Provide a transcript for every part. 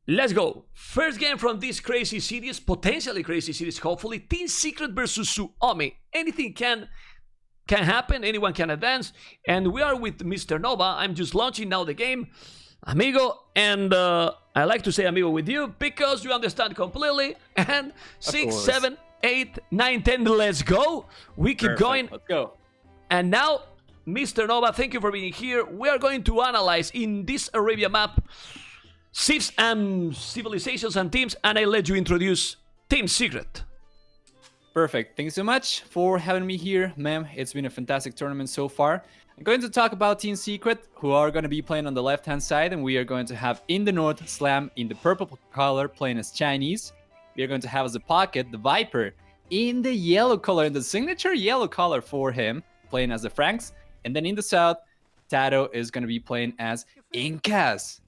Let's go. First game from this crazy series, potentially crazy series, hopefully. Team Secret versus Suomi. Anything can happen, anyone can advance. And we are with Mr. Nova. I'm just launching now the game. Amigo, and I like to say amigo with you because you understand completely. And 6, 7, 8, 9, 10, let's go. We keep going. Let's go. And now, Mr. Nova, thank you for being here. We are going to analyze in this Arabia map Civs and civilizations and teams, and I let you introduce Team Secret. Perfect. Thanks so much for having me here, ma'am. It's been a fantastic tournament so far. I'm going to talk about Team Secret, who are going to be playing on the left-hand side, and we are going to have in the north Slam in the purple color playing as Chinese. We are going to have as a pocket the Viper in the yellow color, in the signature yellow color for him, playing as the Franks. And then in the south, Tato is going to be playing as Incas.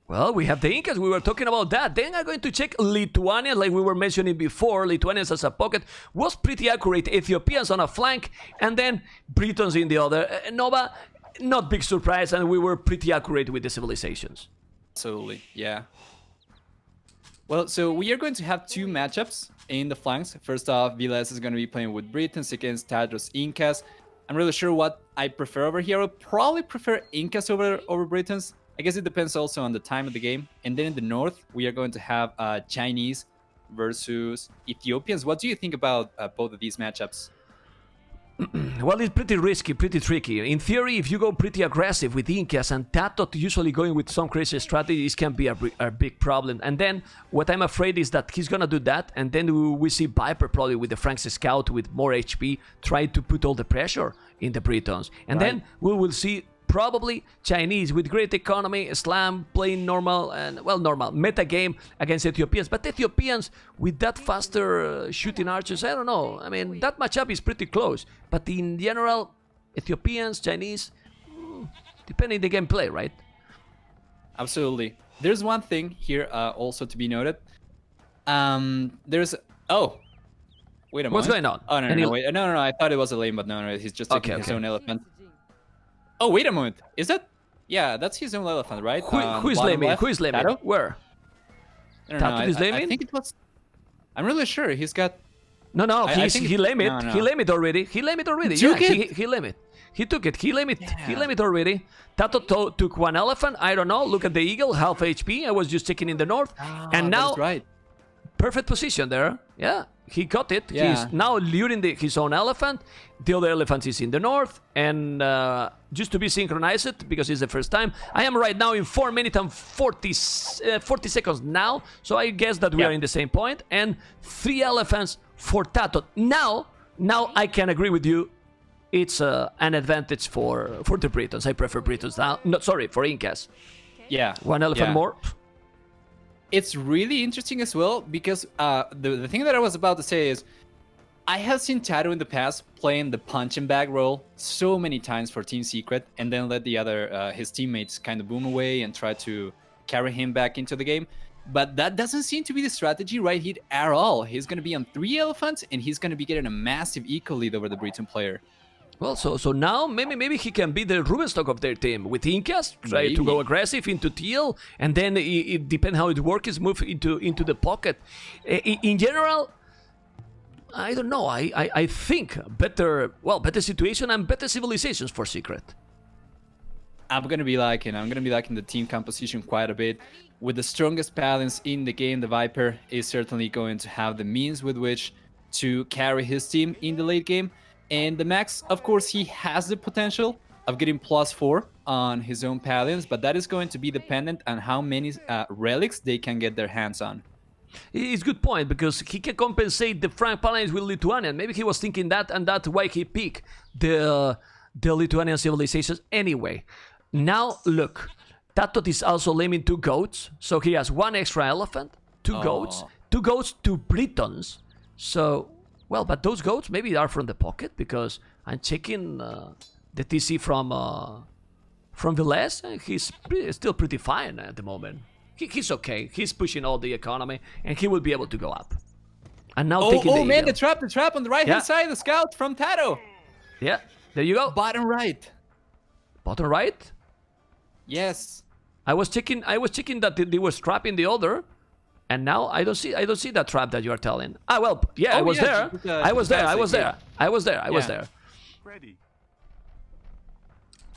Well, we have the Incas. We were talking about that. Then I'm going to check Lithuania, like we were mentioning before. Lithuanians as a pocket was pretty accurate. Ethiopians on a flank, and then Britons in the other. Nova, not big surprise, and we were pretty accurate with the civilizations. Absolutely, yeah. Well, so we are going to have two matchups in the flanks. First off, Vilas is going to be playing with Britons against Tadros Incas. I'm really sure what I prefer over here. I would probably prefer Incas over Britons. I guess it depends also on the time of the game. And then in the north, we are going to have Chinese versus Ethiopians. What do you think about both of these matchups? Well, it's pretty risky, pretty tricky. In theory, if you go pretty aggressive with Incas and Tato usually going with some crazy strategies can be a big problem. And then what I'm afraid is that he's going to do that. And then we see Viper probably with the Franks Scout with more HP try to put all the pressure in the Britons. And then we will see probably Chinese with great economy, Slam playing normal and, well, normal meta game against Ethiopians. But Ethiopians with that faster shooting archers, I don't know. I mean, that matchup is pretty close. But in general, Ethiopians, Chinese, depending the gameplay, right? Absolutely. There's one thing here also to be noted. There's... Oh! Wait a moment. What's going on? Oh, no, wait. No, I thought it was a lane, but no, he's just taking his own elephant. Oh, wait a moment. Is that... Yeah, that's his own elephant, right? Who is laming? Who is laming? Tato? Where? Tato is laming? I think it was... I'm really sure he's got... No, he lamed it. No. He lamed it already. He lamed it already. He took it? He lamed it. He took it. He lamed it. He lamed it already. Tato took one elephant. I don't know. Look at the eagle, half HP. I was just checking in the north. And now... That's right. Perfect position there. Yeah, he got it. Yeah. He's now luring his own elephant. The other elephant is in the north. And just to be synchronized, because it's the first time, I am right now in 4 minutes and 40 seconds now. So I guess that we are in the same point. And 3 elephants for Tato. Now I can agree with you. It's an advantage for the Britons. I prefer Britons now. No, sorry, for Incas. Yeah. 1 elephant more. It's really interesting as well because the thing that I was about to say is I have seen Tato in the past playing the punch and bag role so many times for Team Secret and then let the other his teammates kind of boom away and try to carry him back into the game. But that doesn't seem to be the strategy right here at all. He's going to be on 3 elephants and he's going to be getting a massive eco lead over the Briton player. Well, so now maybe he can be the Rubenstock of their team with Incas, try to go aggressive into teal, and then it depends how it works, move into the pocket. In general, I don't know. I think better situation and better civilizations for Secret. I'm gonna be liking the team composition quite a bit. With the strongest paladins in the game, the Viper is certainly going to have the means with which to carry his team in the late game. And the Max, of course, he has the potential of getting +4 on his own paladins, but that is going to be dependent on how many relics they can get their hands on. It's a good point, because he can compensate the Frank paladins with Lithuanian. Maybe he was thinking that, and that's why he picked the Lithuanian civilizations anyway. Now, look, Tatot is also laming 2 goats, so he has 1 extra elephant, 2 goats, 2 Britons, so... Well, but those goats maybe are from the pocket, because I'm checking the TC from Velez, and he's still pretty fine at the moment. He's okay. He's pushing all the economy, and he will be able to go up. And now taking the man, eagle. the trap on the right-hand side, the scout from Tato. Yeah, there you go. Bottom right. Bottom right? Yes. I was checking that they were trapping the other, and now I don't see that trap that you are telling. Ah, well, yeah, I was there. I was there. I was there. I was there. I was there. Ready.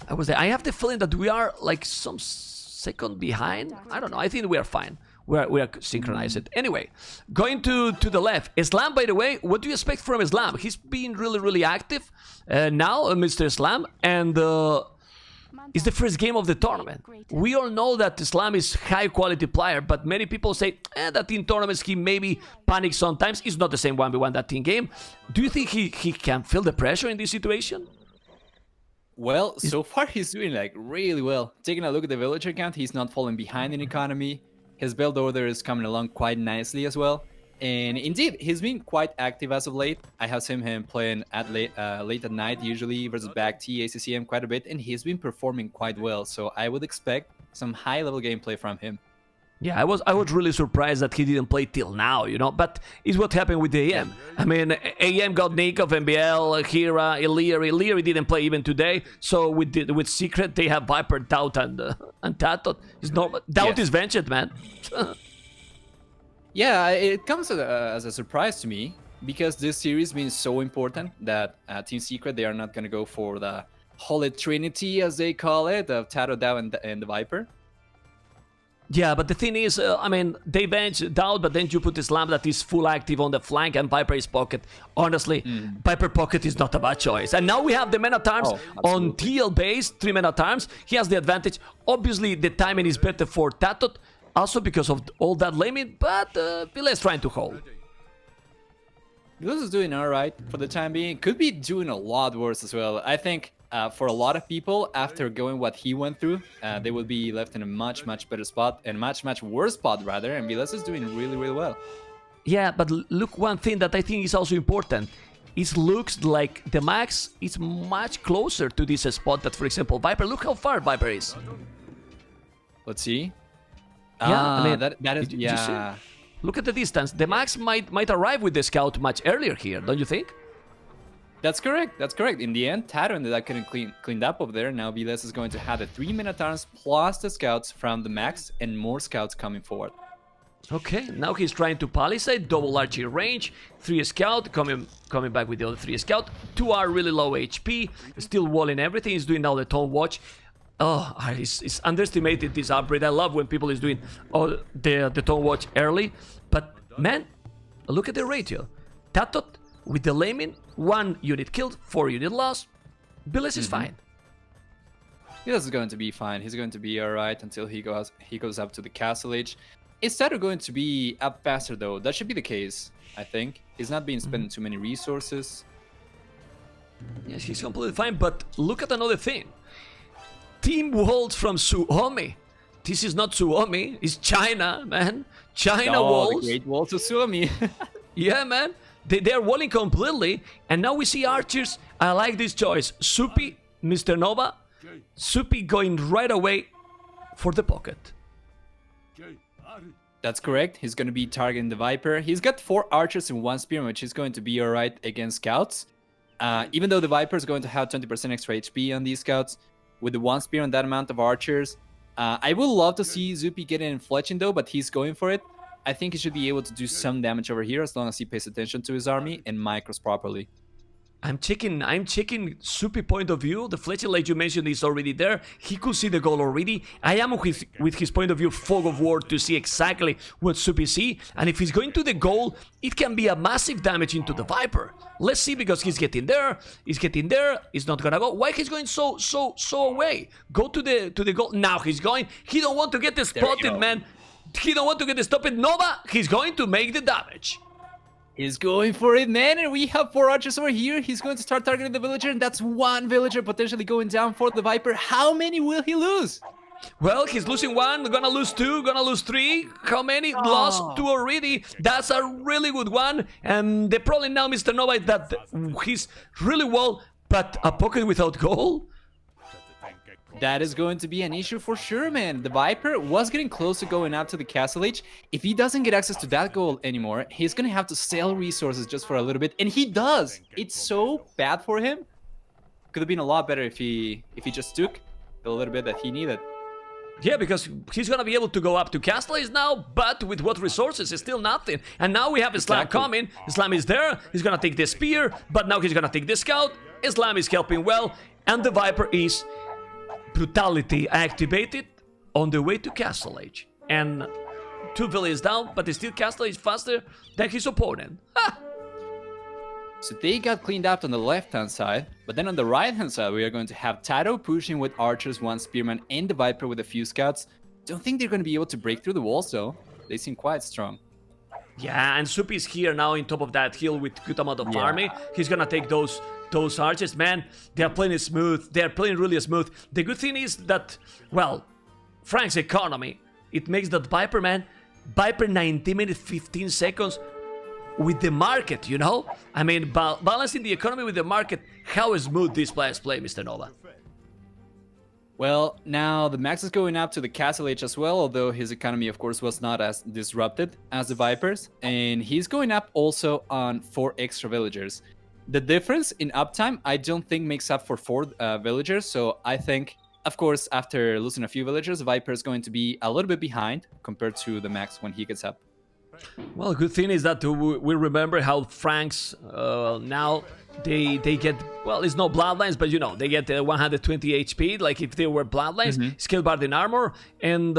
I was there. I have the feeling that we are like some second behind. I don't know. I think we are fine. We are synchronized. Anyway, going to the left. Islam, by the way, what do you expect from Islam? He's been really active now, Mr. Islam, and it's the first game of the tournament. We all know that Islam is high quality player, but many people say that in tournaments he maybe panics sometimes. It's not the same 1v1 that in game. Do you think he can feel the pressure in this situation? Well, so far he's doing like really well. Taking a look at the villager count, he's not falling behind in economy. His build order is coming along quite nicely as well. And indeed, he's been quite active as of late. I have seen him playing at late at night, usually versus back T, ACCM quite a bit, and he's been performing quite well. So I would expect some high-level gameplay from him. Yeah, I was really surprised that he didn't play till now, you know. But it's what happened with the AM. I mean, AM got Nick of MBL, Hira, Illyri didn't play even today. So with Secret, they have Viper, Doubt, and Tatot. It's normal. Doubt is ventured, man. Yeah, it comes as a surprise to me because this series being so important that Team Secret, they are not going to go for the Holy Trinity, as they call it, of Tato, Doubt, and the Viper. Yeah, but the thing is, I mean, they bench Doubt, but then you put Islam that is full active on the flank and Viper is pocket. Honestly, Viper pocket is not a bad choice. And now we have the men at arms on TL base, 3 men at arms. He has the advantage. Obviously, the timing is better for Tatot, also because of all that limit, but Villa is trying to hold. This is doing alright for the time being. Could be doing a lot worse as well. I think for a lot of people, after going what he went through, they will be left in a much better spot and much worse spot rather. And Vilas is doing really well. Yeah, but look, one thing that I think is also important. It looks like the Max is much closer to this spot that, for example, Viper. Look how far Viper is. Let's see. Yeah, I mean, that is did you see? Look at the distance. The Max might arrive with the scout much earlier here, don't you think? That's correct. That's correct. In the end, Tato ended up getting cleaned up over there. Now Vilas is going to have the 3 Minotaurs plus the scouts from the Max and more scouts coming forward. Okay, now he's trying to palisade, double archery range, 3 scout, coming back with the other 3 scout. 2 are really low HP, still walling everything. He's doing now the Tone Watch. Oh, he's underestimated this upgrade. I love when people is doing the Tone Watch early. But man, look at the ratio. Tatot with the Layman, 1 unit killed, 4 unit lost. Billis is fine. Billis is going to be fine. He's going to be alright until he goes up to the Castle Age. Is Tato going to be up faster though? That should be the case, I think. He's not being spending too many resources. Yes, he's completely fine, but look at another thing. Team Walls from Suomi. This is not Suomi, it's China, man. China walls. The Great Walls of Suomi. Yeah, man. They are walling completely, and now we see archers. I like this choice. Supi, Mr. Nova. Supi going right away for the pocket. That's correct. He's going to be targeting the Viper. He's got 4 archers and 1 spearman, which is going to be alright against scouts. Even though the Viper is going to have 20% extra HP on these scouts, with the 1 spear and that amount of archers, I would love to see Zupi get in fletching though, but he's going for it. I think he should be able to do some damage over here as long as he pays attention to his army and micros properly. I'm checking Supi point of view. The fletching, like you mentioned, is already there. He could see the goal already. I am with his point of view, fog of war, to see exactly what Supi see. And if he's going to the goal, it can be a massive damage into the Viper. Let's see, because he's getting there. He's not gonna go. Why he's going so away? Go to the goal. Now he's going. He don't want to get spotted, man. He don't want to get stopped. Nova, he's going to make the damage. He's going for it, man, and we have 4 archers over here. He's going to start targeting the villager, and that's 1 villager potentially going down for the Viper. How many will he lose? Well, he's losing 1, gonna lose 2, gonna lose 3. How many? Lost 2 already. That's a really good one. And the problem now, Mr. Nova, is that he's really well, but a pocket without goal? That is going to be an issue for sure, man. The Viper was getting close to going out to the Castle Age. If he doesn't get access to that goal anymore, he's going to have to sell resources just for a little bit. And he does. It's so bad for him. Could have been a lot better if he just took the little bit that he needed. Yeah, because he's gonna be able to go up to Castellage now, but with what resources? It's still nothing. And now we have Islam coming. Islam is there. He's gonna take the spear, but now he's gonna take the scout. Islam is helping well, and the Viper is Brutality activated on the way to Castellage. And 2 villages down, but still Castellage faster than his opponent. Ha! So they got cleaned up on the left-hand side, but then on the right-hand side, we are going to have Tato pushing with archers, 1 spearman, and the Viper with a few scouts. Don't think they're going to be able to break through the walls, though. They seem quite strong. Yeah, and Supi is here now on top of that hill with good amount of army. He's gonna take those archers. Man, they're playing it smooth. They're playing really smooth. The good thing is that, well, Frank's economy, it makes that Viper, man, Viper 19 minutes, 15 seconds with the market, you know? I mean, balancing the economy with the market, how smooth these players play, Mr. Nova. Well, now the Max is going up to the Castle Age as well, although his economy, of course, was not as disrupted as the Vipers. And he's going up also on 4 extra villagers. The difference in uptime, I don't think makes up for 4 villagers. So I think, of course, after losing a few villagers, Viper is going to be a little bit behind compared to the Max when he gets up. Well, good thing is that we remember how Franks now they get, well, it's no bloodlines, but you know, they get 120 HP, like if they were bloodlines, skill bar in armor, and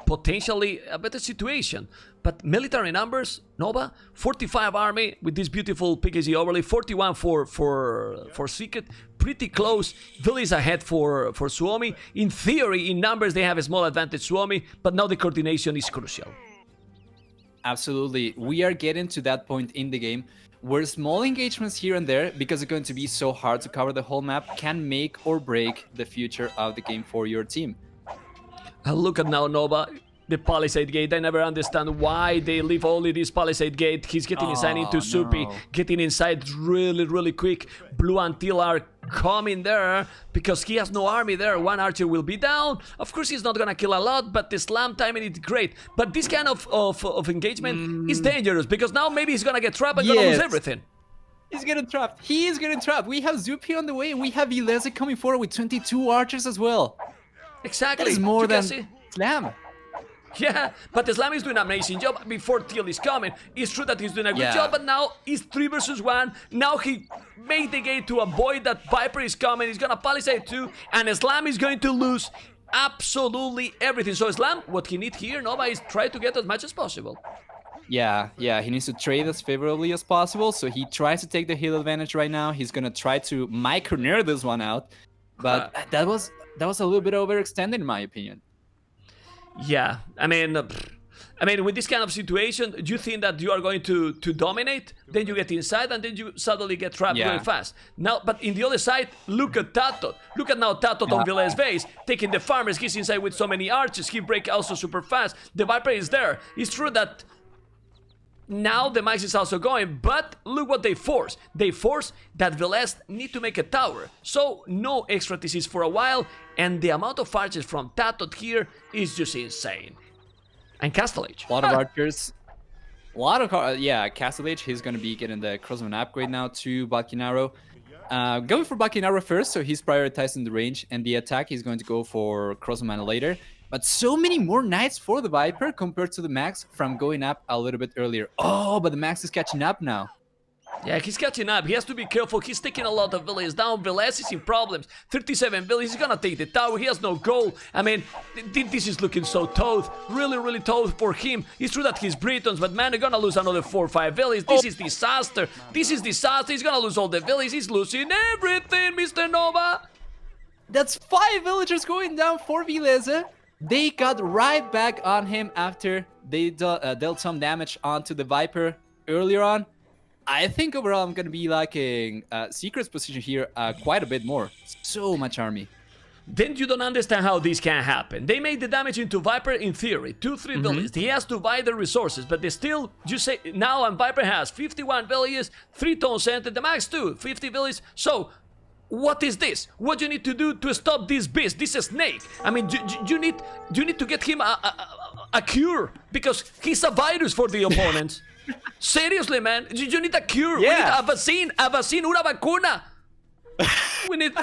potentially a better situation. But military numbers, Nova, 45 army with this beautiful PKZ overlay, 41 for Secret, pretty close. Village ahead for Suomi. In theory, in numbers, they have a small advantage, Suomi, but now the coordination is crucial. Absolutely. We are getting to that point in the game where small engagements here and there, because it's going to be so hard to cover the whole map, can make or break the future of the game for your team. Look at now, Nova. The Palisade Gate. I never understand why they leave only this Palisade Gate. He's getting inside into Supi, getting inside really quick. Blue and Teal are coming there because he has no army there. 1 archer will be down. Of course, he's not gonna kill a lot, but the slam timing is great. But this kind of engagement is dangerous because now maybe he's gonna get trapped and gonna lose everything. He's getting trapped. He is getting trapped. We have Zupi on the way, and we have Ilese coming forward with 22 archers as well. Exactly. That is more than Slam. Yeah, but Islam is doing an amazing job before Teal is coming. It's true that he's doing a good job, but now it's 3 versus 1. Now he made the gate to avoid that Viper is coming. He's gonna Palisade too, and Islam is going to lose absolutely everything. So Islam, what he needs here, Nova, is try to get as much as possible. Yeah, he needs to trade as favorably as possible. So he tries to take the hill advantage right now. He's gonna try to micro-nair this one out, but that was a little bit overextended in my opinion. Yeah, I mean, with this kind of situation, do you think that you are going to dominate? Then you get inside, and then you suddenly get trapped very fast. Now, but in the other side, look at Tato. Look at now Tato on Ville's base, taking the farmers. He's inside with so many archers. He break also super fast. The Viper is there. It's true that now the Max is also going, but look what they force. They force that Velez need to make a tower. So no extra TCs for a while, and the amount of archers from Tato here is just insane. And Castellage. A lot of archers. A lot of, Castellage, he's going to be getting the Crossman upgrade now to Bakinaro. Going for Bakinaro first, so he's prioritizing the range, and the attack he's going to go for Crossman later. But so many more knights for the Viper compared to the Max from going up a little bit earlier. Oh, but the Max is catching up now. Yeah, he's catching up. He has to be careful. He's taking a lot of villages down. Velez is in problems. 37 villages. He's gonna take the tower. He has no goal. I mean, this is looking so tough. Really tough for him. It's true that he's Britons, but man, they're gonna lose another 4 or 5 villages. This is disaster. This is disaster. He's gonna lose all the villages. He's losing everything, Mr. Nova. That's 5 villagers going down for Vilese. They got right back on him after they dealt some damage onto the Viper earlier on. I think overall I'm going to be liking Secret's position here quite a bit more. So much army. Then you don't understand how this can happen. They made the damage into Viper in theory. 2-3 villages. He has to buy the resources, but they still, you say, now and Viper has 51 villages, 3 town center, the Max too, 50 villages. So what is this? What do you need to do to stop this beast, this snake? I mean, you need to get him a cure, because he's a virus for the opponents. Seriously, man, you need a cure. We need a vaccine, una vacuna. We need.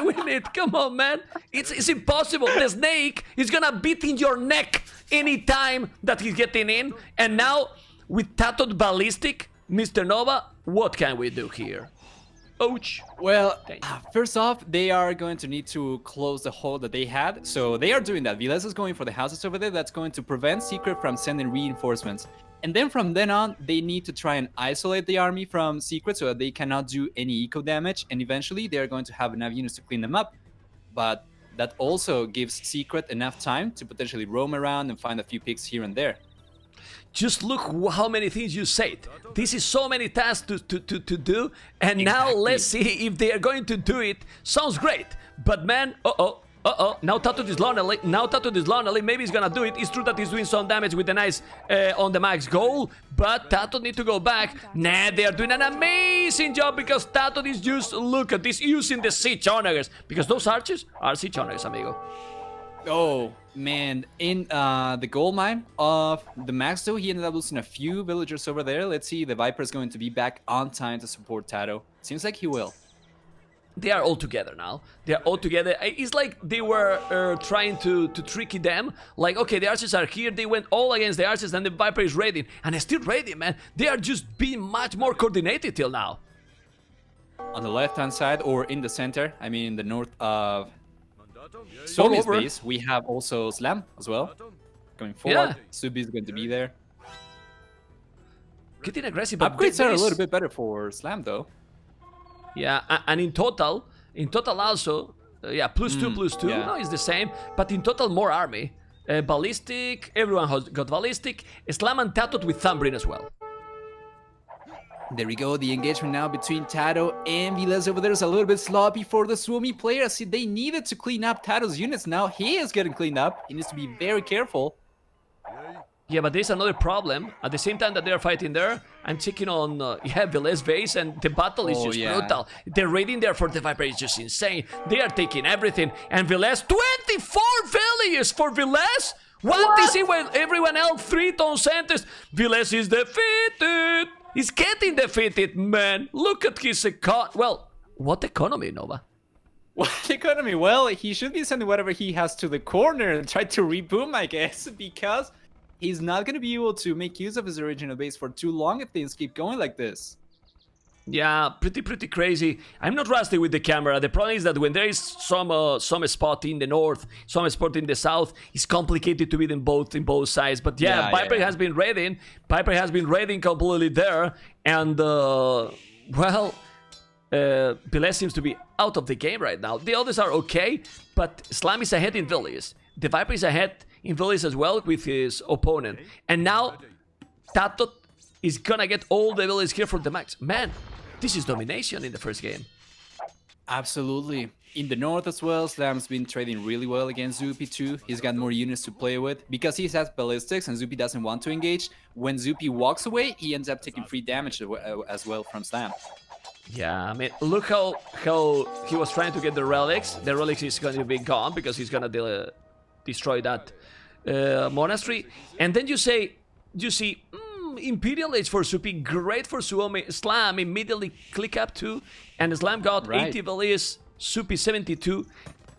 Come on, man. It's impossible. The snake is gonna beat in your neck anytime that he's getting in. And now with Tattooed Ballistic, Mr. Nova, what can we do here? Ouch. Well, first off, they are going to need to close the hole that they had. So they are doing that. Viles is going for the houses over there. That's going to prevent Secret from sending reinforcements. And then from then on, they need to try and isolate the army from Secret so that they cannot do any eco damage. And eventually, they're going to have enough units to clean them up. But that also gives Secret enough time to potentially roam around and find a few picks here and there. Just look how many things you said. This is so many tasks to do, and now Exactly. let's see if they are going to do it. Sounds great, but man, now Tattooed is lonely. Maybe he's gonna do it. It's true that he's doing some damage with the nice on the max goal, but Tattooed need to go back. Nah, they are doing an amazing job because Tattooed is just, look at this, using the siege honors, because those archers are siege honors, amigo. Oh, man. In the gold mine of the max, though, he ended up losing a few villagers over there. Let's see, the Viper is going to be back on time to support Tato. Seems like he will. They are all together now. They are all together. It's like they were trying to tricky them. Like, okay, the archers are here. They went all against the archers, and the Viper is raiding. And it's still raiding, man. They are just being much more coordinated till now. On the left-hand side, or in the center, I mean in the north of Suomi's over. base, we have also Slam as well. Going forward, Yeah. Subi is going to be there. Getting aggressive. But Upgrades are a this- little bit better for Slam, though. Yeah, and in total also, yeah, +2. yeah. No, it's the same. But in total, more army. Ballistic, everyone has got ballistic. Slam and Tattooed with Thumbrin as well. There we go, the engagement now between Tato and Viles over there is a little bit sloppy for the Suomi players. See, they needed to clean up Tato's units. Now he is getting cleaned up. He needs to be very careful. Yeah, but there's another problem. At the same time that they're fighting there, I'm checking on Viles base, and the battle is just brutal. The raiding there for the Viper is just insane. They are taking everything, and Viles, 24 villages for Viles. What is it when everyone else 3 town centers? Viles is defeated. He's getting defeated, man. Look at his well, what economy, Nova? What economy? Well, he should be sending whatever he has to the corner and try to reboom, I guess, because he's not going to be able to make use of his original base for too long if things keep going like this. Yeah, pretty crazy. I'm not rusty with the camera. The problem is that when there is some spot in the north, some spot in the south, it's complicated to beat in both sides. But yeah, Viper has been raiding. Viper has been raiding completely there, and well, Viles seems to be out of the game right now. The others are okay, but Slam is ahead in villages. The Viper is ahead in villages as well with his opponent, and now Tato is gonna get all the villages here for the max. Man, this is domination in the first game. Absolutely. In the north as well, Slam's been trading really well against Zupi too. He's got more units to play with. Because he has ballistics and Zupi doesn't want to engage, when Zupi walks away, he ends up taking free damage as well from Slam. Yeah, I mean, look how he was trying to get the relics. The relics is going to be gone because he's gonna destroy that monastery. And then you see, Imperial Age for Supi, great for Suomi. Slam immediately click up to, and Slam got 80 villages, Supi 72.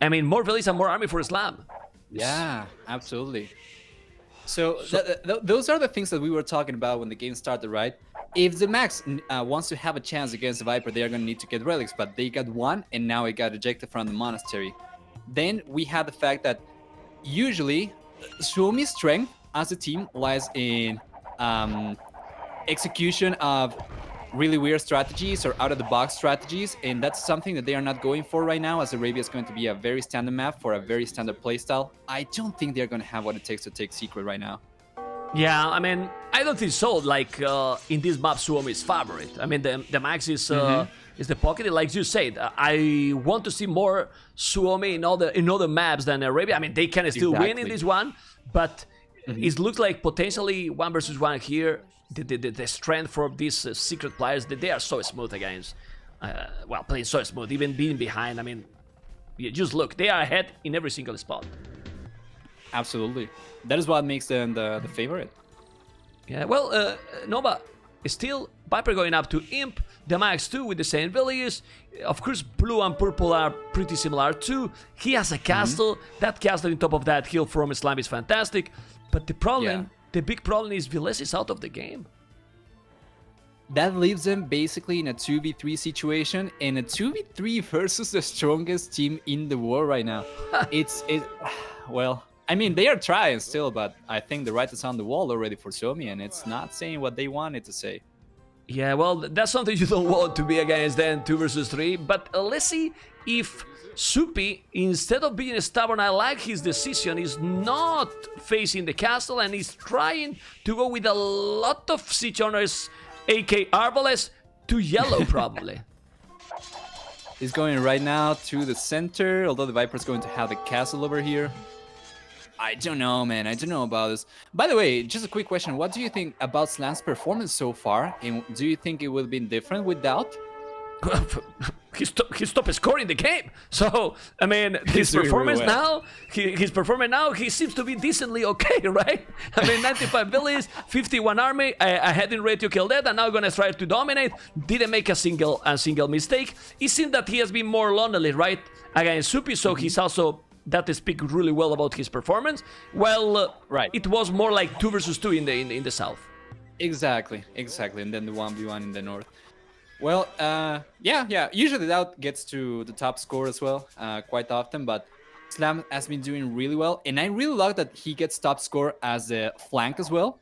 I mean, more villages and more army for Slam. Yeah, absolutely. So those are the things that we were talking about when the game started, right? If the Max wants to have a chance against the Viper, they are going to need to get relics, but they got one, and now it got ejected from the monastery. Then we had the fact that usually Suomi's strength as a team lies in execution of really weird strategies or out-of-the-box strategies, and that's something that they are not going for right now, as Arabia is going to be a very standard map for a very standard playstyle. I don't think they're going to have what it takes to take Secret right now. Yeah, I mean, I don't think so. Like, in this map, Suomi is favorite. I mean, the max is the pocket. Like you said, I want to see more Suomi in other maps than Arabia. I mean, they can still win in this one, but it looks like potentially 1 versus 1 here. The strength for these secret players, they are so smooth against. Well, playing so smooth, even being behind. I mean, you just look, they are ahead in every single spot. Absolutely. That is what makes them the favorite. Yeah, well, Nova, still Viper going up to Imp, The Max too with the same values. Of course, blue and purple are pretty similar too. He has a castle. That castle on top of that hill from Islam is fantastic. But the problem, the big problem is Viles is out of the game. That leaves them basically in a 2v3 situation, in a 2v3 versus the strongest team in the world right now. Well, I mean, they are trying still, but I think the right is on the wall already for Suomi, and it's not saying what they wanted to say. Yeah, well, that's something you don't want to be against then, 2 versus 3. But let's see if Supi, instead of being stubborn, I like his decision, is not facing the castle and is trying to go with a lot of siege owners, AK Arbalest, to yellow probably. He's going right now to the center, although the Viper's going to have the castle over here. I don't know, man. I don't know about this. By the way, just a quick question. What do you think about Slam's performance so far? And do you think it would have been different without? He stopped scoring the game. So, I mean, his performance now, his performance now, he seems to be decently okay, right? I mean, 95 villages, 51 army, a heading rate to kill that, and now gonna try to dominate. Didn't make a single mistake. It seems that he has been more lonely, right? Against Supi, so he's also... That speaks really well about his performance. Well, it was more like 2 versus 2 in the south. Exactly, and then the 1v1 in the north. Well, yeah. Usually that gets to the top score as well, quite often. But Slam has been doing really well, and I really love that he gets top score as a flank as well.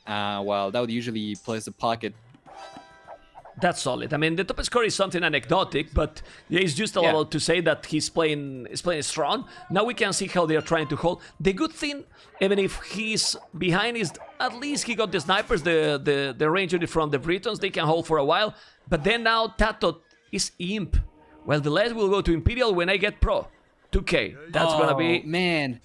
While that would usually place the pocket. That's solid. I mean, the top score is something anecdotic, but yeah, it's just allowed to say that he's playing strong. Now we can see how they are trying to hold. The good thing, even if he's behind, is at least he got the snipers, the range unit from the Britons. They can hold for a while. But then now Tato is Imp. Well, the last will go to Imperial when I get Pro. 2K. That's gonna be... man.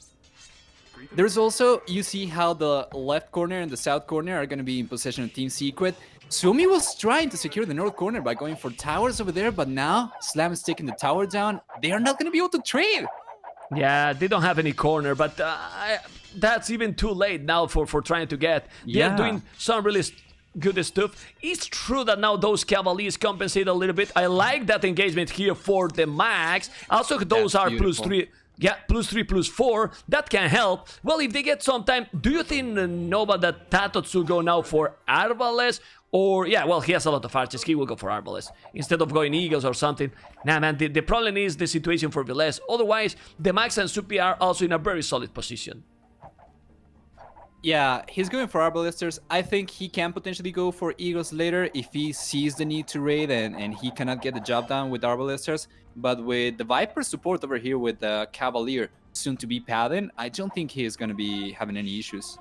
There's also, you see how the left corner and the south corner are gonna be in possession of Team Secret. Suomi was trying to secure the north corner by going for towers over there, but now Slam is taking the tower down. They are not going to be able to trade. Yeah, they don't have any corner, but that's even too late now for trying to get. They're doing some really good stuff. It's true that now those Cavaliers compensate a little bit. I like that engagement here for the Max. Also, those are +3. Yeah, +3, +4. That can help. Well, if they get some time, do you think, Nova, that Tato should go now for Arbalest? Or, yeah, well, he has a lot of archers. He will go for Arbalest instead of going Eagles or something. Nah, man, the problem is the situation for Viles. Otherwise, the Max and Supi are also in a very solid position. Yeah, he's going for Arbalesters. I think he can potentially go for Eagles later if he sees the need to raid and he cannot get the job done with Arbalesters. But with the Viper support over here with the Cavalier, soon to be Paladin, I don't think he's going to be having any issues.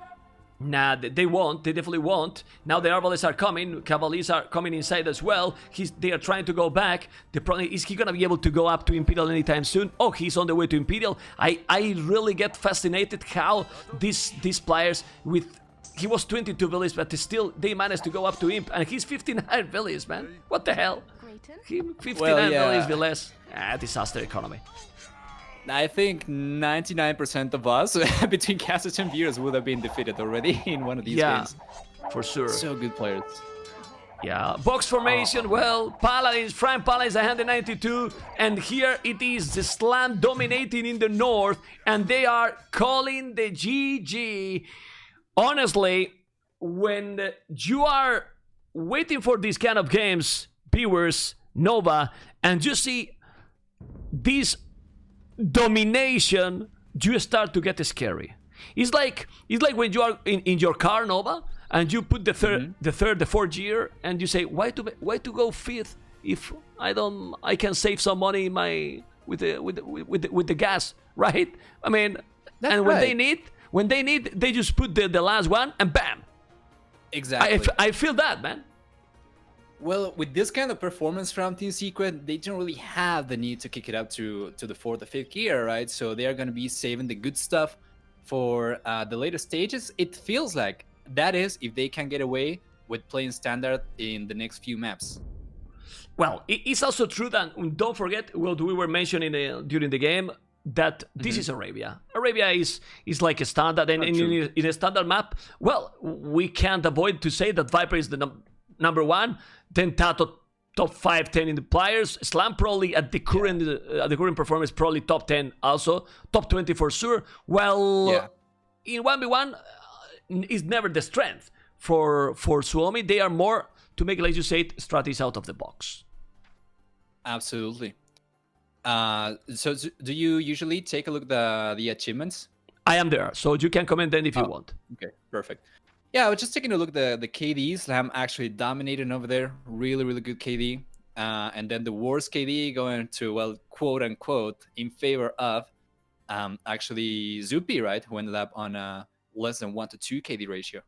Nah, they won't. They definitely won't. Now the Arbalists are coming. Cavaliers are coming inside as well. They are trying to go back. The problem is he gonna be able to go up to Imperial anytime soon? Oh, he's on the way to Imperial. I really get fascinated how these players with... He was 22 villages, but still they managed to go up to Imp, and he's 59 villages, man. What the hell? 59 villages, Viles. Disaster economy. I think 99% of us, between casters and viewers, would have been defeated already in one of these games. For sure. So good players. Yeah, box formation, well, Paladins, Frank Paladins 192, and here it is, the Slam dominating in the north, and they are calling the GG. Honestly, when you are waiting for these kind of games, viewers, Nova, and you see these domination, you start to get scary. It's like when you are in your car, Nova, and you put the fourth gear, and you say, why to go fifth if I can save some money in my with the gas, right? I mean, that's and when they need, they just put the last one and bam. Exactly. I feel that, man. Well, with this kind of performance from Team Secret, they don't really have the need to kick it up to the 4th or 5th gear, right? So they are going to be saving the good stuff for the later stages. It feels like that is if they can get away with playing standard in the next few maps. Well, it's also true that, don't forget what we were mentioning during the game, that this is Arabia. Arabia is like a standard, and in a standard map, well, we can't avoid to say that Viper is the number one, then Tato top 5, 10 in the players. Slam probably at the current performance, probably top 10 also. Top 20 for sure. Well, in 1v1, is never the strength for Suomi. They are more to make, like you said, strategies out of the box. Absolutely. So do you usually take a look at the achievements? I am there, so you can comment then if you want. Okay, perfect. Yeah, I was just taking a look at the KD. Slam actually dominating over there. Really, really good KD. And then the worst KD going to, well, quote unquote, in favor of actually Zupi, right? Who ended up on a less than 1 to 2 KD ratio.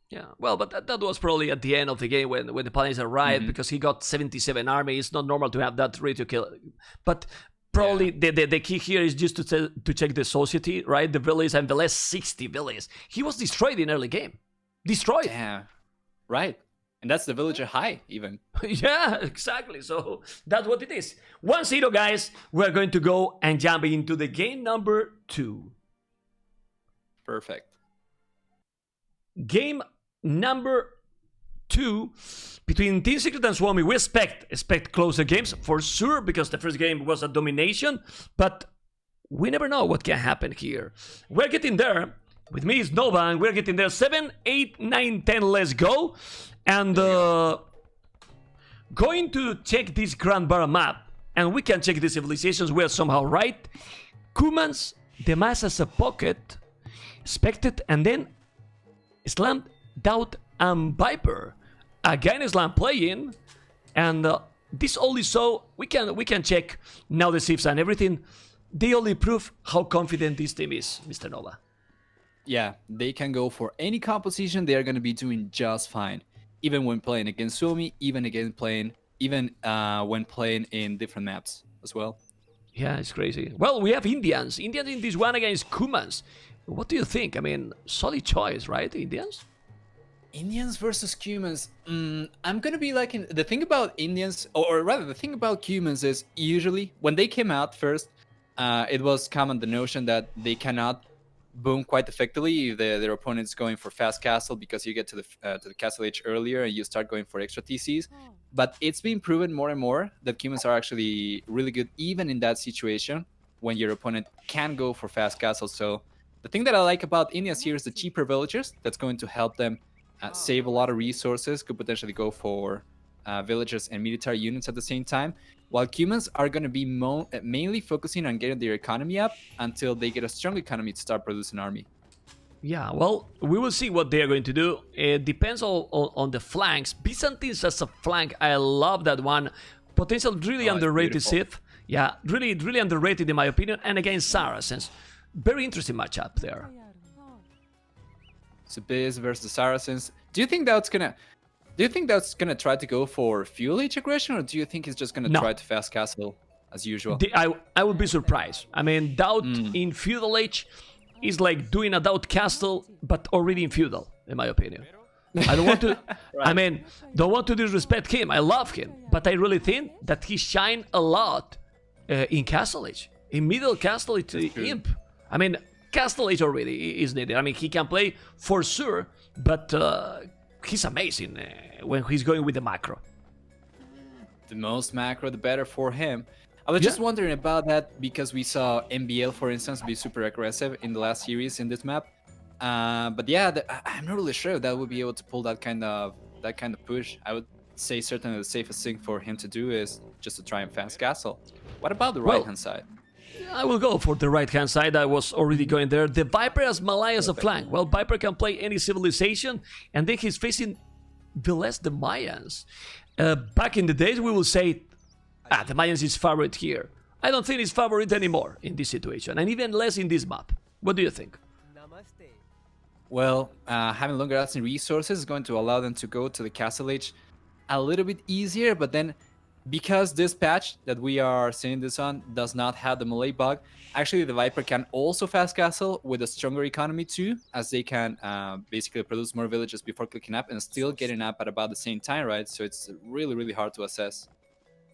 Yeah, well, but that was probably at the end of the game when the Paladins arrived, because he got 77 army. It's not normal to have that rate to kill. But probably the key here is just to check the society, right? The villas and the less 60 villas. He was destroyed in early game. Destroyed. Yeah, right. And that's the villager high, even. Yeah, exactly. So that's what it is. 1-0, guys. We're going to go and jump into the game number 2. Perfect. Game number 2 between Team Secret and Suomi. We expect closer games for sure, because the first game was a domination, but we never know what can happen here. We're getting there. With me is Nova, and we're getting there. 7, 8, 9, 10, let's go. And going to check this Grand Bara map, and we can check the civilizations. We are somehow right. Kumans, the mass as a pocket, expected, and then Slam, Doubt, and Viper. Again, Slam playing, and this only so we can check now the civs and everything. They only prove how confident this team is, Mr. Nova. Yeah, they can go for any composition. They are going to be doing just fine, even when playing against Suomi, even when playing in different maps as well. Yeah, it's crazy. Well, we have Indians in this one against Kumans. What do you think? I mean, solid choice, right? Indians versus Cumans. I'm gonna be liking the thing about Indians, or rather, the thing about Cumans is usually when they came out first, it was common the notion that they cannot boom quite effectively if their opponent's going for fast castle, because you get to the castle age earlier and you start going for extra TCs. But it's been proven more and more that Cumans are actually really good even in that situation when your opponent can go for fast castle. So the thing that I like about Indians here is the cheaper villagers. That's going to help them save a lot of resources, could potentially go for villagers and military units at the same time, while Cumans are going to be mainly focusing on getting their economy up until they get a strong economy to start producing army. Yeah, well, we will see what they are going to do. It depends on the flanks. Byzantines as a flank, I love that one. Potential really underrated Sith. Yeah, really underrated in my opinion. And against Saracens, very interesting matchup there. So Biz versus the Saracens. Do you think that's gonna try to go for fuel age aggression, or do you think he's just gonna try to fast castle as usual? I would be surprised. I mean, Doubt in feudal age is like doing a Doubt castle, but already in feudal, in my opinion. I don't want to. I mean, don't want to disrespect him. I love him, but I really think that he shined a lot in castle age, in middle castle age, imp. I mean, castle age already is needed. I mean, he can play for sure, but he's amazing when he's going with the macro. The most macro, the better for him. I was just wondering about that because we saw MBL, for instance, be super aggressive in the last series in this map. But yeah, I'm not really sure that would be able to pull that kind of push. I would say certainly the safest thing for him to do is just to try and fast castle. What about the right-hand side? I will go for the right-hand side. I was already going there. The Viper has Malay as a flank. Well, Viper can play any civilization, and then he's facing the Mayans. Back in the days, we will say, the Mayans is favorite here. I don't think it's favorite anymore in this situation, and even less in this map. What do you think? Well, having longer lasting resources is going to allow them to go to the castle age a little bit easier, but then because this patch that we are seeing this on does not have the Malay bug, actually the Viper can also fast castle with a stronger economy too, as they can basically produce more villages before clicking up and still getting up at about the same time, right? So it's really hard to assess.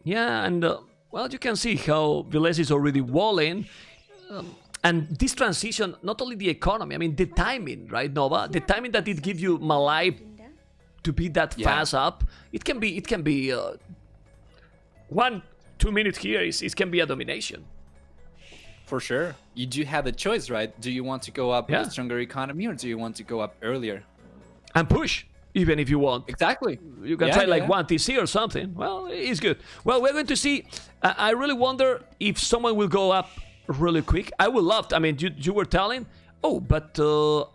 Yeah, and well, you can see how Viles is already walling. And this transition, not only the economy, I mean the timing, right, Nova? The timing that it gives you Malay to be that fast up, it can be 1-2 minutes here it can be a domination. For sure. You do have the choice, right? Do you want to go up with a stronger economy, or do you want to go up earlier? And push, even if you want. Exactly. You can try like 1 TC or something. Well, it's good. Well, we're going to see. I really wonder if someone will go up really quick. I would love to. I mean, you were telling. Oh, but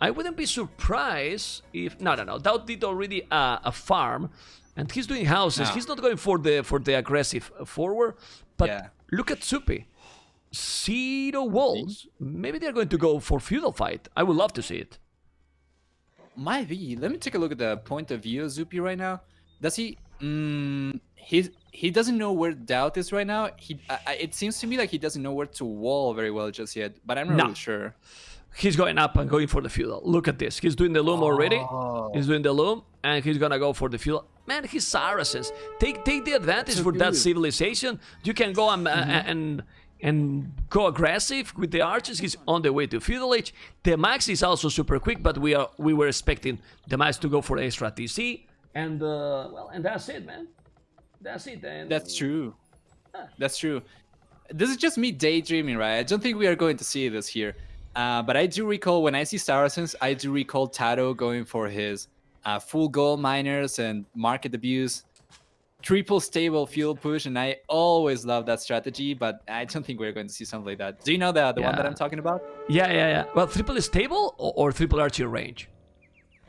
I wouldn't be surprised if... No. Doubt did already a farm, and he's doing houses. No. He's not going for the aggressive forward. But look at Supi. 0 walls. Maybe they're going to go for feudal fight. I would love to see it. Might be. Let me take a look at the point of view of Zupi right now. Does he... he doesn't know where Doubt is right now. It seems to me like he doesn't know where to wall very well just yet, but I'm not really sure. He's going up and going for the feudal. Look at this. He's doing the loom already. He's doing the loom, and he's gonna go for the feudal. Man, he's Saracens. Take the advantage for that civilization. You can go and go aggressive with the archers. He's on the way to feudal age. The max is also super quick, but we were expecting the max to go for extra TC, and and that's it, man. That's it. And that's true. That's true. This is just me daydreaming, right? I don't think we are going to see this here. But I do recall, when I see Saracens, I do recall Tato going for his full gold miners and market abuse, triple stable fuel push, and I always love that strategy, but I don't think we're going to see something like that. Do you know the one that I'm talking about? Yeah. Well, triple stable or triple archer range?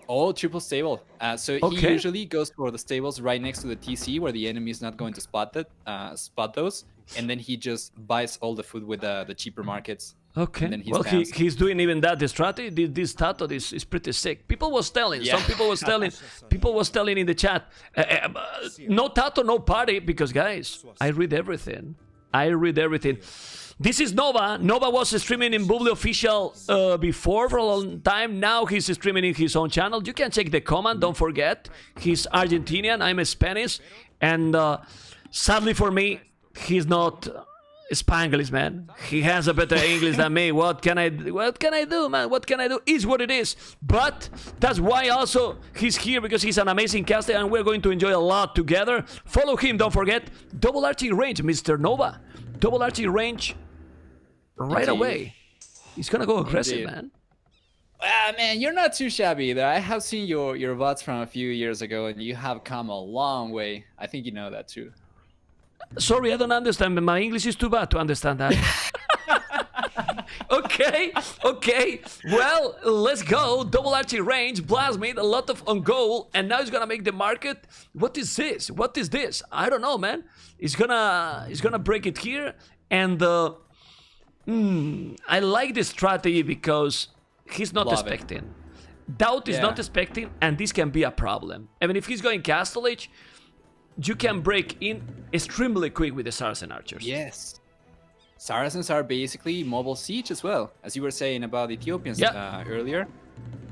Oh, triple stable. So he usually goes for the stables right next to the TC, where the enemy is not going to spot those, and then he just buys all the food with the cheaper markets. Okay. Well, he's doing even that. The strategy, this Tato is pretty sick. People was telling. Some people was telling. People was telling in the chat. No Tato, no party. Because guys, I read everything. This is Nova. Nova was streaming in voobly official before for a long time. Now he's streaming in his own channel. You can check the comment. Don't forget, he's Argentinian. I'm Spanish, and sadly for me, he's not Spanglish, man. He has a better English than me. What can I do, man? What can I do? Is what it is. But that's why also he's here, because he's an amazing caster, and we're going to enjoy a lot together. Follow him. Don't forget, double arching range, Mr. Nova. Double arching range right away. He's gonna go aggressive, man. Man, you're not too shabby either. I have seen your VODs from a few years ago, and you have come a long way. I think you know that too. Sorry, I don't understand, but my English is too bad to understand that. Okay. Well, let's go. Double arching range. Blast made a lot of on goal, and now he's gonna make the market. What is this? I don't know, man. He's gonna break it here, and I like this strategy because he's not expecting. Doubt is not expecting, and this can be a problem. I mean, if he's going Castle Age, you can break in extremely quick with the Saracen archers. Yes. Saracens are basically mobile siege as well, as you were saying about Ethiopians earlier.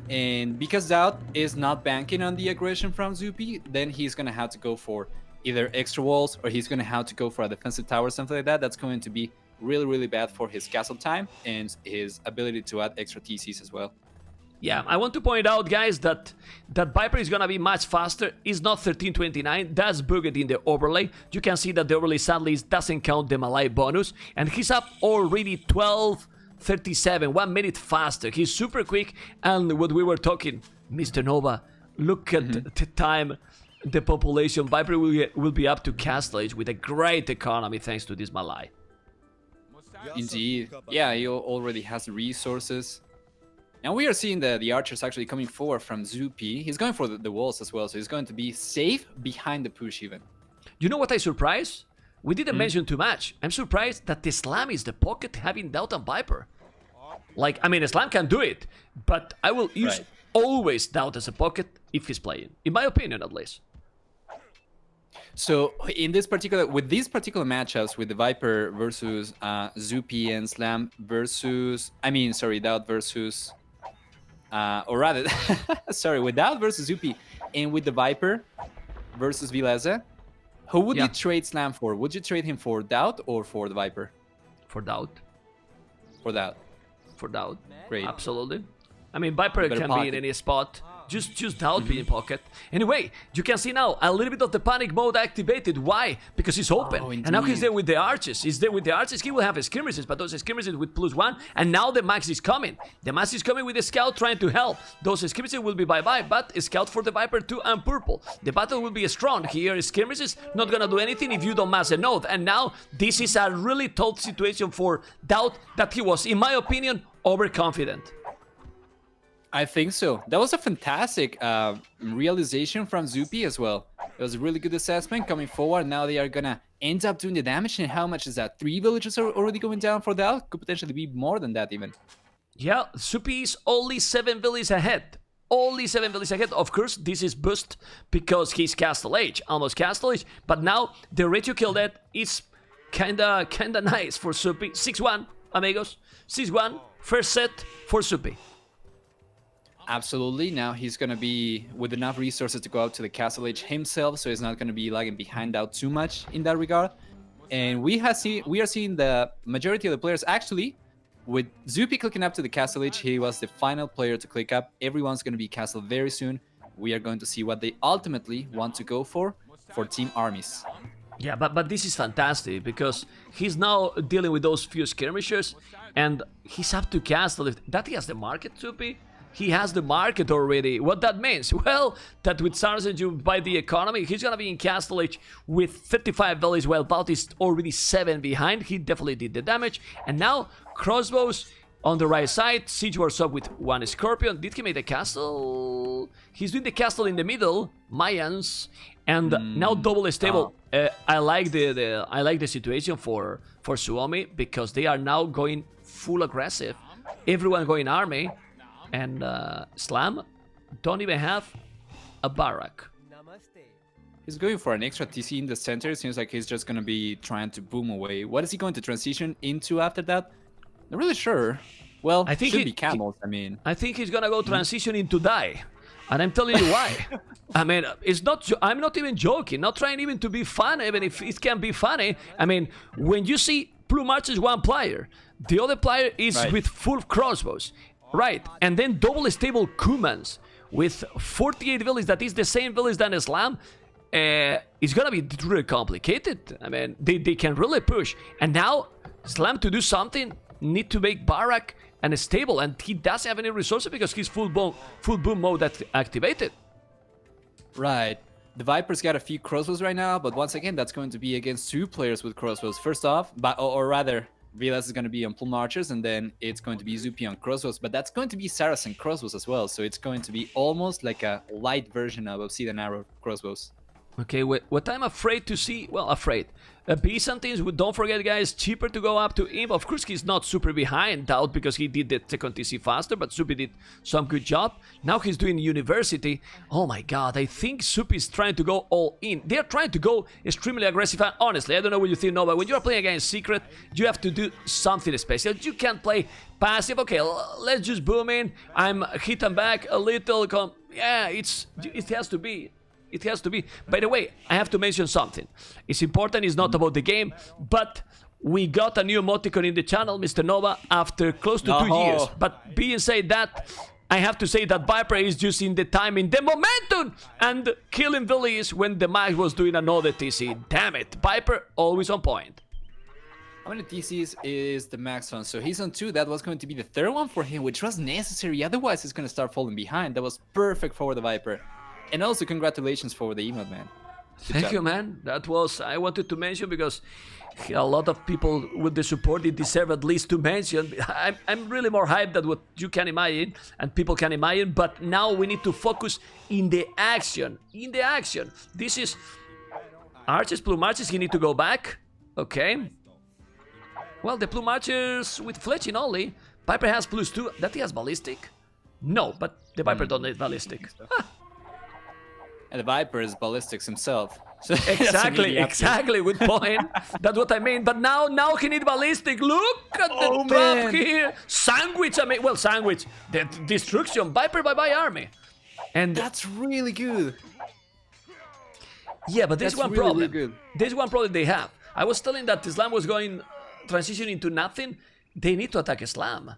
And because Doubt is not banking on the aggression from Zupi, then he's going to have to go for either extra walls, or he's going to have to go for a defensive tower, something like that. That's going to be really, really bad for his castle time and his ability to add extra TCs as well. Yeah, I want to point out, guys, that Viper is gonna be much faster. It's not 1329. That's bugged in the overlay. You can see that the overlay sadly doesn't count the Malay bonus, and he's up already 12:37, 1 minute faster. He's super quick, and what we were talking, Mr. Nova, look at the time, the population. Viper will be up to Castle Age with a great economy thanks to this Malay. Indeed. Yeah, he already has the resources. And we are seeing the archers actually coming forward from Zupi. He's going for the walls as well, so he's going to be safe behind the push even. You know what I'm surprised? We didn't mention too much. I'm surprised that the Slam is the pocket having Doubt and Viper. Like, I mean, Slam can do it, but I will use always Doubt as a pocket if he's playing. In my opinion, at least. So in this particular, with these particular matchups, with the Viper versus Zupi and Slam versus, Doubt versus, or rather, sorry, with Doubt versus Zupi, and with the Viper versus Vileza, who would you trade Slam for? Would you trade him for Doubt or for the Viper? For Doubt. For Doubt. For Doubt. Great. Absolutely. I mean, Viper can be in any spot. Just doubt being pocket. Anyway, you can see now a little bit of the panic mode activated. Why? Because he's open. And now he's there with the archers. He's there with the archers. He will have skirmishes, but those skirmishes with +1. And now the max is coming. The max is coming with the scout trying to help. Those skirmishes will be bye-bye, but a scout for the Viper 2 and purple. The battle will be strong. Here, skirmishes not gonna do anything if you don't mass a node. And now this is a really tough situation for Doubt that he was, in my opinion, overconfident. I think so. That was a fantastic realization from Zupi as well. It was a really good assessment coming forward. Now they are gonna end up doing the damage. And how much is that? 3 villages are already going down for Doubt? Could potentially be more than that even. Yeah, Zupi is only 7 villages ahead. Only 7 villages ahead. Of course, this is boost because he's Castle Age, almost Castle Age. But now the ratio kill death is kinda nice for Zupi. 6-1, amigos. 6-1, first set for Zupi. Absolutely. Now he's going to be with enough resources to go out to the Castle Age himself, so he's not going to be lagging behind Doubt too much in that regard. And we are seeing the majority of the players actually, with Zupi clicking up to the Castle Age, he was the final player to click up. Everyone's going to be castled very soon. We are going to see what they ultimately want to go for team armies. Yeah, but this is fantastic because he's now dealing with those few skirmishers and he's up to castle. That he has the market, Zupi? He has the market already. What that means? Well, that with Saracen you buy the economy, he's gonna be in Castle Age with 55 villages while Bout is already 7 behind. He definitely did the damage. And now, crossbows on the right side. Siege Wars up with 1 Scorpion. Did he make the castle? He's doing the castle in the middle. Mayans. And now double stable. I like the situation for Suomi because they are now going full aggressive. Everyone going army. And Slam don't even have a barrack. He's going for an extra TC in the center. It seems like he's just going to be trying to boom away. What is he going to transition into after that? Not really sure. Well, I think should be camels, I think he's going to go transition into die. And I'm telling you why. I mean, it's not. I'm not even joking. Not trying even to be fun, even if it can be funny. I mean, when you see Plumarch is one player, the other player is with full crossbows. Right, and then double stable Kumans with 48 villages, that is the same village than Islam. It's gonna be really complicated. I mean, they can really push. And now, Islam to do something, need to make Barak and a stable, and he doesn't have any resources because he's full boom mode activated. Right. The Viper's got a few crossbows right now, but once again, that's going to be against 2 players with crossbows. First off, or rather, Vilas is going to be on Plum Archers, and then it's going to be Zupi on crossbows, but that's going to be Saracen crossbows as well, so it's going to be almost like a light version of Obsidian Arrow crossbows. Okay, what I'm afraid to see, well, afraid. Byzantines, don't forget guys, cheaper to go up to Imp. Of course, he's not super behind Doubt because he did the second TC faster, but Zupi did some good job. Now he's doing University. Oh my god, I think Zupi is trying to go all in. They're trying to go extremely aggressive, and honestly, I don't know what you think, no, but when you're playing against Secret, you have to do something special. You can't play passive. Okay, let's just boom in. I'm hitting back a little. Yeah, it has to be. It has to be. By the way, I have to mention something. It's important, it's not about the game, but we got a new emoticon in the channel, Mr. Nova, after close to 2 years. But being said that, I have to say that Viper is using the timing, the momentum, and killing villages when the Max was doing another TC. Damn it, Viper always on point. How many TCs is the Max on? So he's on 2. That was going to be the 3rd one for him, which was necessary. Otherwise, he's going to start falling behind. That was perfect for the Viper. And also, congratulations for the emote, man. Thank you, man. That was, I wanted to mention because a lot of people with the support, it deserve at least to mention. I'm really more hyped than what you can imagine and people can imagine, but now we need to focus in the action. In the action. This is Archers, Plume Archers, he need to go back. Okay. Well, the Plume Archers with fletching only. Viper has +2. That he has ballistic? No, but the Viper don't need ballistic. And the Viper is ballistics himself. So exactly, good point. That's what I mean. But now he needs ballistic. Look at the trap here. Sandwich, sandwich. The destruction. Viper bye-bye army. And that's really good. Yeah, but there's one problem. There's one problem they have. I was telling that Islam was going transition into nothing. They need to attack Islam.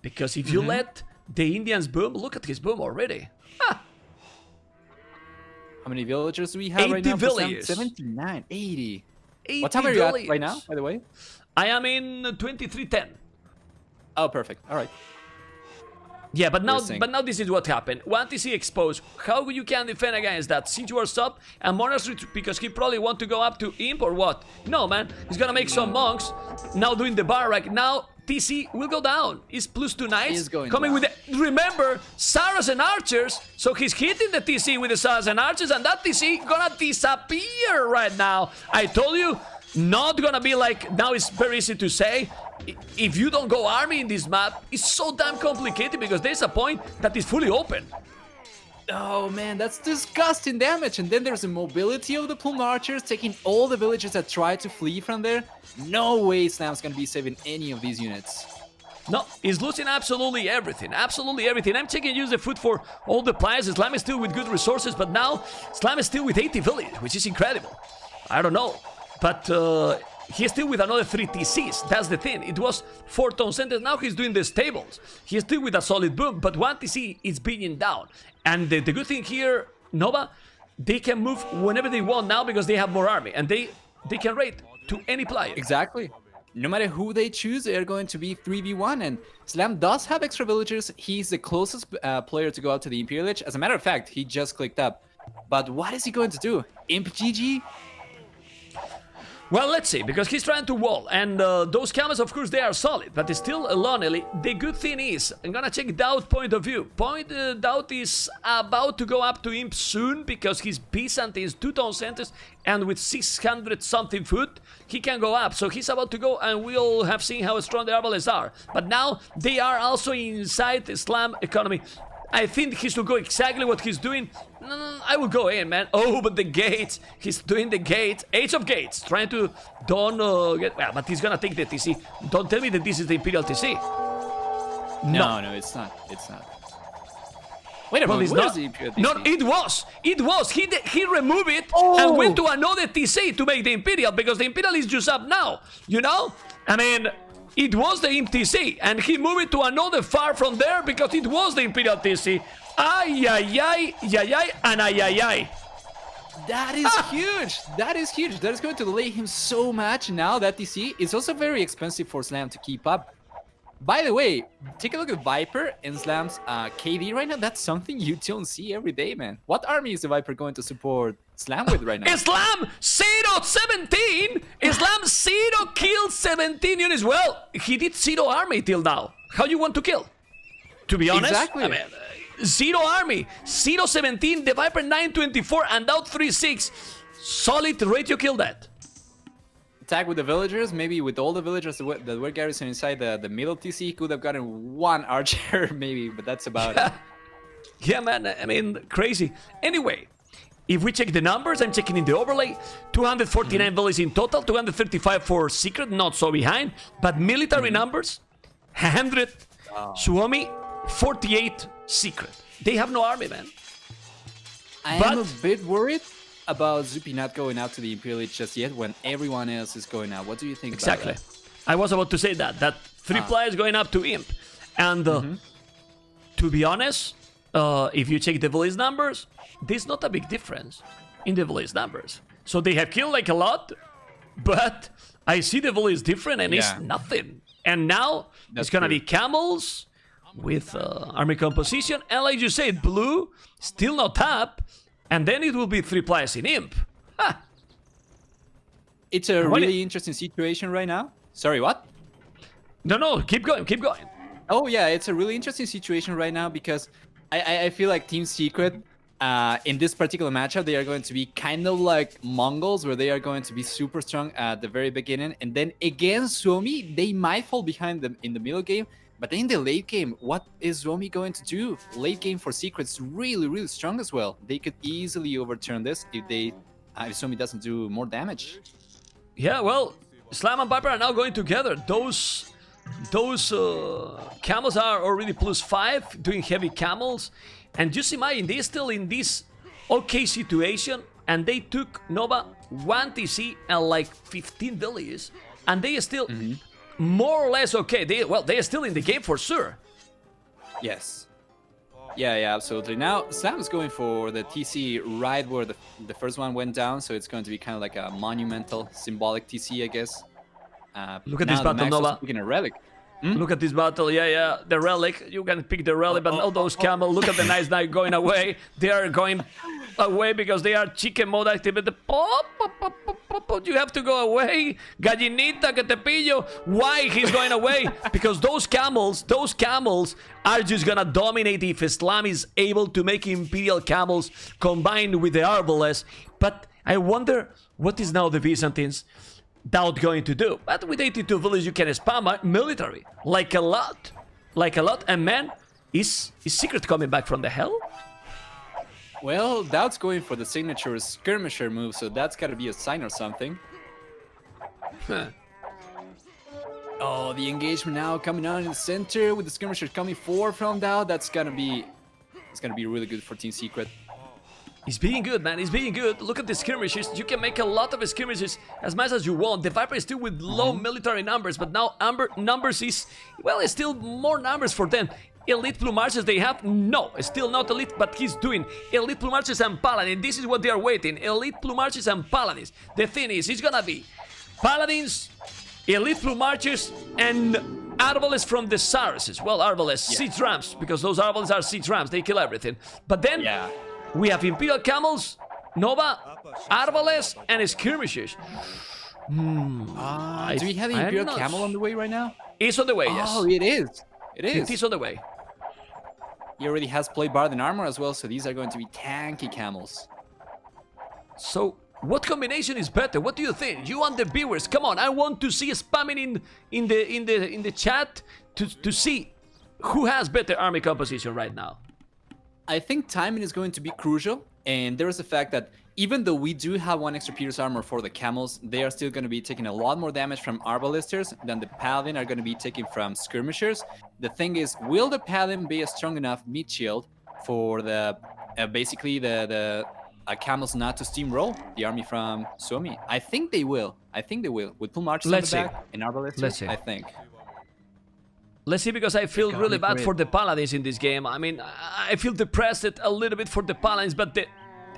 Because if you let the Indians boom, look at his boom already. How many villagers do we have 80 right now? villagers. 79, 80. 80 What time are you at villagers. right now, by the way? I am in 2310. Oh, perfect. All right. Yeah, but now Interesting. this is what happened. 1TC exposed. How you can defend against that? Since you are sub and Monarchs because he probably want to go up to Imp or what? No, man. He's gonna make some monks. Now doing the bar right now. TC will go down. It's +2 knights. He's going coming down. with the, remember, Saracen archers. So he's hitting the TC with the Saracen archers, and that TC gonna disappear right now. I told you, not gonna be like, now it's very easy to say. If you don't go army in this map, it's so damn complicated because there's a point that is fully open. Oh man, that's disgusting damage. And then there's the mobility of the plume archers taking all the villagers that try to flee from there. No way Slam's gonna be saving any of these units. No, he's losing absolutely everything. Absolutely everything. I'm checking use the food for all the players. Slam is still with good resources, but now Slam is still with 80 village, which is incredible. I don't know. But he's still with another 3 TCs. That's the thing. It was 4 town centers. Now he's doing the stables. He's still with a solid boom, but 1 TC is being down. And the good thing here, Nova, they can move whenever they want now because they have more army. And they can raid to any player. Exactly. No matter who they choose, they are going to be 3v1. And Slam does have extra villagers. He's the closest player to go out to the Imperial Lich. As a matter of fact, he just clicked up. But what is he going to do? Imp GG? Well, let's see, because he's trying to wall, and those camels, of course, they are solid, but it's still lonely. The good thing is, I'm gonna check Doubt point of view. Doubt is about to go up to Imp soon, because he's Byzantine, 2 town centers, and with 600 something food, he can go up. So he's about to go, and we'll have seen how strong the Arbalists are. But now, they are also inside the Slam economy. I think he should go exactly what he's doing. No, I will go in, man. Oh, but the gates. He's doing the gates. Age of gates. Trying to don't get... Well, but he's gonna take the TC. Don't tell me that this is the Imperial TC. No, it's not. It's not. Wait a Well, minute. it's Where's not. the Imperial TC? No, it was. It was. He removed it Oh. and went to another TC to make the Imperial because the Imperial is just up now. You know? I mean... It was the Imp TC, and he moved it to another far from there because it was the Imperial TC. Ay, ay, ay, ay, ay, and ay, ay, ay. That is huge. That is huge. That is going to delay him so much now. That TC is also very expensive for Slam to keep up. By the way, take a look at Viper and Slam's KD right now. That's something you don't see every day, man. What army is the Viper going to support Slam with right now? Islam 0-17. Islam 0 killed 17 units. Well, he did 0 army till now. How you want to kill? To be honest, Exactly. I mean, 0 army, 0-17. The Viper 9-24 and out 3-6. Solid ratio kill that. Attack with the villagers, maybe with all the villagers that were garrisoned inside the middle TC, he could have gotten 1 archer maybe, but that's about it. Yeah, man. I mean, crazy. Anyway. If we check the numbers, I'm checking in the overlay, 249 villages in total, 235 for secret, not so behind, but military numbers, 100, Suomi, 48 secret. They have no army, man. I am a bit worried about Zupi not going out to the Imperial Age just yet when everyone else is going out. What do you think Exactly. about that? I was about to say that 3 players going up to Imp. And to be honest, if you check the village numbers, there's not a big difference in the village numbers. So they have killed like a lot, but I see the village different and it's nothing. And now it's gonna be camels with army composition, and like you said, blue still not up, and then it will be 3 players in Imp. Ha! It's a really interesting situation right now. Sorry, what? No, keep going. Oh yeah, it's a really interesting situation right now because I feel like Team Secret in this particular matchup, they are going to be kind of like Mongols, where they are going to be super strong at the very beginning, and then against Suomi, they might fall behind them in the middle game, but then in the late game, what is Suomi going to do? Late game for Secret's really strong as well. They could easily overturn this if Suomi doesn't do more damage. Yeah, well, Slam and Viper are now going together. Those camels are already +5, doing heavy camels. And just imagine, they're still in this okay situation, and they took Nova 1 TC and like 15 villages, and they are still more or less okay. They are still in the game for sure. Yes. Yeah, absolutely. Now, Sam's going for the TC right where the first one went down, so it's going to be kind of like a monumental, symbolic TC, I guess. Look at now this the battle, Max also Nova. picking a relic. Look at this battle, yeah, the relic. You can pick the relic, but all those camels, look at the nice knight going away. They are going away because they are chicken mode activated. You have to go away. Gallinita, que te pillo. Why he's going away? Because those camels are just gonna dominate if Islam is able to make Imperial camels combined with the Arbalest. But I wonder what is now the Byzantines Doubt going to do. But with 82 villages you can spam military like a lot. And man, is Secret coming back from the hell? Well, Doubt's going for the signature skirmisher move, so that's gotta be a sign or something. Huh. Oh, the engagement now coming on in the center with the skirmisher coming forward from Doubt. It's gonna be really good for Team Secret. He's being good, man. He's being good. Look at the skirmishes. You can make a lot of skirmishes as much as you want. The Viper is still with low military numbers, but now numbers is, well, it's still more numbers for them. Elite Plumarches they have? No, still not elite, but he's doing Elite Plumarches and Paladins. This is what they are waiting. Elite Plumarches and Paladins. The thing is, it's gonna be Paladins, Elite Plumarches, and Arbalest from the Saracens. Well, Arbalest, siege rams, because those Arbalest are siege rams. They kill everything. But then... Yeah. We have Imperial Camels, Nova, Arbalest, and Skirmishers. Do we have the Imperial Camel on the way right now? It's on the way, yes. Oh, it is. It It is on the way. He already has plate Bara and armor as well, so these are going to be tanky camels. So, what combination is better? What do you think? You and the viewers, come on! I want to see spamming in the chat to see who has better army composition right now. I think timing is going to be crucial, and there is the fact that even though we do have one extra pierce armor for the camels, they are still going to be taking a lot more damage from Arbalesters than the Paladin are going to be taking from skirmishers. The thing is, will the Paladin be a strong enough meat shield for the basically the camels not to steamroll the army from Suomi? I think they will. With full marches on the back and Arbalesters, I think. Let's see, because I feel really bad for the Paladins in this game. I mean, I feel depressed a little bit for the Paladins, but the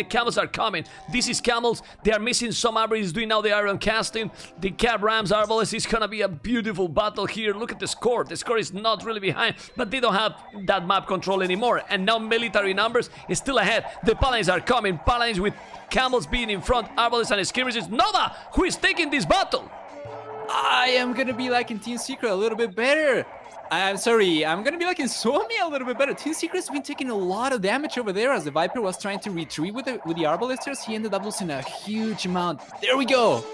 camels are coming. This is camels. They are missing some armor. He's doing now the iron casting. The Cab Rams, Arbalest is gonna be a beautiful battle here. Look at the score. The score is not really behind, but they don't have that map control anymore. And now military numbers is still ahead. The Paladins are coming. Paladins with camels being in front. Arbalest and skirmishes. Nova, who is taking this battle? I am gonna be liking Team Secret a little bit better. I'm sorry, I'm gonna be liking Suomi a little bit better. Team Secret's been taking a lot of damage over there as the Viper was trying to retreat with the Arbalesters. He ended up losing a huge amount. There we go.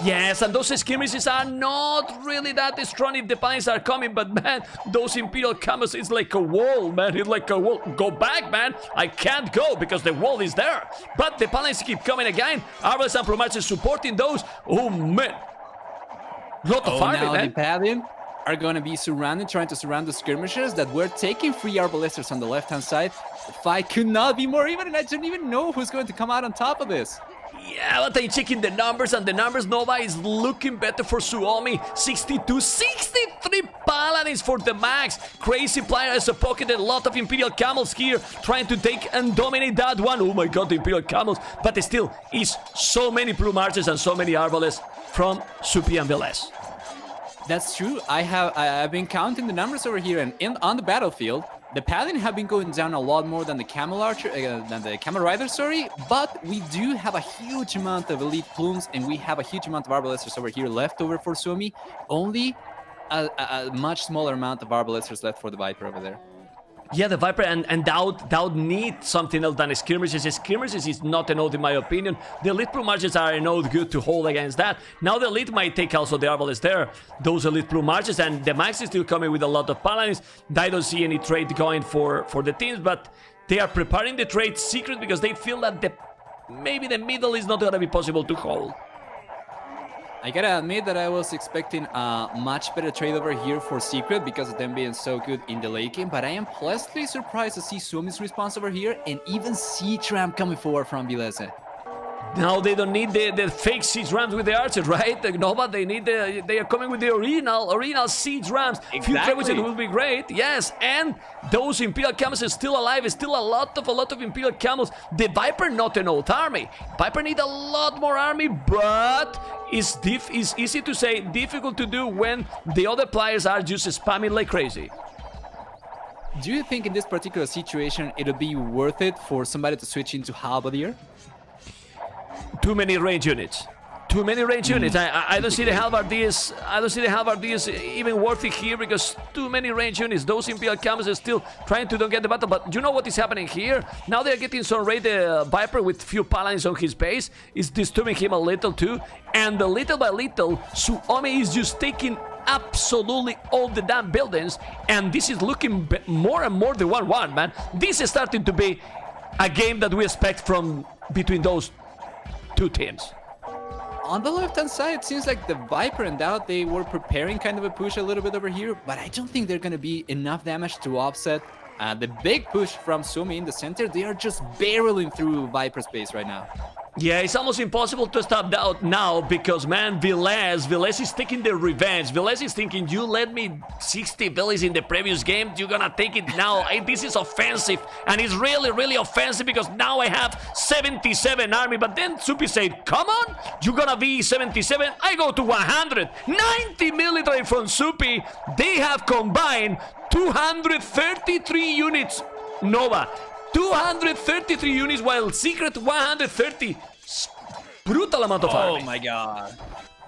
Yes, and those skirmishes are not really that strong if the Paladins are coming, but man, those Imperial Camels is like a wall, man. It's like a wall. Go back, man. I can't go because the wall is there. But the Paladins keep coming again. Arbalest and Plumarch is supporting those. Oh, man. Lot of farming, now man. the Paladin are going to be surrounded, trying to surround the skirmishers that were taking free Arbalesters on the left-hand side. The fight could not be more even, and I don't even know who's going to come out on top of this. Yeah, but I'm checking the numbers, and the numbers, Nova is looking better for Suomi. 62, 63 Paladins for the max. Crazy player has pocketed a lot of Imperial Camels here, trying to take and dominate that one. Oh my god, the Imperial Camels. But still, is so many Plumarches and so many Arbalests from Supi and Velez. That's true. I've been counting the numbers over here, and on the battlefield, the Paladin have been going down a lot more than the Camel Archer, than the Camel Rider, sorry. But we do have a huge amount of elite plumes, and we have a huge amount of Arbalesters over here left over for Suomi. Only a much smaller amount of Arbalesters left for the Viper over there. Yeah, the Viper and Doubt need something else than skirmishes. Skirmishes is not an ode in my opinion. The elite Plumarches are an ode good to hold against that. Now the elite might take also the Arbalest there. Those elite Plumarches, and the max is still coming with a lot of Paladins. I don't see any trade going for the teams, but they are preparing the trade secret because they feel that maybe the middle is not gonna be possible to hold. I gotta admit that I was expecting a much better trade over here for Secret because of them being so good in the late game, but I am pleasantly surprised to see Suomi's response over here and even Siege Ram coming forward from Vilese. Now they don't need the fake siege rams with the archers, right? Nova, they are coming with the original siege rams. Exactly. Few trebuchets will be great, yes. And those Imperial camels are still alive. Still a lot of Imperial camels. The Viper not an old army. Viper need a lot more army, but it's easy to say, difficult to do when the other players are just spamming like crazy. Do you think in this particular situation it'll be worth it for somebody to switch into Halberdier? Too many range units. Too many range units. I don't see the halberdiers. I don't see the halberdiers even worth it here because too many range units. Those Imperial camels are still trying to don't get the battle. But you know what is happening here? Now they're getting some raid Viper with few paladins on his base. It's disturbing him a little too. And little by little, Suomi is just taking absolutely all the damn buildings. And this is looking more and more the 1-1, man. This is starting to be a game that we expect from between those two teams. On the left-hand side, it seems like the Viper and Doubt, they were preparing kind of a push a little bit over here, but I don't think they're going to be enough damage to offset the big push from Suomi in the center. They are just barreling through Viper space right now. Yeah, it's almost impossible to stop Doubt now because, man, Velez is taking the revenge. Velez is thinking, you let me 60 villas in the previous game, you're gonna take it now. Hey, this is offensive, and it's really, really offensive because now I have 77 army. But then Supi said, come on, you're gonna be 77, I go to 100. 90 military from Supi. They have combined 233 units, Nova. 233 units, while Secret 130. Brutal amount of army. Oh my god.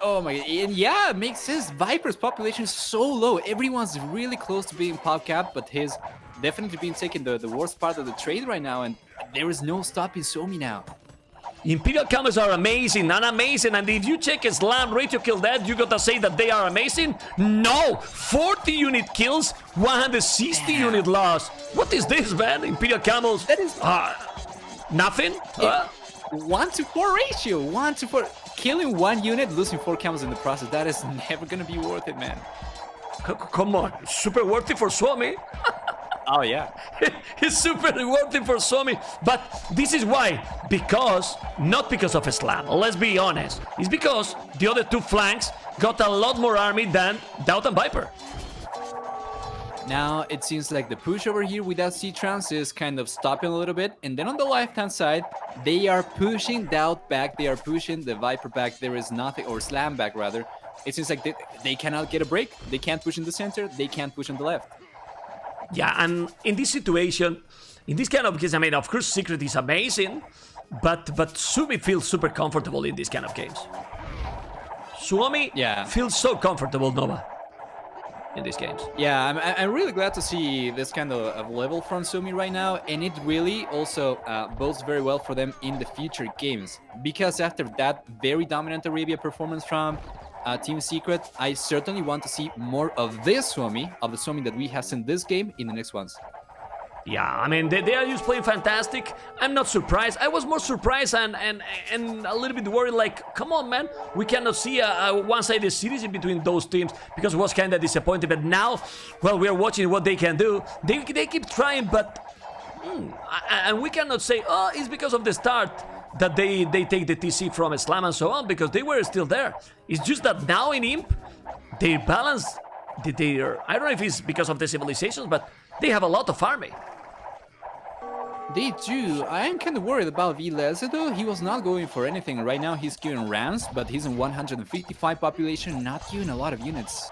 Oh my god. And yeah, it makes sense. Viper's population is so low. Everyone's really close to being pop capped, but his definitely being taking the worst part of the trade right now, and there is no stopping Suomi now. Imperial camels are amazing, and if you check Slam ratio kill death, you gotta say that they are amazing? No! 40 unit kills, 160 unit loss. What is this, man? Imperial camels? That is... nothing? 1-to-4 ratio, 1-to-4. Killing one unit, losing 4 camels in the process, that is never gonna be worth it, man. Come on, super worth it for Suomi. Oh yeah. It's super worth it for Suomi, but this is why. Not because of Slam, let's be honest. It's because the other two flanks got a lot more army than Doubt and Viper. Now it seems like the push over here without C-Trans is kind of stopping a little bit, and then on the left-hand side, they are pushing Doubt back, they are pushing the Viper back, there is nothing, or Slam back rather. It seems like they cannot get a break, they can't push in the center, they can't push on the left. Yeah, and in this situation, in this kind of case, I mean, of course, Secret is amazing, but Suomi feels super comfortable in these kind of games. Suomi feels so comfortable, Nova, in these games. Yeah, I'm really glad to see this kind of level from Suomi right now, and it really also bodes very well for them in the future games, because after that very dominant Arabia performance from Team Secret, I certainly want to see more of this Suomi, of the Suomi that we have seen this game in the next ones. Yeah, I mean, they are just playing fantastic. I'm not surprised. I was more surprised and a little bit worried, like, come on, man. We cannot see a one-sided series in between those teams because it was kind of disappointing. But now, well, we are watching what they can do. They keep trying, but... and we cannot say, oh, it's because of the start that they take the TC from Slam and so on, because they were still there. It's just that now in Imp, they balance... I don't know if it's because of the civilizations, but they have a lot of army. They do. I am kind of worried about Velez though. He was not going for anything. Right now he's queuing Rams, but he's in 155 population, not queuing a lot of units.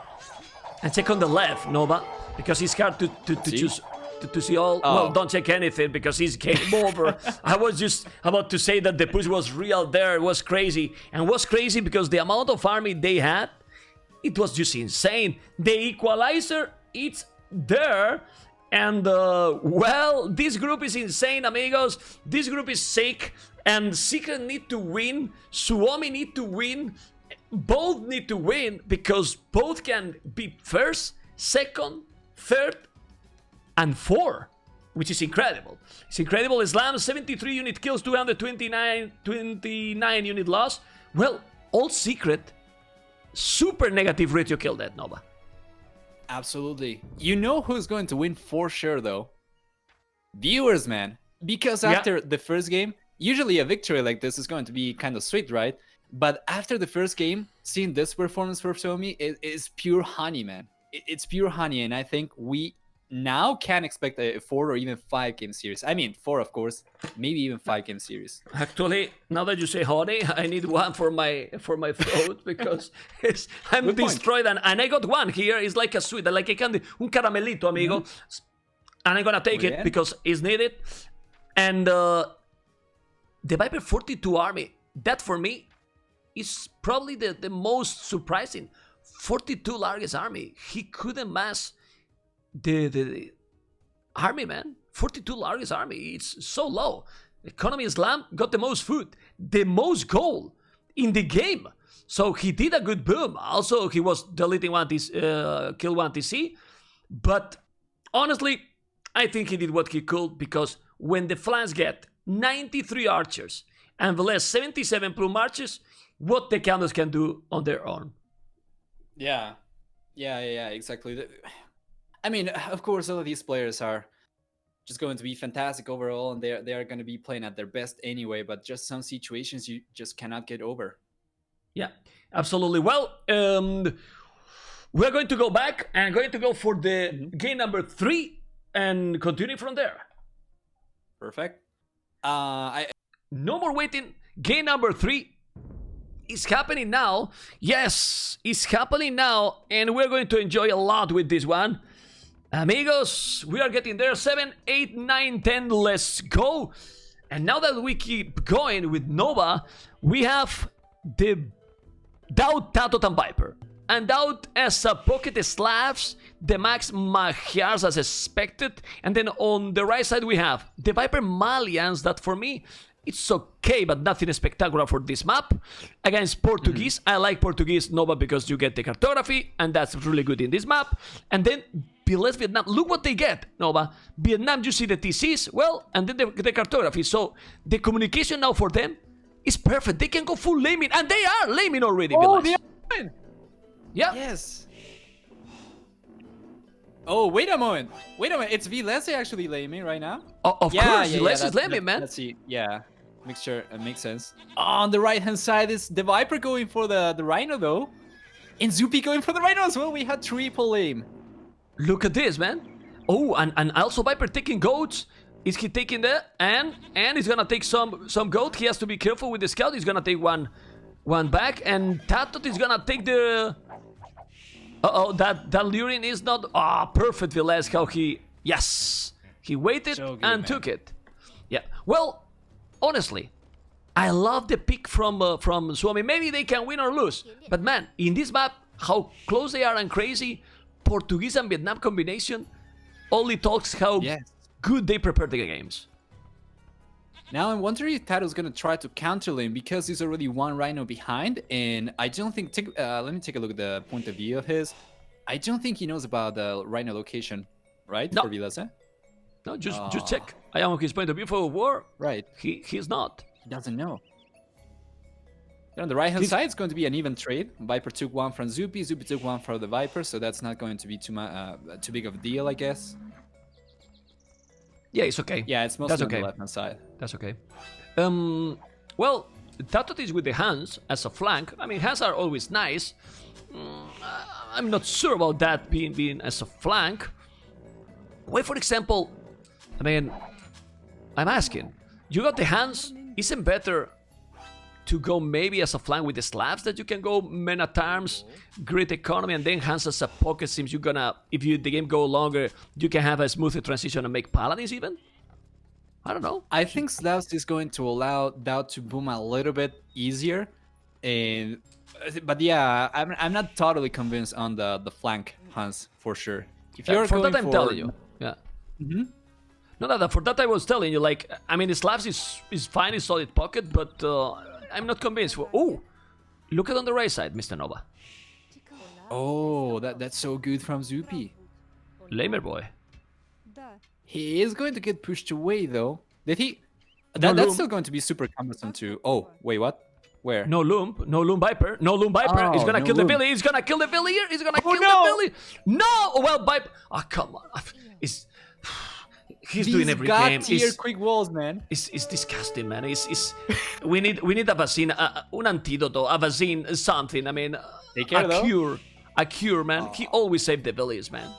And check on the left, Nova, because it's hard to choose to see all. Oh. Well, don't check anything because it's game over. I was just about to say that the push was real there. It was crazy. And it was crazy because the amount of army they had, it was just insane. The equalizer, it's there. And, well, this group is insane, amigos. This group is sick. And Secret need to win. Suomi need to win. Both need to win because both can be first, second, third, and fourth, which is incredible. It's incredible. Islam, 73 unit kills, 29 unit loss. Well, all Secret, super negative ratio kill death, Nova. Absolutely. You know who's going to win for sure, though? Viewers, man. Because after the first game, usually a victory like this is going to be kind of sweet, right? But after the first game, seeing this performance for Suomi is pure honey, man. It's pure honey, and I think we now can expect a 4 or even 5 game series. I mean, 4, of course, maybe even 5 game series. Actually, now that you say honey, I need one for my throat because I'm Good point. destroyed, and I got one here. It's like a sweet, like a candy, un caramelito, amigo. And I'm gonna take it because it's needed. And the Viper 42 army, that for me is probably the most surprising. 42 largest army. He couldn't mass the army, man. 42 largest army. It's so low. Economy Slam got the most food, the most gold in the game. So he did a good boom. Also, he was deleting one kill one TC. But honestly, I think he did what he could, because when the flanks get 93 archers and the less 77 plume archers, what the counters can do on their own. Yeah, exactly. I mean, of course, all of these players are just going to be fantastic overall, and they are going to be playing at their best anyway. But just some situations you just cannot get over. Yeah, absolutely. Well, we're going to go back and going to go for the game number 3 and continue from there. Perfect. No more waiting. Game number 3 is happening now. Yes, it's happening now, and we're going to enjoy a lot with this one. Amigos, we are getting there. 7, 8, 9, 10, let's go. And now that we keep going with Nova, we have the Doubt, Tatot, and Viper. And Doubt as a pocket Slavs, the Max Magyars as expected. And then on the right side we have the Viper Malians, that for me, it's okay, but nothing spectacular for this map. Against Portuguese, I like Portuguese Nova because you get the cartography, and that's really good in this map. And then Biles Vietnam, look what they get, Nova. Vietnam, you see the TCs, well, and then the cartography. So the communication now for them is perfect. They can go full laming, and they are laming already, Oh, Biles. they are. Yeah. Yes. Oh, wait a moment. It's Vilese actually laming right now? Of course, Viles is laming, man. Let's see. Yeah. Make sure it makes sense. On the right hand side is the Viper going for the Rhino though. And Zupi going for the Rhino as well. We had triple aim. Look at this, man. Oh, and also Viper taking goats. Is he taking that? And he's gonna take some goat. He has to be careful with the scout. He's gonna take one back, and Tatot is gonna take the. That luring is not. Perfect, Viles. How he. Yes, he waited So good, and man. took it. Yeah. Well, honestly, I love the pick from Suomi. Maybe they can win or lose, but man, in this map, how close they are and crazy. Portuguese and Vietnam combination only talks how good they prepare the games. Now I'm wondering if Tato's gonna try to counter lane because he's already one Rhino behind, and I don't think. Let me take a look at the point of view of his. I don't think he knows about the Rhino location, right? No. For Vilese? No, just check. I am on his point of view for war. Right. He's not. He doesn't know. Then on the right hand side, it's going to be an even trade. Viper took one from Zupi, Zupi took one from the Viper, so that's not going to be too big of a deal, I guess. Yeah, it's okay. Yeah, it's mostly That's okay. on the left hand side. That's okay. Well, Tatot is with the hands as a flank. I mean, hands are always nice. I'm not sure about that being as a flank. Why, for example, I mean, I'm asking. You got the hands. Isn't better to go maybe as a flank with the Slavs, that you can go men at arms, great economy, and then hands as a pocket? Seems you're gonna, if the game go longer, you can have a smoother transition and make paladins even. I don't know. I think Slavs is going to allow Doubt to boom a little bit easier, but yeah, I'm not totally convinced on the flank hunts for sure. If you're for going that, I'm telling you. Yeah. No, for that I was telling you. Like, I mean, the Slavs is fine, it's solid pocket, but I'm not convinced. Oh, look at on the right side, Mr. Nova. Oh, that's so good from Zupi. Lamer boy. He is going to get pushed away though. Did he? No That's loom. still going to be super cumbersome too. Oh, wait, what? Where? No loom Viper. No loom Viper. He's gonna no kill the loom. Billy. He's gonna kill the Billy here. He's gonna kill no. the Billy. No! Oh, well, Viper. Oh, come on. He's doing every game. Tier quick walls, man. It's disgusting, man. We need a vaccine, un antidoto, a vaccine, something. I mean, a cure, man. He always saved the villagers, man.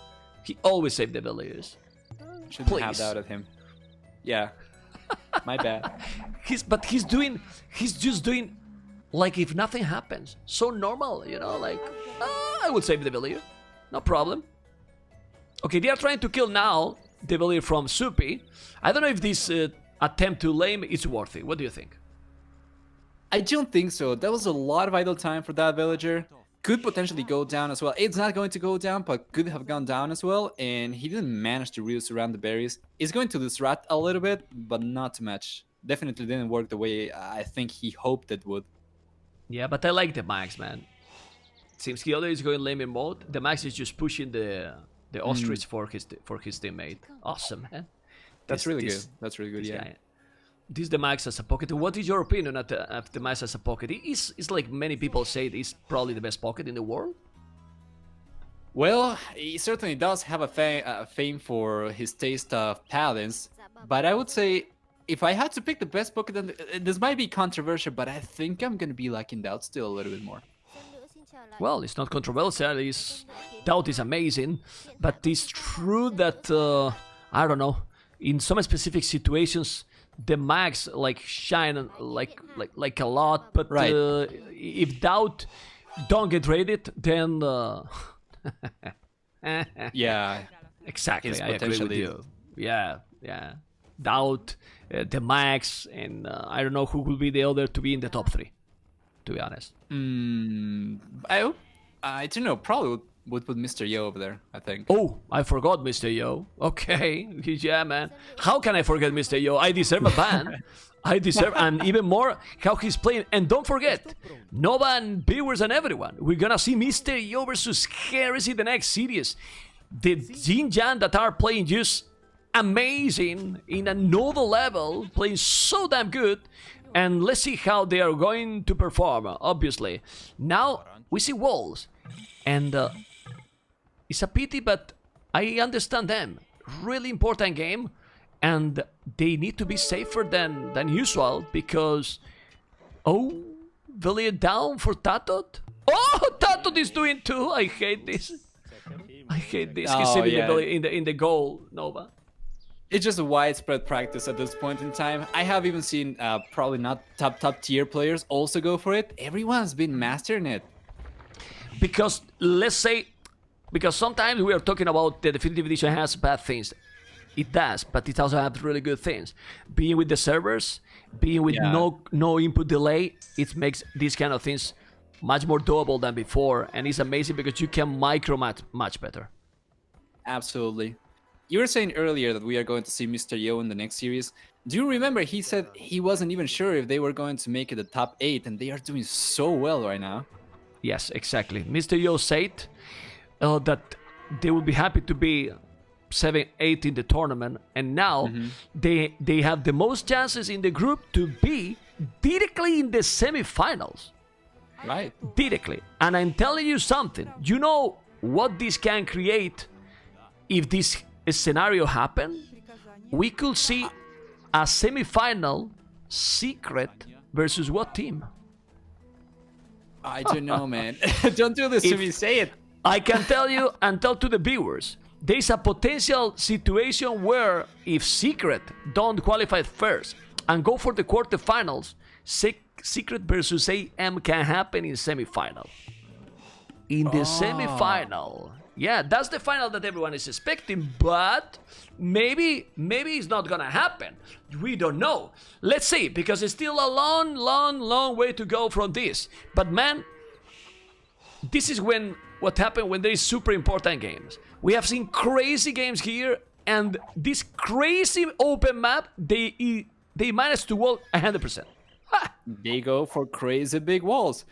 He always saved the villagers. Shouldn't have doubted him. Yeah, my bad. He's just doing like if nothing happens. So normal, you know, like I would save the villager, no problem. Okay, they are trying to kill now the villager from Soupy. I don't know if this attempt to lame is worthy. What do you think? I don't think so. That was a lot of idle time for that villager. Could potentially go down as well. It's not going to go down, but could have gone down as well. And he didn't manage to really surround the berries. It's going to disrupt a little bit, but not too much. Definitely didn't work the way I think he hoped it would. Yeah, but I like the Max, man. Since he always going lame in mode, the Max is just pushing the ostrich for his teammate. Awesome, man. That's really good. That's really good, yeah. Guy. This is the Max as a pocket. What is your opinion of the Max as a pocket? It's like many people say it's probably the best pocket in the world. Well, he certainly does have a fame for his taste of paladins, but I would say if I had to pick the best pocket, this might be controversial, but I think I'm gonna be liking Doubt still a little bit more. Well, it's not controversial. Doubt is amazing, but it's true that I don't know. In some specific situations, the Max like shine like a lot, but if Doubt don't get rated, then yeah, exactly. I agree with you. Yeah. Doubt, the Max, and I don't know who will be the other to be in the top 3. To be honest, I don't know. Probably would put Mr. Yo over there, I think. Oh, I forgot Mr. Yo. Okay, yeah, man. How can I forget Mr. Yo? I deserve a ban. I deserve, and even more, how he's playing. And don't forget, Nova and viewers and everyone, we're gonna see Mr. Yo versus Heresy the next series. The YinYang that are playing just amazing in another level, playing so damn good. And let's see how they are going to perform, obviously. Now, we see walls. And it's a pity, but I understand them. Really important game. And they need to be safer than usual because... Oh, Villier down for Tatot? Oh, Tatot is doing too. I hate this. I hate this. He's saving in the goal, Nova. It's just a widespread practice at this point in time. I have even seen probably not top tier players also go for it. Everyone's been mastering it. Because sometimes we are talking about the Definitive Edition has bad things. It does, but it also has really good things. Being with the servers, being with no input delay, it makes these kind of things much more doable than before. And it's amazing because you can micro much better. Absolutely. You were saying earlier that we are going to see Mr. Yo in the next series. Do you remember he said he wasn't even sure if they were going to make it the top 8, and they are doing so well right now? Yes, exactly. Mr. Yo said that they would be happy to be 7-8 in the tournament, and now they have the most chances in the group to be directly in the semifinals. Right. Directly. And I'm telling you something. You know what this can create if this scenario happen? We could see a semifinal Secret versus what team? I don't know, man. Don't do this to me. Say it. I can tell you and tell to the viewers. There's a potential situation where if Secret don't qualify first and go for the quarterfinals, Secret versus AM can happen in semifinal. In the semifinal. Yeah, that's the final that everyone is expecting, but maybe it's not gonna happen. We don't know. Let's see, because it's still a long way to go from this. But man, this is what happened when there is super important games. We have seen crazy games here, and this crazy open map, they managed to wall 100%. Ha! They go for crazy big walls.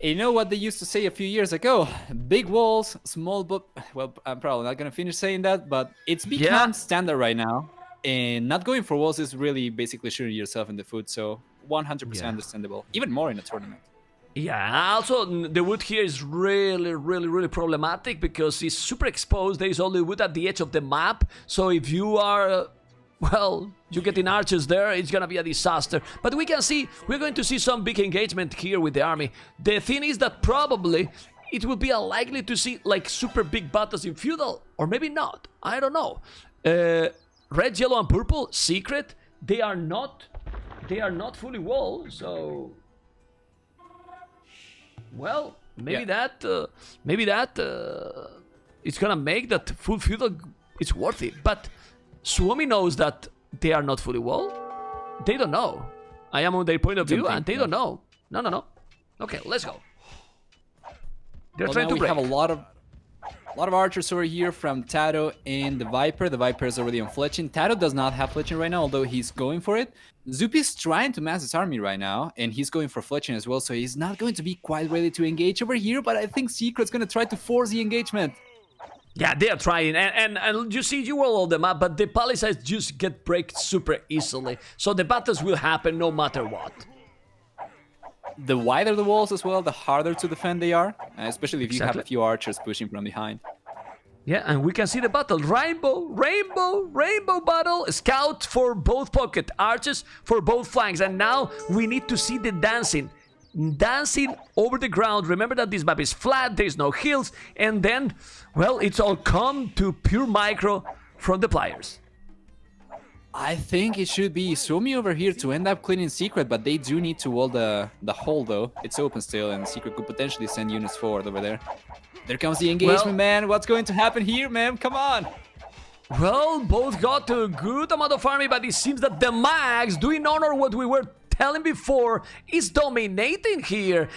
You know what they used to say a few years ago? Big walls, small but well, I'm probably not gonna finish saying that, but it's become standard right now. And not going for walls is really basically shooting yourself in the foot, so 100% understandable. Even more in a tournament. Yeah, also the wood here is really problematic because it's super exposed. There is only wood at the edge of the map, so if you are well, you getting archers there, it's gonna be a disaster. But we're going to see some big engagement here with the army. The thing is that probably it will be unlikely to see like super big battles in feudal, or maybe not. I don't know. Red, yellow, and purple, secret. They are not fully walled, so well, maybe that it's gonna make that full feudal it's worth it. But Suomi knows that they are not fully walled. They don't know. I am on their point of view, and they don't know. No. Okay, let's go. They're trying to break. We have a lot of archers over here from Tato and the Viper. The Viper is already on fletching. Tato does not have fletching right now, although he's going for it. Zupi's trying to mass his army right now, and he's going for fletching as well, so he's not going to be quite ready to engage over here, but I think Secret's going to try to force the engagement. Yeah, they are trying, and you see, you wall all the map, but the palisades just get break super easily, so the battles will happen no matter what. The wider the walls as well, the harder to defend they are, especially if you have a few archers pushing from behind. Yeah, and we can see the battle. Rainbow battle. Scout for both pocket, archers for both flanks, and now we need to see the dancing over the ground. Remember that this map is flat, there's no hills, and then, well, it's all come to pure micro from the players. I think it should be Suomi over here to end up cleaning Secret, but they do need to wall the hole though. It's open still, and Secret could potentially send units forward over there. There comes the engagement, man. What's going to happen here, man? Come on. Well, both got a good amount of army, but it seems that the Max, doing honor what we were telling before, is dominating here.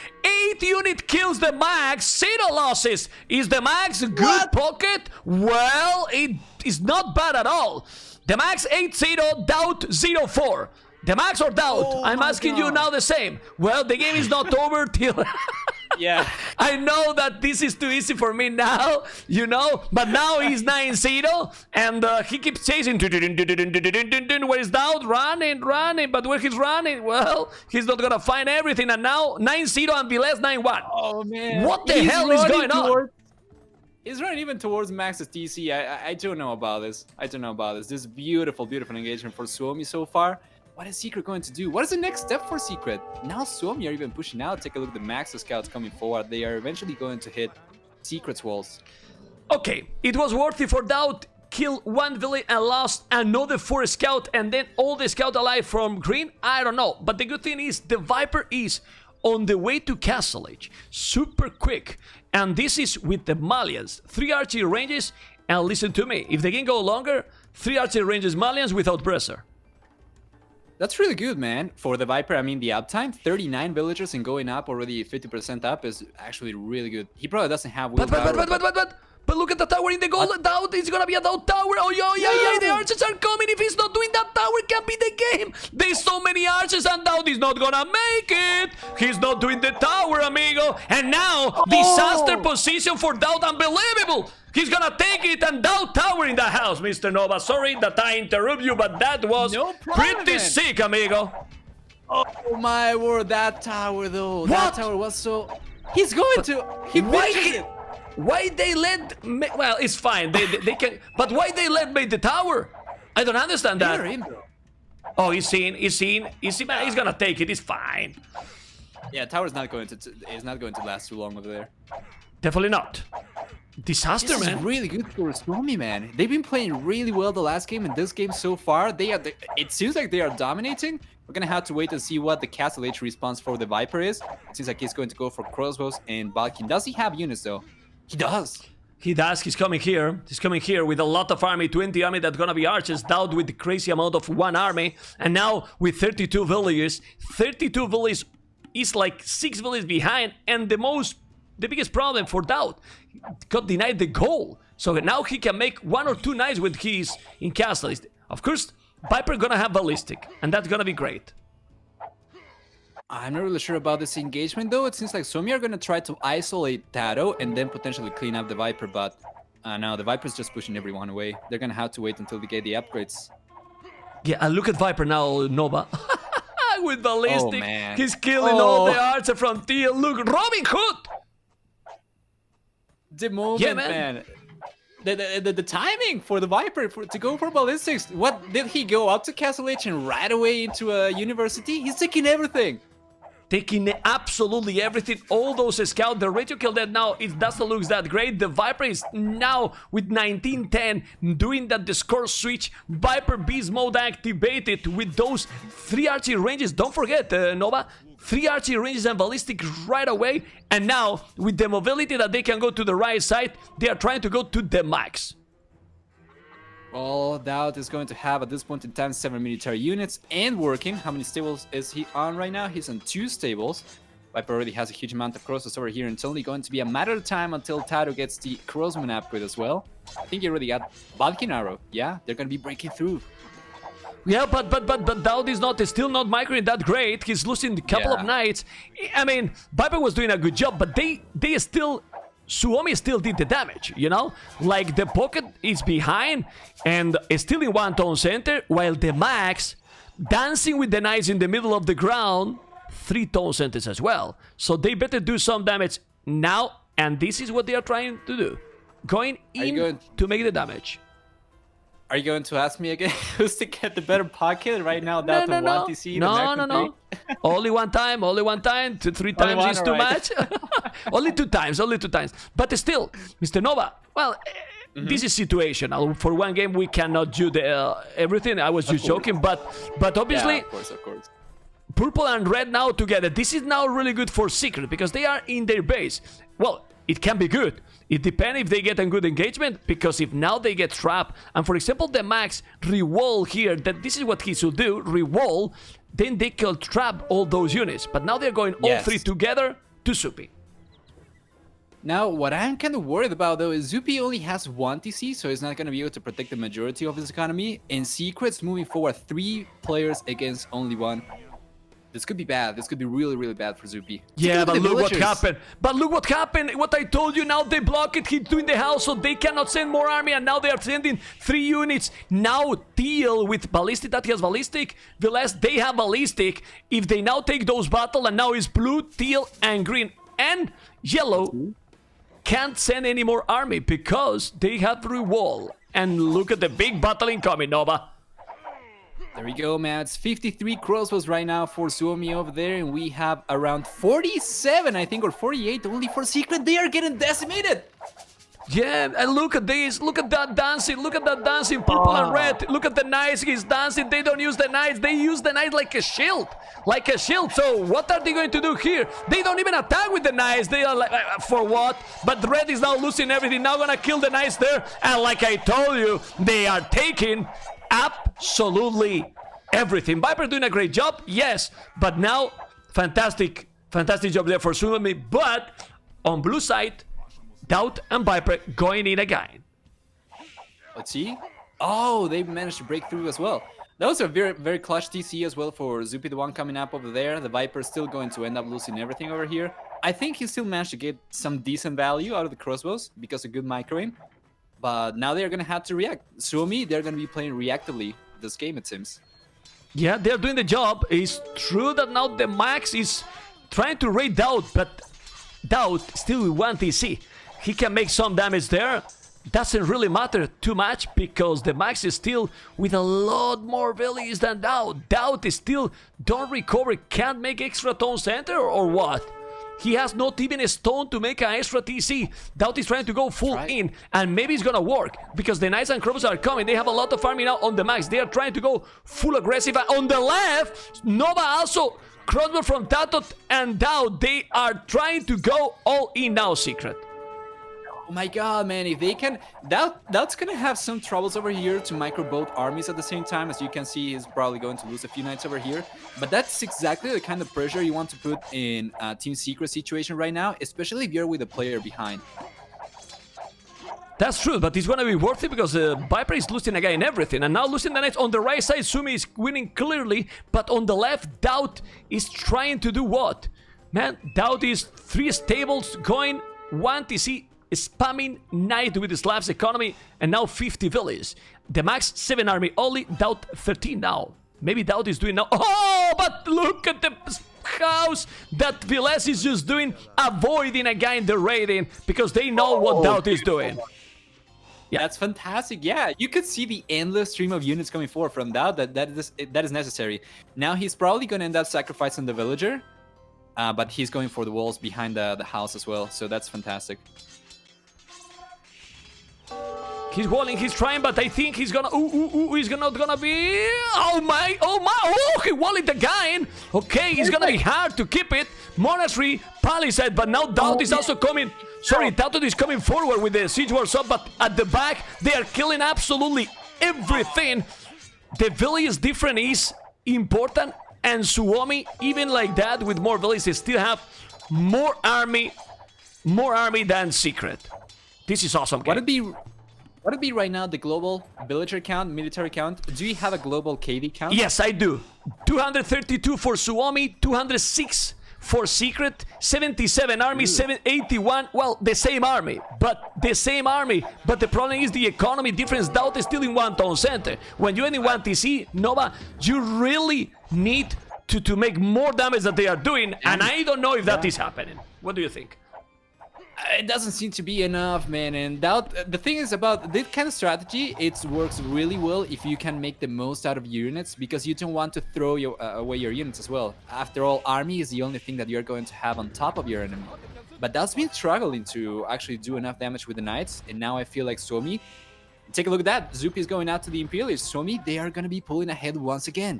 8 unit kills the Max, 0 losses. Is the Max a good pocket? Well, it is not bad at all. The Max 8-0, Doubt 0-4. The Max or Doubt? Oh I'm asking you now the same. Well, the game is not over till... Yeah. I know that this is too easy for me now, you know, but now he's 9-0, and he keeps chasing. Where is Doubt? Running, but where he's running, well, he's not gonna find everything, and now 9-0 and Viles 9-1. Oh, man. What the hell is going on? He's running even towards Max's TC. I don't know about this. This is beautiful engagement for Suomi so far. What is Secret going to do? What is the next step for Secret? Now Suomi are even pushing out. Take a look at the Max scouts coming forward. They are eventually going to hit Secret's walls. Okay, it was worthy for Doubt. Kill 1 village and lost another 4 scout, and then all the scout alive from green? I don't know. But the good thing is the Viper is on the way to Castle Age. Super quick. And this is with the Malians. 3 archery ranges, and listen to me. If they can go longer, 3 archery ranges Malians without Bresser. That's really good, man. For the Viper, I mean, the uptime, 39 villagers and going up already 50% up is actually really good. He probably doesn't have willpower. But look at the tower in the goal. Doubt, it's gonna be a Doubt tower. Oh, yeah, the archers are coming. If he's not doing that, tower can be the game. There's so many archers, and Doubt is not gonna make it. He's not doing the tower, amigo. And now, disaster position for Doubt. Unbelievable. He's gonna take it, and Doubt tower in the house, Mr. Nova. Sorry that I interrupt you, but that was pretty sick, amigo. Oh, my word. That tower, though. What? That tower was so... He's going to... He finished it. Why they let... Well, it's fine. They can... But why they let make the tower? I don't understand that. Oh, he's seen. He's gonna take it. It's fine. Yeah, tower's not going to last too long over there. Definitely not. Disaster, this man. Is really good for Suomi, man. They've been playing really well the last game, and this game so far, it seems like they are dominating. We're gonna have to wait and see what the Castle Age response for the Viper is. It seems like he's going to go for crossbows and Balkan. Does he have units though? He does. He does. He's coming here. He's coming here with a lot of army, 20 army that's gonna be archers, Doubt with the crazy amount of 1 army, and now with 32 villages. 32 villages is like 6 villages behind, and the biggest problem for Doubt got denied the goal. So now he can make 1 or 2 knights with his in castle. Of course, Viper gonna have ballistic, and that's gonna be great. I'm not really sure about this engagement though. It seems like Suomi are gonna try to isolate Tato and then potentially clean up the Viper, but no, the Viper's just pushing everyone away. They're gonna have to wait until they get the upgrades. Yeah, and look at Viper now, Nova. With ballistic, oh, man. He's killing all the archers from TL. Look, Robin Hood! The moment, man. the timing for the Viper to go for ballistics. What did he go up to Castle H and right away into a university? He's taking everything. Taking absolutely everything, all those scouts, the ratio kill that now, it doesn't look that great. The Viper is now with 1910 doing that the score switch. Viper beast mode activated with those 3 archery ranges. Don't forget, Nova, 3 archery ranges and ballistic right away. And now with the mobility that they can go to the right side, they are trying to go to the max. Well, Doubt is going to have at this point in time 7 military units and working. How many stables is he on right now? He's on 2 stables. Viper already has a huge amount of crosses over here, and it's only going to be a matter of time until Tato gets the crossman upgrade as well. I think he already got Balkan Arrow. Yeah, they're going to be breaking through. Yeah, but Dowd is still not microing that great. He's losing a couple of knights. I mean, Viper was doing a good job, but they still... Suomi still did the damage, you know? Like, the pocket is behind and is still in 1 town center, while the max, dancing with the knights in the middle of the ground, 3 town centers as well. So they better do some damage now, and this is what they are trying to do. Going in to make the damage. Are you going to ask me again who's to get the better pocket right now? No. No. Only one time. 2, 3 times is too much. Only 2 times. But still, Mr. Nova, well, this is situational. For one game, we cannot do everything. I was just joking, but obviously, of course. Purple and red now together. This is now really good for Secret because they are in their base. Well, it can be good. It depends if they get a good engagement, because if now they get trapped, and for example the Max re-wall here, that this is what he should do, re-wall, then they can trap all those units. But now they're going all 3 together to Zupi. Now, what I'm kind of worried about though is Zupi only has 1 TC, so he's not going to be able to protect the majority of his economy. In Secrets, moving forward, 3 players against only 1. This could be bad. This could be really, really bad for Zupi. Yeah, but look what happened. What I told you, now they block it. He's doing the house, so they cannot send more army, and now they are sending 3 units. Now Teal with ballistic, that he has ballistic. Veles, they have ballistic. If they now take those battle, and now it's blue, teal, and green, and yellow can't send any more army because they have re-wall. And look at the big battle incoming, Nova. There we go, man. It's 53 crossbows right now for Suomi over there, and we have around 47, I think, or 48 only for Secret. They are getting decimated. Yeah, and look at this. Look at that dancing. Purple and red. Look at the knights. He's dancing. They don't use the knights. They use the knights like a shield. So what are they going to do here? They don't even attack with the knights. They are like, for what? But the red is now losing everything. Now gonna kill the knights there. And like I told you, they are taking absolutely everything. Viper doing a great job, yes, but now fantastic job there for Suomi. But on blue side, Doubt and Viper going in again. Let's see. Oh, they managed to break through as well. That was a very, very clutch TC as well for Zupi, the one coming up over there. The Viper is still going to end up losing everything over here. I think he still managed to get some decent value out of the crossbows because of good microing. But now they're going to have to react. Suomi, they're going to be playing reactively this game, it seems. Yeah, they're doing the job. It's true that now the Max is trying to raid Doubt, but Doubt still with 1 TC. He can make some damage there. Doesn't really matter too much because the Max is still with a lot more values than Doubt. Doubt is still don't recover, can't make extra tone center or what? He has not even a stone to make an extra TC. Doubt is trying to go full in, and maybe it's gonna work because the Knights and Crows are coming. They have a lot of army now on the Max. They are trying to go full aggressive. On the left, Nova also, crossbow from Tato and Doubt. They are trying to go all in now, Secret. Oh my god, man, if they can... Doubt's gonna have some troubles over here to micro both armies at the same time. As you can see, he's probably going to lose a few knights over here. But that's exactly the kind of pressure you want to put in a Team Secret situation right now, especially if you're with a player behind. That's true, but it's gonna be worth it because Viper is losing again everything, and now losing the knights. On the right side, Suomi is winning clearly, but on the left, Doubt is trying to do what? Man, Doubt is 3 stables going, 1 TC, spamming knight with the Slavs economy, and now 50 villages. The Max 7 army only, Doubt 13 now. Maybe Doubt is doing now. Oh, but look at the house that Viles is just doing, avoiding again the raiding because they know what Doubt is doing. Yeah. That's fantastic. Yeah, you could see the endless stream of units coming forward from that is necessary. Now he's probably going to end up sacrificing the villager, but he's going for the walls behind the house as well. So that's fantastic. He's walling, he's trying, but I think he's gonna... he's not gonna be... Oh my! Oh, he walling the guy in! Okay, it's gonna be hard to keep it. Monastery, Palisade, but now Doubt is also coming... Sorry, Doubt is coming forward with the Siege Wars up, but at the back, they are killing absolutely everything. The village difference is important, and Suomi, even like that, with more villages, still have more army than Secret. This is awesome game. What would be right now the global villager count, military count? Do you have a global KD count? Yes, I do. 232 for Suomi, 206 for Secret, 77 army, 781. Well, the same army. But the problem is the economy difference. Doubt is still in one town center. When you end in one TC, Nova, you really need to make more damage than they are doing. And I don't know if that is happening. What do you think? It doesn't seem to be enough, man. And the thing is about this kind of strategy, it works really well if you can make the most out of your units, because you don't want to throw away your units as well. After all, army is the only thing that you're going to have on top of your enemy. But that's been struggling to actually do enough damage with the knights, and now I feel like Suomi, take a look at that. Zupi is going out to the Imperialists. Suomi, they are going to be pulling ahead once again.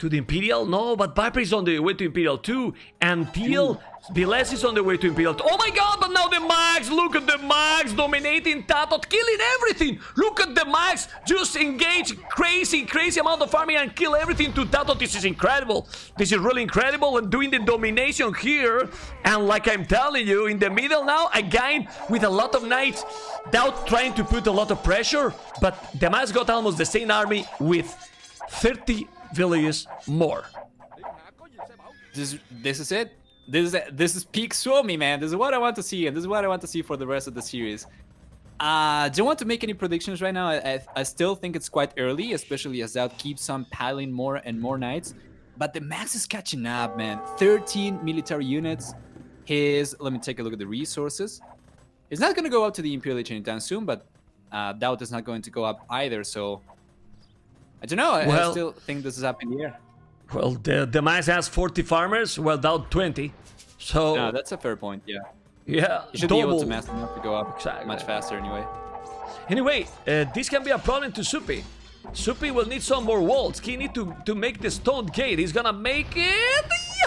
To the Imperial? No, but Viper is on the way to Imperial 2. And Teal, Viles is on the way to Imperial 2. Oh my god, but now the Max! Look at the Max dominating Tatot, killing everything! Look at the Max! Just engage crazy amount of army and kill everything to Tatot. This is incredible. This is really incredible, and doing the domination here. And like I'm telling you, in the middle now, a guy with a lot of knights. Doubt trying to put a lot of pressure, but the Max got almost the same army with 30 villages more. This is it. This is peak Suomi, man. This is what I want to see, and this is what I want to see for the rest of the series. Don't want to make any predictions right now. I still think it's quite early, especially as Doubt keeps on piling more and more knights. But the Max is catching up, man. 13 military units. Let me take a look at the resources. It's not going to go up to the Imperial Age anytime soon, but Doubt is not going to go up either, so... I don't know, I still think this is up in the air. Well, the Max has 40 farmers, well, Doubt 20. So... No, that's a fair point, yeah. Yeah, you should be able to mass them up to go up much faster anyway. Anyway, this can be a problem to Supi. Supi will need some more walls. He need to make the stone gate. He's gonna make it.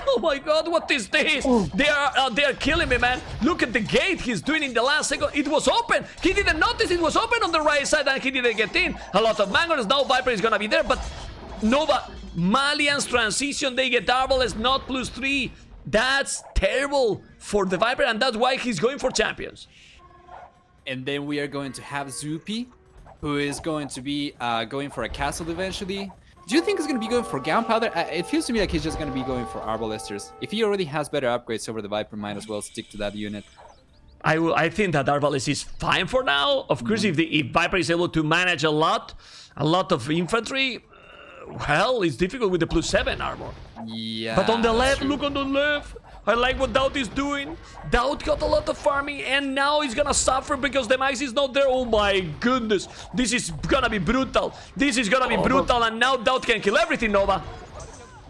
Oh my god, what is this? They are killing me, man. Look at the gate he's doing in the last second. It was open. He didn't notice it was open on the right side and he didn't get in. A lot of Mangors. Now Viper is gonna be there, but Nova, Malian's transition, they get Arbalest, not +3. That's terrible for the Viper, and that's why he's going for champions. And then we are going to have Zupi, who is going to be going for a castle eventually. Do you think he's going to be going for gunpowder? It feels to me like he's just going to be going for arbalesters. If he already has better upgrades over the Viper, might as well stick to that unit. I think that Arbalest is fine for now. Of course, if Viper is able to manage a lot of infantry, well, it's difficult with the +7 armor. Yeah. But on the left, look on the left. I like what Doubt is doing. Doubt got a lot of farming, and now he's gonna suffer because the Max is not there. Oh my goodness. This is gonna be brutal. This is gonna be brutal, and now Doubt can kill everything, Nova.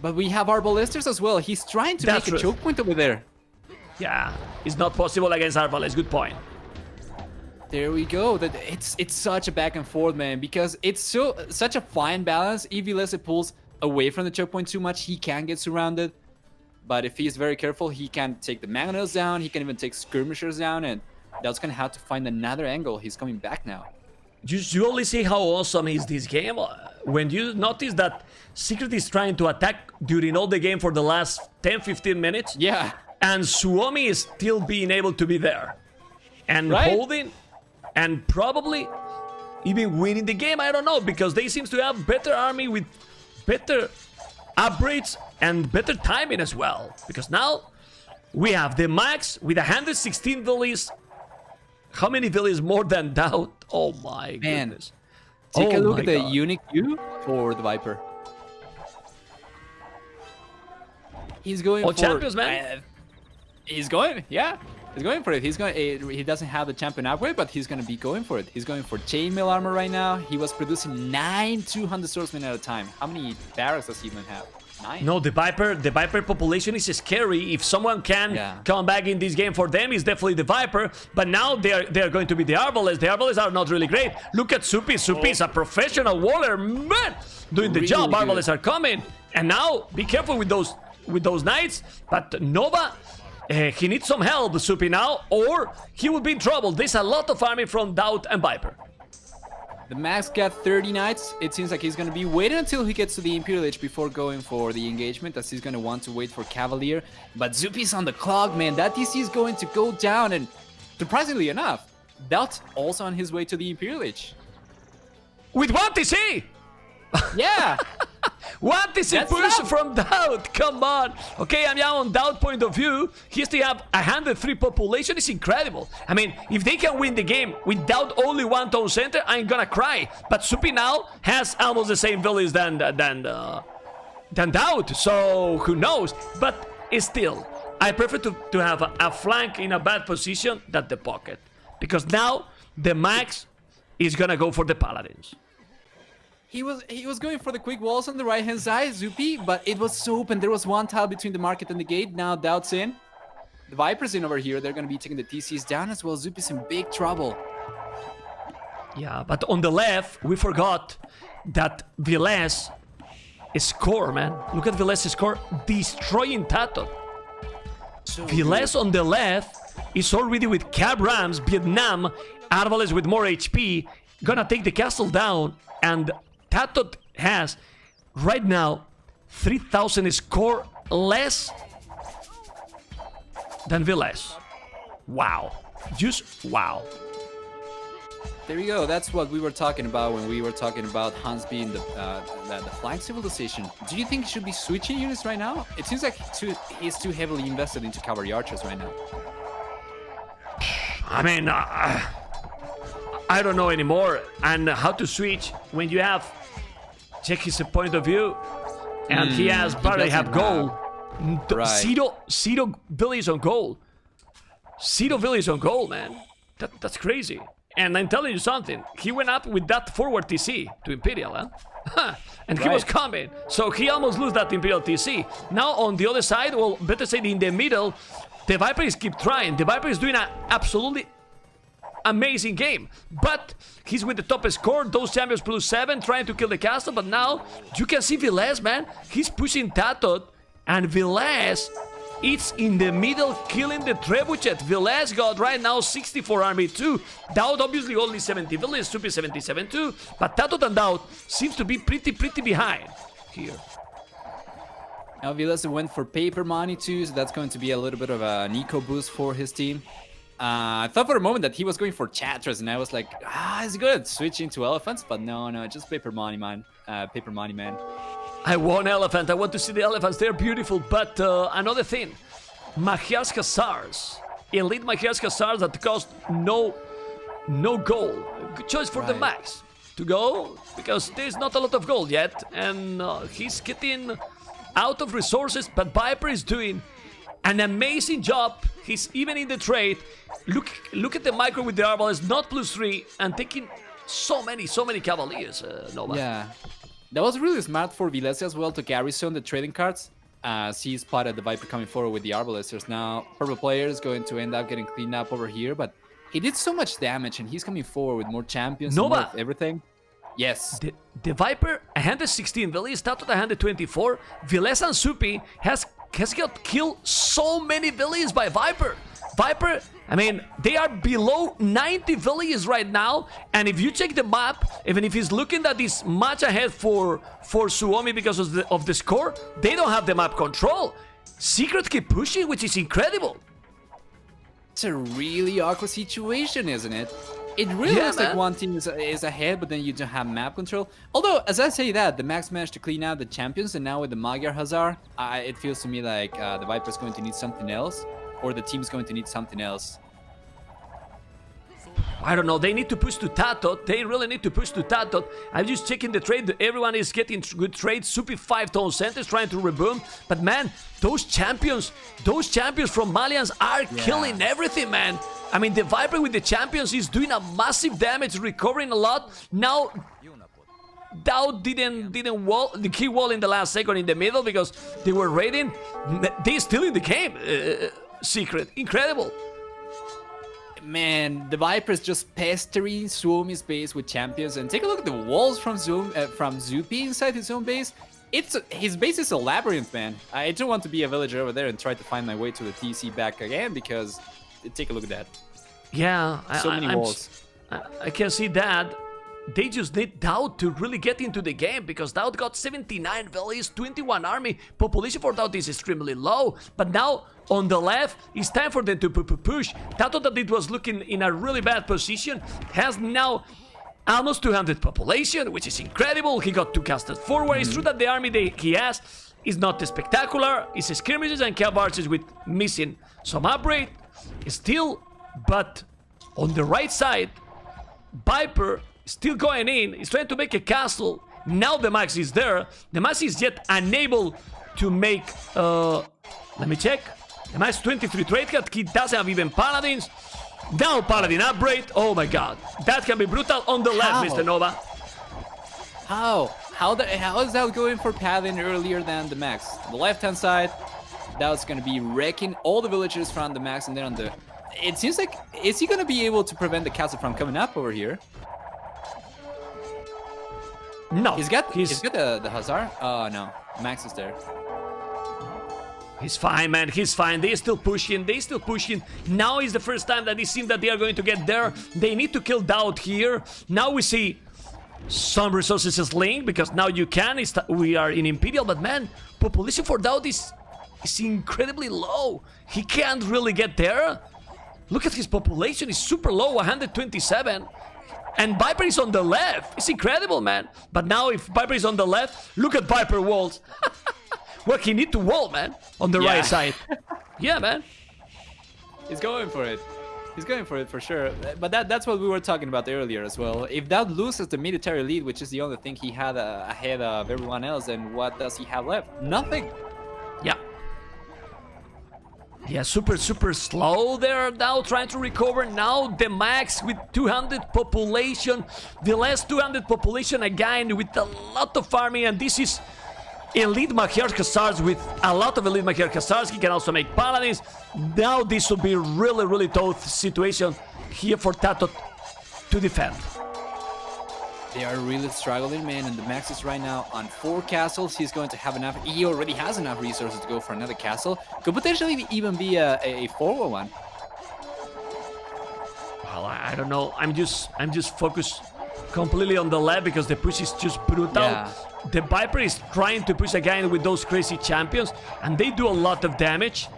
But we have Arbalesters as well. He's trying to make a choke point over there. Yeah, it's not possible against Arbalest. Good point. There we go. It's such a back and forth, man, because it's such a fine balance. If Vilese pulls away from the choke point too much, he can get surrounded. But if he's very careful, he can take the Mangonels down, he can even take Skirmishers down, and Doubt's gonna have to find another angle. He's coming back now. You only see how awesome is this game when you notice that Secret is trying to attack during all the game for the last 10-15 minutes. Yeah. And Suomi is still being able to be there. And holding, and probably even winning the game, I don't know, because they seem to have better army with better upgrades and better timing as well, because now we have the Max with 116 villages. How many villages more than Doubt? Oh my goodness. Take a look at the unique view for the Viper. He's going for champions, man. He's going, yeah. He's going for it. He doesn't have the champion upgrade, but he's going to be going for it. He's going for chainmail armor right now. He was producing 9 200 swordsmen at a time. How many barracks does he even have? 9? No, the Viper population is scary. If someone can come back in this game for them, it's definitely the Viper. But now they're going to be the Arbalists. The Arbalists are not really great. Look at Soupy. Soupy is a professional waller, man, doing the job. Arbalists are coming, and now be careful with those knights. But Nova, he needs some help, Soupy, now, or he will be in trouble. There's a lot of army from Doubt and Viper. The Max got 30 knights. It seems like he's going to be waiting until he gets to the Imperial Age before going for the engagement, as he's going to want to wait for Cavalier. But Zupi's on the clock, man. That DC is going to go down, and surprisingly enough, Doubt's also on his way to the Imperial Age. With one TC! Yeah! One TC push from Doubt, come on! Okay, I'm now on Doubt point of view. He still have 103 population, it's incredible. I mean, if they can win the game without only one town center, I'm gonna cry. But Soupy now has almost the same village than Doubt, so who knows? But still, I prefer to have a flank in a bad position than the pocket. Because now, the Max is gonna go for the Paladins. He was going for the quick walls on the right-hand side, Zupi, but it was so open. There was one tile between the market and the gate. Now Doubt's in. The Viper's in over here. They're going to be taking the TCs down as well. Zupi's in big trouble. Yeah, but on the left, we forgot that Villes score, man. Look at Villes' score, destroying Tato. So Villes on the left is already with Cab Rams, Vietnam, Arvales with more HP, gonna take the castle down, and Tato has, right now, 3,000 score less than Villes. Wow. Just wow. There you go. That's what we were talking about when we were talking about Hans being the flank civilization. Do you think he should be switching units right now? It seems like he's too heavily invested into cavalry archers right now. I mean, I don't know anymore. And how to switch when you have... Check his point of view. And he has barely have goal. Right. Zero villages on goal. Zero villages on goal, man. That's crazy. And I'm telling you something. He went up with that forward TC to Imperial, huh? And he was coming. So he almost lose that Imperial TC. Now on the other side, well, better say in the middle, the Vipers keep trying. The Viper is doing an absolutely amazing game. But he's with the top score. Those champions plus 7 trying to kill the castle. But now you can see Villes, man. He's pushing Tato. And Villes, it's in the middle killing the Trebuchet. Villes got right now 64 army too. Doubt obviously only 70 villages, Supi 77 too. But Tato and Doubt seems to be pretty behind here. Now Villes went for paper money too, so that's going to be a little bit of an eco boost for his team. I thought for a moment that he was going for Chatras, and I was like, he's good at switching to elephants, but no, just paper money, man. Paper money, man. I want elephant. I want to see the elephants. They're beautiful. But another thing, Magyar's Hussars, elite Magyar's Hussars that cost no gold. Good choice for the Max to go because there's not a lot of gold yet, and he's getting out of resources. But Viper is doing an amazing job. He's even in the trade. Look at the micro with the Arbalists, not +3, and taking so many Cavaliers. Nova. Yeah. That was really smart for Villes as well to garrison the trading cards. He spotted the Viper coming forward with the Arbalesters. Now, purple player is going to end up getting cleaned up over here, but he did so much damage and he's coming forward with more champions and more of everything. Yes. The Viper, 116 villages, Tato 124. Villes and Supi has got killed so many villages by Viper. Viper, I mean, they are below 90 villages right now, and if you check the map, even if he's looking that is much ahead for Suomi because of the score, they don't have the map control. Secret keep pushing, which is incredible. It's a really awkward situation, isn't it? It really looks like one team is ahead, but then you don't have map control. Although, as I say that, the Max managed to clean out the champions, and now with the Magyar Hussar, it feels to me like the Viper's going to need something else, or the team's going to need something else. I don't know, they need to push to Tatot. They really need to push to Tatot. I'm just checking the trade. Everyone is getting good trades. Supi 5-tone centers trying to reboom. But man, those champions from Malians are killing everything, man. I mean, the Viper with the champions is doing a massive damage, recovering a lot. Now, Dowd didn't wall the key wall in the last second in the middle because they were raiding. They're still in the game. Secret, incredible. Man, the Viper's just pestering Suomi's base with champions, and take a look at the walls from Zupi inside his own base. His base is a labyrinth, man. I don't want to be a villager over there and try to find my way to the TC back again because take a look at that. Yeah, so many walls. I can see that. They just need Dowd to really get into the game because Dowd got 79 villages, 21 army. Population for Dowd is extremely low. But now, on the left, it's time for them to push. Tato that it was looking in a really bad position has now almost 200 population, which is incredible. He got 2 casted forward. It's true that the army he has is not spectacular. It's skirmishes and cav archers with missing some upgrade. Still, but on the right side, Viper still going in, he's trying to make a castle. Now the Max is there. The Max is yet unable to make, let me check. The Max 23 trade cut, he doesn't have even Paladins. Now Paladin upgrade, oh my god. That can be brutal on the left, Mr. Nova. How is that going for Paladin earlier than the Max? On the left-hand side, that's gonna be wrecking all the villagers from the Max, and then on the... It seems like, is he gonna be able to prevent the castle from coming up over here? No. He's got the Hazard? Oh no, Max is there. He's fine, man. He's fine. They're still pushing. Now is the first time that it seems that they are going to get there. They need to kill Dowd here. Now we see some resources is linked because now you can. We are in Imperial, but man, population for Dowd is incredibly low. He can't really get there. Look at his population. It's super low, 127. And Viper is on the left. It's incredible, man. But now if Viper is on the left, look at Viper walls. Well, he need to wall, man. On the right side. Yeah, man. He's going for it. He's going for it for sure. But that's what we were talking about earlier as well. If Dowd loses the military lead, which is the only thing he had ahead of everyone else, then what does he have left? Nothing. Yeah. Yeah, super slow there now, trying to recover. Now the Max with 200 population. The last 200 population again with a lot of army, and this is elite Magyar Hussars with a lot of elite Magyar Hussars. He can also make Paladins. Now this will be really tough situation here for Tato to defend. They are really struggling, man, and the Max is right now on 4 castles. He's going to have enough. He already has enough resources to go for another castle. Could potentially even be a 4-1 one. Well, I don't know. I'm just focused completely on the left because the push is just brutal. Yeah. The Viper is trying to push again with those crazy champions, and they do a lot of damage.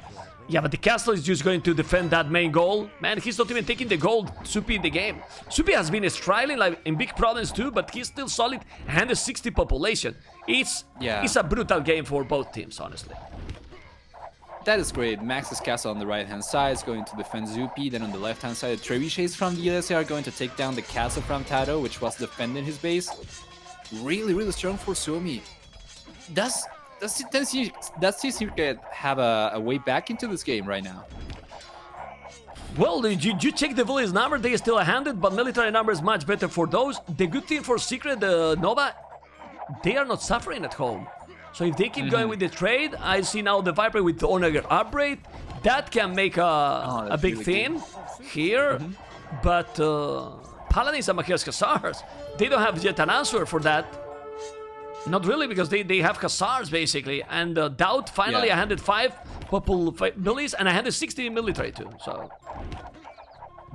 Yeah, but the castle is just going to defend that main goal. Man, he's not even taking the gold, Supi, in the game. Supi has been struggling like in big problems too, but he's still solid, 160 population. It's a brutal game for both teams, honestly. That is great. Max's castle on the right-hand side is going to defend Zupi. Then on the left-hand side, the trebuchets from the LSA are going to take down the castle from Tato, which was defending his base. Really strong for Suomi. Does Secret have a way back into this game right now? Well, you check the village number, they are still 100, but military number is much better for those. The good thing for Secret, Nova, they are not suffering at home. So if they keep going with the trade, I see now the Viper with the Onager upgrade. That can make a big thing here. But Paladins and Magyar Hussars, they don't have yet an answer for that. Not really, because they have Hussars basically, and Dowd finally 105 population and 160 military too. So,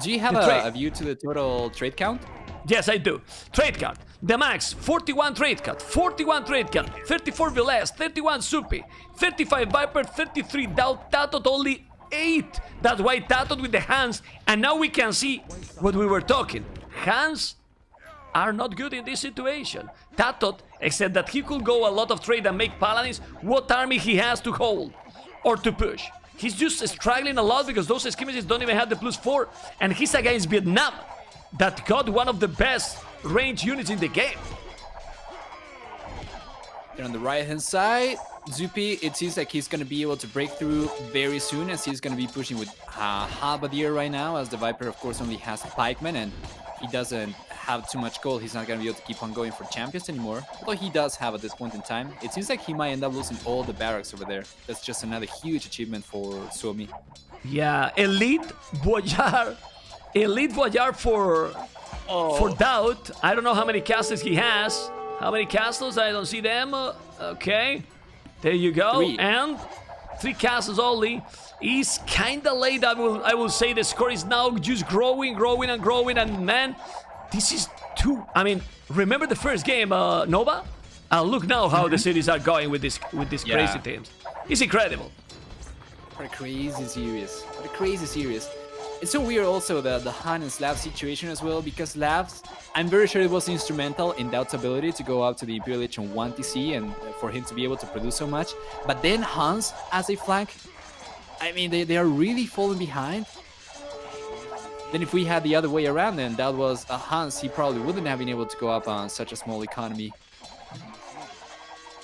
do you have a view to the total trade count? Yes, I do. Trade card. The Max 41 trade card, 41 trade card, 34 Villas, 31 Supi, 35 Viper, 33 Dowd. Tatot only 8. That's why Tatot with the hands, and now we can see what we were talking. Hands are not good in this situation. Tatot, except that he could go a lot of trade and make Paladins, what army he has to hold or to push. He's just struggling a lot because those skirmishes don't even have the +4. And he's against Vietnam, that got one of the best range units in the game. And on the right-hand side, Zupi, it seems like he's going to be able to break through very soon, as he's going to be pushing with Halberdier right now, as the Viper, of course, only has Pikeman, and he doesn't have too much gold. He's not going to be able to keep on going for champions anymore, although he does have at this point in time. It seems like he might end up losing all the barracks over there. That's just another huge achievement for Suomi. Yeah, Elite Voyar for Doubt. I don't know how many castles he has. How many castles? I don't see them. Okay, there you go. 3. And 3 castles only. He's kind of late. I will say the score is now just growing, and man, this is too. I mean, remember the first game, Nova? Look now how the cities are going with these crazy teams. It's incredible. What a crazy series. What a crazy series. It's so weird also the Han and Slav situation as well, because Slavs, I'm very sure it was instrumental in Doubt's ability to go up to the Imperial Age on 1 TC and for him to be able to produce so much. But then Hans as a flank, I mean, they are really falling behind. Then if we had the other way around, then that was Hans, he probably wouldn't have been able to go up on such a small economy.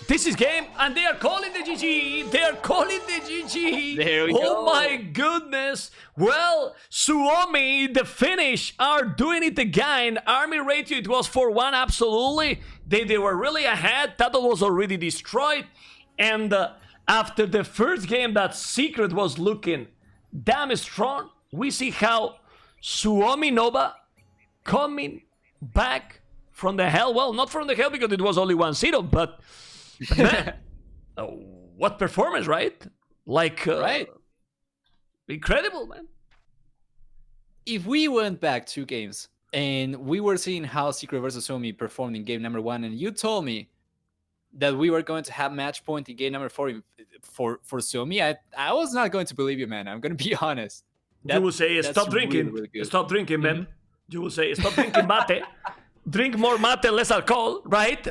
This is game, and they are calling the GG. They are calling the GG. There we go. go. My goodness. Well, Suomi, the Finnish, are doing it again. Army ratio, it was 4-1, absolutely. They were really ahead. Tato was already destroyed. And after the first game, that Secret was looking damn strong. We see how Suomi Nova coming back from the hell. Well, not from the hell because it was only 1-0, but... Man, what performance, right? Like, right. Incredible, man. If we went back 2 games and we were seeing how Secret versus Suomi performed in game number 1, and you told me that we were going to have match point in game number 4 for Suomi, I was not going to believe you, man. I'm going to be honest. You will say, stop drinking. Really, really stop drinking, man. You will say, stop drinking mate. Drink more mate, less alcohol, right?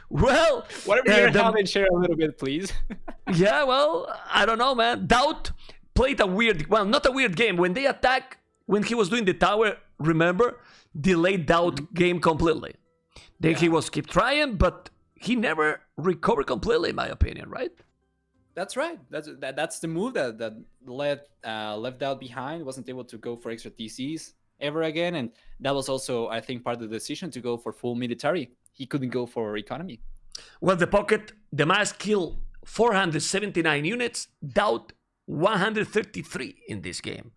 Well, whatever you're having, share a little bit, please. Yeah, well, I don't know, man. Doubt played a weird, well, not a weird game. When they attack, when he was doing the tower, remember, delayed Doubt game completely. Then he was keep trying, but he never recovered completely, in my opinion, right? That's right. That's the move that left Doubt behind. Wasn't able to go for extra TCs ever again, and that was also, I think, part of the decision to go for full military. He couldn't go for economy. Well, the pocket, the mass killed 479 units, Doubt 133 in this game.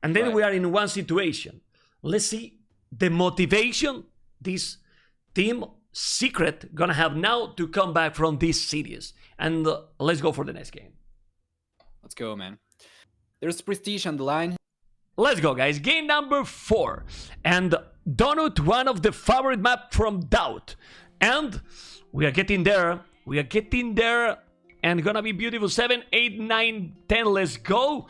And then we are in one situation. Let's see the motivation this team Secret gonna have now to come back from this series. And let's go for the next game. Let's go, man. There's prestige on the line. Let's go, guys. Game number 4. And Donut, one of the favorite map from Doubt. And we are getting there. We are getting there. And gonna be beautiful. 7, 8, 9, 10. Let's go.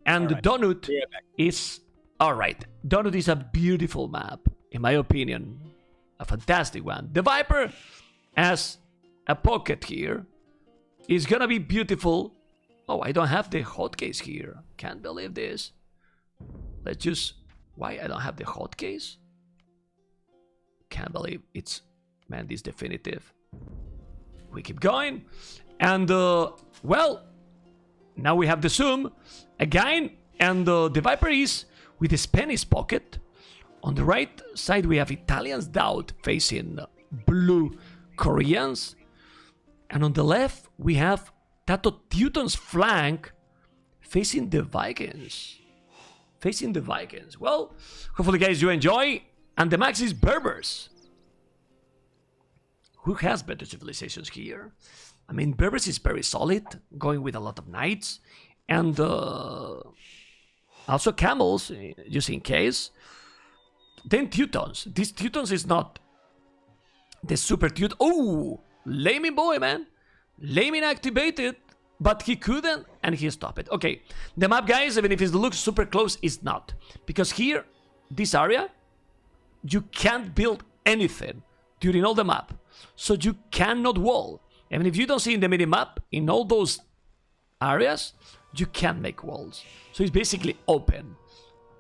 And right. Donut is... Alright. Donut is a beautiful map, in my opinion. A fantastic one. The Viper as a pocket here is gonna be beautiful. Oh, I don't have the hotkeys here. Can't believe this. Let's just... Why I don't have the hotkeys? Can't believe it's... Man, this definitive. We keep going. And, well... Now we have the zoom. Again. And the Viper is with the Spanish pocket. On the right side we have Italians Doubt facing blue Koreans. And on the left we have Tato Teuton's flank facing the Vikings. Facing the Vikings. Well, hopefully guys you enjoy. And the max is Berbers. Who has better civilizations here? I mean, Berbers is very solid, going with a lot of knights. And also camels, just in case. Then Teutons. This Teutons is not the super Teuton. Oh, Laming boy, man. Laming activated. But he couldn't, and he stopped it. Okay, the map, guys, even if it looks super close, it's not. Because here, this area, you can't build anything during all the map. So you cannot wall. Even if you don't see in the mini-map, in all those areas, you can't make walls. So it's basically open.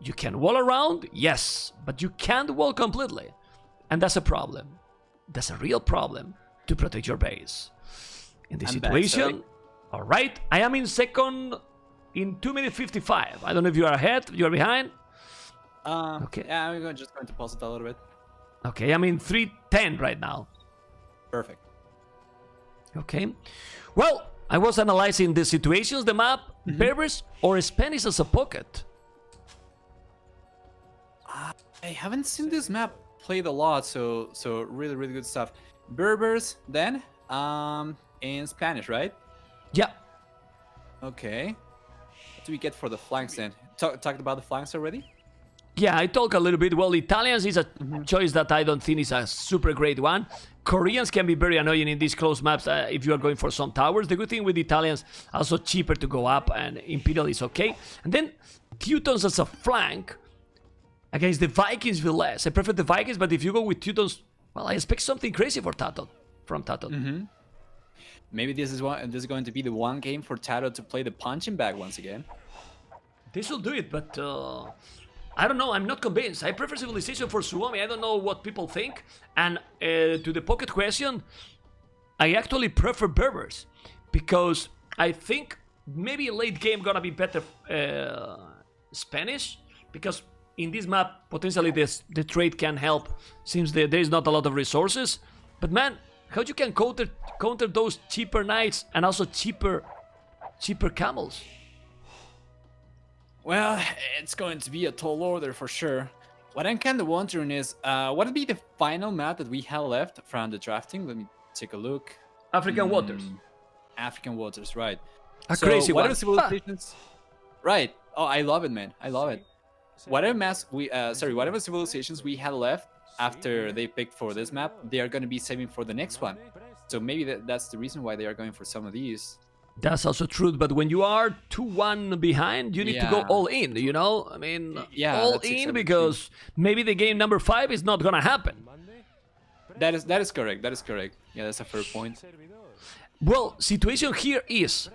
You can wall around, yes, but you can't wall completely. And that's a problem. That's a real problem to protect your base. In this situation, all right, I am in second in 2 minutes 55. I don't know if you are ahead, you are behind. Okay. Yeah, I'm just going to pause it a little bit. Okay, I'm in 310 right now. Perfect. Okay. Well, I was analyzing the situations, the map, Berbers or Spanish as a pocket. I haven't seen this map played a lot, so really, really good stuff. Berbers, then, in Spanish, right? Yeah. Okay. What do we get for the flanks then? Talked about the flanks already? Yeah, I talk a little bit. Well, Italians is a choice that I don't think is a super great one. Koreans can be very annoying in these close maps if you are going for some towers. The good thing with Italians, also cheaper to go up, and Imperial is okay. And then Teutons as a flank against the Vikings will less. I prefer the Vikings, but if you go with Teutons, well, I expect something crazy for Tato, from Tato. Maybe this is going to be the one game for Tato to play the punching bag once again. This will do it, but I don't know. I'm not convinced. I prefer Civilization for Suomi. I don't know what people think. And to the pocket question, I actually prefer Berbers because I think maybe late game gonna be better Spanish, because in this map potentially the trade can help since there is not a lot of resources. But man, how you can counter those cheaper knights and also cheaper camels? Well, it's going to be a tall order for sure. What I'm kind of wondering is, what would be the final map that we have left from the drafting? Let me take a look. African Waters. African Waters, right. A crazy one. Whatever civilizations... Right. Oh, I love it, man. I love it. Whatever civilizations we had left after they picked for this map, they are going to be saving for the next one. So maybe that's the reason why they are going for some of these. That's also true, but when you are 2-1 behind, you need to go all in, you know? I mean, all in, exactly, because maybe the game number 5 is not gonna happen. That is correct, that is correct. Yeah, that's a fair point. Well, situation here is...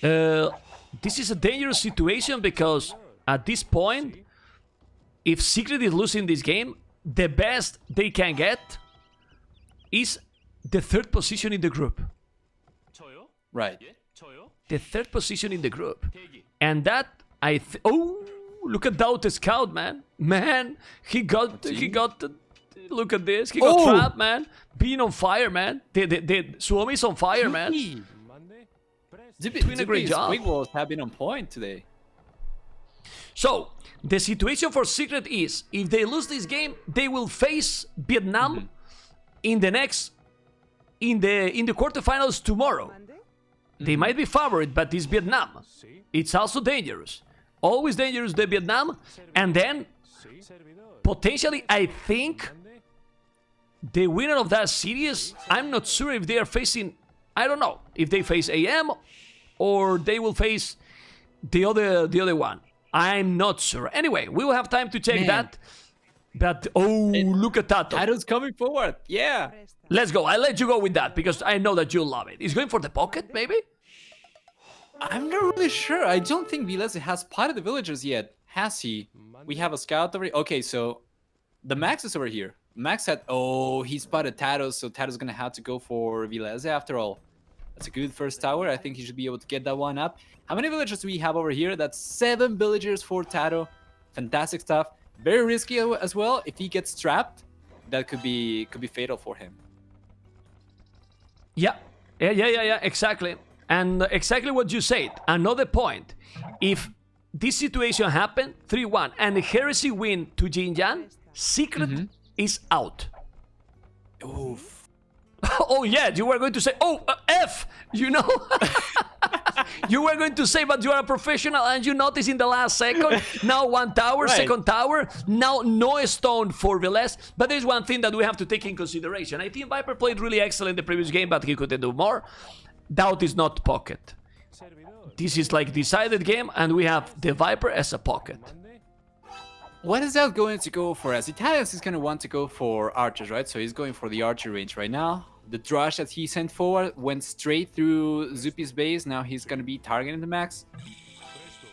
this is a dangerous situation because at this point, if Secret is losing this game, the best they can get is the 3rd position in the group. Right. The 3rd position in the group. And that, oh, look at Doubt Scout, man. Man, he got, look at this. He got trapped, man. Being on fire, man. The Suomi's on fire, man. Doing a great job. Quick walls have been on point today. So, the situation for Secret is, if they lose this game, they will face Vietnam in the quarterfinals tomorrow. They might be favorite, but it's Vietnam. It's also dangerous. Always dangerous, the Vietnam. And then, potentially, I think, the winner of that series, I'm not sure if they are facing, I don't know, if they face AM or they will face the other one. I'm not sure. Anyway, we will have time to check that. But, look at that. Tato's coming forward. Yeah. Let's go. I'll let you go with that because I know that you'll love it. He's going for the pocket, maybe? I'm not really sure. I don't think Vilese has spotted the villagers yet. Has he? We have a scout over here. Okay, so the Max is over here. Max said, he spotted Tato, so Tato's going to have to go for Vilese after all. That's a good first tower. I think he should be able to get that one up. How many villagers do we have over here? That's 7 villagers for Tato. Fantastic stuff. Very risky as well. If he gets trapped, that could be fatal for him. Yeah, exactly. And exactly what you said. Another point. If this situation happened, 3-1, and the Heresy win to YinYang, Secret is out. Oof. Oh yeah, you were going to say, F, you know? You were going to say, but you are a professional and you notice in the last second, now 1 tower, right. 2nd tower, now no stone for Velez. But there's one thing that we have to take in consideration. I think Viper played really excellent in the previous game, but he couldn't do more. Doubt is not pocket. This is like decided game, and we have the Viper as a pocket. What is that going to go for? As Italians is going to want to go for archers, right? So he's going for the archer range right now. The drush that he sent forward went straight through Zupi's base. Now he's gonna be targeting the max.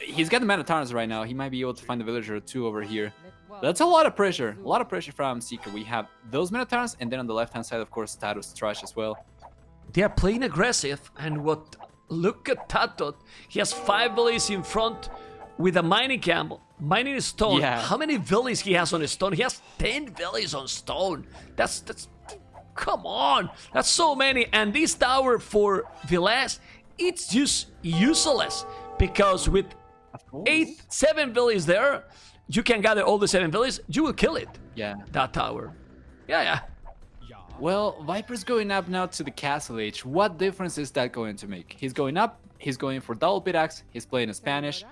He's got the man of Tarns right now. He might be able to find a villager or two over here. That's a lot of pressure. A lot of pressure from Seeker. We have those Minotaurs, and then on the left-hand side, of course, Tato's trash as well. They are playing aggressive, and look at Tato. He has 5 villages in front with a mining camp, mining stone. Yeah. How many villages he has on stone? He has 10 villages on stone. That's come on. That's so many. And this tower for Villas, it's just useless because with 7 villages there, you can gather all the 7 villages. You will kill it. Yeah. That tower. Yeah. Well, Viper's going up now to the Castle Age. What difference is that going to make? He's going up. He's going for double pickaxe. He's playing in Spanish.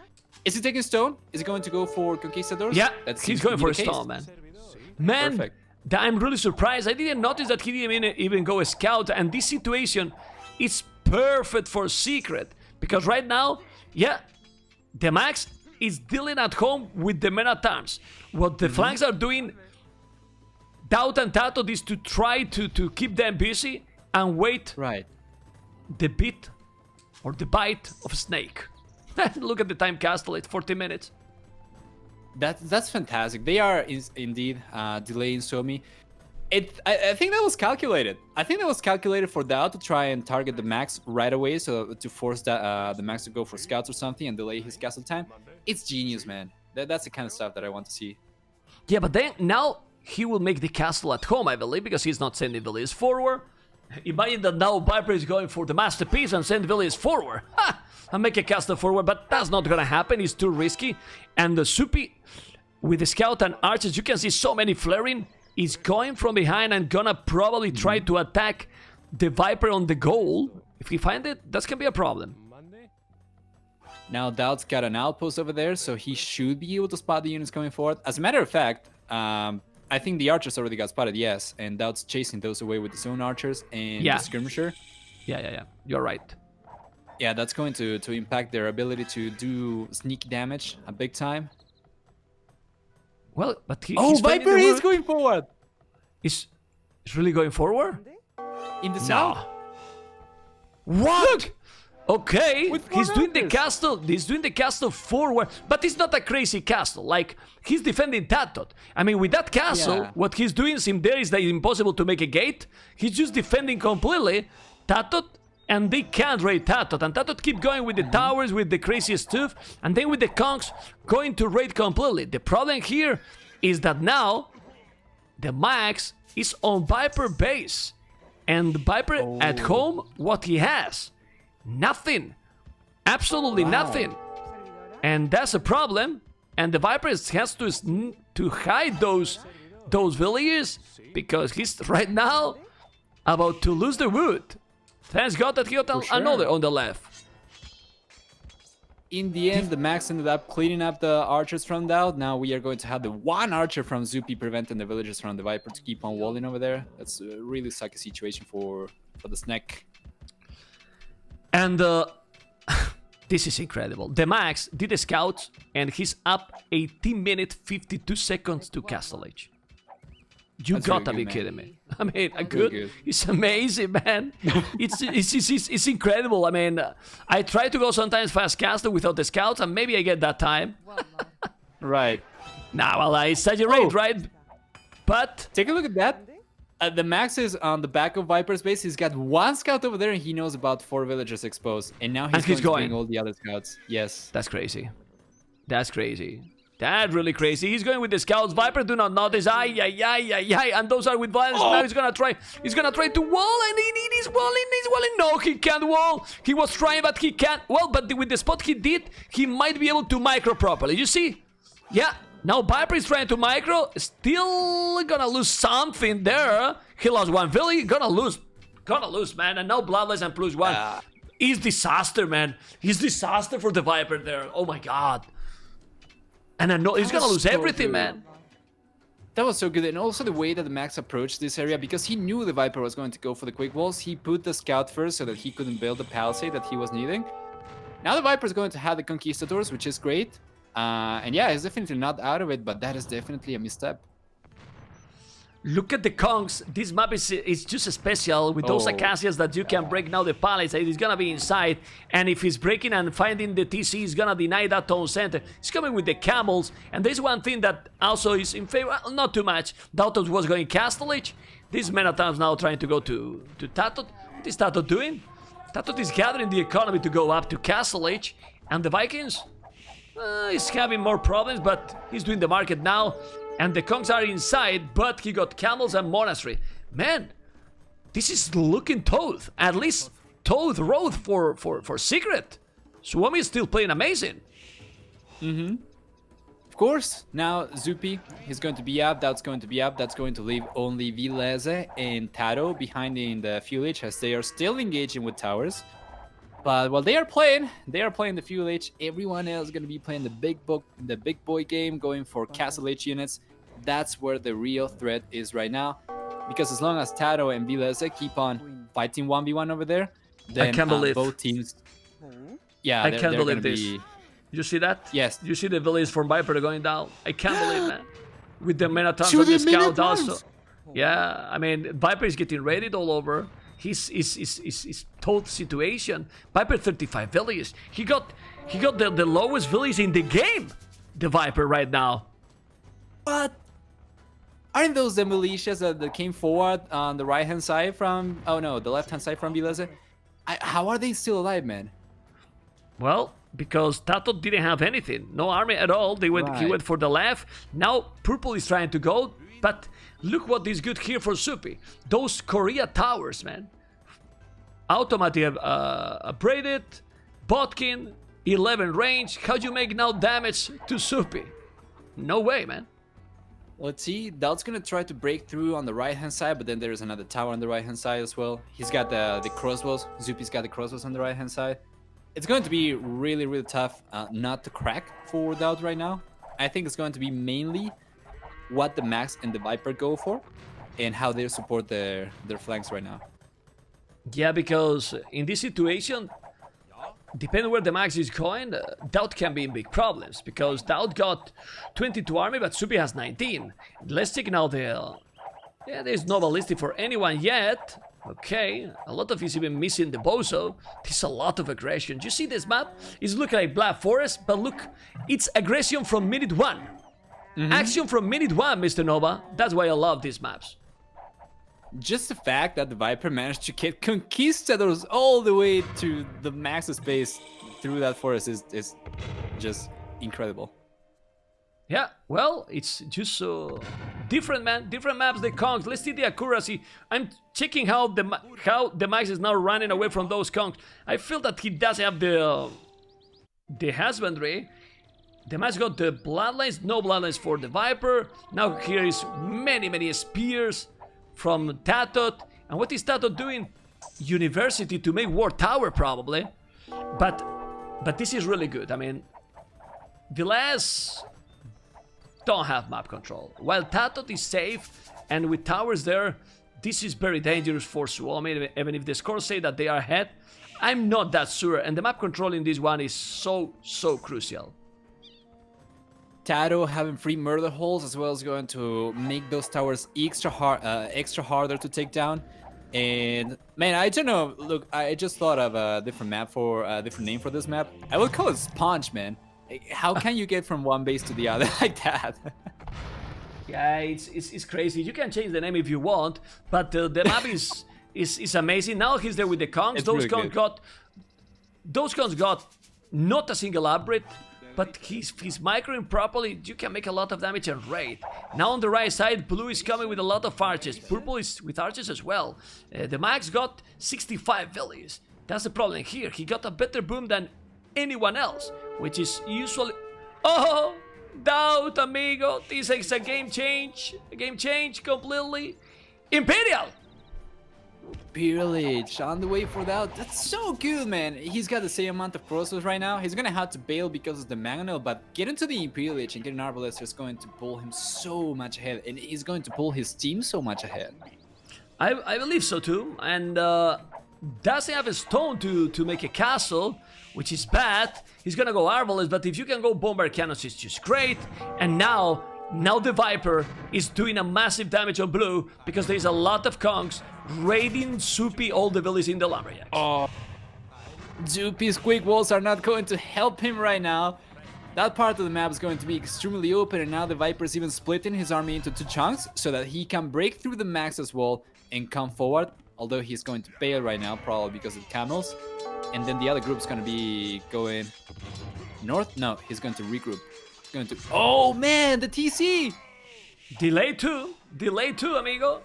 Is he taking stone? Is he going to go for Conquistadors? Yeah, That he's seems to going be for a the case. stone, man. Man, Perfect. I'm really surprised. I didn't notice that he didn't even go a scout. And this situation is perfect for Secret. Because right now, yeah, the Max is dealing at home with the men at arms. What the flanks are doing, Doubt and Tato, is to try to keep them busy and wait Right. the bit or the bite of a snake. Look at the time castle, it's 40 minutes. That's fantastic. They are indeed delaying Suomi. I think that was calculated. I think that was calculated for Dao to try and target the Max right away, so to force the Max to go for scouts or something and delay his castle time. It's genius, man. That's the kind of stuff that I want to see. Yeah, but then now he will make the castle at home, I believe, because he's not sending villages forward. Imagine that now Viper is going for the masterpiece and send villages forward. Ha! And make a castle forward, but that's not gonna happen. It's too risky. And the Supi, with the scout and archers, you can see so many flaring. Is going from behind and gonna probably try to attack the Viper on the goal. If he find it, that's gonna be a problem. Now Doubt's got an outpost over there, so he should be able to spot the units coming forward. As a matter of fact, I think the archers already got spotted, yes, and Doubt's chasing those away with his own archers and Yeah. the skirmisher. Yeah. You're right. Yeah, that's going to impact their ability to do sneaky damage a big time. Well, but he's finding Viper the is route. going forward He's really going forward? in the south. What? Okay, With four he's doing the rounders. castle. He's doing the castle forward, but it's not a crazy castle. Like he's defending Tatot. I mean, with that castle, Yeah. what he's doing there is that it's impossible to make a gate. He's just defending completely Tatot, and they can't raid Tatot. And Tatot keep going with the towers, with the crazy stuff, and then with the conks going to raid completely. The problem here is that now the Max is on Viper base, and Viper at home, what he has. Nothing. Absolutely nothing. And that's a problem. And the Viper has to hide those villagers because he's right now about to lose the wood. Thanks God that he got another on the left. In the end, the Max ended up cleaning up the archers from Dao. Now we are going to have the one archer from Zupi preventing the villagers from the Viper to keep on walling over there. That's a really sucky situation for the Snack. And this is incredible. The Max did the scouts, and he's up 18 minutes 52 seconds to Castle Age. You That's gotta really be good, kidding man. me. I mean, good. it's amazing, man. it's incredible. I mean, I try to go sometimes fast castle without the scouts, and maybe I get that time. Right. Nah, well, I exaggerate, Oh. right? But Take a look at that. The Max is on the back of Viper's base. He's got one scout over there, and he knows about 4 villagers exposed. And now he's going to bring all the other scouts. Yes. that's crazy. That's crazy. That's really crazy. He's going with the scouts. Viper do not notice. Ay. And those are with violence. Now he's gonna try to wall, and he's walling. No, he can't wall. He was trying, but he can't. Well, but with the spot he did, he might be able to micro properly. You see? Yeah. Now Viper is trying to micro. Still gonna lose something there. He lost one village. Gonna lose, man. And now Bloodless and +1. He's disaster, man. He's disaster for the Viper there. Oh my god. And I know he's gonna lose everything, man. That was so good. And also the way that the Max approached this area, because he knew the Viper was going to go for the quick walls, he put the scout first so that he couldn't build the palisade that he was needing. Now the Viper is going to have the Conquistadors, which is great. And yeah, he's definitely not out of it, but that is definitely a misstep. Look at the Kongs. This map is just special with those Acacias that you can break now the palace. He's gonna be inside, and if he's breaking and finding the TC, he's gonna deny that town center. He's coming with the camels, and there's one thing that also is in favor, not too much. Dautos was going Castle Age. This Menatam's now trying to go to Tatot. What is Tatot doing? Tatot is gathering the economy to go up to Castle Age, and the Vikings is having more problems, but he's doing the market now. And the Kongs are inside, but he got camels and monastery. Man, this is looking Toad. At least Toad Road for Secret. Suomi is still playing amazing. Of course, now Zupi is going to be up, that's going to be up, that's going to leave only Vileze and Taro behind in the fuel age as they are still engaging with towers. But while they are playing the fuel age, everyone else is going to be playing the big boy game, going for castle age units. That's where the real threat is right now. Because as long as Taro and Vileze keep on fighting 1v1 over there, then I can't believe both teams... Yeah, I can't believe this. Be... You see that? Yes. You see the village from Viper going down? I can't believe that. With the Menatons and the Scout also. Yeah, I mean, Viper is getting raided all over. His total situation. Viper 35 villages. He got the lowest village in the game. The Viper right now. But aren't those the militias that came forward on the right hand side from? Oh no, the left hand side from Vileze. How are they still alive, man? Well, because Tato didn't have anything, no army at all. He went for the left. Now Purple is trying to go, but look what is good here for Supi. Those Korea towers, man. Automatic upgraded, Botkin, 11 range. How do you make now damage to Supi? No way, man. Let's see. Doubt's gonna try to break through on the right hand side, but then there's another tower on the right hand side as well. He's got the crossbows. Zupi's got the crossbows on the right hand side. It's going to be really, really tough not to crack for Doubt right now. I think it's going to be mainly what the Max and the Viper go for and how they support their flanks right now. Yeah, because in this situation, depending where the Max is going, Doubt can be in big problems because Doubt got 22 army, but Supi has 19. Let's take now the... Yeah, there's no ballistic for anyone yet. Okay, a lot of he's even missing the bozo. There's a lot of aggression. Do you see this map? It's looking like Black Forest, but look, it's aggression from minute one. Action from minute one, Mr. Nova. That's why I love these maps. Just the fact that the Viper managed to get conquistadors all the way to the max space through that forest is just incredible. Yeah, well, it's just so different, man. Different maps, the Kongs. Let's see the accuracy. I'm checking how the Max is now running away from those Kongs. I feel that he does have the husbandry. The Max got the bloodlines, no bloodlines for the Viper. Now here is many spears from Tatot. And what is Tatot doing? University to make war tower probably. But this is really good. I mean, Villas don't have map control. While Tatot is safe and with towers there, this is very dangerous for Suomi. Even if the scores say that they are ahead, I'm not that sure. And the map control in this one is so crucial. Taro having free murder holes as well is going to make those towers extra harder to take down. And man, I don't know. Look, I just thought of a different map for a different name for this map. I would call it Sponge, man. How can you get from one base to the other like that? Yeah, it's crazy. You can change the name if you want, but the map is amazing. Now he's there with the Kongs. It's those really Kongs got not a single upgrade, but he's microing properly. You can make a lot of damage and raid. Now on the right side, Blue is coming with a lot of archers. Purple is with archers as well. The Max got 65 villages. That's the problem here. He got a better boom than anyone else, which is usually... Oh, Doubt, amigo. This is a game change. A game change completely. Imperial! Pillage on the way for that. That's so good, man. He's got the same amount of crossbows right now. He's gonna have to bail because of the Mangonel, but getting to the Imperial Age and getting Arbalest is going to pull him so much ahead, and he's going to pull his team so much ahead. I believe so too, and doesn't have a stone to make a castle, which is bad. He's gonna go Arbalest, but if you can go Bombard Cannons, it's just great. And now Now the Viper is doing a massive damage on blue because there's a lot of Kongs raiding Soupy all the villages in the lumberjacks. Oh, Zoopy's quick walls are not going to help him right now. That part of the map is going to be extremely open, and now the Viper's even splitting his army into 2 chunks so that he can break through the Max's wall and come forward. Although he's going to fail right now, probably because of camels. And then the other group's going to be going north. No, he's going to regroup. Going to... Oh man, the TC! Delay two, amigo.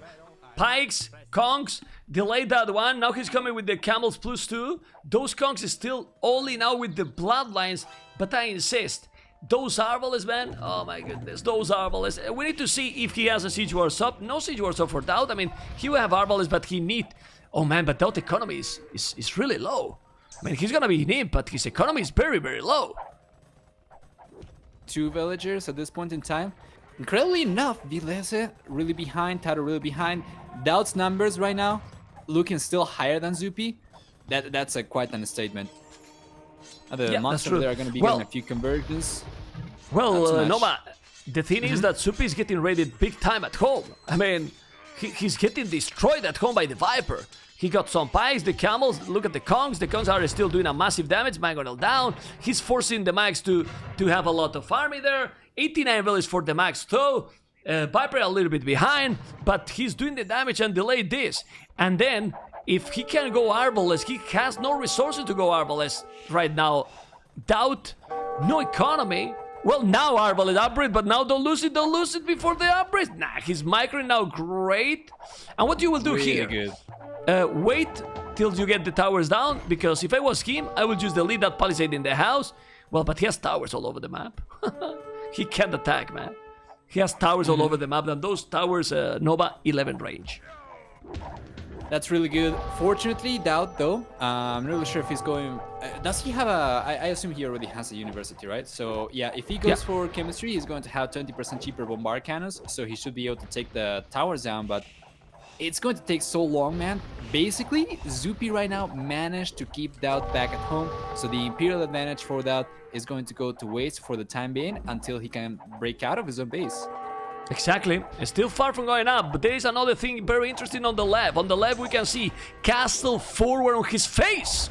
Pikes, Kongs, delayed that one. Now he's coming with the camels +2. Those Kongs is still only now with the bloodlines, but I insist. Those Arbalest, man, oh my goodness, those Arbalest. We need to see if he has a Siege War sub. No Siege War sub for Doubt. I mean, he will have Arbalest, but he need... Oh man, but Doubt economy is really low. I mean, he's gonna be an imp, but his economy is very, very low. 2 villagers at this point in time. Incredibly enough, Vilese really behind, Tato really behind. Doubt's numbers right now looking still higher than Zoopy. That's quite an statement. The monsters there are going to be getting a few conversions. Well, Nova, the thing is that Zoopy is getting raided big time at home. I mean, he's getting destroyed at home by the Viper. He got some pikes, the camels, look at the Kongs. The Kongs are still doing a massive damage, Mangonel down. He's forcing the Max to have a lot of army there. 89 villages for the Max though. Viper a little bit behind, but he's doing the damage and delayed this. And then, if he can go Arbalest, he has no resources to go Arbalest right now. Doubt, no economy. Well, now Arbalest upgrade, but now don't lose it before the upgrade. Nah, he's microing now, great. And what you will do really here? Good. Wait till you get the towers down, because if I was him, I would just delete that palisade in the house. Well, but he has towers all over the map. He can't attack, man. He has towers all over the map, and those towers, Nova, 11 range. That's really good. Fortunately, Doubt though, I'm not really sure if he's going... does he have a... I assume he already has a university, right? So yeah, if he goes for chemistry, he's going to have 20% cheaper bombard cannons, so he should be able to take the towers down, but it's going to take so long, man. Basically, Zoopy right now managed to keep Doubt back at home, so the Imperial advantage for Doubt is going to go to waste for the time being until he can break out of his own base. Exactly. It's still far from going up, but there is another thing very interesting on the left. On the left, we can see Castle forward on his face.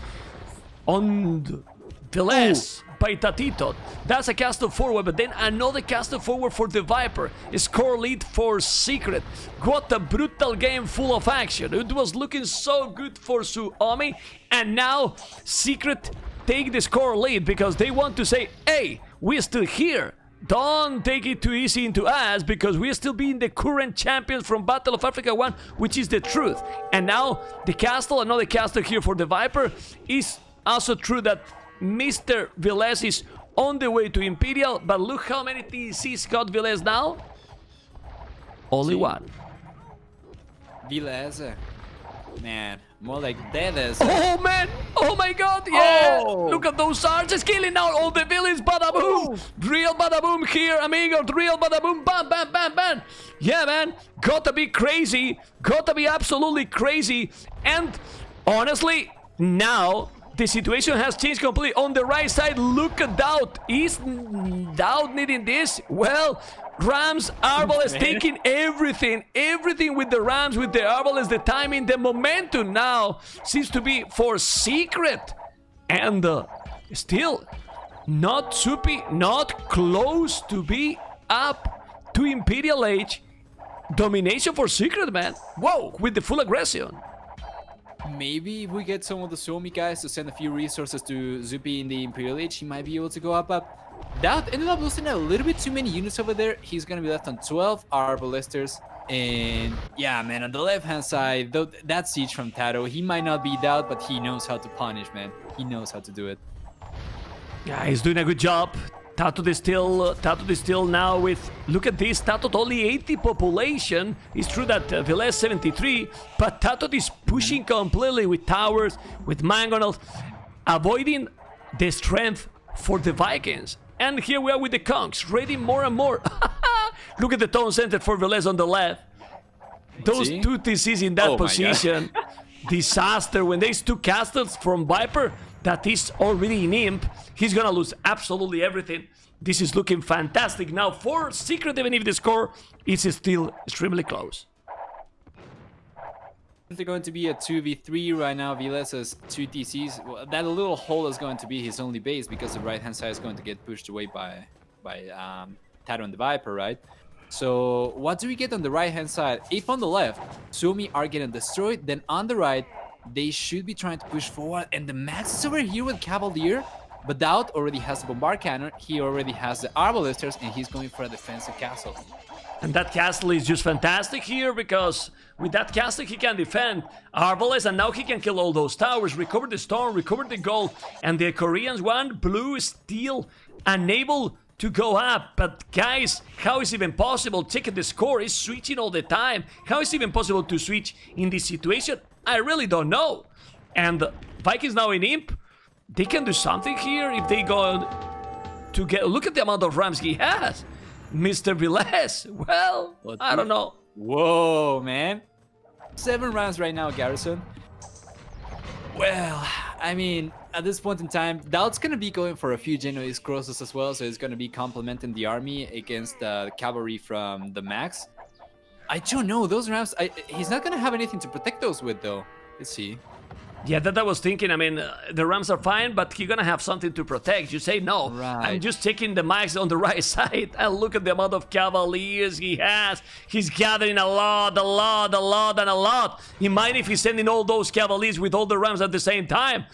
On the left, by Tatito. That's a castle forward, but then another castle forward for the Viper. Score lead for Secret. What a brutal game full of action. It was looking so good for Suomi, and now Secret take the score lead because they want to say, hey, we're still here. Don't take it too easy into us, because we're still being the current champions from Battle of Africa 1, which is the truth. And now the castle, another castle here for the Viper, is also true that Mr. Velez is on the way to Imperial, but look how many TCs got Velez now. Only one. Velez, man, more like Dedes. Oh man! Oh my god, yeah! Oh. Look at those archers killing out all the villains, bada boom! Real bada boom here, amigo, real bada boom, bam, bam, bam, bam! Yeah, man, gotta be crazy, gotta be absolutely crazy, and honestly, now the situation has changed completely. On the right side, look at Doubt. Is Doubt needing this? Well, Rams, Arbalest taking everything with the Rams, with the Arbalest, the timing, the momentum now seems to be for Secret. And still, not Soupy, not close to be up to Imperial Age. Domination for Secret, man. Whoa, with the full aggression. Maybe if we get some of the Suomi guys to send a few resources to Zoopy in the Imperial Age, he might be able to go up. Doubt ended up losing a little bit too many units over there. He's gonna be left on 12 Arbalesters. And yeah, man, on the left-hand side, though, that siege from Tato, he might not be Doubt, but he knows how to punish, man. He knows how to do it. Yeah, he's doing a good job. Tato is still now with, look at this, Tato only 80 population. It's true that Velez 73, but Tato is pushing completely with towers, with mangonels, avoiding the strength for the Vikings. And here we are with the Kongs, raiding more and more. Look at the town center for Velez on the left. Those two TCs in that position. Disaster. When there's two castles from Viper, that is already in imp, he's gonna lose absolutely everything. This is looking fantastic now for Secret, even if the score is still extremely close. They're going to be a 2v3 right now. Viles has 2 TCs. Well, that little hole is going to be his only base because the right-hand side is going to get pushed away by Tato and the Viper, right? So what do we get on the right-hand side? If on the left, Suomi are getting destroyed, then on the right, they should be trying to push forward. And the Max is over here with Cavalier, but Doubt already has the Bombard Cannon. He already has the Arbalesters, and he's going for a defensive castle. And that castle is just fantastic here because with that castle he can defend Arbalest, and now he can kill all those towers, recover the storm, recover the gold, and the Koreans one, blue is still unable to go up. But guys, how is it even possible? Check the score, is switching all the time. How is it even possible to switch in this situation? I really don't know. And Vikings now in Imp, they can do something here if they go to get... Look at the amount of rams he has. Mr. Viles, well, I don't know. Whoa, man. 7 rounds right now, Garrison. Well, I mean, at this point in time, Doubt's going to be going for a few Genoese crosses as well, so he's going to be complementing the army against the cavalry from the Max. I don't know, those rounds, he's not going to have anything to protect those with, though. Let's see. Yeah, that I was thinking. I mean, the Rams are fine, but you're gonna have something to protect. You say no. Right. I'm just taking the Max on the right side, and look at the amount of Cavaliers he has. He's gathering a lot. He might if he's sending all those Cavaliers with all the Rams at the same time,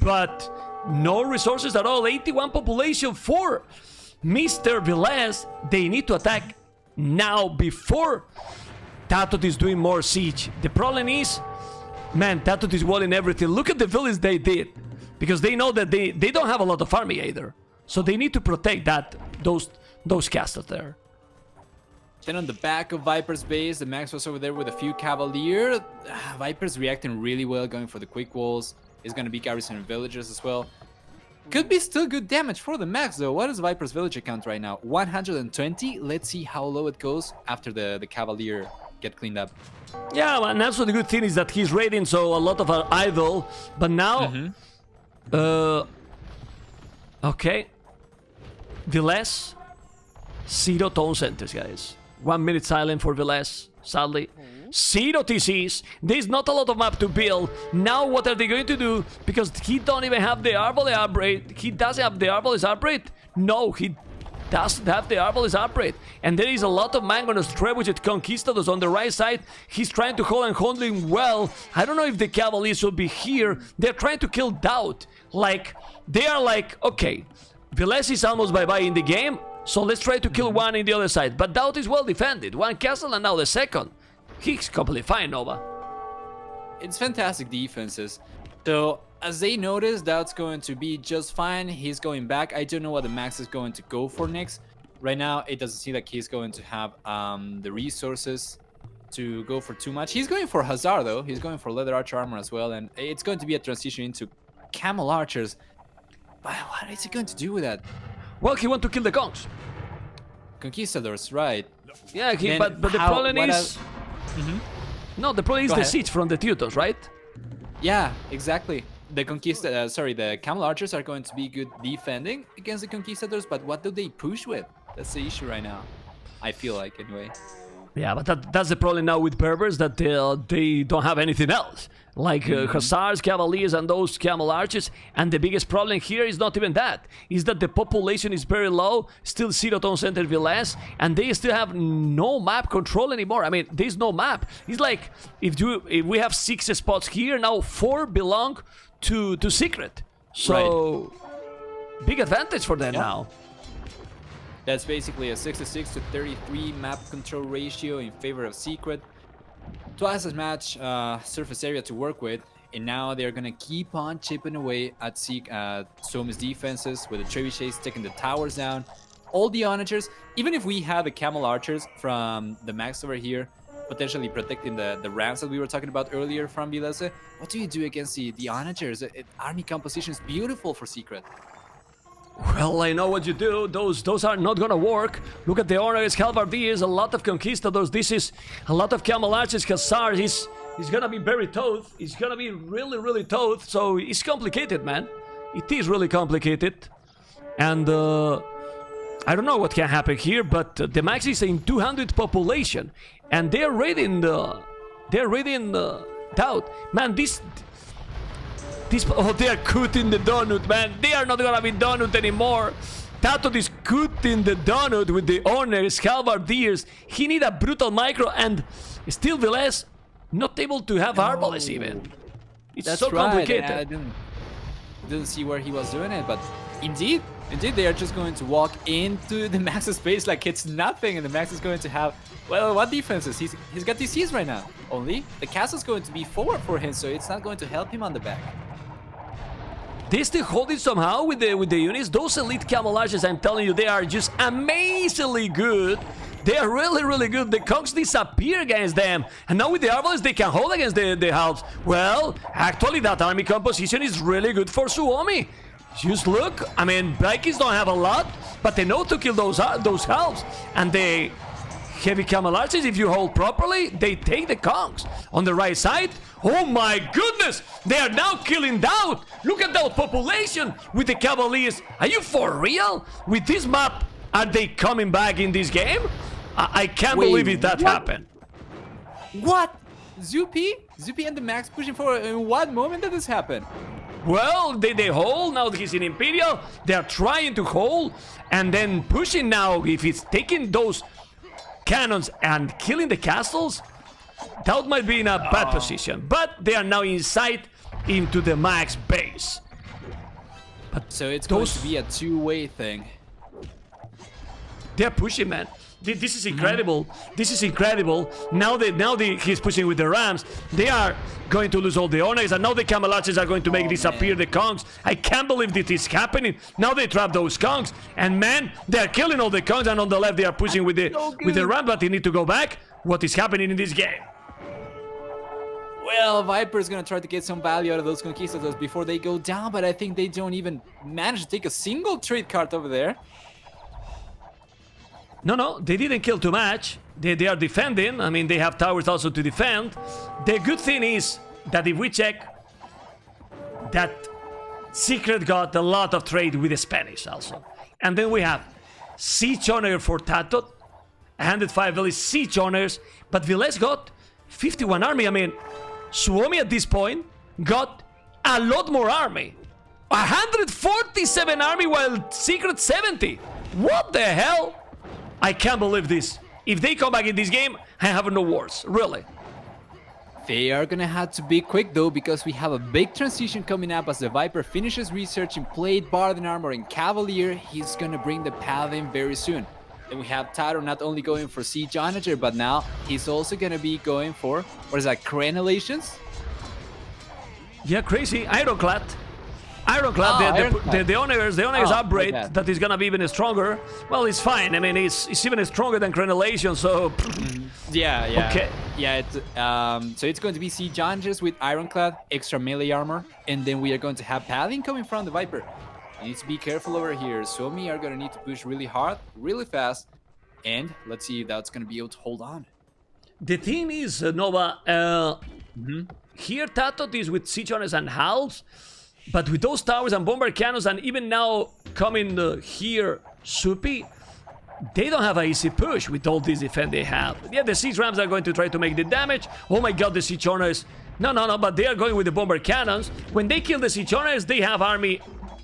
but no resources at all. 81 population for Mr. Viles. They need to attack now before Tatot is doing more siege. The problem is, man, Tatot is walling everything. Look at the village they did. Because they know that they don't have a lot of army either. So they need to protect those castles there. Then on the back of Viper's base, the Max was over there with a few Cavalier. Viper's reacting really well, going for the quick walls. He's going to be garrisoning villagers as well. Could be still good damage for the Max though. What is Viper's villager count right now? 120. Let's see how low it goes after the Cavalier get cleaned up. Yeah, and also the good thing is that he's raiding, so a lot of are idle. But now, okay, Viles, 0 town centers, guys. 1 minute silent for Viles, sadly. 0 TCs. There's not a lot of map to build. Now what are they going to do? Because he don't even have the Arbalest upgrade. He doesn't have the Arbalest upgrade. No, he doesn't have the Arbalest upgrade. And there is a lot of man gonna trebuchet with Conquistadors on the right side. He's trying to hold and holding well. I don't know if the Cavaliers will be here. They're trying to kill Doubt. Like, they are like, okay, Viles is almost bye-bye in the game, so let's try to kill one in the other side. But Doubt is well defended. One castle and now the second. He's completely fine, Nova. It's fantastic defenses. So, as they notice, Doubt's going to be just fine. He's going back. I don't know what the Max is going to go for next. Right now, it doesn't seem like he's going to have the resources to go for too much. He's going for Hazard, though. He's going for Leather Archer Armor as well. And it's going to be a transition into Camel Archers. But what is he going to do with that? Well, he wants to kill the Conks. Conquistadors, right. Yeah, but the problem is... No, the problem is the siege from the Teutons, right? Yeah, exactly. The the Camel Archers are going to be good defending against the Conquistadors, but what do they push with? That's the issue right now. I feel like, anyway. Yeah, but that's the problem now with Berbers, that they don't have anything else. Like Hussars, Cavaliers, and those Camel Archers. And the biggest problem here is not even that. Is that the population is very low, still 0 town center Viles, and they still have no map control anymore. I mean, there's no map. It's like, if we have 6 spots here, now 4 belong to Secret. So, big advantage for them now. That's basically a 66 to 33 map control ratio in favor of Secret. Twice as much surface area to work with, and now they're gonna keep on chipping away at Suomi's defenses with the trebuchets taking the towers down. All the onagers, even if we have the Camel Archers from the Max over here, potentially protecting the rams that we were talking about earlier from Viles, what do you do against the onagers? Army composition is beautiful for Secret. Well, I know what you do. Those are not gonna work. Look at the Honors, Halbardiers, a lot of Conquistadors. This is a lot of Camel Archers, Hussars. He's gonna be very tough. He's gonna be really, really tough. So it's complicated, man. It is really complicated. And I don't know what can happen here, but the max is in 200 population, and they're raiding Doubt. Man, this oh, they are cutting the donut, man. They are not gonna be donut anymore. Tato is cutting the donut with the owners, halbardiers. He need a brutal micro, and still Velez not able to have Arbalest even. It's That's so right. complicated. I didn't see where he was doing it, but indeed, they are just going to walk into the Max's space like it's nothing, and the Max is going to have, well, what defenses? He's got DCs right now. Only the castle's going to be forward for him, so it's not going to help him on the back. They still hold it somehow with the units. Those elite camouflages, I'm telling you, they are just amazingly good. They are really, really good. The Kongs disappear against them. And now with the Arbalest, they can hold against the halves. Well, actually, that army composition is really good for Suomi. Just look. I mean, Vikings don't have a lot, but they know to kill those halves. And the heavy camouflages, if you hold properly, they take the Kongs. On the right side, oh my goodness! They are now killing Doubt! Look at that population with the Cavaliers. Are you for real? With this map, are they coming back in this game? I can't believe it that happened. What? Zupi and the Max pushing forward. In what moment did this happen? Well, they hold. Now he's in Imperial. They are trying to hold. And then pushing now. If he's taking those cannons and killing the castles, Doubt might be in a bad position. But they are now inside into the Max base. But so it's going to be a two-way thing. They're pushing, man. This is incredible. This is incredible. Now he's pushing with the Rams. They are going to lose all the Onyx, and now the Camelatches are going to make disappear the Kongs. I can't believe this is happening. Now they trap those Kongs, and man, they are killing all the Kongs. And on the left, they are pushing with the Ram, but they need to go back. What is happening in this game? Well, Viper is going to try to get some value out of those Conquistadors before they go down, but I think they don't even manage to take a single trade card over there. No, they didn't kill too much. They are defending. I mean, they have towers also to defend. The good thing is that if we check, that Secret got a lot of trade with the Spanish also. And then we have Siege Honor for Tatot, 105 Village Siege Honors, but Velez got 51 army. I mean, Suomi at this point got a lot more army. 147 army while Secret 70. What the hell? I can't believe this. If they come back in this game, I have no words. Really. They are gonna have to be quick though, because we have a big transition coming up as the Viper finishes researching Plate, Paladin Armor, and Cavalier. He's gonna bring the Paladin very soon. Then we have Taro not only going for Siege Onager, but now he's also gonna be going for, what is that, Crenellations? Yeah, crazy. Ironclad. The Onagers upgrade that is gonna be even stronger. Well, it's fine. I mean, it's even stronger than Crenellation, so... Yeah. Okay. Yeah, so it's going to be Siege Onagers with Ironclad, extra melee armor, and then we are going to have Paladin coming from the Viper. You need to be careful over here. Suomi are gonna need to push really hard, really fast, and let's see if that's gonna be able to hold on. The thing is, Nova, here Tatot is with Siege Owners and Halves, but with those towers and bomber cannons, and even now coming here, Supi, they don't have an easy push with all this defense they have. Yeah, the Siege Rams are going to try to make the damage. Oh my god, the Siege Owners. No, but they are going with the bomber cannons. When they kill the Siege Owners, they have army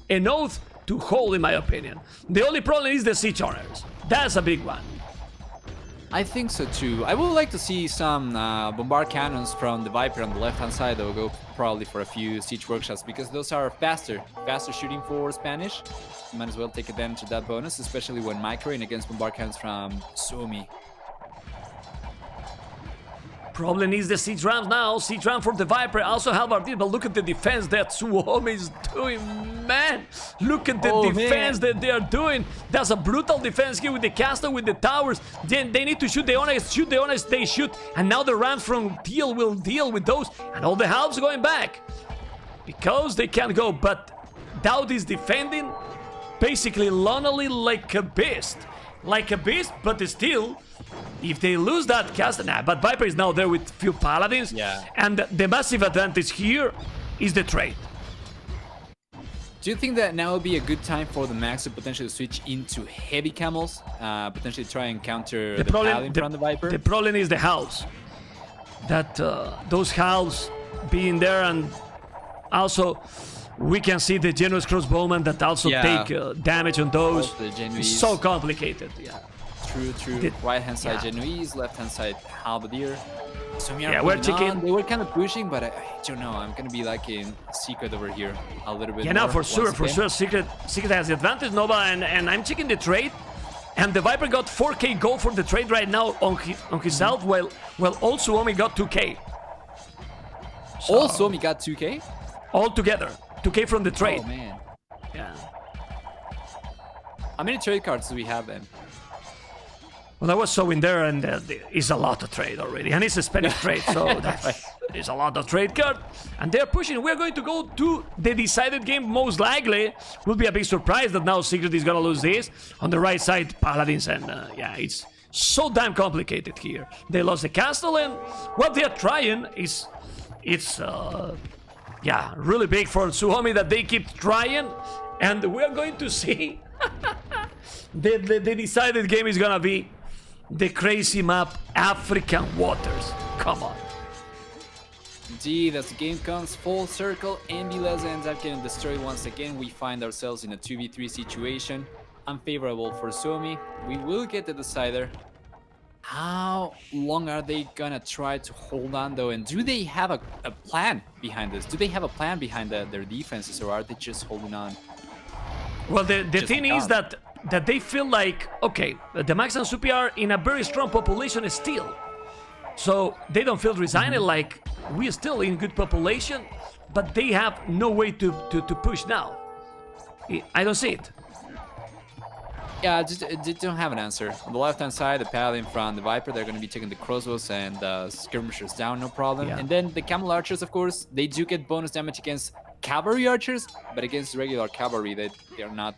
enough to hold, in my opinion. The only problem is the Siege Owners. That's a big one. I think so too. I would like to see some bombard cannons from the Viper on the left-hand side. They'll go probably for a few siege workshops because those are faster shooting for Spanish. You might as well take advantage of that bonus, especially when microing against bombard cannons from Suomi. Problem is the Siege Rams now. Siege Ram for the Viper also have our but look at the defense that Suomi is doing, man. Look at the defense that they are doing. That's a brutal defense here with the castle, with the towers. Then they need to shoot the Onyx, they shoot. And now the Rams from Teal will deal with those. And all the halves going back. Because they can't go, but Dowd is defending basically lonely like a beast. Like a beast, but still... If they lose that castle, but Viper is now there with few paladins, and the massive advantage here is the trade. Do you think that now would be a good time for the Max to potentially switch into heavy camels? Potentially try and counter the Paladin from the Viper? The problem is the house. That those house being there, and also we can see the generous crossbowmen that also take damage on those. So complicated, yeah. True. Right hand side Genoese, left hand side Halberdier. So we're checking. They were kind of pushing, but I don't know. I'm gonna be liking Secret over here a little bit. Yeah, more no, for sure. Secret has the advantage, Nova, and I'm checking the trade. And the Viper got 4k gold for the trade right now on himself, while all Suomi got 2k. So, all Suomi got 2k? All together. 2k from the trade. Oh, man. Yeah. How many trade cards do we have then? Well, I was showing there, and it's a lot of trade already. And it's a Spanish trade, so there's a lot of trade card. And they're pushing. We're going to go to the decided game, most likely. Will be a big surprise that now Secret is going to lose this. On the right side, Paladins, and it's so damn complicated here. They lost the castle, and what they're trying is... It's really big for Suomi that they keep trying. And we're going to see... the decided game is going to be... the crazy map, African Waters. Come on. Indeed, as the game comes full circle, MBLez ends up getting destroyed once again. We find ourselves in a 2v3 situation. Unfavorable for Suomi. We will get the decider. How long are they gonna try to hold on though? And do they have a plan behind this? Do they have a plan behind their defenses, or are they just holding on? Well, the thing is that they feel like, okay, the Max and Supi are in a very strong population still. So they don't feel resigned, like we're still in good population, but they have no way to push now. I don't see it. Yeah, they don't have an answer. On the left-hand side, the Paladin from the Viper, they're going to be taking the crossbows and skirmishers down, no problem. Yeah. And then the Camel Archers, of course, they do get bonus damage against Cavalry Archers, but against regular Cavalry, they are not...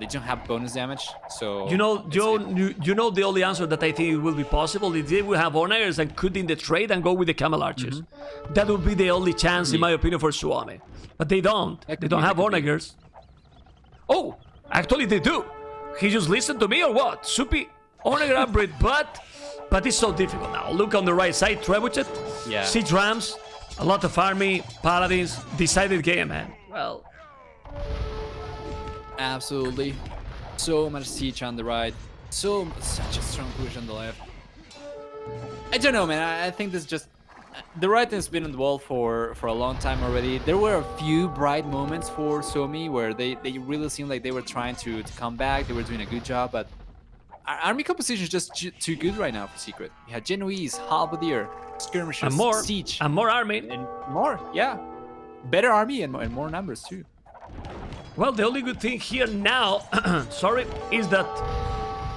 they don't have bonus damage, so... You know the only answer that I think will be possible is they will have Onagers and could in the trade and go with the Camel Archers. That would be the only chance, in my opinion, for Suomi. But they don't. They don't have Onagers. Oh, actually they do. He just listened to me or what? Supi, Onager upgrade, but it's so difficult now. Look on the right side, Trebuchet, Siege Rams, a lot of army, Paladins, decided game, man. Well... Absolutely. So much siege on the right. Such a strong push on the left. I don't know, man. I think this just... The right has been on the wall for a long time already. There were a few bright moments for Suomi where they really seemed like they were trying to come back. They were doing a good job, but our army composition is just too good right now for Secret. We had Genoese, Halberdier, Skirmishers, Siege. And more army. And more, yeah. Better army and more numbers too. Well, the only good thing here now, is that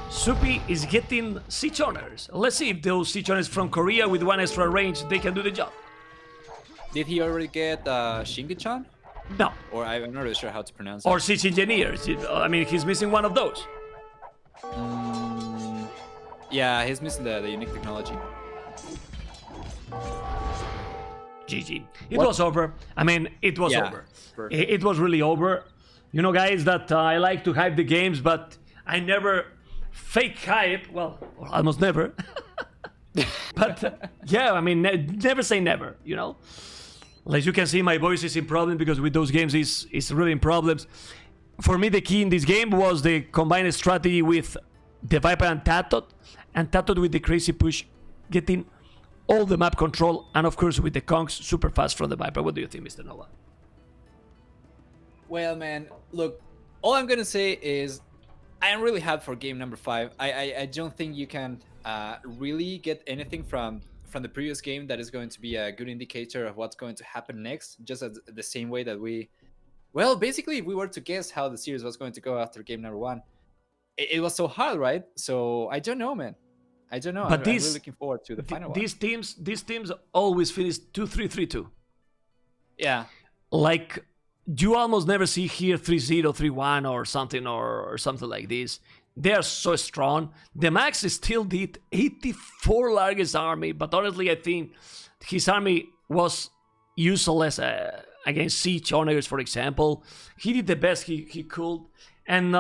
Supi is getting siege honors. Let's see if those siege honors from Korea with one extra range, they can do the job. Did he already get Shingichan? No. Or I'm not really sure how to pronounce it. Or siege engineers. I mean, he's missing one of those. Yeah, he's missing the unique technology. GG. It was over. I mean, it was over. It was really over. You know, guys, that I like to hype the games, but I never fake hype. Well, almost never. But yeah, I mean, never say never, you know? As you can see, my voice is in problem because with those games it's really in problems. For me, the key in this game was the combined strategy with the Viper and Tatot with the crazy push, getting all the map control, and of course with the conks super fast from the Viper. What do you think, Mr. Nova? Well, man, look, all I'm gonna say is I am really hyped for game number 5. I don't think you can really get anything from the previous game that is going to be a good indicator of what's going to happen next, just as the same way that well, basically, if we were to guess how the series was going to go after game number 1, it was so hard, right? So I don't know, man. I don't know. But I'm really looking forward to the final one. These teams always finish 2-3-3-2. Yeah. Like, you almost never see here 3-0, 3-1 or something like this. They are so strong. The Max still did 84 largest army, but honestly, I think his army was useless against Siege Honors, for example. He did the best he could. And we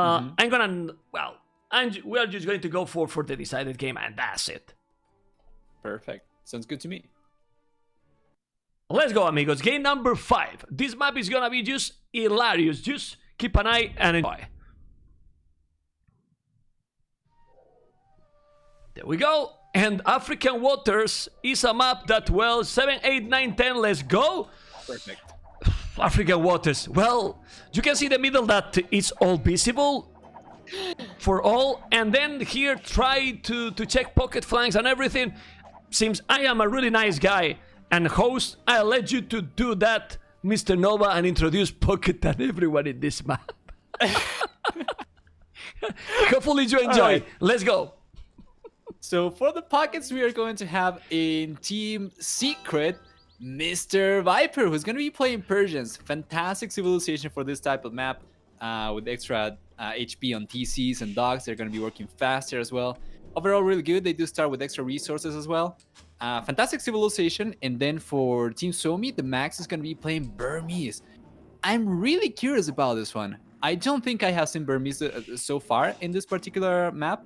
are just going to go for the decided game, and that's it. Perfect. Sounds good to me. Let's go, amigos. Game number 5. This map is gonna be just hilarious. Just keep an eye and enjoy. There we go. And African Waters is a map that, well, 7, 8, 9, 10, let's go. Perfect. African Waters. Well, you can see the middle that it's all visible for all. And then here, try to check pocket flanks and everything. Seems I am a really nice guy. And host, I'll let you to do that, Mr. Nova, and introduce pocket and everyone in this map. Hopefully you enjoy. Right. Let's go. So for the pockets, we are going to have in Team Secret, Mr. Viper, who's going to be playing Persians. Fantastic civilization for this type of map with extra HP on TCs and dogs. They're going to be working faster as well. Overall, really good. They do start with extra resources as well. Fantastic civilization. And then for Team Suomi, the max is going to be playing Burmese. I'm really curious about this one. I don't think I have seen Burmese so far in this particular map.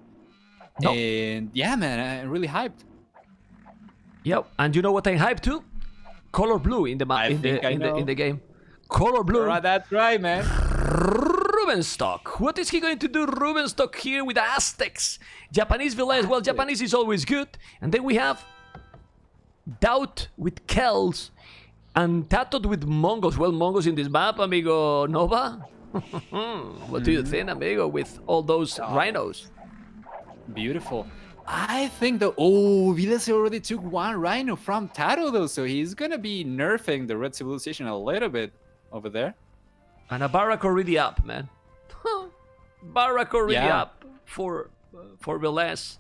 Nope. And yeah, man, I'm really hyped. Yep, and you know what I'm hyped to? Color blue in the map, in the game. Color blue. That's right, man. Rubenstock. What is he going to do, Rubenstock, here with the Aztecs? Japanese villains. Well, Japanese is always good. And then we have Doubt with Kells and Tatot with Mongols. Well, Mongols in this map, amigo Nova. What do you think, amigo, with all those rhinos? Beautiful. I think that Viles already took one rhino from Taro though, so he's gonna be nerfing the red civilization a little bit over there. And a Barak already up, man. Barak already up for Viles.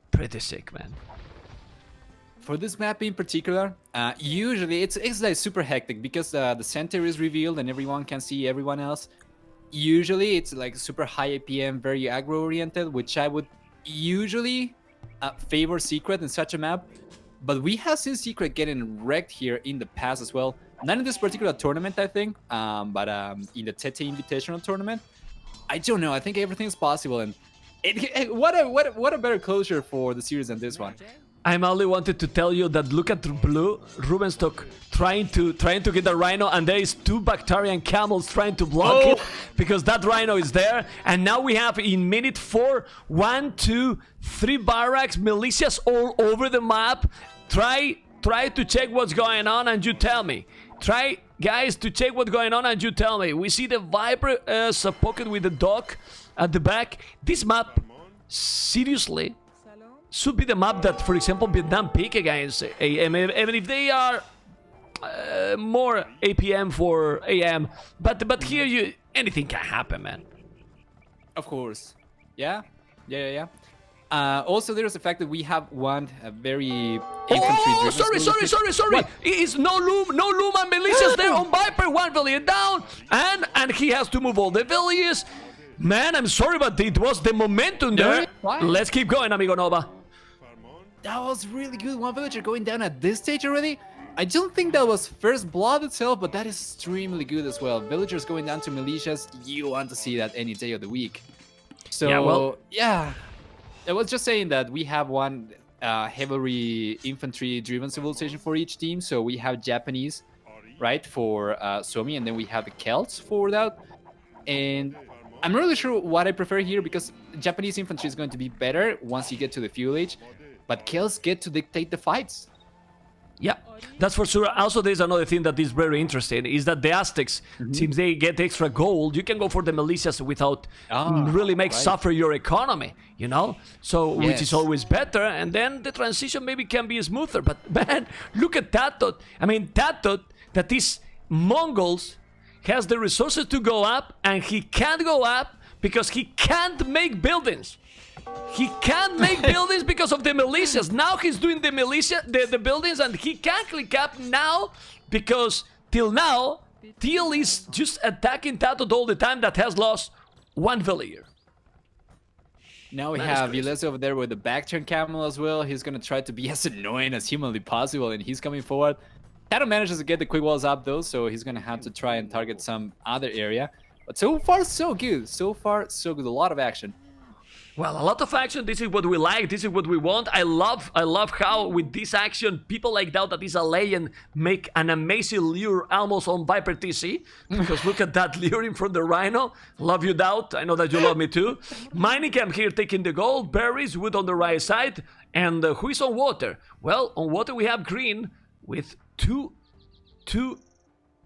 Pretty sick, man. For this map in particular, usually it's like super hectic because the center is revealed and everyone can see everyone else. Usually it's like super high APM, very aggro oriented, which I would usually favor Secret in such a map. But we have seen Secret getting wrecked here in the past as well. Not in this particular tournament, I think, but in the Tete Invitational tournament. I don't know. I think everything's possible, and what a better closure for the series than this one. I only wanted to tell you that look at blue Rubenstock trying to get the rhino, and there is 2 Bactrian camels trying to block it because that rhino is there. And now we have in minute 4 1, 2, 3 barracks, militias all over the map. Try to check what's going on and you tell me. Try, guys, to check what's going on and you tell me. We see the Viper as a pocket with the dog at the back. This map, seriously, should be the map that, for example, Vietnam pick against AM, even if they are more APM for AM. But here, anything can happen, man. Of course. Yeah. Also, there's the fact that we have one very infantry. Sorry. What? It's no loom and militias there on Viper. 1 village down, and he has to move all the villages. Man, I'm sorry, but it was the momentum there. Let's keep going, amigo Nova. That was really good. One villager going down at this stage already. I don't think that was first blood itself, but that is extremely good as well. Villagers going down to militias, you want to see that any day of the week. So, yeah. I was just saying that we have one heavily infantry-driven civilization for each team. So we have Japanese, right, for Suomi, and then we have the Celts for that. And I'm not really sure what I prefer here because Japanese infantry is going to be better once you get to the fuel age. But Celts get to dictate the fights. Yeah, that's for sure. Also, there's another thing that is very interesting, is that the Aztecs, since they get extra gold, you can go for the militias without really suffer your economy, you know? So, which is always better, and then the transition maybe can be smoother. But man, look at Tatot. I mean, Tatot, that is Mongols, has the resources to go up, and he can't go up because he can't make buildings. He can't make buildings because of the militias. Now he's doing the militia, the buildings, and he can't click up now because till now, Teal is just attacking Tatot all the time that has lost 1 villager. Now we have Viles over there with the backturn camel as well. He's going to try to be as annoying as humanly possible, and he's coming forward. Tato manages to get the quick walls up though, so he's gonna have to try and target some other area. But so far, so good. So far, so good. A lot of action. Well, a lot of action. This is what we like. This is what we want. I love how with this action, people like Doubt that is a legend make an amazing lure almost on Viper TC. Because look at that lure in front of the Rhino. Love you, Doubt. I know that you love me too. Minecam here taking the gold. Berries, wood on the right side. And who is on water? Well, on water we have Green with two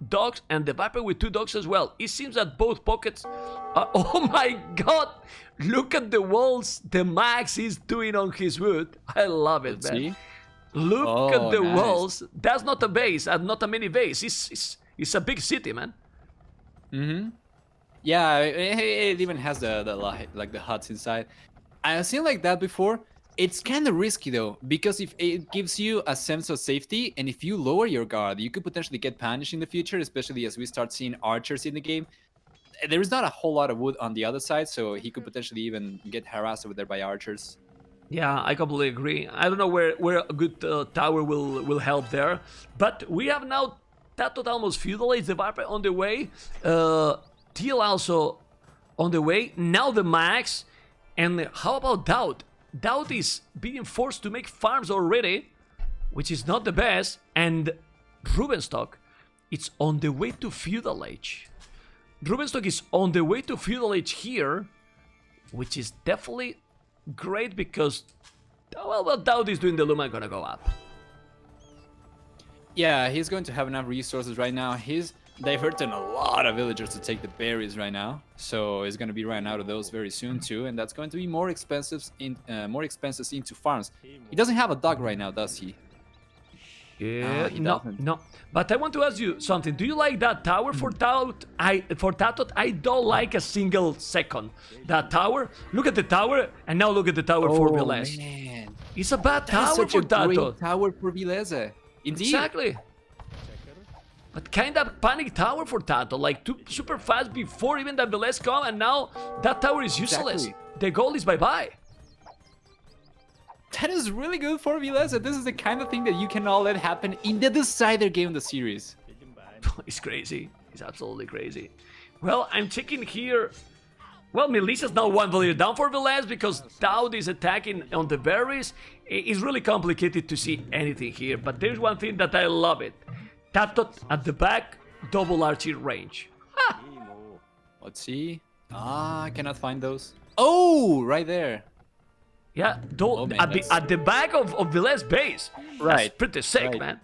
dogs and the Viper with 2 dogs as well. It seems that both pockets are... Oh my god! Look at the walls the Max is doing on his wood. I love it, man. See? Look at the nice. walls. That's not a base, and not a mini base. It's a big city, man. Mm-hmm. Yeah, it even has the huts inside. I've seen like that before. It's kind of risky though, because if it gives you a sense of safety, and if you lower your guard, you could potentially get punished in the future, especially as we start seeing archers in the game. There is not a whole lot of wood on the other side, so he could potentially even get harassed over there by archers. Yeah, I completely agree. I don't know where a good tower will help there, but we have now Tato almost feudalized the Viper on the way. Teal also on the way. Now the Max, and how about Doubt? Doubt is being forced to make farms already, which is not the best, and Rubenstock, it's on the way to feudal age. Rubenstock is on the way to feudal age here, which is definitely great because, well, Doubt is doing the Luma gonna go up. Yeah, he's going to have enough resources right now. He's diverting a lot of villagers to take the berries right now, so he's going to be running out of those very soon too, and that's going to be more expensive into farms. He doesn't have a dog right now, does he? Yeah, he no, doesn't. no. But I want to ask you something. Do you like that tower for Doubt? For Tato, I don't like a single second. That tower. Look at the tower, and now look at the tower for Velez. Man, It's a bad that is tower such for a Tato. great tower for Vileze. Indeed. Exactly. But kind of panic tower for Tato, like super fast before even that Velez come, and now that tower is useless. Exactly. The gold is bye-bye. That is really good for Vileze. This is the kind of thing that you cannot let happen in the decider game of the series. It's crazy. It's absolutely crazy. Well, I'm checking here. Well, Melissa's now 1 villager down for Velez because Doubt is attacking on the berries. It's really complicated to see anything here, but there's one thing that I love it. Tato at the back, double archer range. Ha! Let's see. I cannot find those. Oh, right there. Yeah, Oh, man, at the back of Velez base. That's Right, pretty sick, right. man.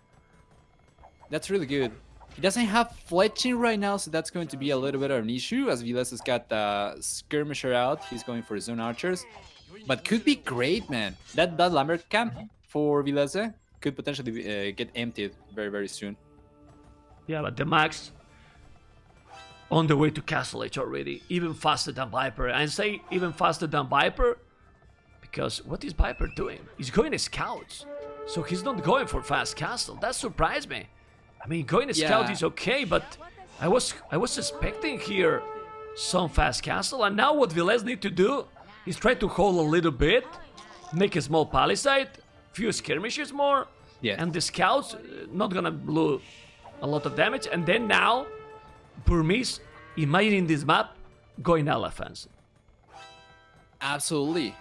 That's really good. He doesn't have fletching right now, so that's going to be a little bit of an issue as Velez has got the skirmisher out. He's going for zone archers. But could be great, man. That Lambert camp for Velez could potentially get emptied very, very soon. Yeah, but the Max on the way to Castle Age already, even faster than Viper. I say even faster than Viper because what is Viper doing? He's going to scouts, so he's not going for fast castle. That surprised me. I mean, going to scout is okay, but I was expecting here some fast castle, and now what Velez need to do is try to hold a little bit, make a small palisade, few skirmishes more, and the scouts not gonna do a lot of damage, and then now Burmese, imagining this map, going elephants. Absolutely.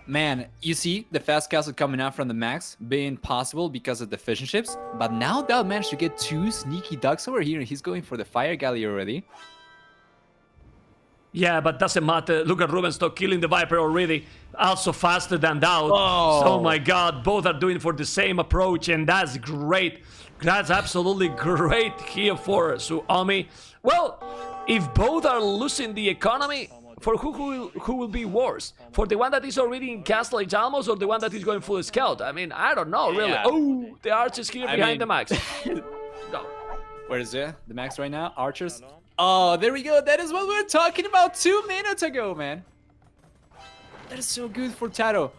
Man, you see the fast castle coming out from the Max being possible because of the fishing ships, but now Dal managed to get 2 sneaky ducks over here and he's going for the fire galley already. Yeah, but doesn't matter. Look at Rubenstock killing the Viper already. Also faster than Doubt. Oh my god, both are doing for the same approach, and that's great. That's absolutely great here for Suomi. Well, if both are losing the economy, for who will be worse? For the one that is already in Castle Age almost, or the one that is going full scout? I mean, I don't know, really. Oh, the archers here behind the Max. No. Where is the Max right now? Archers? Oh, there we go. That is what we were talking about 2 minutes ago, man. That is so good for Tato.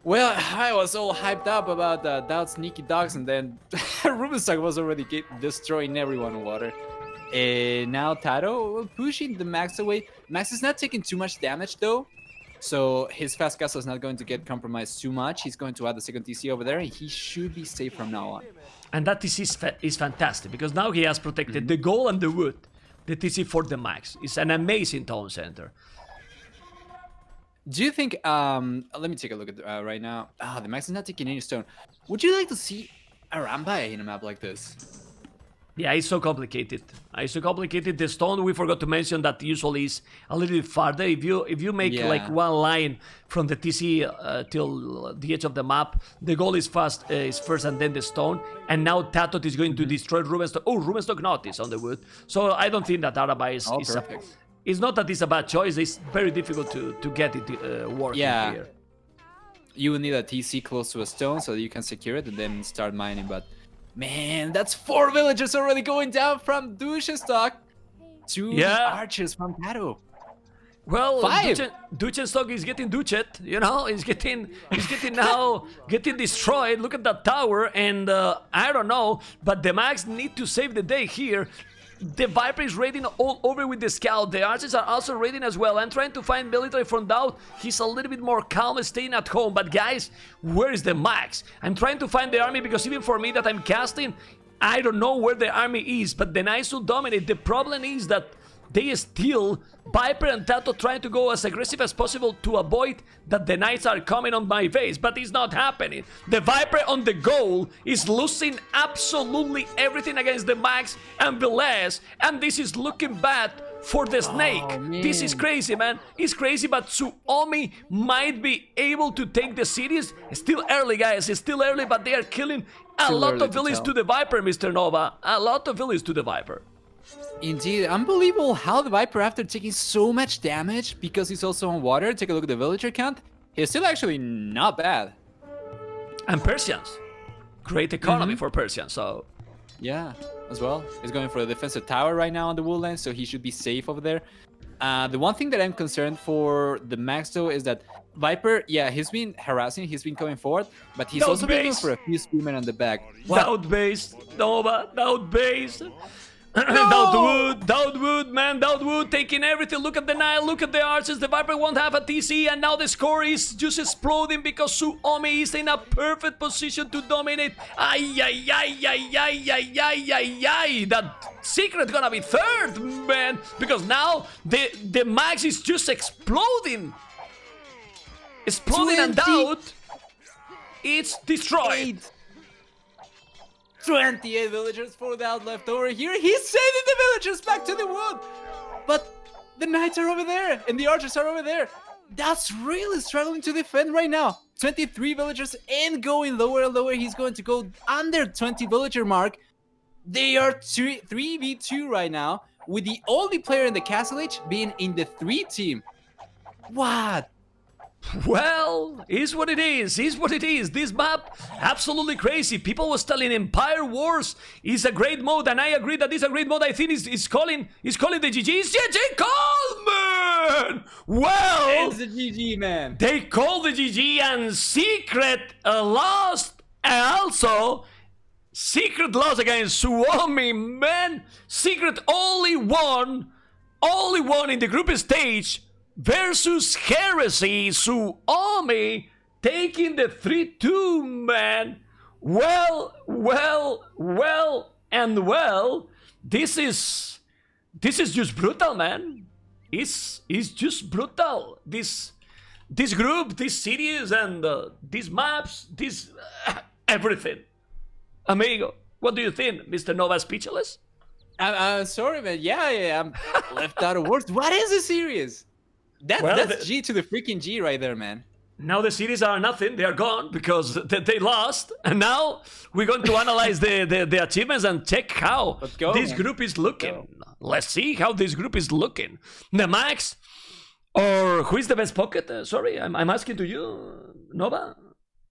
Well, I was all hyped up about Doubt sneaky dogs, and then Rubenstock was already destroying everyone in water. Now Tato pushing the Max away. Max is not taking too much damage though, So his fast castle is not going to get compromised too much. He's going to add the second TC over there, and he should be safe from now on. And that TC is fantastic, because now he has protected the goal and the wood. The TC for the max. It's an amazing town center. Do you think, let me take a look at right now. The max is not taking any stone. Would you like to see a Rambai in a map like this? Yeah, it's so complicated. It's so complicated. The stone, we forgot to mention that usually is a little bit farther. If you make like one line from the TC till the edge of the map, the goal is first and then the stone. And now Tatot is going to destroy Rubenstock. Oh, Rubenstock not is on the wood. So I don't think that Arabai is perfect. It's not that it's a bad choice. It's very difficult to get it working here. You will need a TC close to a stone so that you can secure it and then start mining. But man, that's 4 villagers already going down from Duchenstock to the archers from Tato. Well, Duchenstock is getting Duchet, you know, he's getting destroyed. Look at that tower, and I don't know, but the Mags need to save the day here. The Viper is raiding all over with the scout. The archers are also raiding as well. I'm trying to find military from Dowd. He's a little bit more calm, staying at home. But guys, where is the max? I'm trying to find the army, because even for me that I'm casting, I don't know where the army is. But the Knights will dominate. The problem is that they still, Viper and Tato, trying to go as aggressive as possible to avoid that the Knights are coming on my base, but it's not happening. The Viper on the goal is losing absolutely everything against the Max and Velez, and this is looking bad for the Snake. This is crazy, man. It's crazy, but Suomi might be able to take the cities. It's still early, guys. It's still early, but they are killing a lot of villages to the Viper, Mr. Nova. A lot of villages to the Viper. Indeed, unbelievable how the Viper, after taking so much damage, because he's also on water, take a look at the villager count, he's still actually not bad. And Persians. Great economy for Persians, so... Yeah, as well. He's going for a defensive tower right now on the woodland, so he should be safe over there. The one thing that I'm concerned for the Max, though, is that Viper, yeah, he's been harassing, he's been coming forward, but he's also been going for a few spearmen on the back. Dowd base, Nova, Dowd base. No! Dowd Wood, man, Dowd Wood taking everything. Look at the Nile, look at the archers. The Viper won't have a TC, and now the score is just exploding because Suomi is in a perfect position to dominate. Ay, ay, ay, ay, ay, ay, ay, ay, ay. That secret gonna be third, man, because now the Max is just exploding. Exploding, and Dowd, it's destroyed. 28 villagers for Dowd left over here. He's sending the villagers back to the wood. But the knights are over there and the archers are over there. That's really struggling to defend right now. 23 villagers and going lower and lower. He's going to go under 20 villager mark. They are 3v2 right now, with the only player in the Castle Age being in the 3 team. What? Well, is what it is. This map, absolutely crazy. People was telling Empire Wars is a great mode, and I agree that it's a great mode. I think it's calling the GG. It's GG call, man! Well, it's the GG, man. They called the GG, and Secret lost, and also Secret lost against Suomi, man. Secret only won in the group stage versus Heresy. Suomi taking the 3-2, man. Well, this is just brutal, man. It's just brutal. This group, this series, and these maps, this everything. Amigo, what do you think, Mr. Nova? Speechless? I'm sorry, man. Yeah, I'm left out of words. What is this series? That's G to the freaking G right there, man. Now the series are nothing. They are gone because they lost. And now we're going to analyze the achievements and check how this group is looking. Let's see how this group is looking. The Max, or who is the best pocket? Sorry, I'm asking to you, Nova.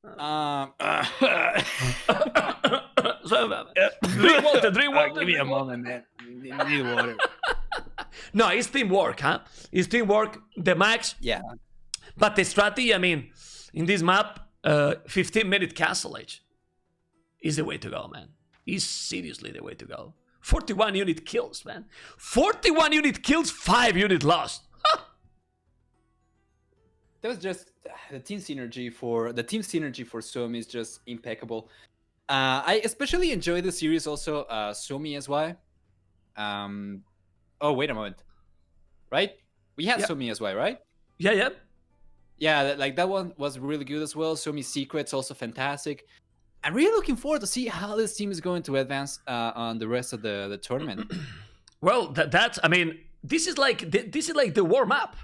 Drink water. Give me a moment, man. Need water. No, it's teamwork, huh? It's teamwork. The Max. Yeah. But the strategy, I mean, in this map, 15-minute castle age is the way to go, man. Is seriously the way to go. 41 unit kills, man. 41 unit kills, 5 unit lost. Huh. that was just the team synergy for Suomi is just impeccable. I especially enjoy the series also, Suomi as well. Oh, wait a moment. Right? We had Suomi as well, right? Yeah. Yeah, that one was really good as well. Suomi Secret's also fantastic. I'm really looking forward to see how this team is going to advance on the rest of the tournament. Well, that's. I mean, this is like the warm up.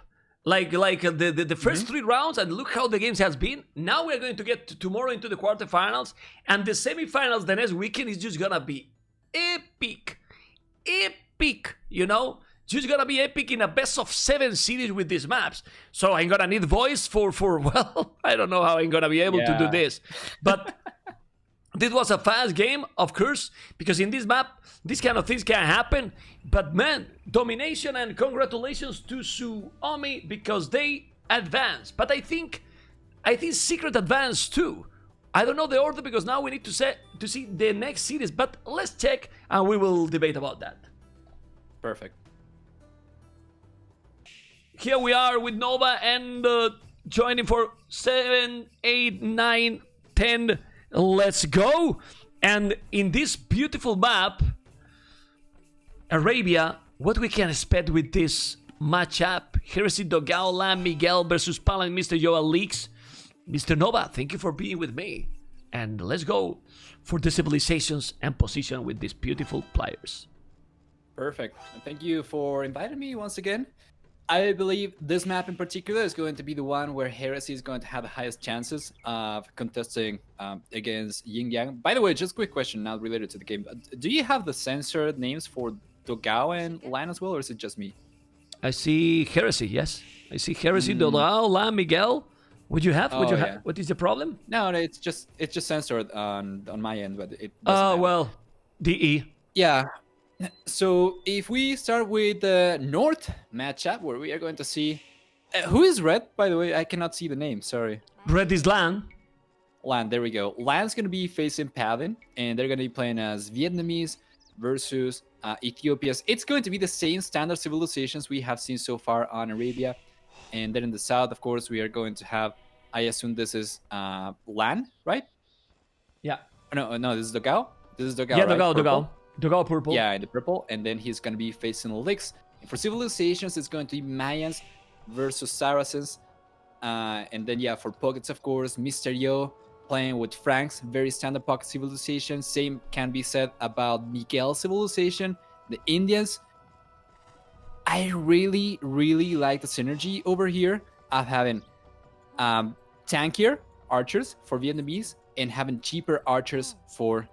Like the first 3 rounds, and look how the games has been. Now we're going to get tomorrow into the quarterfinals, and the semifinals the next weekend is just gonna be epic, you know, just gonna be epic in a best of 7 series with these maps. So I'm gonna need voice for well, I don't know how I'm gonna be able to do this, but this was a fast game, of course, because in this map, these kind of things can happen. But man, domination and congratulations to Suomi because they advanced. But I think Secret advanced too. I don't know the order because now we need to see the next series. But let's check and we will debate about that. Perfect. Here we are with Nova and joining for 7, 8, 9, 10. Let's go. And in this beautiful map, Arabia, what we can expect with this matchup? Heresy Dogao, Lam Miguel versus Pala and Mr. Joel Leaks. Mr. Nova, thank you for being with me. And let's go for the civilizations and position with these beautiful players. Perfect. And thank you for inviting me once again. I believe this map in particular is going to be the one where Heresy is going to have the highest chances of contesting against YinYang. By the way, just a quick question, not related to the game. Do you have the censored names for Dogao and Lan as well, or is it just me? I see Heresy, yes. I see Heresy, Dogao, Lan, Miguel. Would you have? What is the problem? No, it's just censored on my end, but it doesn't well, DE. Yeah. So if we start with the North matchup, where we are going to see who is Red, by the way, I cannot see the name. Sorry. Red is Lan. Lan, there we go. Lan's going to be facing Paladin, and they're going to be playing as Vietnamese versus Ethiopia's. It's going to be the same standard civilizations we have seen so far on Arabia, and then in the south, of course, we are going to have. I assume this is Lan, right? Yeah. No, this is Dogao. This is Dogao. Yeah, right? Dogao. Dogao purple. Yeah, in the purple, and then he's going to be facing Licks. For civilizations, it's going to be Mayans versus Saracens. And then, yeah, for pockets, of course, Mysterio playing with Franks, very standard pocket civilization. Same can be said about Miguel's civilization. The Indians, I really, really like the synergy over here of having tankier archers for Vietnamese and having cheaper archers for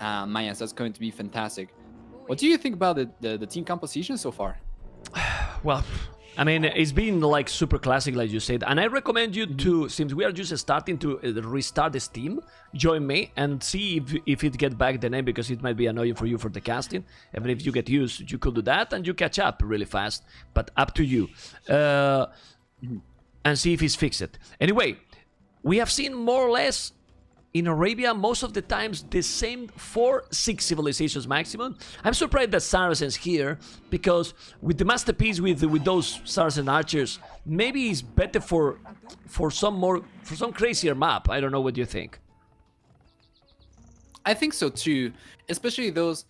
Mayans. That's going to be fantastic. What do you think about the team composition so far? Well, I mean, it's been like super classic, like you said, and I recommend you to, since we are just starting to restart this team, join me and see if it get back the name, because it might be annoying for you for the casting. Even if you get used, you could do that and you catch up really fast, but up to you. And see if it's fixed. Anyway, we have seen more or less in Arabia, most of the times, the same 4-6 civilizations maximum. I'm surprised that Saracens here, because with the masterpiece with those Saracen archers, maybe it's better for some crazier map. I don't know what you think. I think so too, especially those.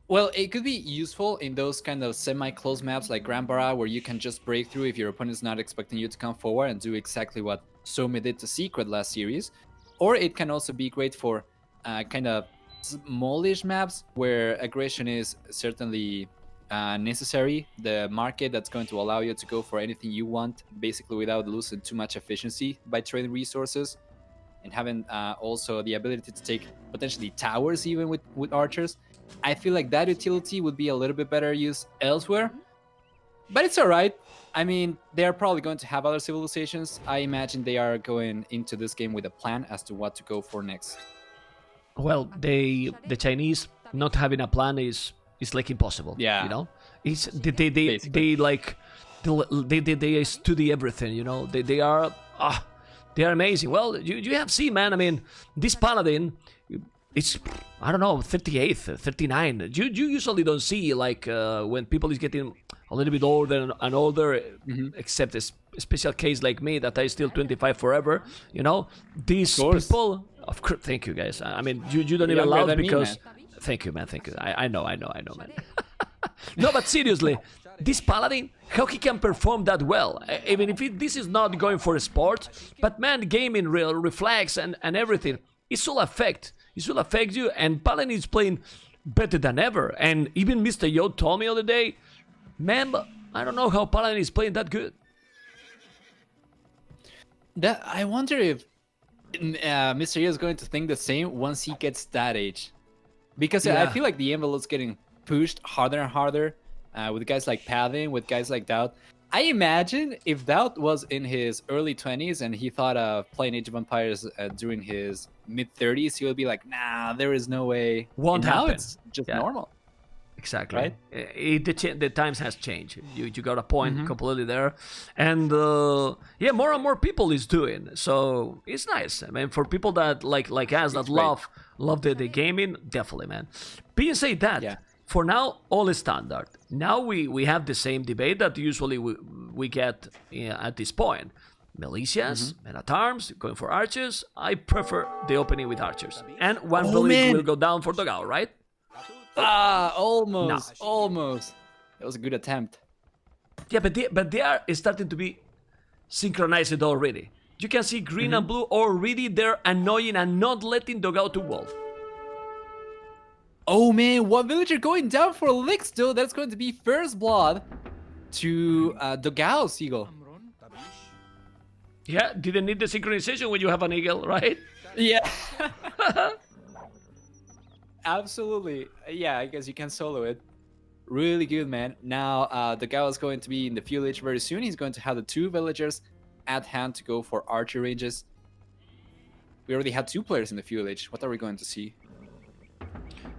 Well, it could be useful in those kind of semi-close maps like Grand Bara, where you can just break through if your opponent's not expecting you to come forward and do exactly what Suomi did to Secret last series. Or it can also be great for kind of smallish maps where aggression is certainly necessary. The market that's going to allow you to go for anything you want, basically without losing too much efficiency by trading resources, and having also the ability to take potentially towers even with archers. I feel like that utility would be a little bit better used elsewhere. But it's alright. I mean, they are probably going to have other civilizations. I imagine they are going into this game with a plan as to what to go for next. Well, the Chinese not having a plan is like impossible. Yeah, you know, it's they study everything. You know, they are amazing. Well, you have seen, man. I mean, this Paladin, it's, I don't know, 38th, 39. You usually don't see like when people is getting a little bit older and older, except special case like me that I still 25 forever, you know, these people. Of course, thank you guys. I mean, you don't even laugh because. Thank you, man. Thank you. I know, man. No, but seriously, this paladin, how he can perform that well? Even if this is not going for a sport, but man, gaming, real reflex and everything, it will affect you. And paladin is playing better than ever. And even Mr. Yo told me the other day, man, I don't know how paladin is playing that good. I wonder if Mr. Yo is going to think the same once he gets that age. Because I feel like the envelope's getting pushed harder and harder with guys like Paladin, with guys like Doubt. I imagine if Doubt was in his early 20s and he thought of playing Age of Empires during his mid-30s, he would be like, nah, there is no way. Won't happen. Now it's just normal. Exactly. Right? The times has changed. You got a point completely there. And more and more people is doing. So it's nice. I mean, for people that like us that love the gaming, definitely, man. Being said that, for now, all is standard. Now we have the same debate that usually we get at this point. Militias, men at arms, going for archers. I prefer the opening with archers. And one village will go down for Dogao, right? Almost. That was a good attempt. Yeah, but they are starting to be synchronized already. You can see green and blue already. They're annoying and not letting Dogao to wall. Oh man, one villager going down for licks though. That's going to be first blood to Dogao, Seagull. Yeah, didn't need the synchronization when you have an eagle, right? Yeah. Absolutely. Yeah, I guess you can solo it. Really good, man. Now, Dogao is going to be in the village very soon. He's going to have the 2 villagers at hand to go for archer ranges. We already had 2 players in the village. What are we going to see?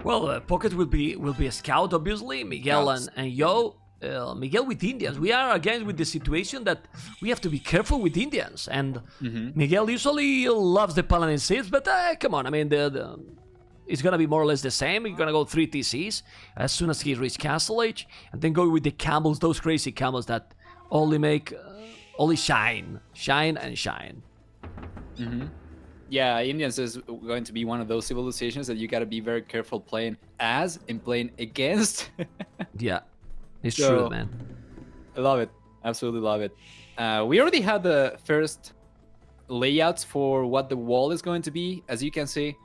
Well, Pocket will be a scout, obviously. Miguel and Yo. Miguel with Indians. We are again with the situation that we have to be careful with Indians. And Miguel usually loves the Paladin seeds, but come on. I mean, it's going to be more or less the same. He's going to go 3 TCs as soon as he reaches Castle Age. And then go with the camels, those crazy camels that only make... only shine. Shine and shine. Yeah, Indians is going to be one of those civilizations that you got to be very careful playing as and playing against. Yeah, it's true, man. I love it. Absolutely love it. We already had the first layouts for what the wall is going to be. As you can see,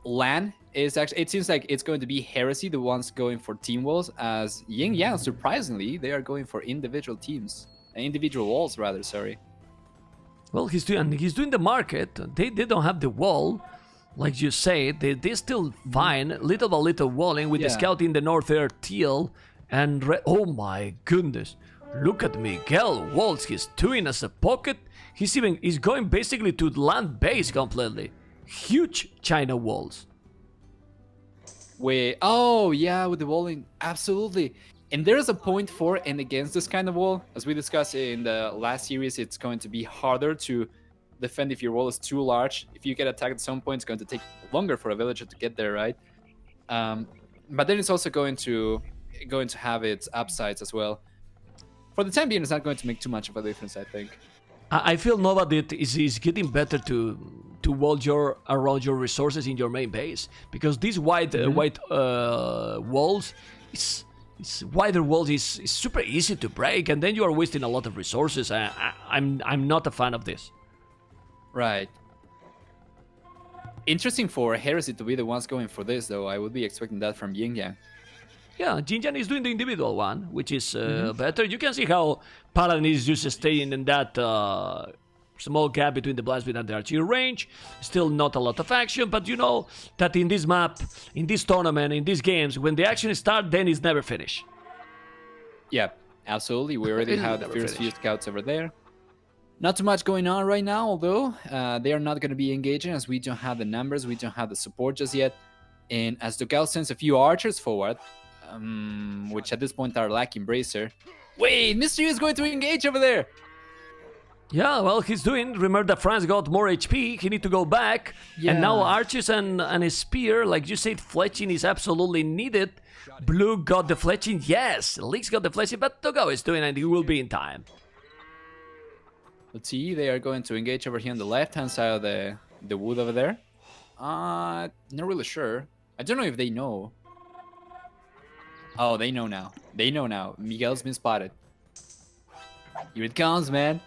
LAN is actually... It seems like it's going to be Heresy, the ones going for team walls, as YinYang, surprisingly, they are going for individual teams. Individual walls, rather, sorry. Well, he's doing the market. They don't have the wall, like you say. They still fine, little by little walling with the scout in the north there, teal and red. Oh my goodness! Look at Miguel walls. He's doing as a pocket. He's going basically to land base completely. Huge China walls. Oh yeah, with the walling, absolutely. And there's a point for and against this kind of wall. As we discussed in the last series, it's going to be harder to defend if your wall is too large. If you get attacked at some point, it's going to take longer for a villager to get there, right? But then it's also going to have its upsides as well. For the time being, it's not going to make too much of a difference, I think. I feel Nova is getting better to wall around your resources in your main base, because these white walls it's wider walls is super easy to break, and then you are wasting a lot of resources. I'm not a fan of this. Right. Interesting for Heresy to be the ones going for this, though. I would be expecting that from YinYang. Yeah, YinYang is doing the individual one, which is better. You can see how Paladin is just staying in that small gap between the Blasphemy and the Archery range. Still not a lot of action, but you know that in this map, in this tournament, in these games, when the action starts, then it's never finished. Yeah, absolutely. We already have the first few scouts over there. Not too much going on right now, although they are not going to be engaging as we don't have the numbers, we don't have the support just yet. And as Dogao sends a few archers forward, which at this point are lacking Bracer. Wait, Mystery is going to engage over there! Yeah, well, he's doing. Remember that France got more HP. He need to go back. Yeah. And now archers and a spear, like you said, fletching is absolutely needed. Blue got the fletching. Yes, Leaks got the fletching, but Dogao is doing, and he will be in time. Let's see. They are going to engage over here on the left-hand side of the wood over there. Not really sure. I don't know if they know. Oh, they know now. They know now. Miguel's been spotted. Here it comes, man.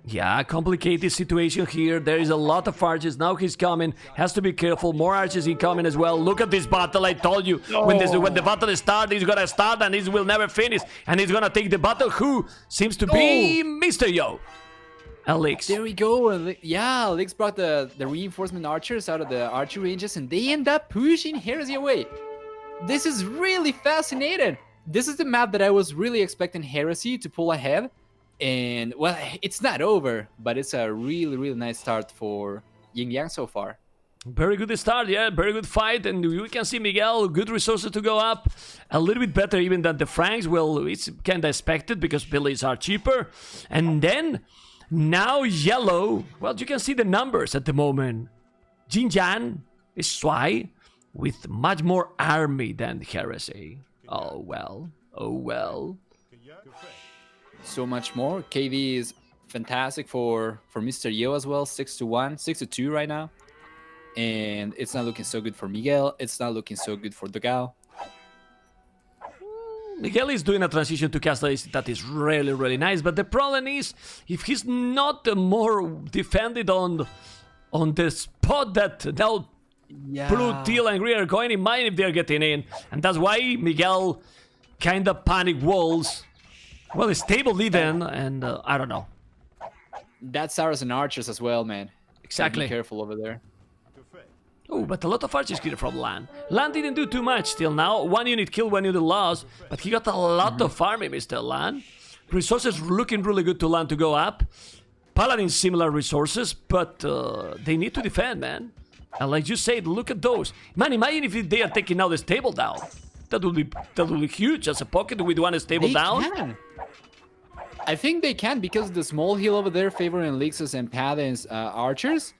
Yeah, complicated situation here. There is a lot of archers. Now he's coming. Has to be careful. More archers incoming as well. Look at this battle. I told you. When the battle starts, he's gonna start and it will never finish. And he's gonna take the battle. Who seems to be Mr. Yo. Alex. There we go. Yeah, Alex brought the reinforcement archers out of the archery ranges and they end up pushing Heresy away. This is really fascinating. This is the map that I was really expecting Heresy to pull ahead. And, well, it's not over, but it's a really, really nice start for YinYang so far. Very good start, yeah, very good fight, and we can see Miguel, good resources to go up, a little bit better even than the Franks. Well, it's kind of expected because Billies are cheaper. And then, now Yellow, well, you can see the numbers at the moment. YinYang is Swai with much more army than Heresy. Oh well, oh well. So much more. KD is fantastic for Mr. Yo as well. 6-1, 6-2 right now. And it's not looking so good for Miguel. It's not looking so good for Dogao. Miguel is doing a transition to Castle that is really, really nice. But the problem is, if he's not more defended on the spot that now Blue, Teal, and Green are going in mind if they're getting in. And that's why Miguel kind of panic walls. Well, it's stable even, and I don't know. That's Saracen archers as well, man. Exactly. Be careful over there. Oh, but a lot of archers killed from Lan. Lan didn't do too much till now. 1 unit killed, 1 unit lost, but he got a lot of farming, Mr. Lan. Resources looking really good to Lan to go up. Paladin similar resources, but they need to defend, man. And like you said, look at those. Man, imagine if they are taking now the stable down. That would be huge as a pocket with one stable down. Can. I think they can because the small hill over there favoring Lixus and Paladin's archers.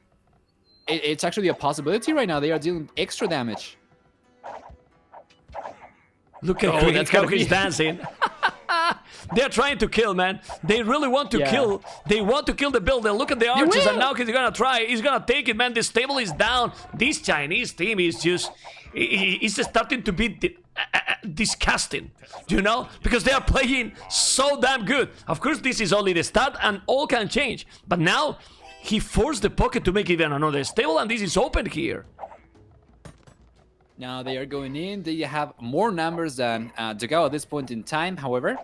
It's actually a possibility right now. They are dealing extra damage. Look at how he's dancing. They're trying to kill, man. They really want to kill. They want to kill the builder. Look at the archers, and now he's gonna try. He's gonna take it, man. The stable is down. This Chinese team is just... It's starting to be disgusting, you know? Because they are playing so damn good. Of course, this is only the start, and all can change. But now, he forced the pocket to make even another stable, and this is open here. Now they are going in. They have more numbers than Dogao at this point in time. However,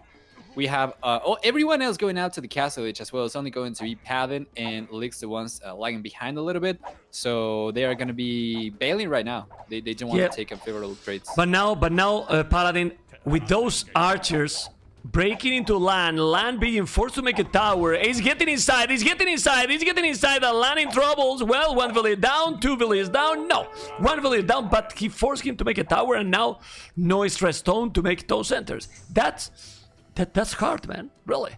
we have everyone else going out to the castle edge as well. It's only going to be Paladin and Lix, the ones lagging behind a little bit. So they are going to be bailing right now. They don't want to take unfavorable trades. But now, Paladin, with those archers breaking into Lan being forced to make a tower, he's getting inside, and Lan in troubles. Well, 1 village down, 2 villages down, no. 1 village down, but he forced him to make a tower, and now no extra stone to make those centers. That's hard, man, really.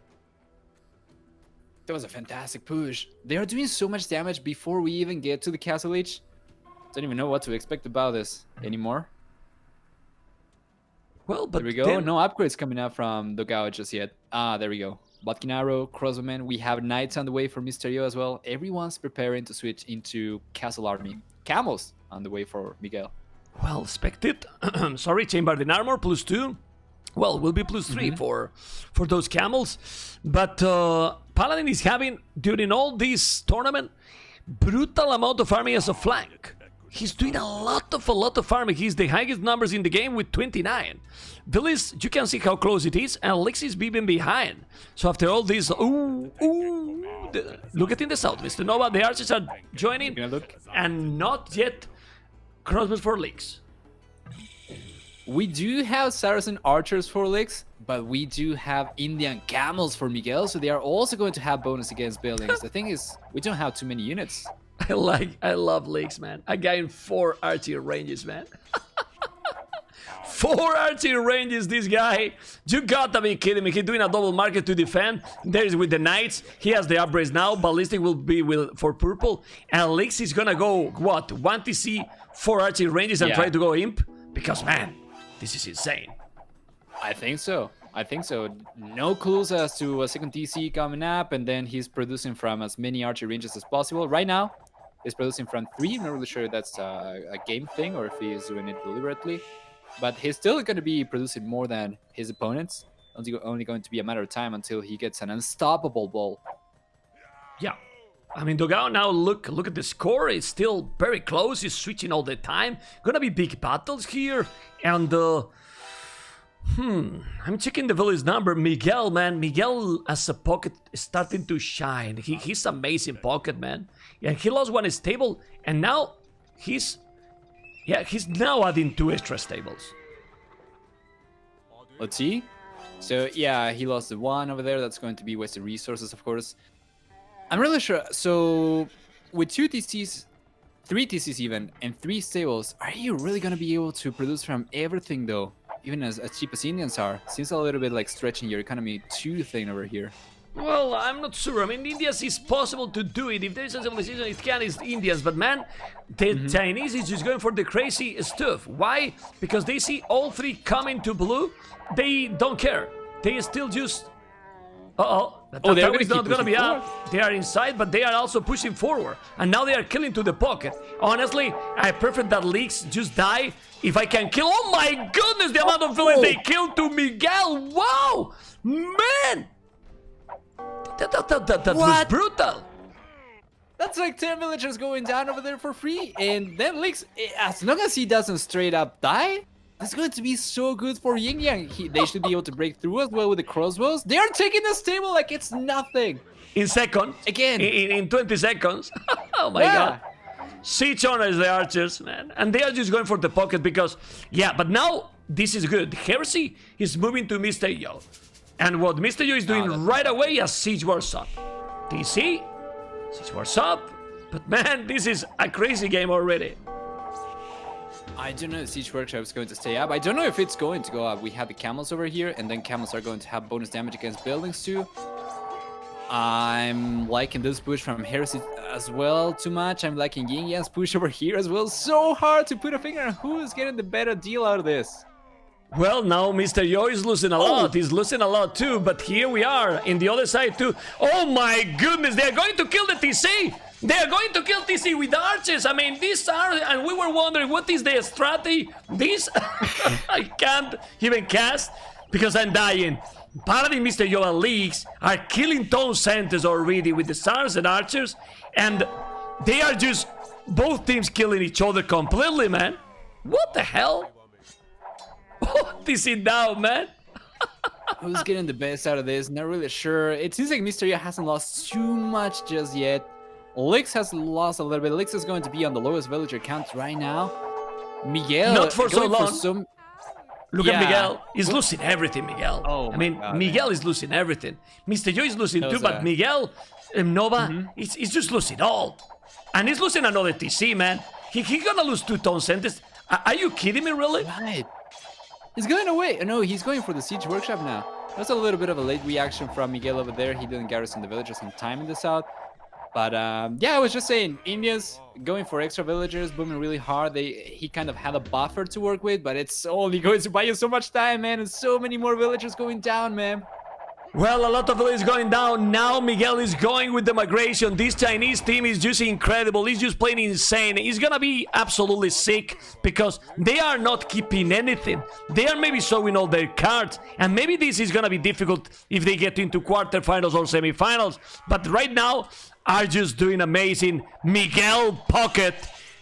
That was a fantastic push. They are doing so much damage before we even get to the castle edge. Don't even know what to expect about this anymore. Well, but there we go. Then... No upgrades coming out from Dogao just yet. There we go. Botkin Arrow, Crossbowman. We have Knights on the way for Mr. Yo as well. Everyone's preparing to switch into Castle Army. Camels on the way for Miguel. Well, expected. Sorry, Chambered in Armor, +2. Well, will be +3 for those camels. But Paladin is having, during all this tournament, brutal amount of army as a flank. He's doing a lot of farming. He's the highest numbers in the game with 29. Villis, you can see how close it is, and Lix is even behind. So after all this, look at in the south, Mr. Nova. The archers are joining, and not yet crossbows for Lix. We do have Saracen archers for Lix, but we do have Indian camels for Miguel, so they are also going to have bonus against buildings. The thing is, we don't have too many units. I love Lix, man. I got in 4 archery ranges, man. 4 archery ranges, this guy. You gotta be kidding me. He's doing a double market to defend. There's with the Knights. He has the upgrades now. Ballistic will be for purple. And Lix is gonna go, what? 1 TC, 4 archery ranges and try to go imp? Because, man, this is insane. I think so. I think so. No clues as to a second TC coming up, and then he's producing from as many archer ranges as possible. Right now, he's producing from 3. I'm not really sure if that's a game thing or if he's doing it deliberately. But he's still going to be producing more than his opponents. Only going to be a matter of time until he gets an unstoppable ball. Yeah. I mean, Dogao now, look at the score. It's still very close. He's switching all the time. Gonna be big battles here. And, I'm checking the village number. Miguel, man. Miguel as a pocket is starting to shine. He's amazing pocket, man. Yeah, he lost one stable. And now he's now adding 2 extra stables. Let's see. So, yeah, he lost the 1 over there. That's going to be wasted resources, of course. I'm really sure. So, with 2 TCs, 3 TCs even, and 3 stables, are you really going to be able to produce from everything, though? Even as cheap as Indians are? Seems a little bit like stretching your economy too thin over here. Well, I'm not sure. I mean, Indians is possible to do it. If there is a civilization, it can is Indians. But man, the Chinese is just going for the crazy stuff. Why? Because they see all 3 coming to blue. They don't care. They still just... That tower is not gonna be up. They are inside, but they are also pushing forward. And now they are killing to the pocket. Honestly, I prefer that Leaks just die if I can kill. Oh my goodness, the amount of villains they killed to Miguel. Wow! Man! That was brutal. That's like 10 villagers going down over there for free. And then Leaks, as long as he doesn't straight up die, that's going to be so good for YinYang. They should be able to break through as well with the crossbows. They are taking this table like it's nothing. In seconds. Again. In 20 seconds. Oh my god. Siege honors the archers, man. And they are just going for the pocket because... Yeah, but now this is good. Heresy is moving to Mr. Yo. And what Mr. Yo is doing right away as Siege Wars up. TC. Siege Wars up. But man, this is a crazy game already. I don't know if Siege Workshop is going to stay up. I don't know if it's going to go up. We have the camels over here, and then camels are going to have bonus damage against buildings too. I'm liking this push from Heresy as well too much. I'm liking YinYang's push over here as well. So hard to put a finger on who is getting the better deal out of this. Well, now Mr. Yo is losing a lot. He's losing a lot too, but here we are in the other side too. Oh my goodness, they're going to kill the TC! They're going to kill TC with archers. I mean, these are, and we were wondering what is their strategy. This, I can't even cast because I'm dying. Paladin, Mr. Yo, and Leaks are killing town centers already with the SARS and archers, and they are just both teams killing each other completely, man. What the hell? What is it now, man? Who's getting the best out of this? Not really sure. It seems like Mr. Yo hasn't lost too much just yet. Lix has lost a little bit. Lix is going to be on the lowest villager count right now. Miguel... Not for so long. Look at Miguel. He's losing everything, Miguel. Oh, I mean, God, Miguel is losing everything. Mr. Yo is losing too, but Miguel, Nova, he's just losing all. And he's losing another TC, man. He's gonna lose 2 town centers. Are you kidding me, really? Right. He's going away. No, he's going for the Siege Workshop now. That's a little bit of a late reaction from Miguel over there. He didn't garrison the villagers in time in the south. But yeah, I was just saying, India's going for extra villagers, booming really hard. He kind of had a buffer to work with, but it's only going to buy you so much time, man. And so many more villagers going down, man. Well, a lot of villagers going down. Now Miguel is going with the migration. This Chinese team is just incredible. He's just playing insane. He's gonna be absolutely sick because they are not keeping anything. They are maybe showing all their cards. And maybe this is gonna be difficult if they get into quarterfinals or semifinals. But right now, are just doing amazing. Miguel Pocket,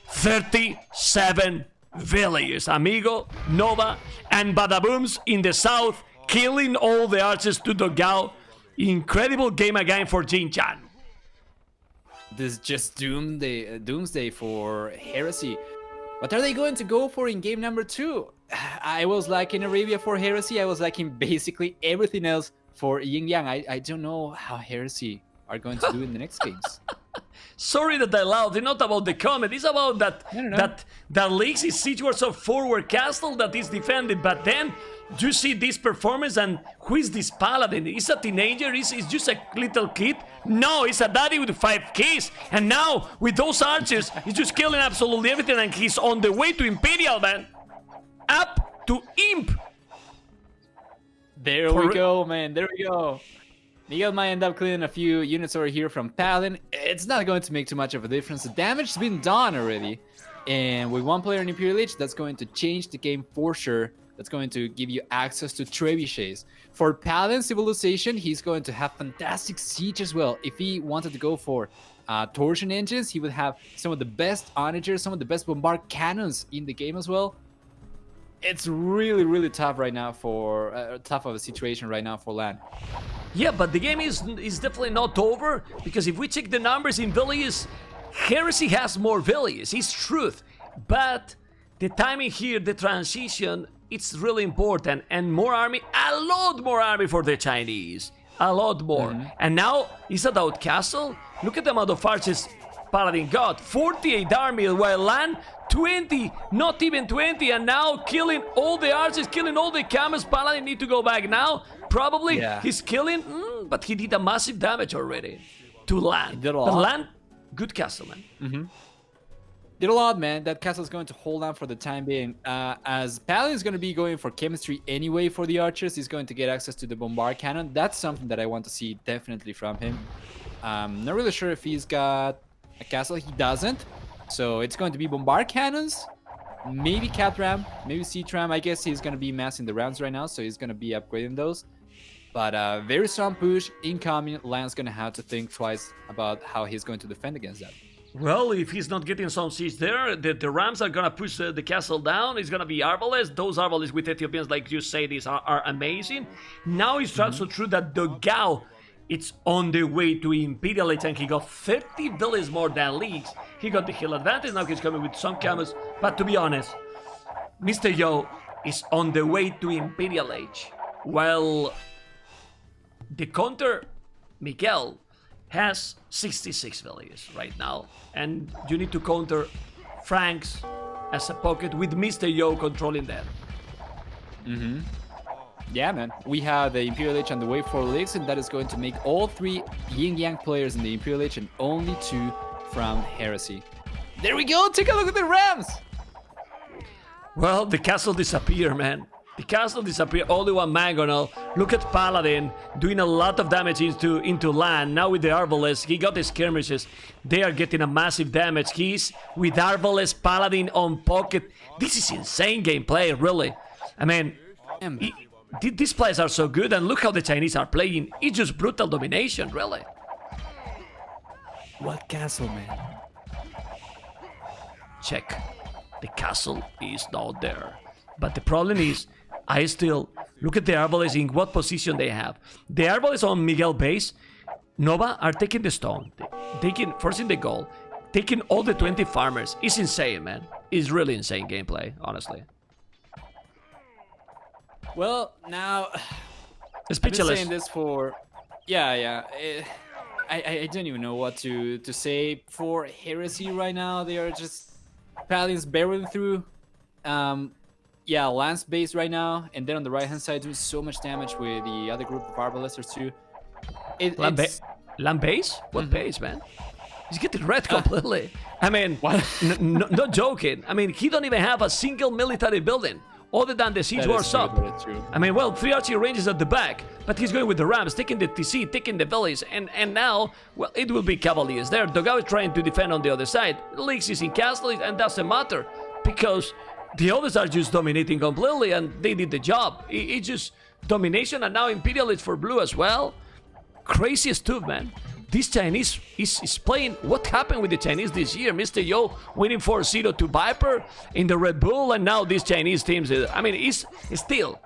37 villagers. Amigo, Nova, and Badabooms in the south, killing all the archers to Dogao. Incredible game again for YinYang. This is just doomsday for Heresy. What are they going to go for in game number 2? I was liking Arabia for Heresy. I was liking basically everything else for YinYang. I don't know how Heresy are going to do in the next games. Sorry that I loud. It's not about the comment. It's about that Leaks is Siege Wars of forward castle that is defended. But then you see this performance, and who is this paladin? Is a teenager? Is just a little kid? No, it's a daddy with 5 kids. And now with those archers, he's just killing absolutely everything, and he's on the way to Imperial, man. Up to Imp. There we go, man. There we go. Miguel might end up clearing a few units over here from Paladin. It's not going to make too much of a difference. The damage's been done already. And with one player in Imperial Age, that's going to change the game for sure. That's going to give you access to trebuchets. For Paladin Civilization, he's going to have fantastic siege as well. If he wanted to go for torsion engines, he would have some of the best onagers, some of the best bombard cannons in the game as well. It's really, really tough right now for tough of a situation right now for LAN. Yeah, but the game is definitely not over, because if we check the numbers in villages, Heresy has more villages, it's truth. But the timing here, the transition, it's really important, and more army, a lot more army for the Chinese, a lot more. And now it's about castle. Look at the amount of archers Paladin got, 48 army, while LAN 20, not even 20, and now killing all the archers, killing all the camels. Paladin need to go back now. Probably he's killing, but he did a massive damage already to LAN. He did a lot. But LAN, good castle, man. Did a lot, man. That castle is going to hold on for the time being. As Paladin is going to be going for chemistry anyway for the archers, he's going to get access to the bombard cannon. That's something that I want to see definitely from him. Not really sure if he's got a castle. He doesn't. So it's going to be bombard cannons, maybe cat ram, maybe siege ram. I guess he's going to be massing the rounds right now, so he's going to be upgrading those. But very strong push incoming. LAN's going to have to think twice about how he's going to defend against that. Well, if he's not getting some siege there, the Rams are gonna push the castle down. It's gonna be Arbalest. Those Arbalest with Ethiopians, like you say, these are amazing. Now it's also true that the Gao, it's on the way to Imperial Age, and he got 30 villages more than Leagues. He got the hill advantage, now he's coming with some camels. But to be honest, Mr. Yo is on the way to Imperial Age. While the counter, Miguel, has 66 villages right now, and you need to counter Franks as a pocket with Mr. Yo controlling that. Yeah, man. We have the Imperial Age on the way for Leagues, and that is going to make all 3 YinYang players in the Imperial Age and only 2 from Heresy. There we go! Take a look at the Rams! Well, the castle disappeared, man. The castle disappeared, only one Mangonel. Look at Paladin doing a lot of damage into LAN. Now with the Arbalest, he got the skirmishes. They are getting a massive damage. He's with Arbalest, Paladin on pocket. This is insane gameplay, really. I mean, these players are so good, and look how the Chinese are playing. It's just brutal domination, really. What castle, man? Check. The castle is not there. But the problem is, I still look at the Arbalest in what position they have. The Arbalest on Miguel base, Nova are taking the stone, forcing the goal, taking all the 20 farmers. It's insane, man. It's really insane gameplay, honestly. Well, now Speechless. I've been saying this for I don't even know what to say for Heresy right now. They are just Paladins barreling through. Lance base right now, and then on the right hand side doing so much damage with the other group of Arbalesters too. Land base? What base, man? He's getting red completely. I mean, not joking. I mean, he don't even have a single military building other than the siege wars up. I mean, well, 3 archery ranges at the back, but he's going with the Rams, taking the TC, taking the Bellies, and now, well, it will be Cavaliers there. Dogao is trying to defend on the other side. Leaks is in castle, and doesn't matter, because the others are just dominating completely, and they did the job. It's just domination, and now Imperial is for blue as well. Crazy stuff, man. This Chinese is playing. What happened with the Chinese this year? Mr. Yo winning 4-0 to Viper in the Red Bull, and now these Chinese teams. I mean, it's still.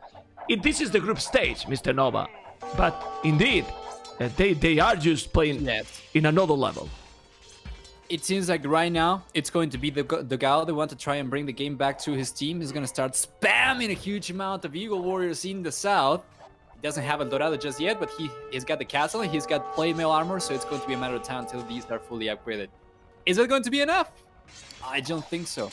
This is the group stage, Mr. Nova. But indeed, they are just playing in another level. It seems like right now it's going to be the Gao that want to try and bring the game back to his team. He's going to start spamming a huge amount of Eagle Warriors in the south. He doesn't have a Dorado just yet, but he's got the castle, he's got plate mail armor, so it's going to be a matter of time until these are fully upgraded. Is it going to be enough? I don't think so.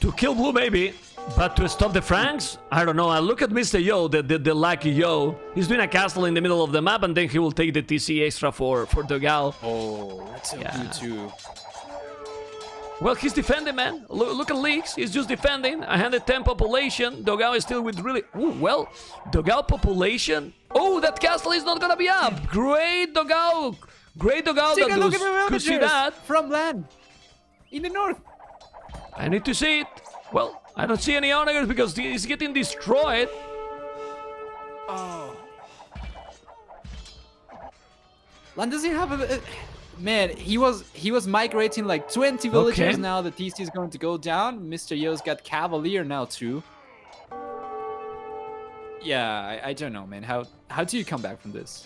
To kill blue, maybe, but to stop the Franks, I don't know. And look at Mr. Yo, the lucky Yo. He's doing a castle in the middle of the map, and then he will take the TC extra for the Gao. Oh, that's so good too. Well, he's defending, man. Look at Leaks. He's just defending. 110 population. Dogao is still with really... Ooh, well, Dogao population. Oh, that castle is not gonna be up. Great Dogao. Great Dogao. Take a look at That could see that. from land in the north. I need to see it. Well, I don't see any onagers because he's getting destroyed. Oh. Land doesn't have a... Man, he was migrating like 20 villagers. Okay. Now the TC is going to go down. Mr. Yo's got Cavalier now too. Yeah, I don't know, man. How do you come back from this?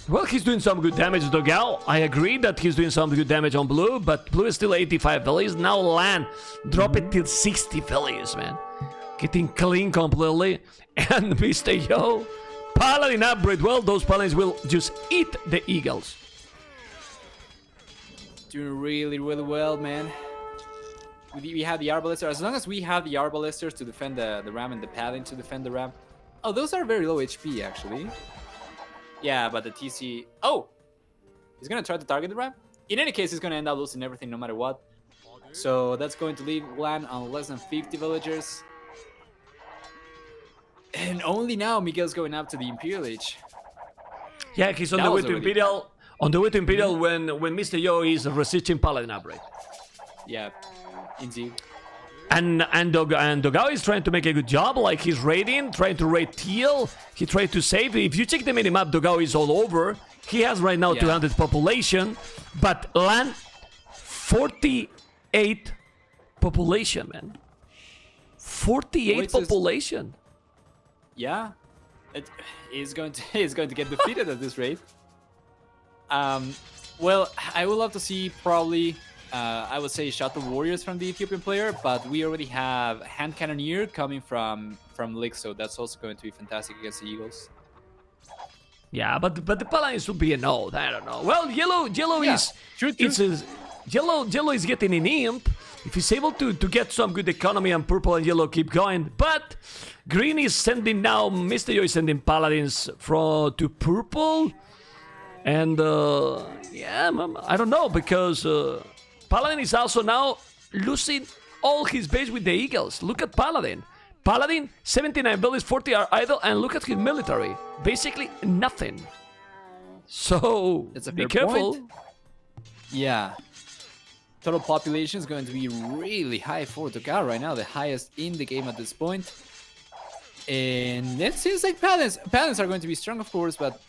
Well, he's doing some good damage, Dogao. I agree that he's doing some good damage on blue, but blue is still 85 values. Now land, drop it till 60 values, man. Getting clean completely. And Mr. Yo, Paladin upgrade. Well, those Paladins will just eat the Eagles. Doing really, really well, man. We have the Arbalesters. As long as we have the Arbalesters to defend the Ram and the Paladin to defend the Ram. Oh, those are very low HP, actually. Yeah, but the TC... Oh! He's going to try to target the Ram. In any case, he's going to end up losing everything no matter what. So that's going to leave land on less than 50 villagers. And only now Miguel's going up to the Imperial Age. Yeah, he's on the way to Imperial. On the way to Imperial when Mr. Yo is resisting Paladin upgrade. Yeah, indeed. And Dogao is trying to make a good job, like he's raiding, trying to raid Teal. He tried to save. If you check the minimap, Dogao is all over. He has right now 200 population, but land 48 population, man. 48 population. Yeah, he's going to get defeated at this rate. Well, I would love to see probably, I would say Shuttle Warriors from the Ethiopian player, but we already have Hand Cannoneer coming from Lick, so that's also going to be fantastic against the Eagles. Yeah, but the Paladins would be a no. I don't know. Well, yellow Yeah, is true. yellow is getting an imp. If he's able to get some good economy, and purple and yellow keep going, but green is sending now. Mr. Yo is sending Paladins to purple. And, yeah, I don't know, because Paladin is also now losing all his base with the Eagles. Look at Paladin. Paladin, 79 bellies, 40 are idle, and look at his military. Basically, nothing. So, be careful. Point. Yeah. Total population is going to be really high for Dogao right now, the highest in the game at this point. And it seems like Paladins are going to be strong, of course, but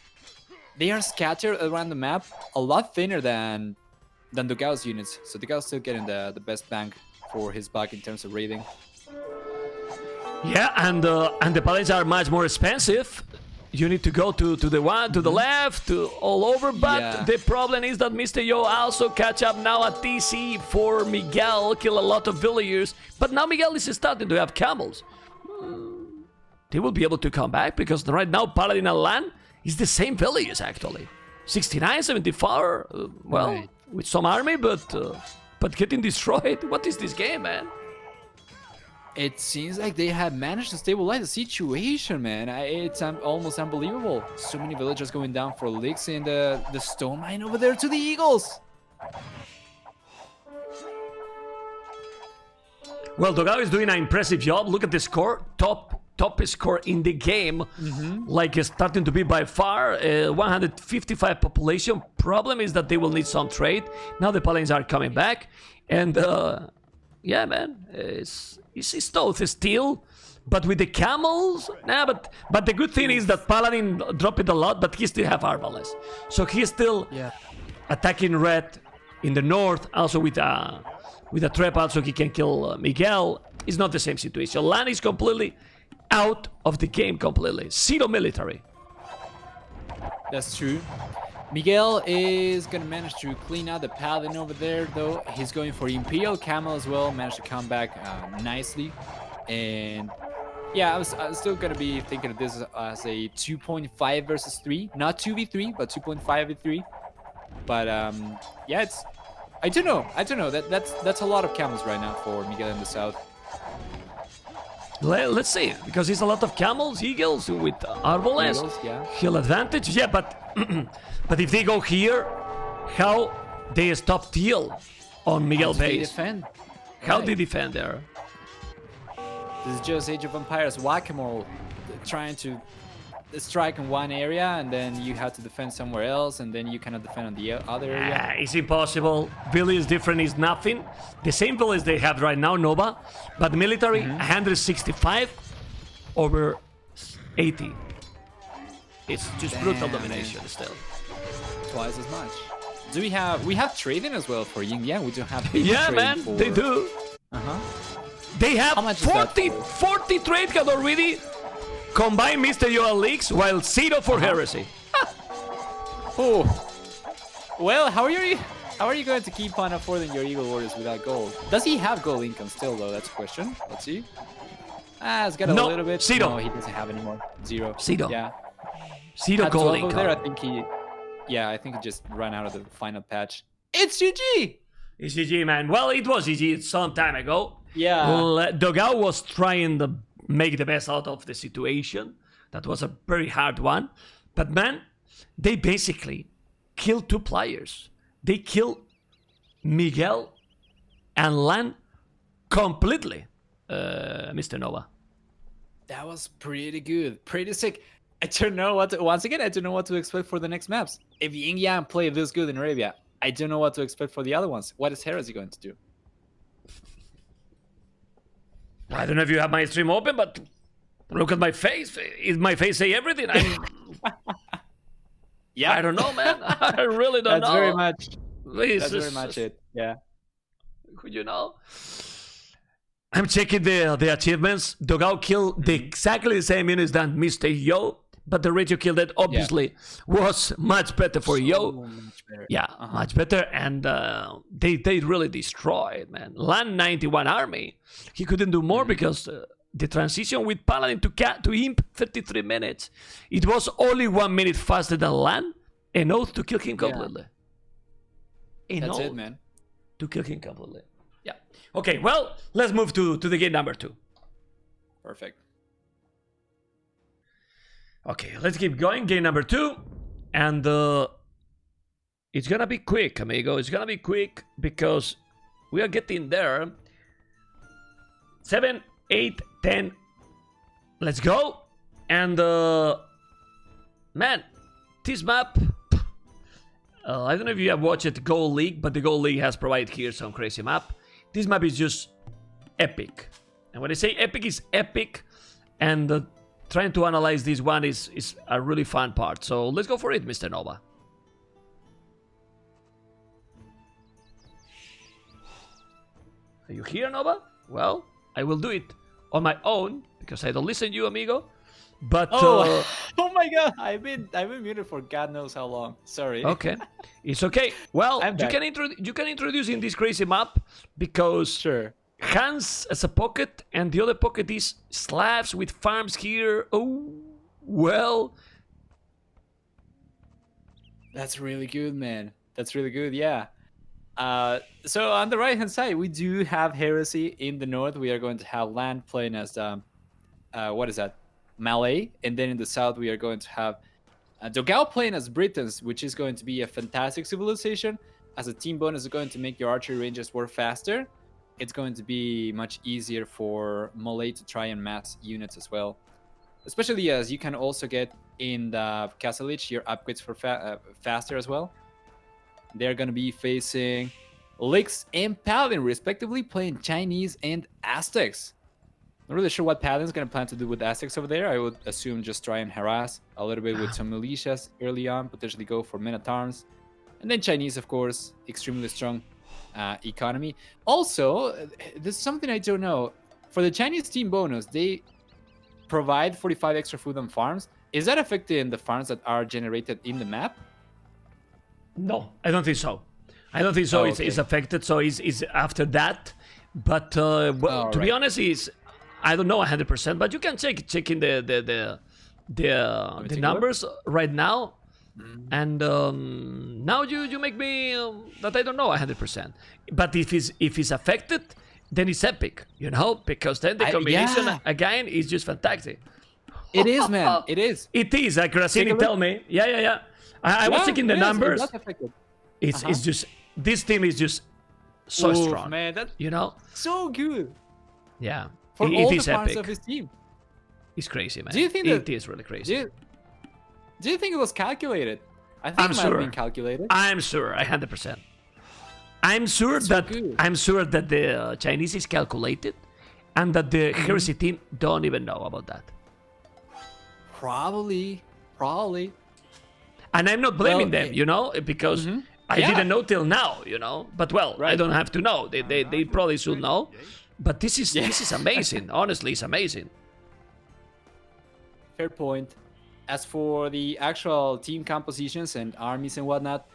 they are scattered around the map a lot thinner than Dogao's units. So Dogao's still getting the best bang for his buck in terms of raiding. Yeah, and the Paladins are much more expensive. You need to go to the one, to the left, all over. But the problem is that Mr. Yo also catch up now at TC for Miguel, kill a lot of villagers. But now Miguel is starting to have camels. They will be able to come back because right now Paladin and Lan is the same villagers actually. 69, 74, well, right, with some army, but getting destroyed. What is this game, man? It seems like they have managed to stabilize the situation, man. It's almost unbelievable. So many villagers going down for licks in the stone mine over there to the Eagles. Well, Dogao is doing an impressive job. Look at the score. Top score in the game. Like starting to be by far 155 population. Problem is that they will need some trade. Now the Paladins are coming back. And yeah, man, it's tough still. But with the camels, nah, but the good thing is that Paladin dropped it a lot, but he still have Arbalest. So he's still attacking red in the north, also with a trap out so he can kill Miguel. It's not the same situation. Lan is completely out of the game completely. Zero military. That's true. Miguel is going to manage to clean out the Paladin over there, though. He's going for Imperial Camel as well. Managed to come back nicely. And yeah, I was still going to be thinking of this as a 2.5 versus 3. Not 2v3, but 2.5v3. But yeah, it's... I don't know. That's a lot of camels right now for Miguel in the south. Let's see, because it's a lot of camels, eagles with Arbalest. He'll advantage, yeah, but but if they go here, how they stop Teal on Miguel How did they base. defend? How Right. they defend there? This is just Age of Empires whack-a-mole, trying to strike in one area and then you have to defend somewhere else and then you cannot defend on the other area. It's impossible. Village different is nothing. The same village they have right now, Nova, but military 165 over 80. It's just brutal domination still. Twice as much. Do we have trading as well for YinYang? We don't have Yeah, trade man, for... they do. Uh-huh. They have How much is that 40 trade card already. Combined Mr. Yoel leaks while 0 for Heresy. Oh. Well, how are you going to keep on affording your Eagle Warriors without gold? Does he have gold income still though? That's a question. Let's see. It's got a No, little bit. 0. No, he doesn't have anymore. 0. 0. Yeah. 0 At gold 12 over income. there, I think he just ran out of the final patch. It's GG! It's GG, man. Well, it was GG some time ago. Yeah. Well, Dogao was trying to make the best out of the situation. That was a very hard one. But man, they basically killed 2 players. They killed Miguel and Lan completely, Mr. Nova. That was pretty good. Pretty sick. I don't know what to, once again, I don't know what to expect for the next maps. If YinYang played this good in Arabia, I don't know what to expect for the other ones. What is Heresy going to do? I don't know if you have my stream open, but look at my face. Is my face say everything? Yeah. I don't know, man. I really don't That's know. very much. This That's very is- much it. Yeah. You know, I'm checking the achievements. Dogao killed exactly the same units than Mr. Yo, but the ratio killed it obviously was much better for Yo. much better. Yeah, much better, and they really destroyed, man. Land 91 army. He couldn't do more because the transition with Paladin to Imp 33 minutes. It was only 1 minute faster than Land. An oath to kill him completely. That's it, man. To kill him completely. Yeah. Okay, well, let's move to the game number 2. Perfect. Okay, let's keep going. Game number 2. And it's gonna be quick, amigo. It's gonna be quick because we are getting there. 7, 8, 10. Let's go. And man, this map, I don't know if you have watched Gold League, but the Gold League has provided here some crazy map. This map is just epic. And when I say epic, it's epic. And trying to analyze this one is a really fun part. So let's go for it, Mr. Nova. Are you here, Nova? Well, I will do it on my own because I don't listen to you, amigo. But Oh, oh my God! I've been muted for God knows how long. Sorry. okay, it's okay. Well, I'm you back. can introduce in this crazy map because Sure. Hans as a pocket and the other pocket is Slavs with farms here. Oh, well, That's really good, man. That's really good. Yeah. So on the right hand side, we do have Heresy in the north. We are going to have Land playing as what is that? Malay, and then in the south we are going to have Dogao playing as Britons, which is going to be a fantastic civilization. As a team bonus, it's going to make your archery ranges work faster. It's going to be much easier for Malay to try and mass units as well, especially as you can also get in the Castle Lich your upgrades for faster as well. They're going to be facing Licks and Paladin, respectively, playing Chinese and Aztecs. Not really sure what Paladin's going to plan to do with Aztecs over there. I would assume just try and harass a little bit with some militias early on, potentially go for men-at-arms. And then Chinese, of course, extremely strong economy. Also, this is something I don't know. For the Chinese team bonus, they provide 45 extra food on farms. Is that affecting the farms that are generated in the map? no, I don't think so. I don't think so. Oh, It's okay. affected. So it's after that. But well, Oh, to be right. honest, I don't know 100%. But you can check in the take a look. numbers right now. And now you make me that I don't know 100%. But if it's affected, then it's epic, you know, because then the combination yeah. again is just fantastic. It is, man. It is. It is, like Take a Grassini look. tell me. Yeah. I was checking the Yes, numbers. it was affected. It's just this team is just so Oof, strong. man, that's You know? so good Yeah. for It all the is parts epic. of his team. It's crazy, man. Do you think it that- is really crazy? Do you think it was calculated? I think I'm it might have sure. been calculated. I'm sure, 100%. I'm sure so that good. I'm sure that the Chinese is calculated, and that the Heresy team don't even know about that. Probably. And I'm not blaming Well, them, you know, because I Yeah. didn't know till now, you know. But well, I Right. don't have to know. They probably should know. But this is amazing. Honestly, it's amazing. Fair point. As for the actual team compositions and armies and whatnot,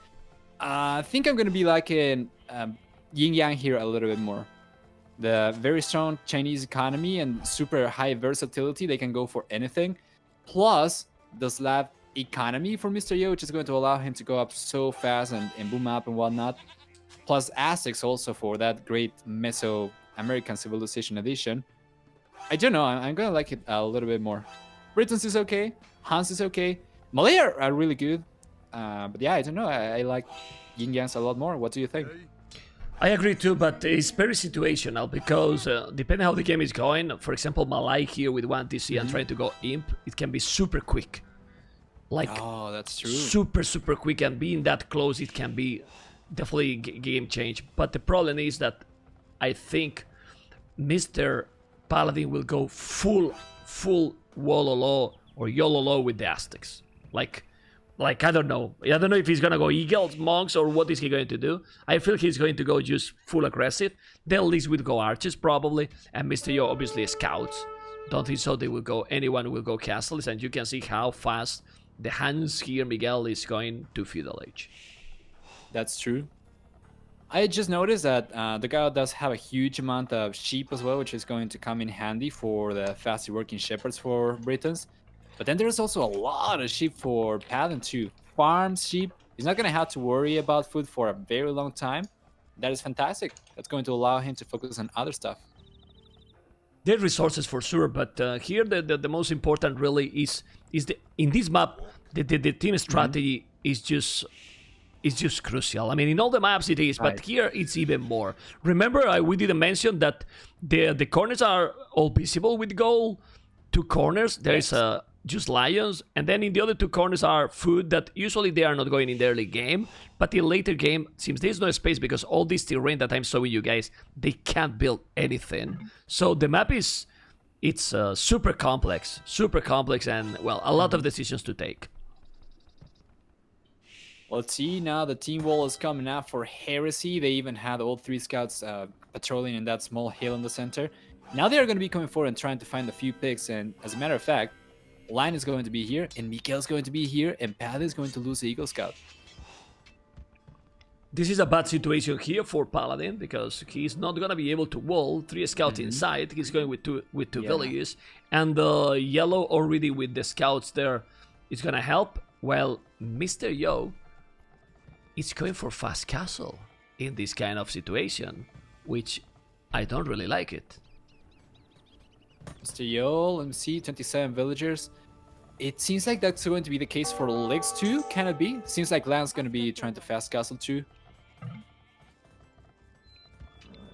I think I'm gonna be like in YinYang here a little bit more. The very strong Chinese economy and super high versatility, they can go for anything. Plus the Slav economy for Mr. Yo, which is going to allow him to go up so fast and boom up and whatnot. Plus Aztecs also for that great Meso-American civilization edition. I don't know, I'm gonna like it a little bit more. Britons is okay, Hans is okay, Malay are really good. But yeah, I don't know, I like YinYangs a lot more. What do you think? I agree too, but it's very situational because depending how the game is going, for example, Malay here with 1 TC and trying to go Imp, it can be super quick. Like, Oh, that's true. super quick, and being that close, it can be definitely game change. But the problem is that I think Mr. Paladin will go full Wololo or Yololo with the Aztecs. Like I don't know. I don't know if he's gonna go Eagles, Monks, or what is he going to do. I feel he's going to go just full aggressive. Then at least will go Archers probably, and Mr. Yo obviously Scouts. Don't think so. They will go. Anyone will go Castles, and you can see how fast the Hans here, Miguel, is going to Feudal Age. That's true. I just noticed that the guy does have a huge amount of sheep as well, which is going to come in handy for the fastly working shepherds for Britons. But then there's also a lot of sheep for Paladin too. Farms, sheep. He's not going to have to worry about food for a very long time. That is fantastic. That's going to allow him to focus on other stuff. There are resources for sure, but here the most important really is in this map the team strategy is just crucial. I mean, in all the maps it is, but here it's even more. Remember, we didn't mention that the corners are all visible with gold. 2 corners there is just lions, and then in the other 2 corners are food that usually they are not going in the early game, but in later game, since there's no space because all this terrain that I'm showing you guys, they can't build anything. So the map it's super complex, and well, a lot of decisions to take. Let's see, now the team wall is coming out for Heresy. They even had all 3 scouts patrolling in that small hill in the center. Now they're going to be coming forward and trying to find a few picks, and as a matter of fact, Line is going to be here, and Miguel's going to be here, and Paladin is going to lose the Eagle Scout. This is a bad situation here for Paladin because he's not gonna be able to wall 3 scouts inside. He's going with two villages, and the yellow already with the scouts there is gonna help. Well, Mr. Yo is going for fast castle in this kind of situation, which I don't really like it. Mr. Yo, let me see, 27 villagers. It seems like that's going to be the case for Legs too. Can it be? Seems like Land's going to be trying to fast castle too.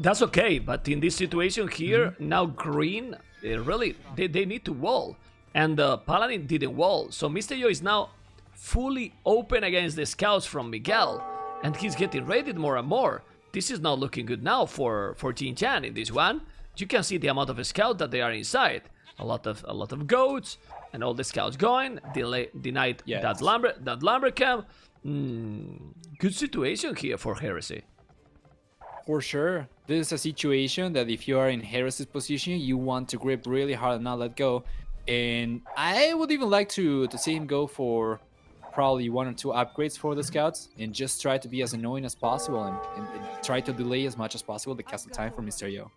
That's okay, but in this situation here, now green, really, they need to wall. And Paladin didn't wall, so Mr. Yo is now fully open against the scouts from Miguel, and he's getting raided more and more. This is not looking good now for YinYang in this one. You can see the amount of scouts that they are inside. A lot of goats, and all the scouts going. Denied that lumber camp. Good situation here for Heresy. For sure. This is a situation that if you are in Heresy's position, you want to grip really hard and not let go. And I would even like to see him go for probably 1 or 2 upgrades for the scouts and just try to be as annoying as possible and try to delay as much as possible the castle time for Mr. Yo.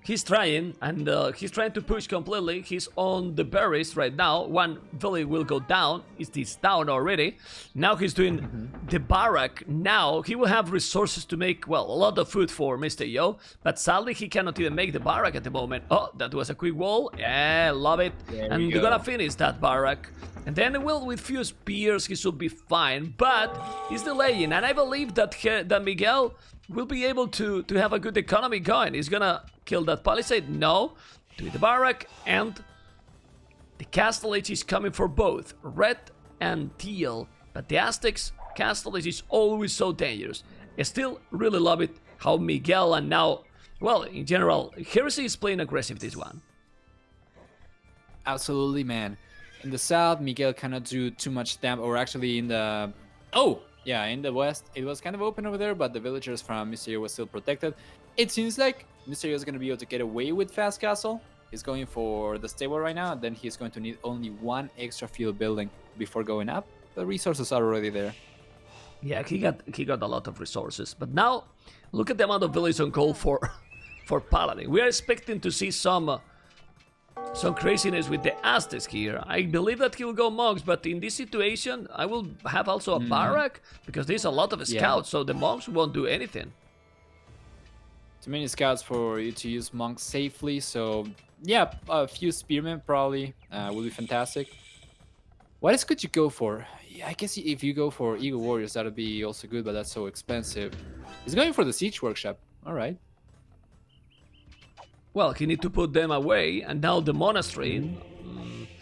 He's trying, and he's trying to push completely. He's on the berries right now. 1 village will go down. It's down already. Now he's doing the barrack. Now he will have resources to make, well, a lot of food for Mr. Yo. But sadly, he cannot even make the barrack at the moment. Oh, that was a quick wall. Yeah, love it. And they're gonna finish that barrack. And then, well, with few spears, he should be fine. But he's delaying, and I believe that Miguel will be able to have a good economy going. He's gonna kill that palisade? No. Do the barrack, and the Castle Age is coming for both red and teal. But the Aztecs Castle Age is always so dangerous. I still really love it how Miguel and now, well, in general, Heresy is playing aggressive this one. Absolutely, man. In the south, Miguel cannot do too much damage, or actually in the... Oh! Yeah, in the west, it was kind of open over there, but the villagers from Mysterio was still protected. It seems like Mysterio is going to be able to get away with Fast Castle. He's going for the stable right now, and then he's going to need only one extra field building before going up. The resources are already there. Yeah, he got a lot of resources. But now, look at the amount of villages on gold for Paladin. We are expecting to see some craziness with the Aztecs here. I believe that he will go monks, but in this situation, I will have also a barrack, because there's a lot of scouts, so the monks won't do anything. Too many scouts for you to use monks safely, so yeah, a few spearmen probably will be fantastic. What else could you go for? Yeah, I guess if you go for Eagle Warriors, that would be also good, but that's so expensive. He's going for the Siege Workshop. All right. Well, he need to put them away, and now the monastery.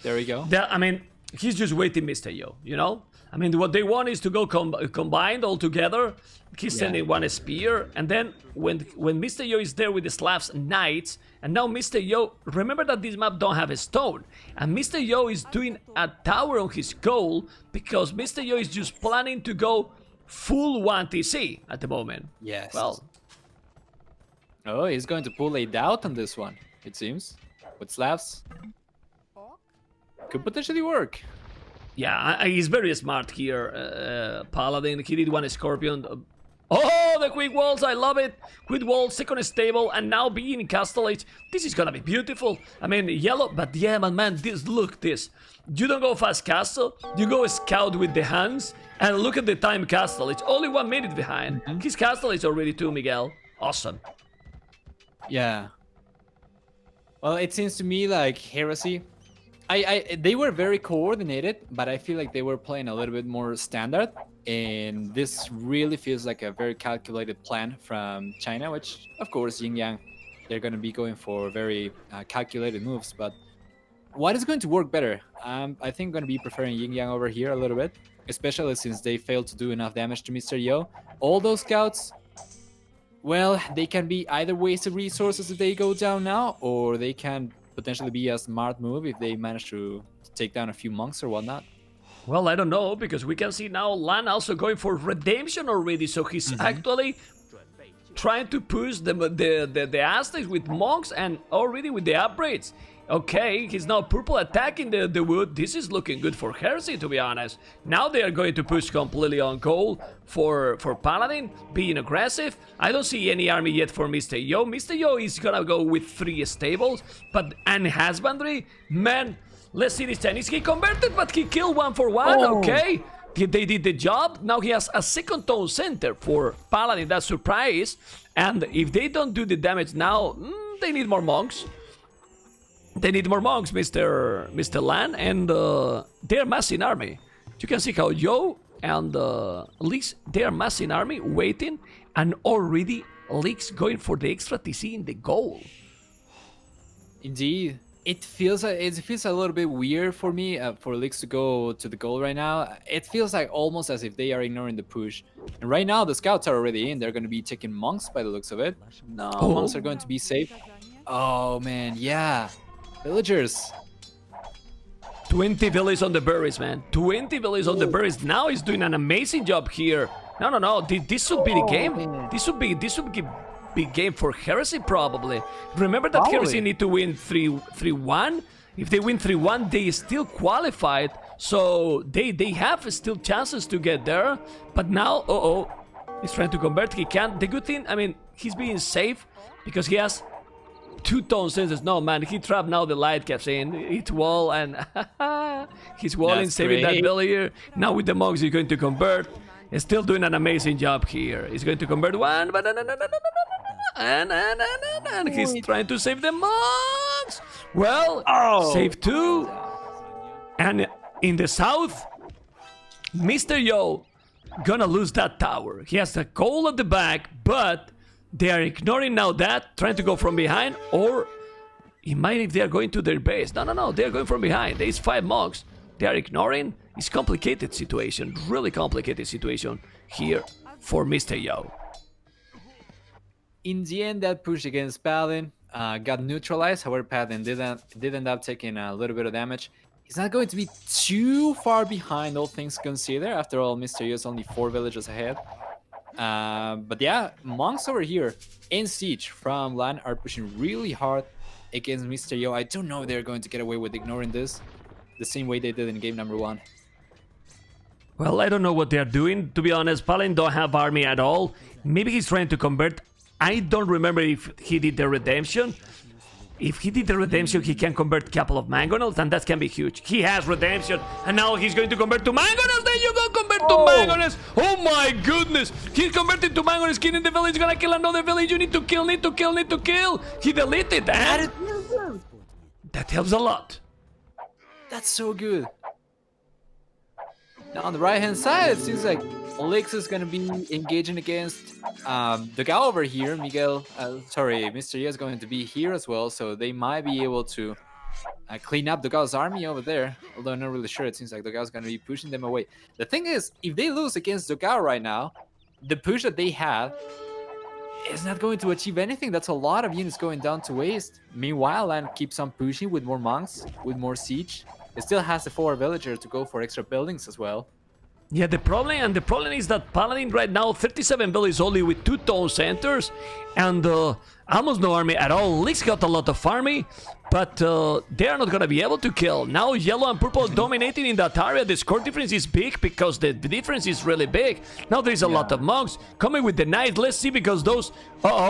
There we go. I mean, he's just waiting Mr. Yo, you know? I mean, what they want is to go combined all together. He's sending one spear, and then when Mr. Yo is there with the Slavs Knights, and now Mr. Yo, remember that this map don't have a stone, and Mr. Yo is doing a tower on his goal, because Mr. Yo is just planning to go full 1TC at the moment. Yes. Well... Oh, he's going to pull a doubt on this one, it seems. With Slavs. Could potentially work. Yeah, he's very smart here, Paladin. He did one Scorpion. Oh, the quick walls, I love it. Quick walls, second stable, and now being in Castle Age. This is gonna be beautiful. I mean, yellow, but yeah, man, look this. You don't go fast castle, you go scout with the hands, and look at the time Castle Age. Only 1 minute behind. His Castle Age already too, Miguel. Awesome. Yeah. Well, it seems to me like Heresy. They were very coordinated, but I feel like they were playing a little bit more standard. And this really feels like a very calculated plan from China, which, of course, YinYang, they're going to be going for very calculated moves. But what is going to work better? I think I'm going to be preferring YinYang over here a little bit, especially since they failed to do enough damage to Mr. Yo. All those scouts, well, they can be either wasted resources if they go down now, or they can potentially be a smart move if they manage to take down a few monks or whatnot. Well, I don't know, because we can see now Lan also going for redemption already, so he's actually trying to push the Aztecs with monks and already with the upgrades. Okay, he's now purple attacking the wood. This is looking good for Heresy, to be honest. Now they are going to push completely on goal for Paladin, being aggressive. I don't see any army yet for Mr. Yo. Mr. Yo is gonna go with 3 stables, and husbandry. Man, let's see this Chinese. He converted, but he killed 1 for 1. Oh. Okay, they did the job. Now he has a second tone center for Paladin. That's surprise. And if they don't do the damage now, they need more monks. They need more monks, Mr. Lan, and they're massing army. You can see how Yo and Leaks, they are massing army, waiting, and already Leaks going for the extra TC in the goal. Indeed. It feels a little bit weird for me for Leaks to go to the goal right now. It feels like almost as if they are ignoring the push. And right now, the scouts are already in. They're going to be taking monks by the looks of it. No, monks are going to be safe. Oh, man, yeah. Villagers. 20 villages on the berries, man. 20 villages on the berries. Now he's doing an amazing job here. No. This should be the game. This would be big game for Heresy, probably. Remember that Heresy need to win 3-1. If they win 3-1, they still qualified. So they have still chances to get there. But now, he's trying to convert. He can't. The good thing, I mean, he's being safe because he has 2 tone senses. No, man, he trapped now the light caps in. Hit wall and he's walling, saving that villager. Now with the monks, he's going to convert. He's still doing an amazing job here. He's going to convert 1, but and he's trying to save the monks. Well, save 2. And in the south, Mr. Yo gonna lose that tower. He has a goal at the back, but they are ignoring now that, trying to go from behind, or it might if they are going to their base. No, they are going from behind. There's 5 monks. They are ignoring. It's complicated situation, really complicated situation here for Mr. Yo. In the end, that push against Paladin got neutralized. However, Paladin did end up taking a little bit of damage. He's not going to be too far behind, all things considered. After all, Mr. Yo is only 4 villages ahead. But yeah, monks over here in siege from land are pushing really hard against Mr. Yo. I don't know if they're going to get away with ignoring this the same way they did in game number 1. Well, I don't know what they're doing. To be honest, Paladin don't have army at all. Maybe he's trying to convert. I don't remember if he did the redemption. If he did the redemption, he can convert a couple of mangonels, and that can be huge. He has redemption, and now he's going to convert to mangonels. There you go, convert to mangonels. Oh my goodness. He's converted to mangonels, killing the village. He's gonna kill another village. You need to kill, need to kill, need to kill. He deleted that. That helps a lot. That's so good. Now on the right hand side, it seems like Lix is going to be engaging against the guy over here. Mr. Yo is going to be here as well, so they might be able to clean up the Gao's army over there. Although I'm not really sure, it seems like the Gao's going to be pushing them away. The thing is, if they lose against the Gao right now, the push that they have is not going to achieve anything. That's a lot of units going down to waste. Meanwhile, Land keeps on pushing with more monks, with more siege. It still has the 4 villager to go for extra buildings as well. Yeah, the problem is that Paladin right now 37 villages only with 2 town centers and almost no army at all. Lix got a lot of army, but they are not gonna be able to kill. Now yellow and purple dominating in that area. The score difference is big because the difference is really big. Now there is a lot of monks coming with the knights. Let's see, because those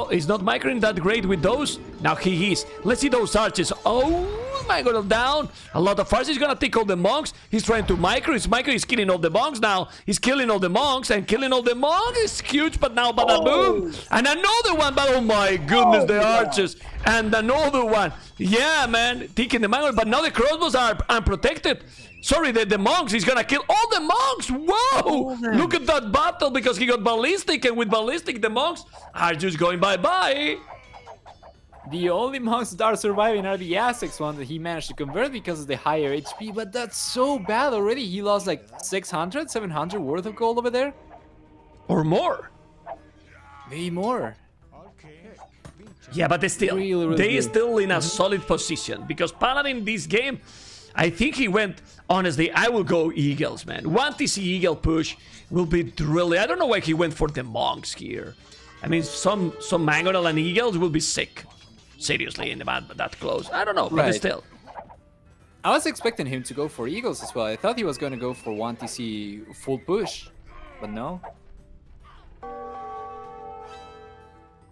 he's not microing that great with those. Now he is. Let's see those archers. Oh my god, down. A lot of archers. He's gonna take all the monks. He's trying to micro. His micro is killing all the monks now. He's killing all the monks and killing all the monks. It's huge, but now bada boom. And another one, but oh my goodness, the archers. And another one. Yeah, man, taking the mango, but now the crossbows are unprotected. Sorry, the monks, he's gonna kill all the monks. Whoa! Look at that battle, because he got ballistic, and with ballistic, the monks are just going bye-bye. The only monks that are surviving are the Aztecs ones that he managed to convert because of the higher HP, but that's so bad already. He lost like 600, 700 worth of gold over there. Or more. Maybe more. Yeah, but they still, Really they good. still in a solid position, because Paladin this game, I think he went, honestly, I will go Eagles, man. 1 TC Eagle push will be really, I don't know why he went for the monks here. I mean, some Mangonel and Eagles will be sick. Seriously, in the map, but that close. I don't know, but still. I was expecting him to go for Eagles as well. I thought he was going to go for 1 TC full push, but no.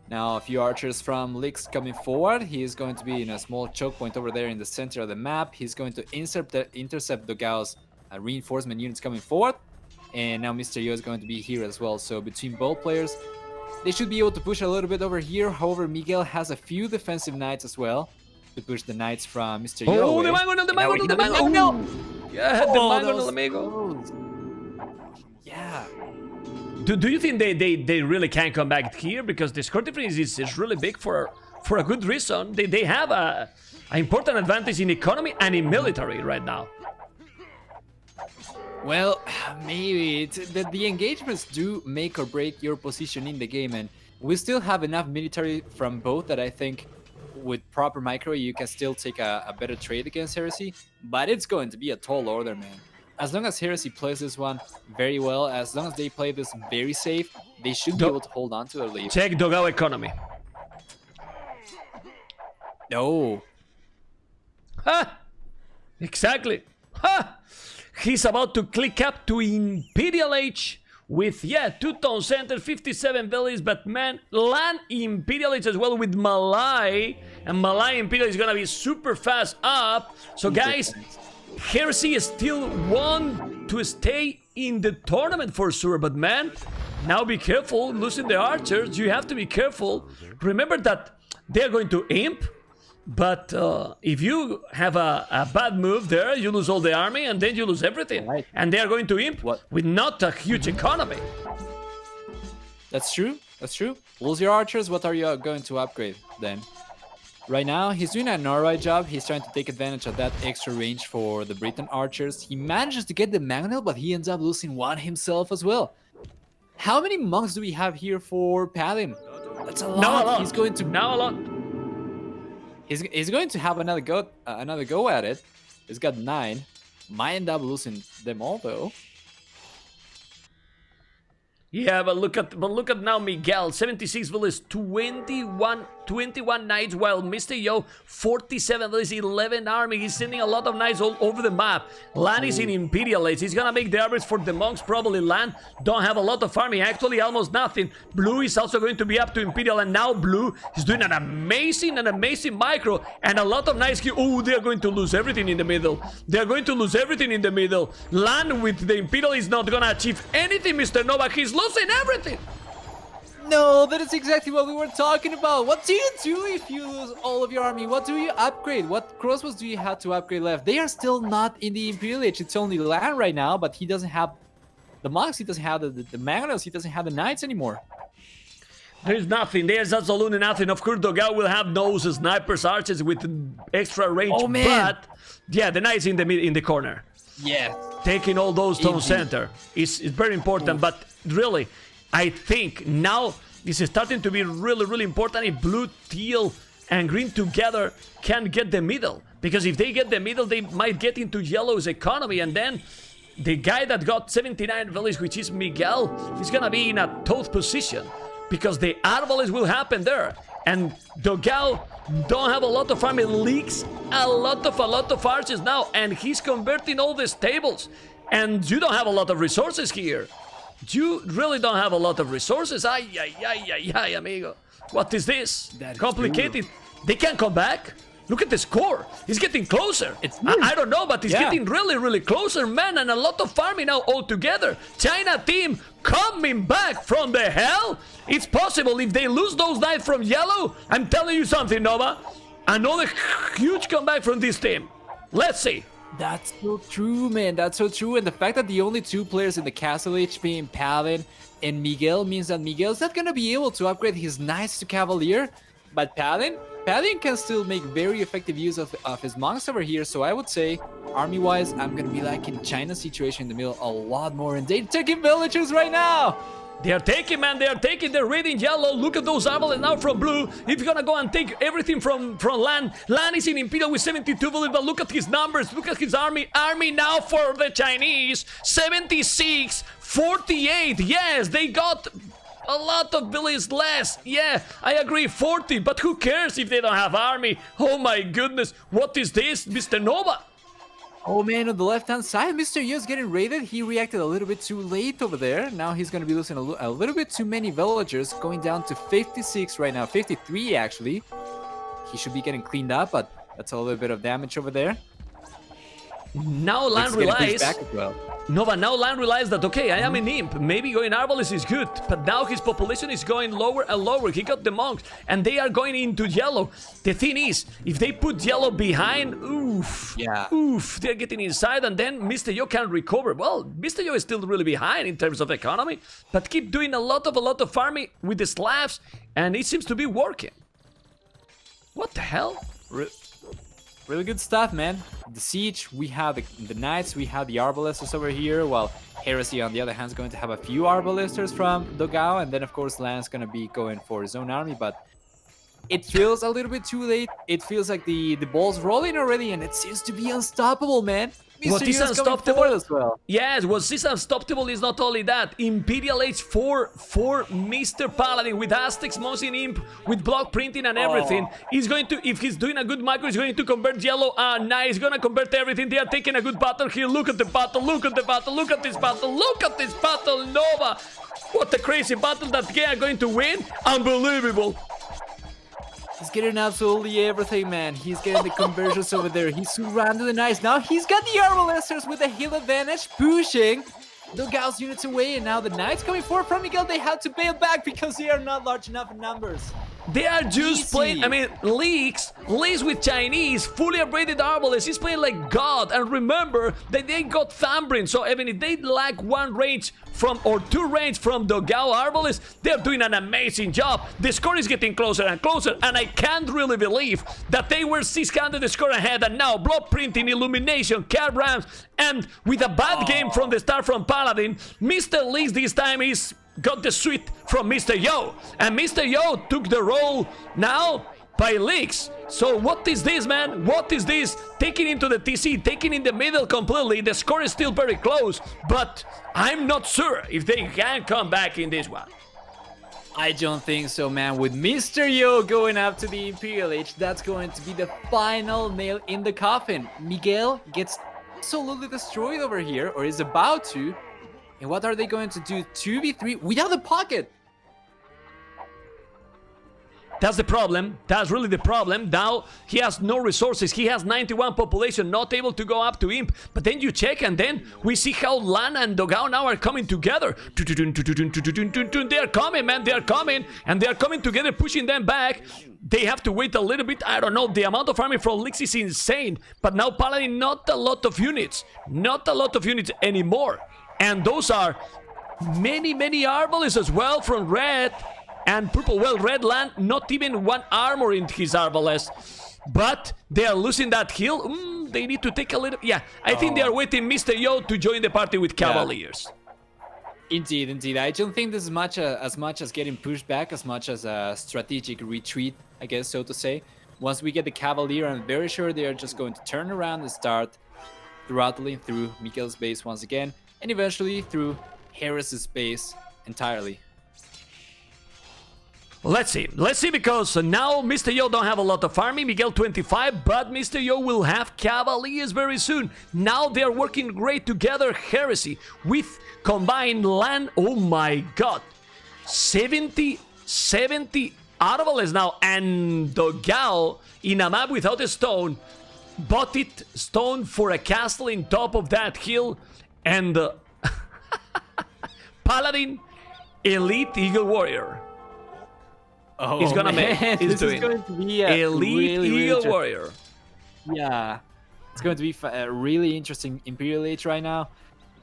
Now a few archers from Lix coming forward. He is going to be in a small choke point over there in the center of the map. He's going to intercept the Gao's reinforcement units coming forward. And now Mr. Yo is going to be here as well. So between both players, they should be able to push a little bit over here. However, Miguel has a few defensive knights as well to push the knights from Mr. Yo. Oh, the Mangonel, the Mangonel, the Mangonel! Yeah, the Mangonel, amigo. Yeah. Do you think they really can come back here? Because the score difference is really big for a good reason. They have an important advantage in economy and in military right now. Well, maybe the engagements do make or break your position in the game, and we still have enough military from both that I think with proper micro you can still take a better trade against Heresy, but it's going to be a tall order, man. As long as Heresy plays this one very well, as long as they play this very safe, they should be able to hold on to their lead. Check Dogao economy. No. Ha! Exactly. Ha! He's about to click up to Imperial Age with, 2 town centers, 57 villages, but man, land Imperial Age as well with Malay. And Malay Imperial is gonna be super fast up. So guys, Heresy still want to stay in the tournament for sure, but man, now be careful, losing the archers, you have to be careful. Remember that they're going to imp, But if you have a bad move there, you lose all the army and then you lose everything. Right. And they are going to imp with not a huge economy. That's true. That's true. Lose your archers. What are you going to upgrade then? Right now, he's doing an alright job. He's trying to take advantage of that extra range for the Briton archers. He manages to get the Mangonel, but he ends up losing one himself as well. How many monks do we have here for Paladin? That's a lot. Now a lot. He's going to now a lot. He's going to have another go at it. He's got 9. Might end up losing them all though. Yeah, but look at now Miguel, 76 villages, 21 knights, while Mr. Yo, 47 villages, 11 army. He's sending a lot of knights all over the map. Lan is in Imperial Age. He's gonna make the average for the monks, probably. Lan don't have a lot of army, actually almost nothing. Blue is also going to be up to Imperial, and now Blue is doing an amazing micro, and a lot of knights here. Oh, they're going to lose everything in the middle. They're going to lose everything in the middle. Lan with the Imperial is not gonna achieve anything, Mr. Novak. He's losing everything. No, that is exactly what we were talking about. What do you do if you lose all of your army? What do you upgrade? What crossbows do you have to upgrade left? They are still not in the Imperial Age. It's only Lan right now, but he doesn't have the monks. He doesn't have the Mangonels. He doesn't have the knights anymore. There's nothing. There's absolutely nothing. Of course, Dogao will have those snipers, archers with extra range. Oh, man. But yeah, the knights in the corner. Yeah. Taking all those town center is very important. But really, I think now this is starting to be really important. If blue, teal, and green together can get the middle, because if they get the middle, they might get into yellow's economy, and then the guy that got 79 villages, which is Miguel, is gonna be in a tough position, because the Arbalest will happen there, and Dogao don't have a lot of army, leaks a lot of archers now, and he's converting all the stables, and you don't have a lot of resources here. You really don't have a lot of resources. Ay, amigo. What is this? Complicated. They can't come back. Look at the score. He's getting closer. I don't know, but he's getting really closer, man. And a lot of farming now all together. China team coming back from the hell. It's possible if they lose those knights from yellow. I'm telling you something, Nova. Another huge comeback from this team. Let's see. That's so true, man. That's so true. And the fact that the only 2 players in the Castle Age being Paladin and Miguel means that Miguel's not going to be able to upgrade his Knights to Cavalier. But Paladin can still make very effective use of his monks over here. So I would say, army-wise, I'm going to be liking China's situation in the middle a lot more. And they're taking villagers right now. They are taking, man. They are taking. They're reading yellow. Look at those Arbalest now from blue. If you're gonna go and take everything from Lan. Lan is in Imperial with 72 villages, but look at his numbers. Look at his army. Army now for the Chinese. 76, 48. Yes, they got a lot of villages less. Yeah, I agree. 40, but who cares if they don't have army? Oh my goodness. What is this, Mr. Nova? Oh man, on the left-hand side, Mr. Yo's getting raided. He reacted a little bit too late over there. Now he's going to be losing a little bit too many villagers, going down to 56 right now. 53, actually. He should be getting cleaned up, but that's a little bit of damage over there. Now Lan realized... Nova, now Lan realized that, okay, I am an imp. Maybe going Arbalest is good, but now his population is going lower and lower. He got the monks, and they are going into yellow. The thing is, if they put yellow behind, they're getting inside, and then Mr. Yo can recover. Well, Mr. Yo is still really behind in terms of economy, but keep doing a lot of farming with the Slavs, and it seems to be working. What the hell? Really good stuff, man. The siege, we have the knights, we have the arbalesters over here, while Heresy on the other hand is going to have a few arbalesters from Dogao, and then of course Lan's going to be going for his own army, but it feels a little bit too late. It feels like the ball's rolling already, and it seems to be unstoppable, man. Was this unstoppable as well? Yes, was this unstoppable is not only that. Imperial Age 4 for Mr. Paladin with Aztecs, Mosin Imp, with block printing and everything. He's going to, if he's doing a good micro, he's going to convert yellow. Nice, he's gonna convert everything. They are taking a good battle here. Look at the battle, look at the battle, look at this battle, look at this battle, Nova. What a crazy battle that they are going to win. Unbelievable. He's getting absolutely everything, man. He's getting the conversions over there. He's surrounded the knights. Now he's got the arbalesters with a hill advantage, pushing Dogao's units away. And now the knights coming forward from Miguel. They had to bail back because they are not large enough in numbers. They are just Easy. playing, I mean, Leaks with Chinese, fully upgraded Arbalest, he's playing like God. And remember that they got Thambrin, so even if they lack one range from, or two range from the Gao Arbalest, they're doing an amazing job. The score is getting closer and closer, and I can't really believe that they were 600 score ahead, and now Blood Printing, Illumination, Card Rams, and with a bad game from the start from Paladin, Mr. Leaks this time is got the suite from Mr. Yo, and Mr. Yo took the role now by Leaks. So what is this, man? What is this? Taking into the TC, taking in the middle completely. The score is still very close, but I'm not sure if they can come back in this one. I don't think so, man. With Mr. Yo going up to the Imperial Age, that's going to be the final nail in the coffin. Miguel gets absolutely destroyed over here, or is about to. And what are they going to do? 2v3 without the pocket? That's the problem. That's really the problem. Now he has no resources. He has 91 population, not able to go up to Imp. But then you check, and then we see how Lana and Dogao now are coming together. They are coming, man. They are coming, and they are coming together, pushing them back. They have to wait a little bit. I don't know. The amount of army from Lix is insane. But now Paladin, not a lot of units. Not a lot of units anymore. And those are many Arbalists as well from Red and Purple. Well, Red Land, not even one armor in his Arbalest. But they are losing that heal. They need to take a little... Yeah, I think they are waiting Mr. Yo to join the party with Cavaliers. Indeed, indeed. I don't think this is as much as getting pushed back, as much as a strategic retreat, I guess, so to say. Once we get the Cavalier, I'm very sure they are just going to turn around and start throttling through Miguel's base once again. And eventually through Heresy's base entirely. Let's see, because now Mr. Yo don't have a lot of army, Miguel 25, but Mr. Yo will have Cavaliers very soon. Now they're working great together, Heresy, with combined land, oh my god, 70 Arbalest now, and the Gao in a map without a stone, bought it stone for a castle in top of that hill, and Paladin, Elite Eagle Warrior. Oh, He's gonna man. make. He's This doing is going to be a Elite really Eagle Warrior. Yeah, it's going to be a really interesting Imperial Age right now.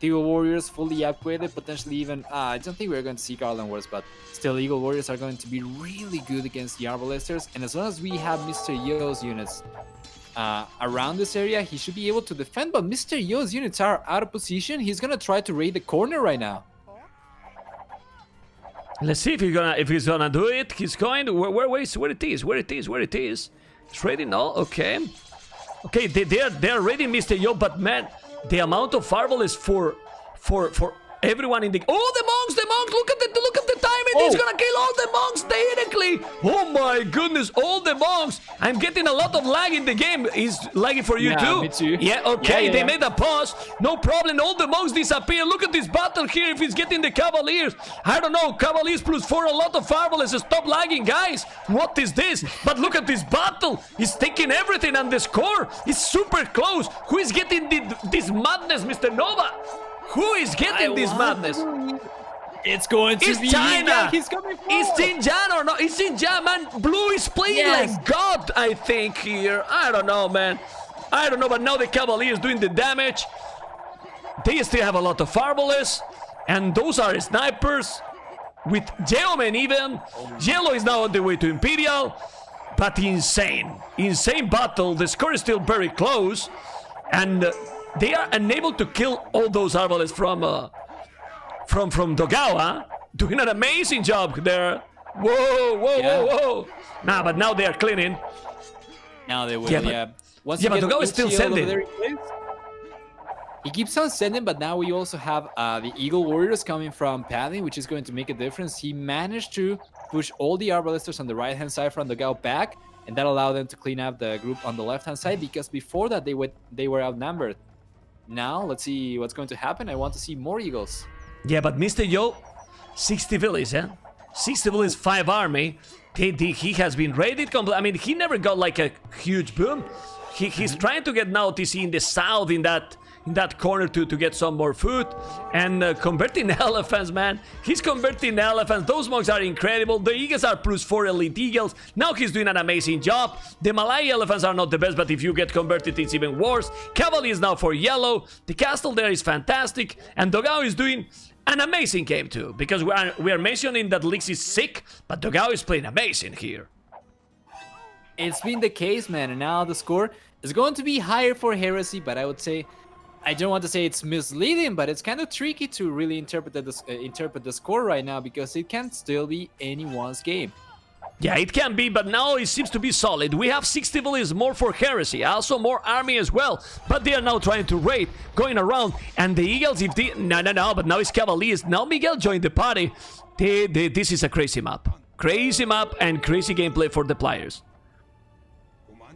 Eagle Warriors fully upgraded, potentially even. I don't think we're going to see Garland Wars, but still, Eagle Warriors are going to be really good against the Arbalesters. And as long as we have Mr. Yo's units around this area, he should be able to defend. But Mr. Yo's units are out of position. He's gonna try to raid the corner right now. Let's see if he's gonna do it. He's going to where it is. It's ready now. Okay, they're ready, Mr. Yo. But man, the amount of fireball is for everyone in the... Oh, the monks! Look at the timing! He's gonna kill all the monks directly! Oh my goodness, all the monks! I'm getting a lot of lag in the game. Is laggy for you too? Me too. Yeah, okay, Yeah. they made a pause. No problem, all the monks disappear. Look at this battle here, if he's getting the Cavaliers. I don't know, Cavaliers +4, a lot of fireballs. Stop lagging, guys! What is this? But look at this battle! He's taking everything, and the score is super close. Who is getting this madness, Mr. Nova? Who is getting this madness? It's going to be China. YinYang. He's coming forward. Is YinYang or not? Is YinYang, man? Blue is playing Yes. like God, I think, here. I don't know, man. I don't know, but now the Cavaliers doing the damage. They still have a lot of fireballs, and those are snipers with Geoman even. Yellow is now on the way to Imperial, but insane battle. The score is still very close, and they are unable to kill all those arbalists from Dogawa. Doing an amazing job there. Whoa. Nah, but now they are cleaning. Now they will, Yeah, but- Once yeah, you but get Dogawa is still Uchiha over sending. there in place, he keeps on sending, but now we also have the Eagle Warriors coming from Paladin, which is going to make a difference. He managed to push all the Arbalesters on the right-hand side from Dogawa back, and that allowed them to clean up the group on the left-hand side, because before that they were outnumbered. Now, let's see what's going to happen. I want to see more Eagles. Yeah, but Mr. Yo, 60 villas, 60 villas, 5 army. He has been raided completely. I mean, he never got like a huge boom. He's trying to get now TC in the south, in that in that corner to get some more food. And converting elephants, man. He's converting elephants. Those monks are incredible. The eagles are +4 elite eagles. Now he's doing an amazing job. The Malay elephants are not the best, but if you get converted, it's even worse. Cavalry is now for yellow. The castle there is fantastic. And Dogao is doing an amazing game too. Because we are mentioning that Lix is sick, but Dogao is playing amazing here. It's been the case, man, and now the score is going to be higher for Heresy, but I would say, I don't want to say it's misleading, but it's kind of tricky to really interpret the score right now, because it can still be anyone's game. Yeah, it can be, but now it seems to be solid. We have 60 villages more for Heresy, also more army as well, but they are now trying to raid, going around, and the eagles, if they... No, but now it's Cavaliers. Now Miguel joined the party. This is a crazy map. Crazy map and crazy gameplay for the players.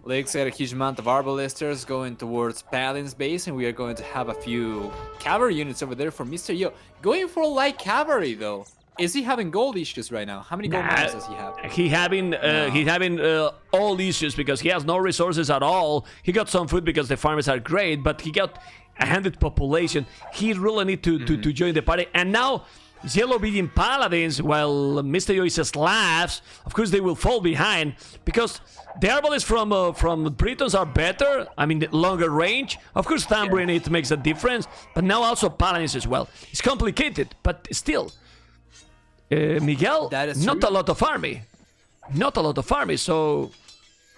Lix got a huge amount of arbalesters going towards Paladin's base, and we are going to have a few cavalry units over there for Mr. Yo. Going for light cavalry, though. Is he having gold issues right now? How many gold medals does he have? He's having all issues because he has no resources at all. He got some food because the farmers are great, but he got a 100 population. He really need to join the party. And now Yellow beating Paladins while Mr. Yo is Slavs. Of course, they will fall behind because the arbalists from Britons are better. I mean, the longer range. Of course, Tambourine, it makes a difference. But now also Paladins as well. It's complicated, but still. Miguel, not a lot of army. Not a lot of army, so...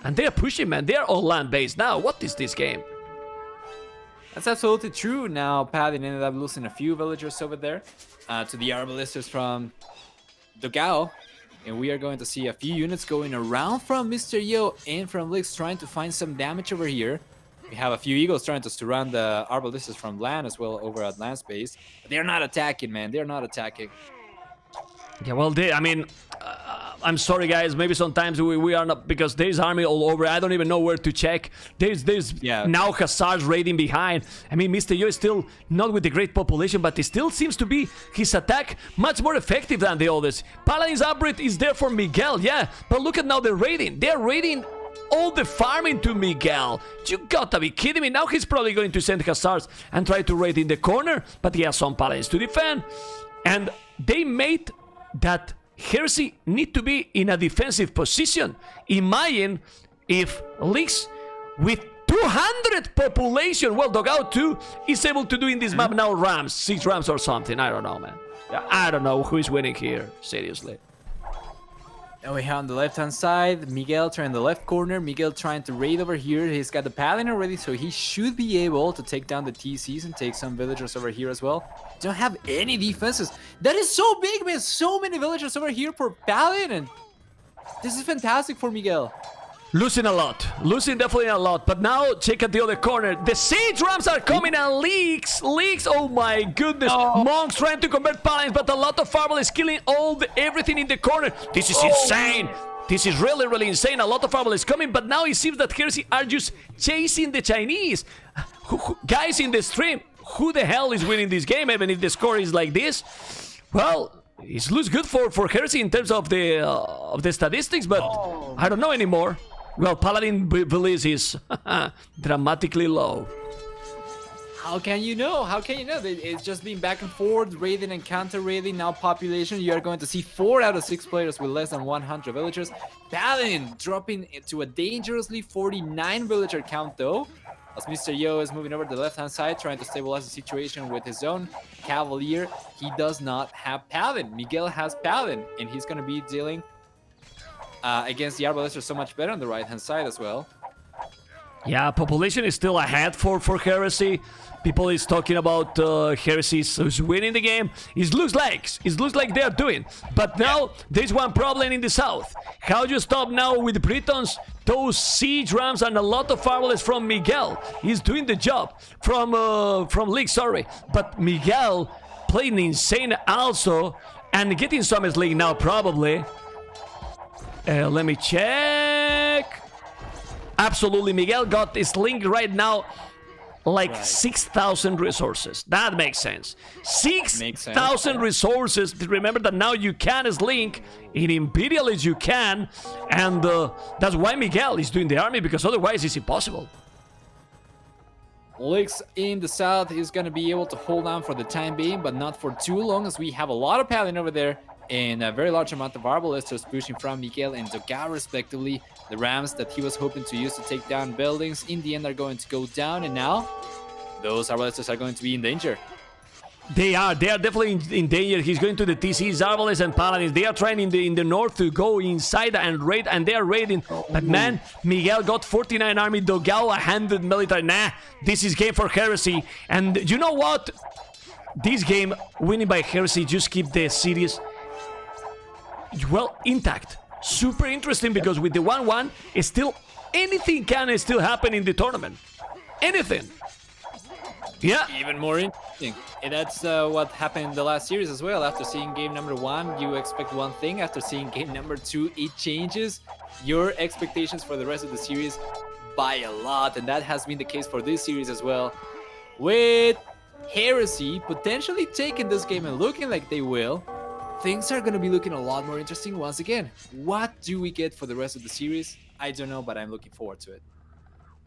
And they're pushing, man. They're all land-based now. What is this game? That's absolutely true. Now, Paladin ended up losing a few villagers over there to the arbalisters from Dogao. And we are going to see a few units going around from Mr. Yo and from Lix trying to find some damage over here. We have a few eagles trying to surround the arbalisters from land as well over at land space. But they're not attacking, man. They're not attacking. Yeah, well, I'm sorry, guys. Maybe sometimes we are not, because there's army all over. I don't even know where to check. There's now Hussars raiding behind. I mean, Mr. Yo is still not with the great population, but it still seems to be his attack much more effective than the others. Paladin's upgrade is there for Miguel, yeah, but look at now the raiding. They're raiding all the farming to Miguel. You gotta be kidding me. Now he's probably going to send Hussars and try to raid in the corner, but he has some Paladins to defend. And they made that Heresy need to be in a defensive position. Imagine if Lix with 200 population, well, Dogao 2 is able to do in this map now Rams, 6 Rams or something. I don't know, man. I don't know who is winning here, seriously. And we have on the left-hand side, Miguel trying the left corner. Miguel trying to raid over here. He's got the Paladin already, so he should be able to take down the TCs and take some villagers over here as well. Don't have any defenses. That is so big, man. So many villagers over here for Paladin. And this is fantastic for Miguel. Losing a lot. Losing definitely a lot. But now, check at the other corner. The siege rams are coming and Leaks, oh my goodness. Monks trying to convert Paladins, but a lot of Fireball is killing everything in the corner. This is insane. This is really, really insane. A lot of Fireball is coming, but now it seems that Heresy are just chasing the Chinese. Guys in the stream, who the hell is winning this game, even if the score is like this? Well, it looks good for Heresy in terms of the statistics, but I don't know anymore. Well, Paladin Belize is dramatically low. How can you know? How can you know? It's just been back and forth, raiding and counter-raiding. Now population, you are going to see 4 out of 6 players with less than 100 villagers. Paladin dropping to a dangerously 49 villager count though. As Mr. Yo is moving over to the left-hand side, trying to stabilize the situation with his own Cavalier. He does not have Paladin. Miguel has Paladin, and he's going to be dealing against the Arbalesters so much better on the right-hand side as well. Yeah, population is still ahead for Heresy. People is talking about Heresy is winning the game. It looks like they are doing. But now there's one problem in the south. How do you stop now with the Britons? Those siege rams and a lot of fireballs from Miguel. He's doing the job from League, sorry. But Miguel playing insane also and getting some League now probably. Let me check. Absolutely, Miguel got his link right now like 6,000 resources. That makes sense. 6,000 resources. Remember that now you can link in Imperial as you can, and that's why Miguel is doing the army, because otherwise it's impossible. Licks in the south is going to be able to hold on for the time being, but not for too long, as we have a lot of Paladin over there and a very large amount of Arbalesters pushing from Miguel and Dogao respectively. The Rams that he was hoping to use to take down buildings in the end are going to go down, and now those Arbalesters are going to be in danger. They are definitely in danger. He's going to the TCs, Arbalest and Paladins. They are trying in the north to go inside and raid, and they are raiding. But man, Miguel got 49 army, Dogao 100 military. Nah, this is game for Heresy. And you know what? This game, winning by Heresy, just keep the series, well, intact. Super interesting, because with the 1-1, it's still, anything can still happen in the tournament. Anything. Yeah. Even more interesting. And that's what happened in the last series as well. After seeing game number 1, you expect one thing. After seeing game number 2, it changes your expectations for the rest of the series by a lot. And that has been the case for this series as well. With Heresy potentially taking this game and looking like they will, things are going to be looking a lot more interesting once again. What do we get for the rest of the series? I don't know, but I'm looking forward to it.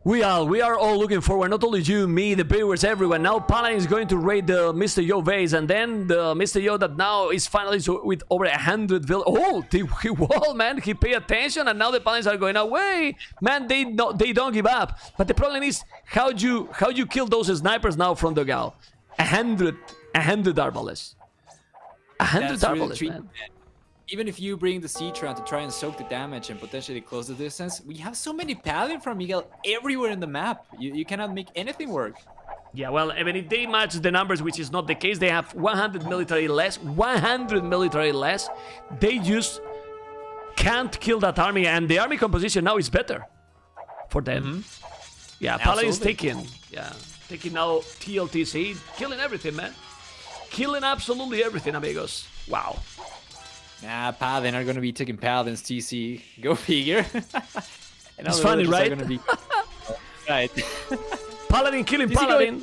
We are all looking forward, not only you, me, the viewers, everyone. Now Paladin is going to raid the Mr. Yo base, and then the Mr. Yo that now is finally with over 100 villains. Oh, he wall, man, he pay attention, and now the Paladins are going away. Man, they don't give up. But the problem is how you kill those snipers now from the Gal. 100 Arbalists. 100 Arbalists, man. Even if you bring the Citron to try and soak the damage and potentially close the distance, we have so many Paladin from Miguel everywhere in the map. You cannot make anything work. Yeah, well, even if they match the numbers, which is not the case, they have 100 military less, 100 military less. They just can't kill that army, and the army composition now is better for them. Yeah, Paladin is taking now TLTC, killing everything, man. Killing absolutely everything, amigos. Wow. Nah, Paladin are going to be taking Paladin's TC. Go figure. It's funny, right? Right. Paladin killing Paladin.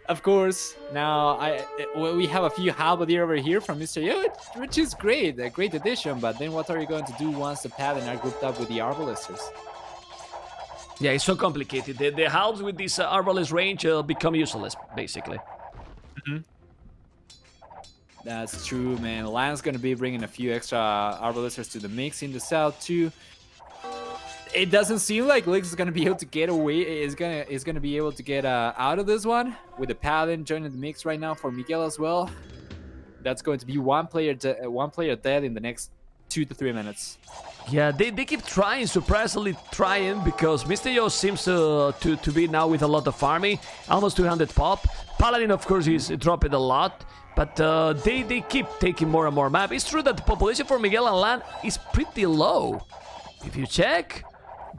Of course. Now, we have a few Halberdier over here from Mr. Yo, which is great. A great addition. But then what are you going to do once the Paladin are grouped up with the Arbalesters? Yeah, it's so complicated. The halves with this Arbalest range become useless, basically. That's true, man. Lion's gonna be bringing a few extra Arbalesters to the mix in the south too. It doesn't seem like Lix is gonna be able to get away. Is gonna be able to get out of this one with the Paladin joining the mix right now for Miguel as well. That's going to be one player dead in the next 2 to 3 minutes. Yeah, they keep trying, surprisingly trying, because Mr. Yo seems to be now with a lot of army, almost 200 pop. Paladin, of course, is dropping a lot, but they keep taking more and more map. It's true that the population for Miguel and Lan is pretty low. If you check,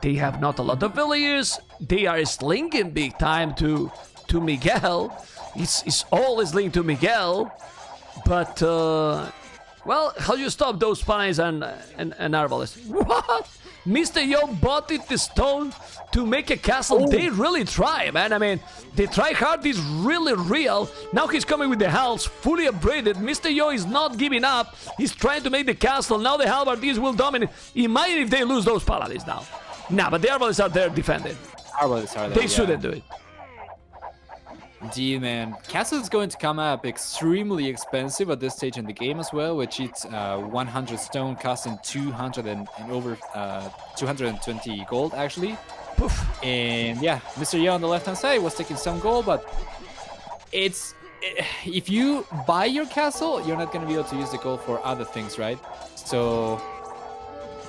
they have not a lot of villagers. They are slinging big time to Miguel. It's always linked to Miguel, but well, how do you stop those Paladins and Arbalists? What? Mr. Yo bought it the stone to make a castle. Oh. They really try, man. I mean, the try hard is really real. Now he's coming with the halls, fully upgraded. Mr. Yo is not giving up. He's trying to make the castle. Now the Halberdiers will dominate. Imagine if they lose those Paladins now. Nah, but the Arbalists are there defending. Arbalists are there, They shouldn't do it. Gee, man, castle is going to come up extremely expensive at this stage in the game as well, which it's 100 stone costing 200 and over 220 gold actually. Poof. And yeah, Mr. Yo on the left hand side was taking some gold, but if you buy your castle, you're not going to be able to use the gold for other things, right? So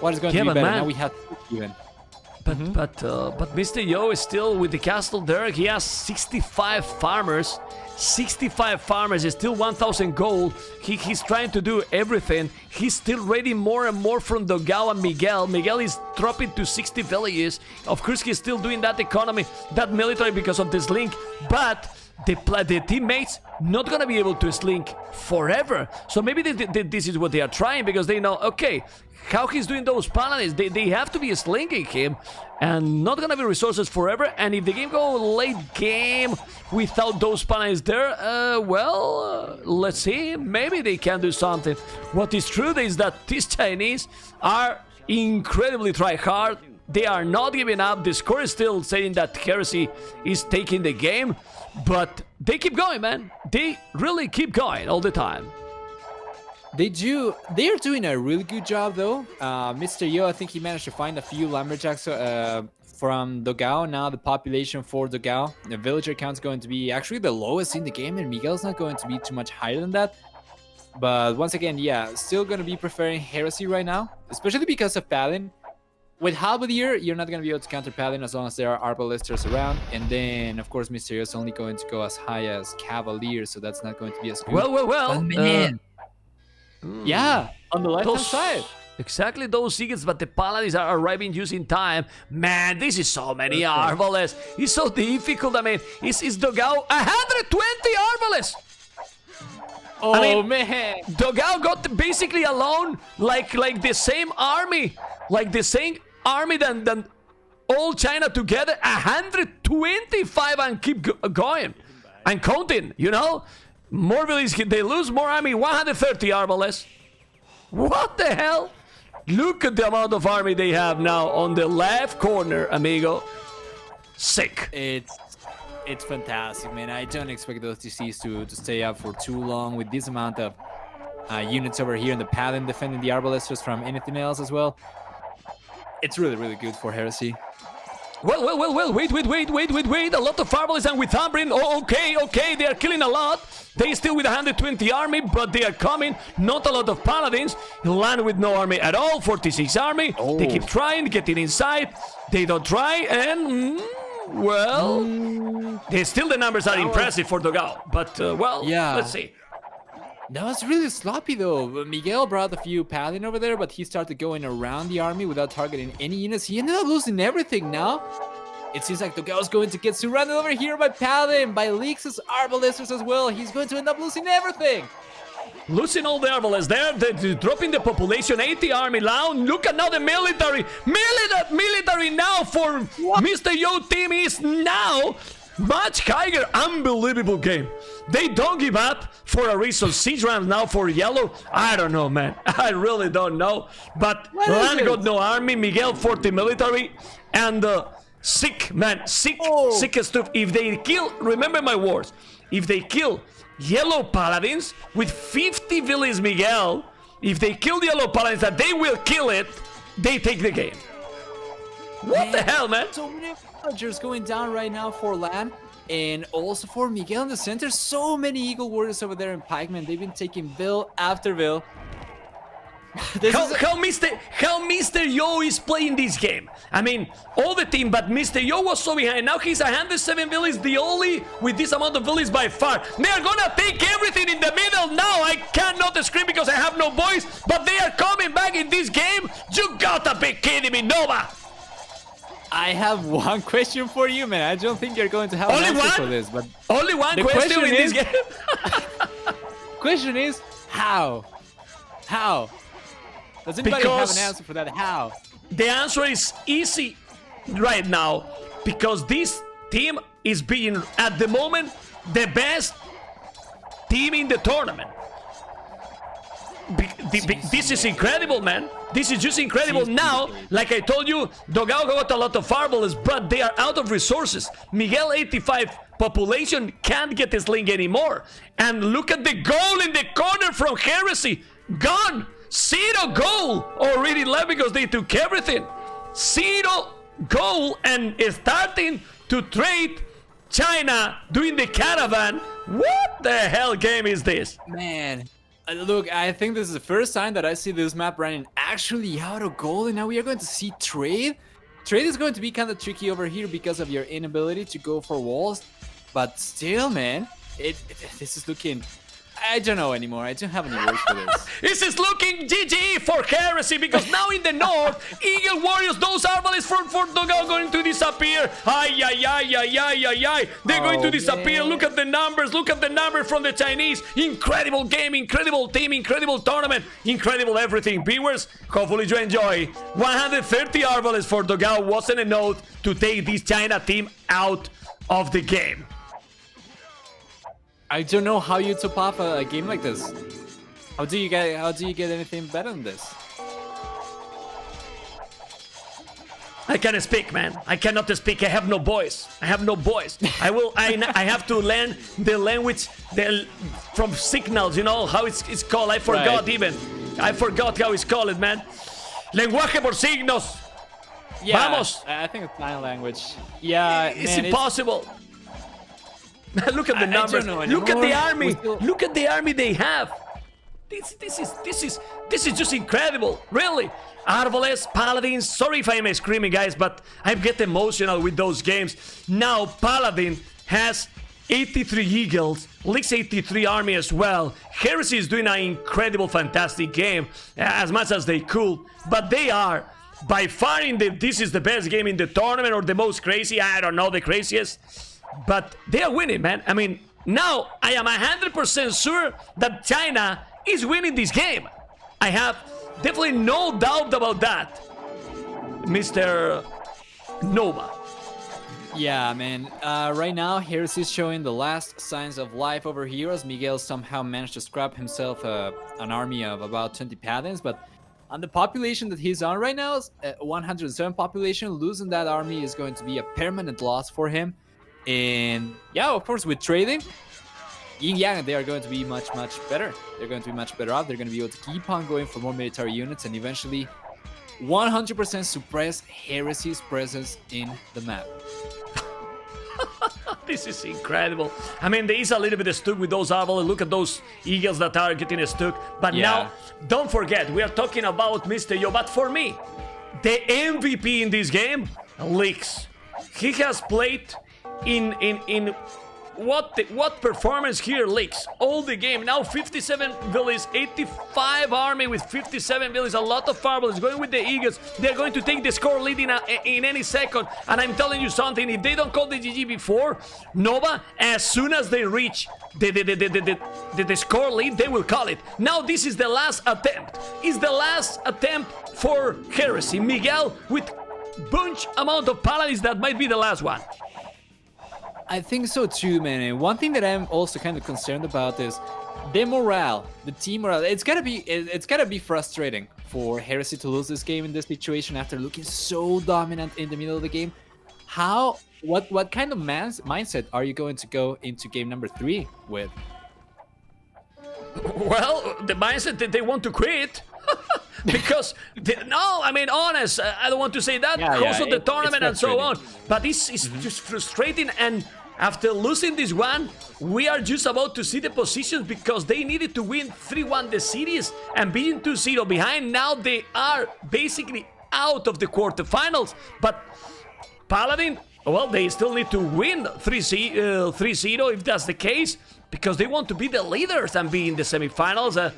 what is going to be better? Now we have even. But Mr. Yo is still with the castle there. He has 65 farmers. 65 farmers is still 1,000 gold. He's trying to do everything. He's still raiding more and more from Dogao and Miguel. Miguel is dropping to 60 villages. Of course, he's still doing that economy, that military because of this link. But the teammates not gonna be able to slink forever. So maybe this is what they are trying, because they know, okay, how he's doing those Paladins, they have to be slinking him, and not gonna be resources forever. And if the game go late game without those Paladins there, well, let's see, maybe they can do something. What is true is that these Chinese are incredibly try hard. They are not giving up. The score is still saying that Heresy is taking the game, but they keep going, man. They really keep going all the time. They do. They are doing a really good job, though. Mr. Yo, I think he managed to find a few lumberjacks from Dogao. Now the population for Dogao, the villager count is going to be actually the lowest in the game, and Miguel's not going to be too much higher than that. But once again, yeah, still going to be preferring Heresy right now, especially because of Paladin. With Halberdier, you're not going to be able to counter Paladin as long as there are Arbalesters around. And then, of course, Mr. Yo is only going to go as high as Cavalier, so that's not going to be as good. Well. Man. Yeah, on the left-hand side. Exactly those tickets, but the Paladins are arriving just in time. Man, this is so many Arbalests. It's so difficult. I mean, it's Dogao 120 Arbalests. Oh, I mean, man. Dogao got basically alone, like the same army, than all China together. 125 and keep going and counting. You know, more villages they lose, more army. 130 Arbalests. What the hell? Look at the amount of army they have now on the left corner, amigo. Sick. It's fantastic, man. I don't expect those DCs to stay up for too long with this amount of units over here, and the Paladin defending the Arbalesters from anything else as well. It's really, really good for Heresy. Well, wait. A lot of Arbalists and with Ambrin. Oh, okay, they are killing a lot. They still with 120 army, but they are coming. Not a lot of Paladins. Land with no army at all. 46 army. Oh. They keep trying, getting inside. They don't try, and still the numbers are impressive for Dogao. But yeah, let's see. That was really sloppy though. Miguel brought a few Paladin over there, but he started going around the army without targeting any units. He ended up losing everything now. It seems like Dogao's going to get surrounded over here by Paladin, by Leaks' Arbalesters as well. He's going to end up losing everything. Losing all the Arbalests there, they're dropping the population, 80 army down. Look at now the military now for what? Mr. Yo team is now much higher. Unbelievable game. They don't give up for a reason. Siege rounds now for yellow. I don't know, man. I really don't know. But Lan got no army. Miguel 40 military. And sick, man. Sick stuff. If they kill, remember my words. If they kill yellow paladins with 50 villages, Miguel, if they kill the yellow paladins that they will kill it, they take the game. What the hell, man? So many villagers going down right now for Lan. And also for Miguel in the center, so many Eagle Warriors over there in Pikeman. They've been taking Ville after Ville. How Mr. Yo is playing this game. I mean, all the team, but Mr. Yo was so behind. Now he's 107 villages, the only with this amount of villages by far. They are gonna take everything in the middle now. I cannot scream because I have no voice, but they are coming back in this game. You gotta be kidding me, Nova. I have one question for you, man. I don't think you're going to have an answer for this, but only one question in this game. Question is how? How? Does anybody have an answer for that? How? The answer is easy right now because this team is being at the moment the best team in the tournament. This is incredible, man. This is just incredible. Now, like I told you, Dogao got a lot of Arbalests, but they are out of resources. Miguel 85 population can't get this link anymore. And look at the goal in the corner from Heresy. Gone. 0 goal already left because they took everything. 0 goal and starting to trade China doing the caravan. What the hell game is this? Man. Look, I think this is the first time that I see this map running actually out of gold, and now we are going to see trade. Trade is going to be kind of tricky over here because of your inability to go for walls, but still, man, this is looking... I don't know anymore. I don't have any words for this. This is looking GG for Heresy because now in the north, Eagle Warriors, those Arbalests for Dogao going to disappear. They're going to disappear. Man. Look at the numbers. Look at the numbers from the Chinese. Incredible game, incredible team, incredible tournament, incredible everything. Viewers, hopefully you enjoy. 130 Arbalests for Dogao wasn't enough to take this China team out of the game. I don't know how you top off a game like this. How do you get anything better than this? I can't speak, man. I cannot speak. I have no voice. I have no voice. I have to learn the language from signals. You know how it's called. I forgot even. I forgot how it's called, man. Lenguaje por signos. Yeah, Vamos. I think it's sign language. Yeah, It's man, impossible. Look at the numbers. Look at the army. Look at the army they have. This is just incredible. Really. Árboles, Paladins. Sorry if I'm screaming, guys, but I get emotional with those games. Now Paladin has 83 Eagles, Leaks 83 army as well. Heresy is doing an incredible, fantastic game, as much as they could, but they are by far this is the best game in the tournament, or the most crazy, I don't know, the craziest, but they are winning, man. I mean, now I am 100% sure that China is winning this game. I have definitely no doubt about that, Mr. Nova. Yeah, man. Right now, Heresy is showing the last signs of life over here, as Miguel somehow managed to scrap himself an army of about 20 paladins, but on the population that he's on right now, 107 population, losing that army is going to be a permanent loss for him. And yeah, of course, with trading, YinYang, they are going to be much better. They're going to be much better off. They're going to be able to keep on going for more military units and eventually 100% suppress Heresy's presence in the map. This is incredible. I mean, there is a little bit stuck with those Arbalest. Look at those Eagles that are getting stuck. But now, don't forget, we are talking about Mr. Yo. But for me, the MVP in this game, Leaks. He has played in what performance here, Leaks? All the game. Now 57 villas, 85 army with 57 villas, a lot of Arbalest going with the Eagles. They're going to take the score lead in any second. And I'm telling you something, if they don't call the GG before, Nova, as soon as they reach the score lead, they will call it. Now this is the last attempt. It's the last attempt for Heresy. Miguel with bunch amount of paladins, that might be the last one. I think so too, man. And one thing that I'm also kind of concerned about is the morale, the team morale. It's gotta be frustrating for Heresy to lose this game in this situation after looking so dominant in the middle of the game. What kind of mindset are you going to go into game number 3 with? Well, the mindset that they want to quit. Because I mean, honest, I don't want to say that because of the tournament and so on, but it's just frustrating. And after losing this one, we are just about to see the positions, because they needed to win 3-1 the series and being 2-0 behind. Now they are basically out of the quarterfinals, but Paladin, well, they still need to win 3-0 if that's the case, because they want to be the leaders and be in the semifinals.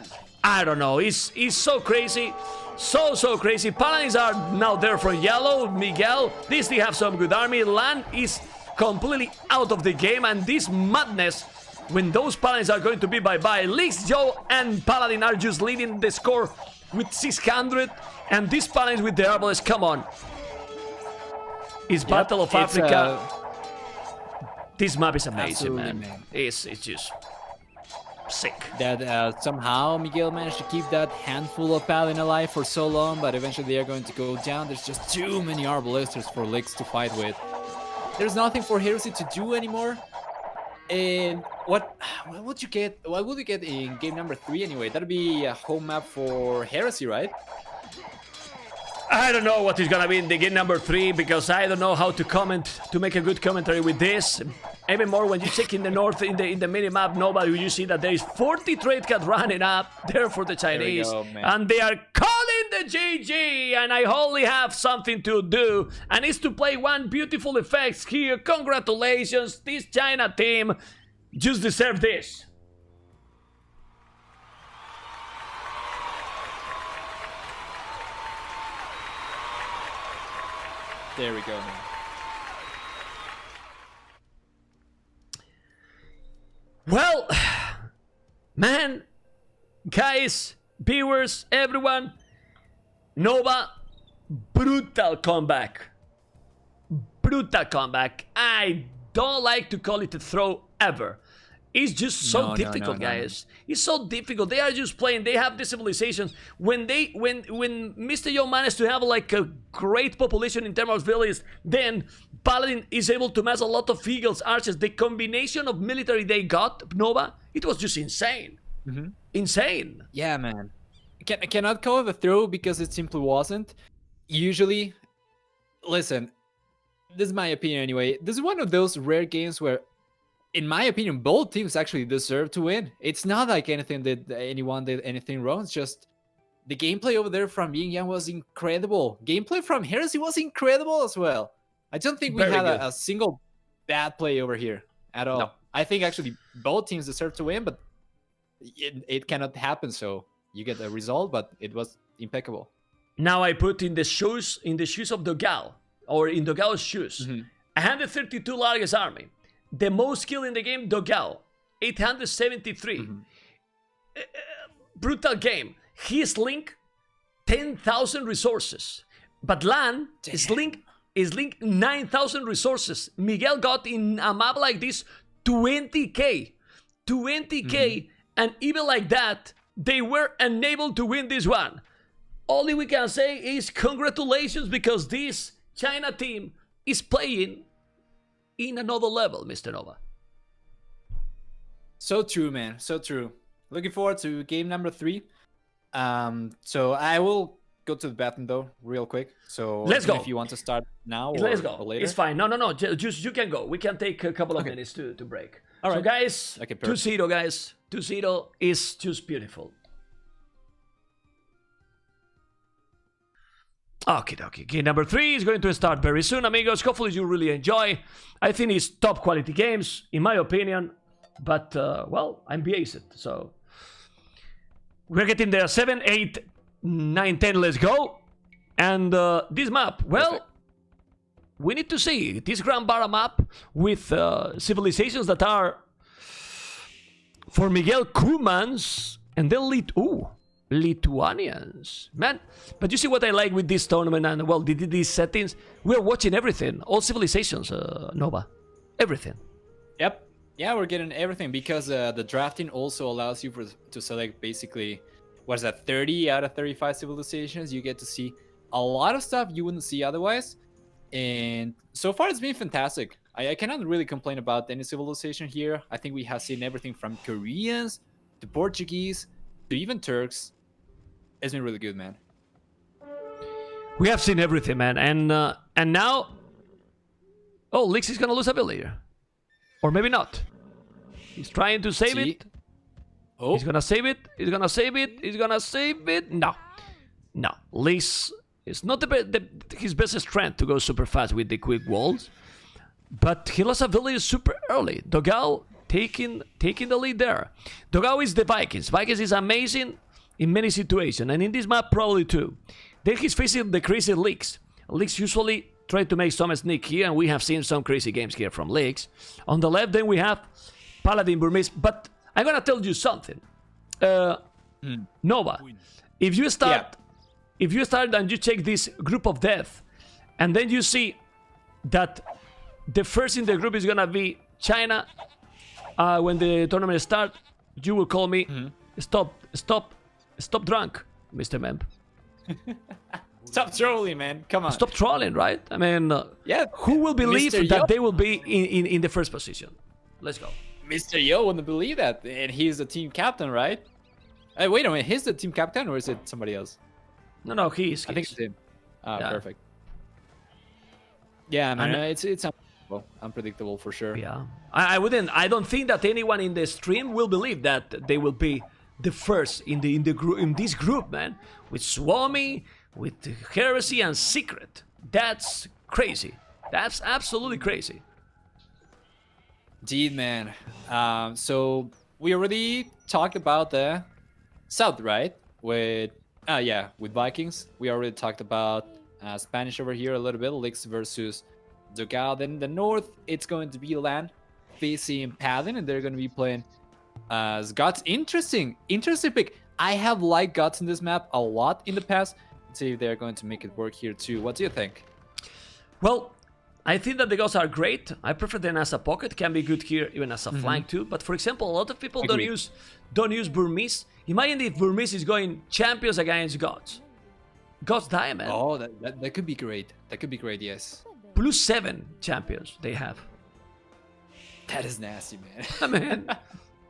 I don't know, it's so crazy, so crazy. Paladins are now there from yellow. Miguel, they still have some good army. Land is completely out of the game, and this madness when those Paladins are going to be bye-bye. Leaks, Joe, and Paladin are just leading the score with 600, and these Paladins with the Arbalest, come on. It's Battle of Africa. This map is amazing, man. It's just sick. That somehow Miguel managed to keep that handful of Paladin alive for so long, but eventually they are going to go down. There's just too many Arbalesters for Leaks to fight with. There's nothing for Heresy to do anymore. And what would you get? What would you get in game number 3 anyway? That'd be a home map for Heresy, right? I don't know what is gonna be in the game number 3, because I don't know how to comment, to make a good commentary with this. Even more when you check in the north, in the mini-map, nobody, you see that there is 40 trade cards running up there for the Chinese. There we go, and they are calling the GG, and I only have something to do, and it's to play one beautiful effects here. Congratulations, this China team just deserve this. There we go, man. Well, man, guys, viewers, everyone, Nova, brutal comeback. Brutal comeback. I don't like to call it a throw ever. It's just so No. difficult, guys. It's so difficult. They are just playing. They have the civilizations. When Mr. Yo managed to have like a great population in terms of villages, then Paladin is able to mass a lot of eagles, archers. The combination of military they got, Nova, it was just insane. Insane. Yeah, man. I cannot call it a throw because it simply wasn't. Usually, listen, this is my opinion anyway. This is one of those rare games where, in my opinion, both teams actually deserve to win. It's not like anything that anyone did anything wrong. It's just the gameplay over there from YinYang was incredible. Gameplay from Heresy was incredible as well. I don't think we had a single bad play over here at all. No. I think actually both teams deserve to win, but it cannot happen. So you get a result, but it was impeccable. Now I put in the shoes of Dogao, or in Dogao's shoes. 132 largest army. The most kill in the game, Dogao, 873. Brutal game. His link, 10,000 resources. But Lan is link 9,000 resources. Miguel got in a map like this 20k. 20k, and even like that, they were unable to win this one. All we can say is congratulations, because this China team is playing in another level, Mr. Nova. So true, man. So true. Looking forward to game number 3. So I will go to the bathroom though, real quick. So let's go. If you want to start now, let's go. Or later. It's fine. No. Just you can go. We can take a couple of minutes to break. All right. So guys, Okay, 2-0, guys. 2-0 is just beautiful. Okay. Game number 3 is going to start very soon, amigos. Hopefully you really enjoy. I think it's top quality games, in my opinion. But, well, I'm biased, so... We're getting there. 7, 8, 9, 10, let's go. And this map, well... Perfect. We need to see. This Grand Bara map with civilizations that are... For Miguel, Kumans, and then Lithuanians, man. But you see what I like with this tournament and, well, these settings? We're watching everything, all civilizations, Nova, everything. Yep. Yeah, we're getting everything because the drafting also allows you to select basically, what is that, 30 out of 35 civilizations. You get to see a lot of stuff you wouldn't see otherwise. And so far it's been fantastic. I cannot really complain about any civilization here. I think we have seen everything from Koreans to Portuguese to even Turks. It's been really good, man. We have seen everything, man, and now, oh, Lix is gonna lose a villager, or maybe not. He's trying to save it. Oh, he's gonna save it. He's gonna save it. No. Lix is not his best strength to go super fast with the quick walls, but he lost a villager super early. Dogao taking the lead there. Dogao is the Vikings. Vikings is amazing in many situations, and in this map probably too. Then he's facing the crazy Leaks. Leaks usually try to make some sneak here, and we have seen some crazy games here from Leaks. On the left, then we have Paladin Burmese. But I'm gonna tell you something, Nova. If you start and you check this group of death, and then you see that the first in the group is gonna be China. When the tournament starts, you will call me. Stop drunk, Mr. Memp. Stop trolling, man. Come on. Stop trolling, right? I mean, yeah. Who will believe Mr. that Yo. they will be in the first position? Let's go. Mr. Yo wouldn't believe that. And he's the team captain, right? Hey, wait a minute. He's the team captain, or is it somebody else? No, he is. I think it's him. Yeah. Perfect. Yeah, man. It's unpredictable for sure. Yeah. I don't think that anyone in the stream will believe that they will be the first in this group, man. With Suomi, with Heresy and Secret. That's crazy. That's absolutely crazy. Indeed, man. So we already talked about the South, right? With Vikings. We already talked about Spanish over here a little bit. Lix versus Dogao. Then the North, it's going to be Lan facing Paladin, and they're going to be playing as Gods. Interesting pick. I have liked Gods in this map a lot in the past. Let's see if they're going to make it work here too. What do you think? Well, I think that the Ghosts are great. I prefer them as a pocket. Can be good here, even as a flank too. But for example, a lot of people don't use Burmese. Imagine if Burmese is going champions against Gods. Gods die, man. Oh, that could be great. That could be great, yes. +7 champions they have. That is nasty, man. Man.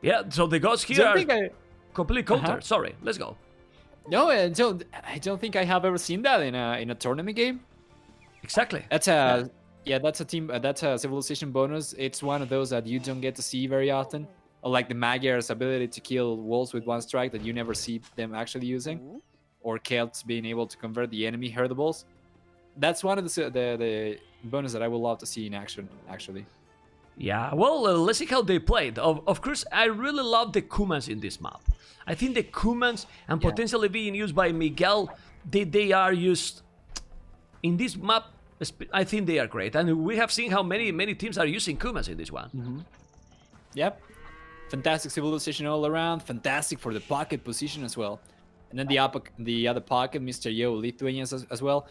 Yeah, so the Gods here are completely counter. Sorry, let's go. No, I don't think I have ever seen that in a tournament game. Exactly. That's a civilization bonus. It's one of those that you don't get to see very often. Like the Magyar's ability to kill wolves with one strike that you never see them actually using. Or Celts being able to convert the enemy herdables. That's one of the bonus that I would love to see in action, actually. Yeah, well, let's see how they played. Of course, I really love the Kumans in this map. I think the Kumans, and potentially being used by Miguel, they are used in this map. I think they are great, and we have seen how many teams are using Kumans in this one. Yep, fantastic civilization all around. Fantastic for the pocket position as well. And then the other pocket, Mr. Yo, Lithuanians as well.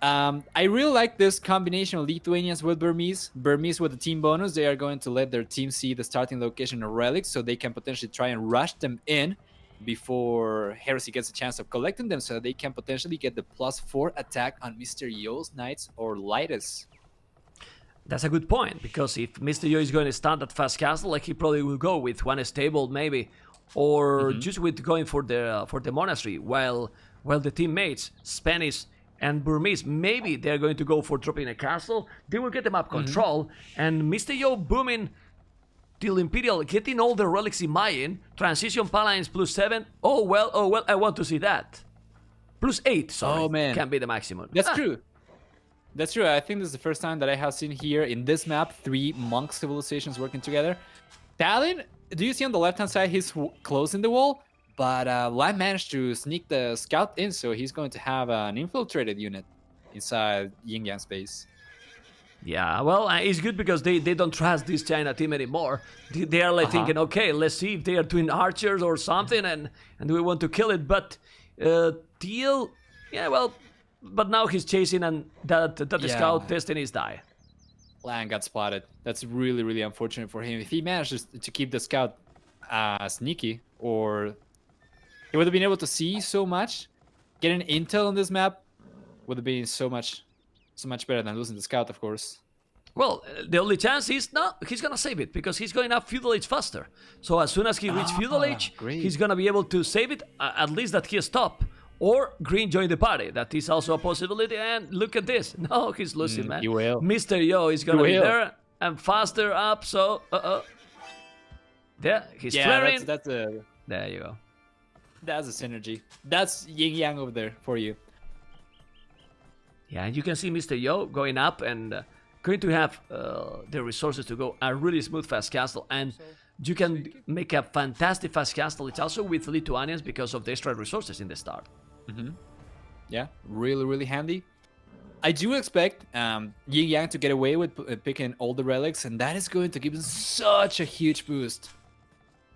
I really like this combination of Lithuanians with Burmese. Burmese with the team bonus, they are going to let their team see the starting location of relics, so they can potentially try and rush them in before Heresy gets a chance of collecting them, so they can potentially get the +4 attack on Mr. Yo's Knights or Lightest. That's a good point, because if Mr. Yo is going to stand at fast castle, like he probably will go with one stable maybe, or just with going for the monastery, while the teammates, Spanish and Burmese, maybe they're going to go for dropping a castle. They will get the map control, and Mr. Yo booming till Imperial, getting all the relics in Mayan, transition paladins +7. Oh well, I want to see that. +8, sorry. Oh man, can be the maximum. That's true. That's true. I think this is the first time that I have seen here in this map 3 monk civilizations working together. Talon, do you see on the left hand side he's closing the wall? But Lam managed to sneak the scout in, so he's going to have an infiltrated unit inside YinYang space. Yeah, well, it's good because they don't trust this China team anymore. They are like thinking, okay, let's see if they are doing archers or something, and we want to kill it. But Teal, yeah, well, but now he's chasing, and that scout destinies die. Lan got spotted. That's really, really unfortunate for him. If he manages to keep the scout sneaky, or he would have been able to see so much. Getting intel on this map would have been so much better than losing the scout, of course. Well, the only chance is he's gonna save it because he's going up feudal age faster. So as soon as he reaches feudal age, he's gonna be able to save it. At least that he stop. Or Green join the party. That is also a possibility. And look at this. No, he's losing, man. He will. Mr. Yo is gonna be there and faster up. So there, he's flaring. That's a. There you go. That's a synergy. That's YinYang over there for you. Yeah, and you can see Mr. Yo going up and going to have the resources to go a really smooth fast castle. And you can make a fantastic fast castle. It's also with Lithuanians because of the extra resources in the start. Yeah, really, really handy. I do expect YinYang to get away with picking all the relics, and that is going to give him such a huge boost.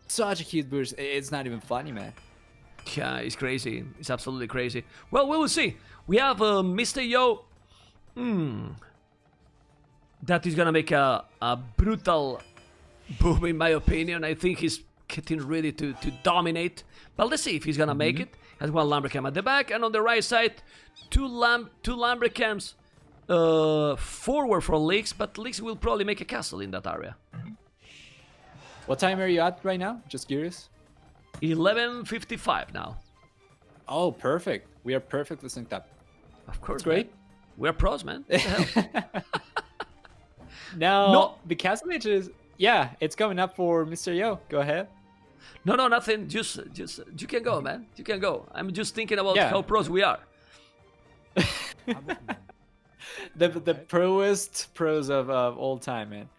Such a huge boost. It's not even funny, man. Yeah, it's crazy. It's absolutely crazy. Well, we will see. We have Mr. Yo. That is gonna make a brutal boom, in my opinion. I think he's getting ready to dominate. But let's see if he's gonna make it. Has one Lumbercam at the back, and on the right side, two Lumbercams forward from Leaks, but Leaks will probably make a castle in that area. What time are you at right now? Just curious. 11:55 now. Oh, perfect. We are perfectly synced up. Of course, that's great. Man. We're pros, man. What the hell? No, the castle age is it's coming up for Mr. Yo. Go ahead. No, nothing. Just you can go, man. You can go. I'm just thinking about how pros we are. the pros of all time, man.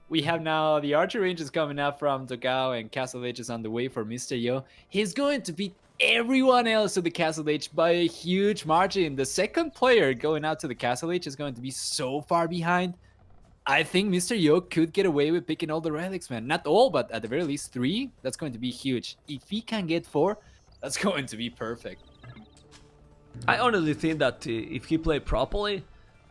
We have now the archer range is coming up from Dogao, and Castle Age is on the way for Mr. Yo. He's going to beat everyone else to the Castle Age by a huge margin. The second player going out to the Castle Age is going to be so far behind. I think Mr. Yo could get away with picking all the relics, man. Not all, but at the very least 3. That's going to be huge. If he can get 4, that's going to be perfect. I honestly think that if he played properly,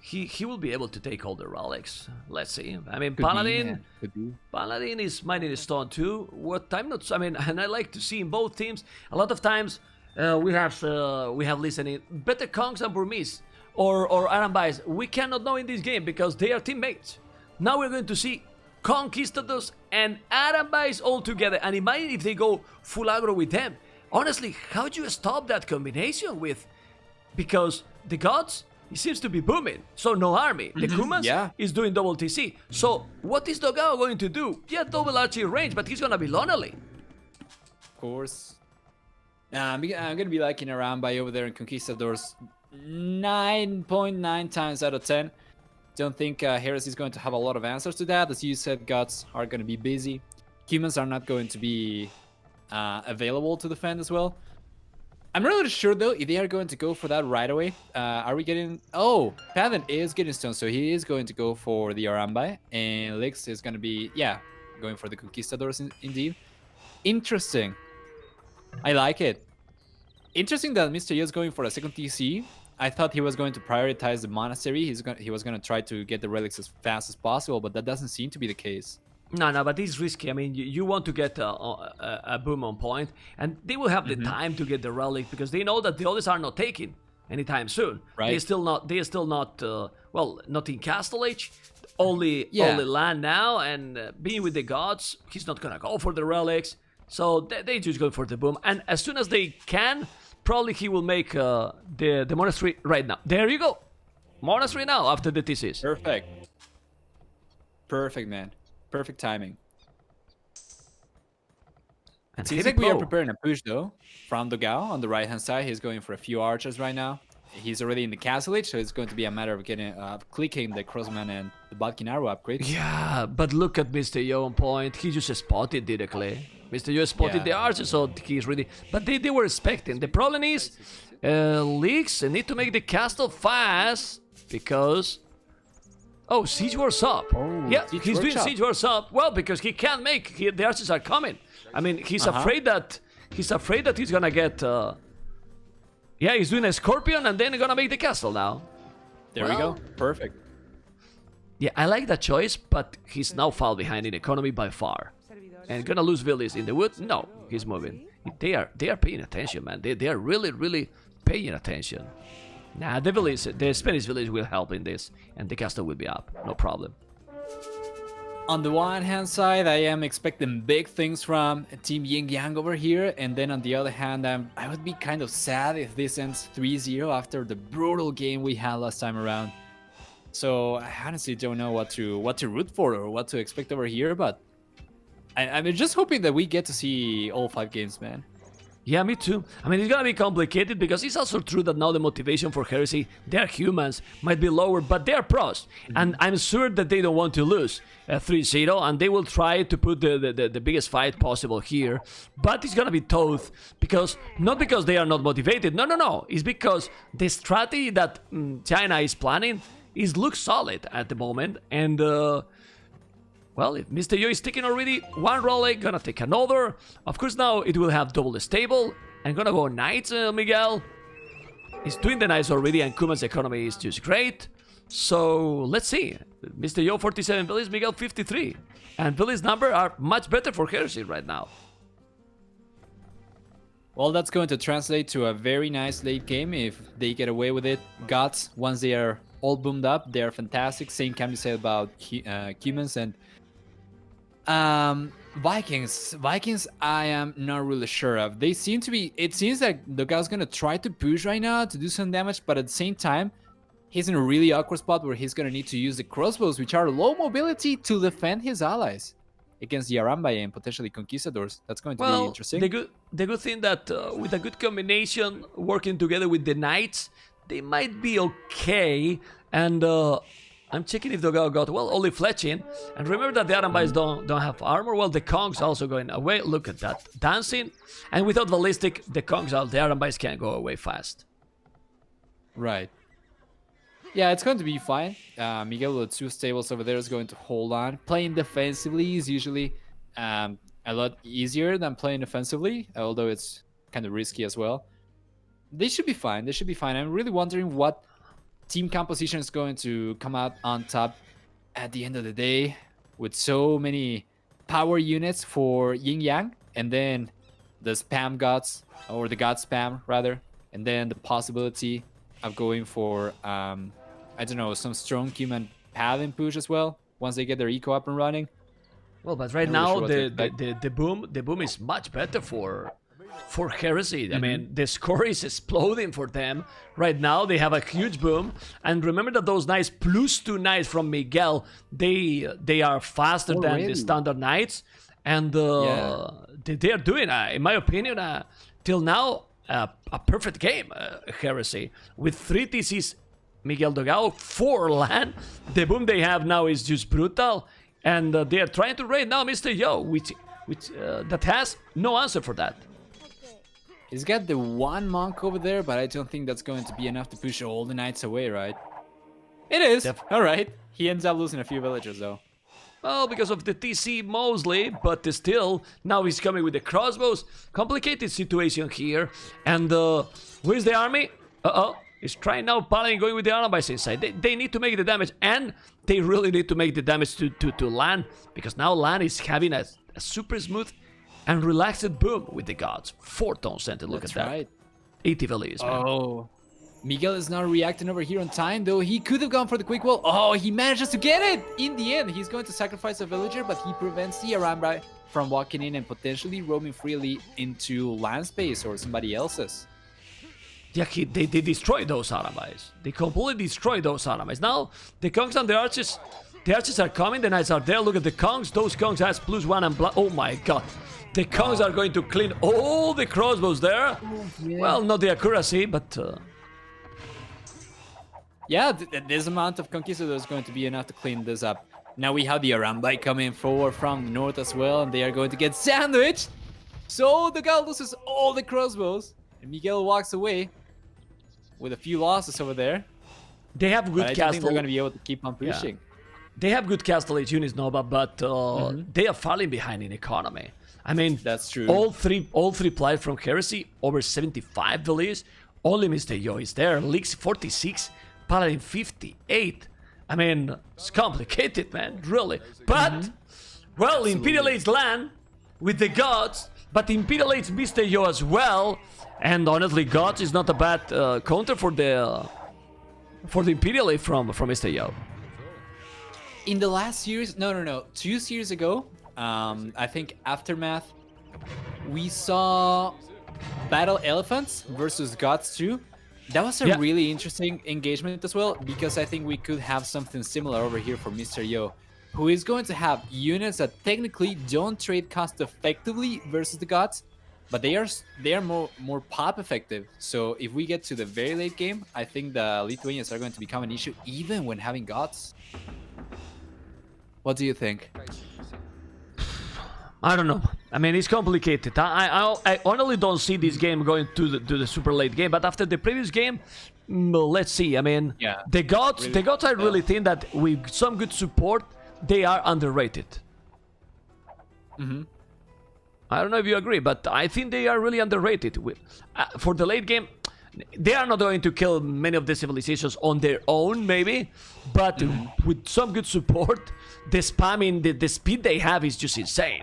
he will be able to take all the relics. Let's see. I mean, Could be, Paladin. man. Could be. Paladin is mighty stone too. What I'm not. I mean, and I like to see in both teams. A lot of times we have listening better Kongs and Burmese or Arambais. We cannot know in this game because they are teammates. Now we're going to see Conquistadors and Arambais all together. And imagine if they go full aggro with them. Honestly, how do you stop that combination with? Because the gods, it seems to be booming. So no army. The Kumans is doing double TC. So what is Dogao going to do? Yeah, double archery range, but he's gonna be lonely. Of course. I'm gonna be liking Arambai over there in Conquistadors 9.9 times out of 10. Don't think Heresy is going to have a lot of answers to that. As you said, gods are going to be busy. Humans are not going to be available to defend as well. I'm not really sure though if they are going to go for that right away. Are we getting... Oh, Pavan is getting stone, so he is going to go for the Arambai. And Lix is going to be, going for the Conquistadors indeed. Interesting. I like it. Interesting that Mr. Yo is going for a second TC. I thought he was going to prioritize the monastery. He was going to try to get the relics as fast as possible, but that doesn't seem to be the case. No, but it's risky. I mean, you want to get a boom on point, and they will have the time to get the relic because they know that the others are not taking anytime soon. Right. They're still not. Not in Castle Age. Only land now, and being with the gods, he's not gonna go for the relics. So they just go for the boom, and as soon as they can, probably he will make the monastery right now. There you go, monastery now after the TCs. Perfect, man. Perfect timing. And it seems like we are preparing a push though from Dogao on the right hand side. He's going for a few archers right now. He's already in the castle age, so it's going to be a matter of getting clicking the crossman and the Balkan arrow upgrade. Yeah, but look at Mr. Yo on point. He just spotted directly. Mr. Yo spotted the archer, so he's ready. But they were expecting. The problem is, Leaks need to make the castle fast because... Oh, Siege War's up. He's doing Siege War's up. Well, because he can't make... the archers are coming. I mean, he's afraid that he's gonna get... he's doing a Scorpion and then gonna make the castle now. There we go. Perfect. Yeah, I like that choice, but he's now far behind in economy by far. And gonna lose villages in the wood? No, he's moving. They are paying attention, man. They are really paying attention. Nah, the Spanish village will help in this, and the castle will be up. No problem. On the one hand side, I am expecting big things from Team YinYang over here, and then on the other hand, I would be kind of sad if this ends 3-0 after the brutal game we had last time around. So I honestly don't know what to root for or what to expect over here, but I'm just hoping that we get to see all 5 games, man. Yeah, me too. I mean, it's gonna be complicated because it's also true that now the motivation for Heresy, their humans, might be lower, but they're pros. And I'm sure that they don't want to lose 3-0, and they will try to put the biggest fight possible here. But it's gonna be tough, because not because they are not motivated. No. It's because the strategy that China is planning looks solid at the moment. And, well, if Mr. Yo is taking already one relic, gonna take another. Of course, now it will have double the stable. And gonna go knights, Miguel. He's doing the knights already, and Kuman's economy is just great. So, let's see. Mr. Yo, 47 villages, Miguel, 53. And village number are much better for Heresy right now. Well, that's going to translate to a very nice late game if they get away with it. Gods, once they are all boomed up, they are fantastic. Same can be said about humans and Vikings, I am not really sure of. They seem to be... It seems like the guy's gonna try to push right now to do some damage, but at the same time, he's in a really awkward spot where he's gonna need to use the crossbows, which are low mobility, to defend his allies against the Arambai and potentially Conquistadors. That's going to be interesting. The good thing that with a good combination working together with the knights, they might be okay. And I'm checking if the guy got, well, only fletching. And remember that the Arambais don't have armor. Well, the Kongs also going away. Look at that. Dancing. And without ballistic, the Arambais can't go away fast. Right. Yeah, it's going to be fine. Miguel with 2 stables over there is going to hold on. Playing defensively is usually a lot easier than playing offensively, although it's kind of risky as well. They should be fine. I'm really wondering what team composition is going to come out on top at the end of the day with so many power units for YinYang, and then the spam gods, or the god spam rather, and then the possibility of going for I don't know, some strong human paladin push as well once they get their eco up and running. Well, but right now the boom is much better for Heresy. I mean, the score is exploding for them right now. They have a huge boom, and remember that those knights +2 knights from Miguel, they are faster than the standard knights, and they are doing, in my opinion, till now a perfect game. Heresy with 3 TCs, Miguel Dogao, 4 LAN. The boom they have now is just brutal, and they are trying to raid now Mr. Yo, which that has no answer for that. He's got the 1 monk over there, but I don't think that's going to be enough to push all the knights away, right? It is. All right. He ends up losing a few villagers, though. Well, because of the TC mostly, but still, now he's coming with the crossbows. Complicated situation here. And where's the army? Uh-oh. He's trying now, Paladin going with the Arnabites inside. They need to make the damage, and they really need to make the damage to LAN, because now LAN is having a super smooth and relaxed boom with the gods. 4 tone center, look at that. Right. 80 values, man. Oh, Miguel is not reacting over here on time, though. He could have gone for the quick wall. Oh, he manages to get it! In the end, he's going to sacrifice a villager, but he prevents the Arambra from walking in and potentially roaming freely into land space or somebody else's. Yeah, they destroyed those Arambais. They completely destroyed those Arambais. Now, the Kongs and the archers are coming. The knights are there. Look at the Kongs. Those Kongs has +1 and oh my god. The Kongs are going to clean all the crossbows there. Yeah. Well, not the accuracy, but... Yeah, this amount of Conquistadors is going to be enough to clean this up. Now we have the Arambai coming forward from the north as well, and they are going to get sandwiched. So the guy loses all the crossbows, and Miguel walks away with a few losses over there. They have good castle. I think they're going to be able to keep on pushing. Yeah. They have good castle age units, Nova, but they are falling behind in economy. I mean, that's true. All three players from Heresy over 75 values. Only Mr. Yo is there. Leaks 46, Paladin 58. I mean, it's complicated, man, really. But well, Imperial Age LAN with the gods, but Imperial Age Mr. Yo as well. And honestly, gods is not a bad counter for the Imperial Age from Mr. Yo. In the last series, no, 2 series ago, I think Aftermath, we saw Battle Elephants versus Gods 2. That was a really interesting engagement as well, because I think we could have something similar over here for Mr. Yo, who is going to have units that technically don't trade cost effectively versus the gods, but they are more pop effective. So if we get to the very late game, I think the Lithuanians are going to become an issue even when having gods. What do you think? I don't know. I mean, it's complicated. I honestly don't see this game going to the super late game. But after the previous game, let's see. I mean, the gods, I really think that with some good support, they are underrated. I don't know if you agree, but I think they are really underrated. For the late game, they are not going to kill many of the civilizations on their own, maybe, but with some good support, the spamming, the speed they have is just insane.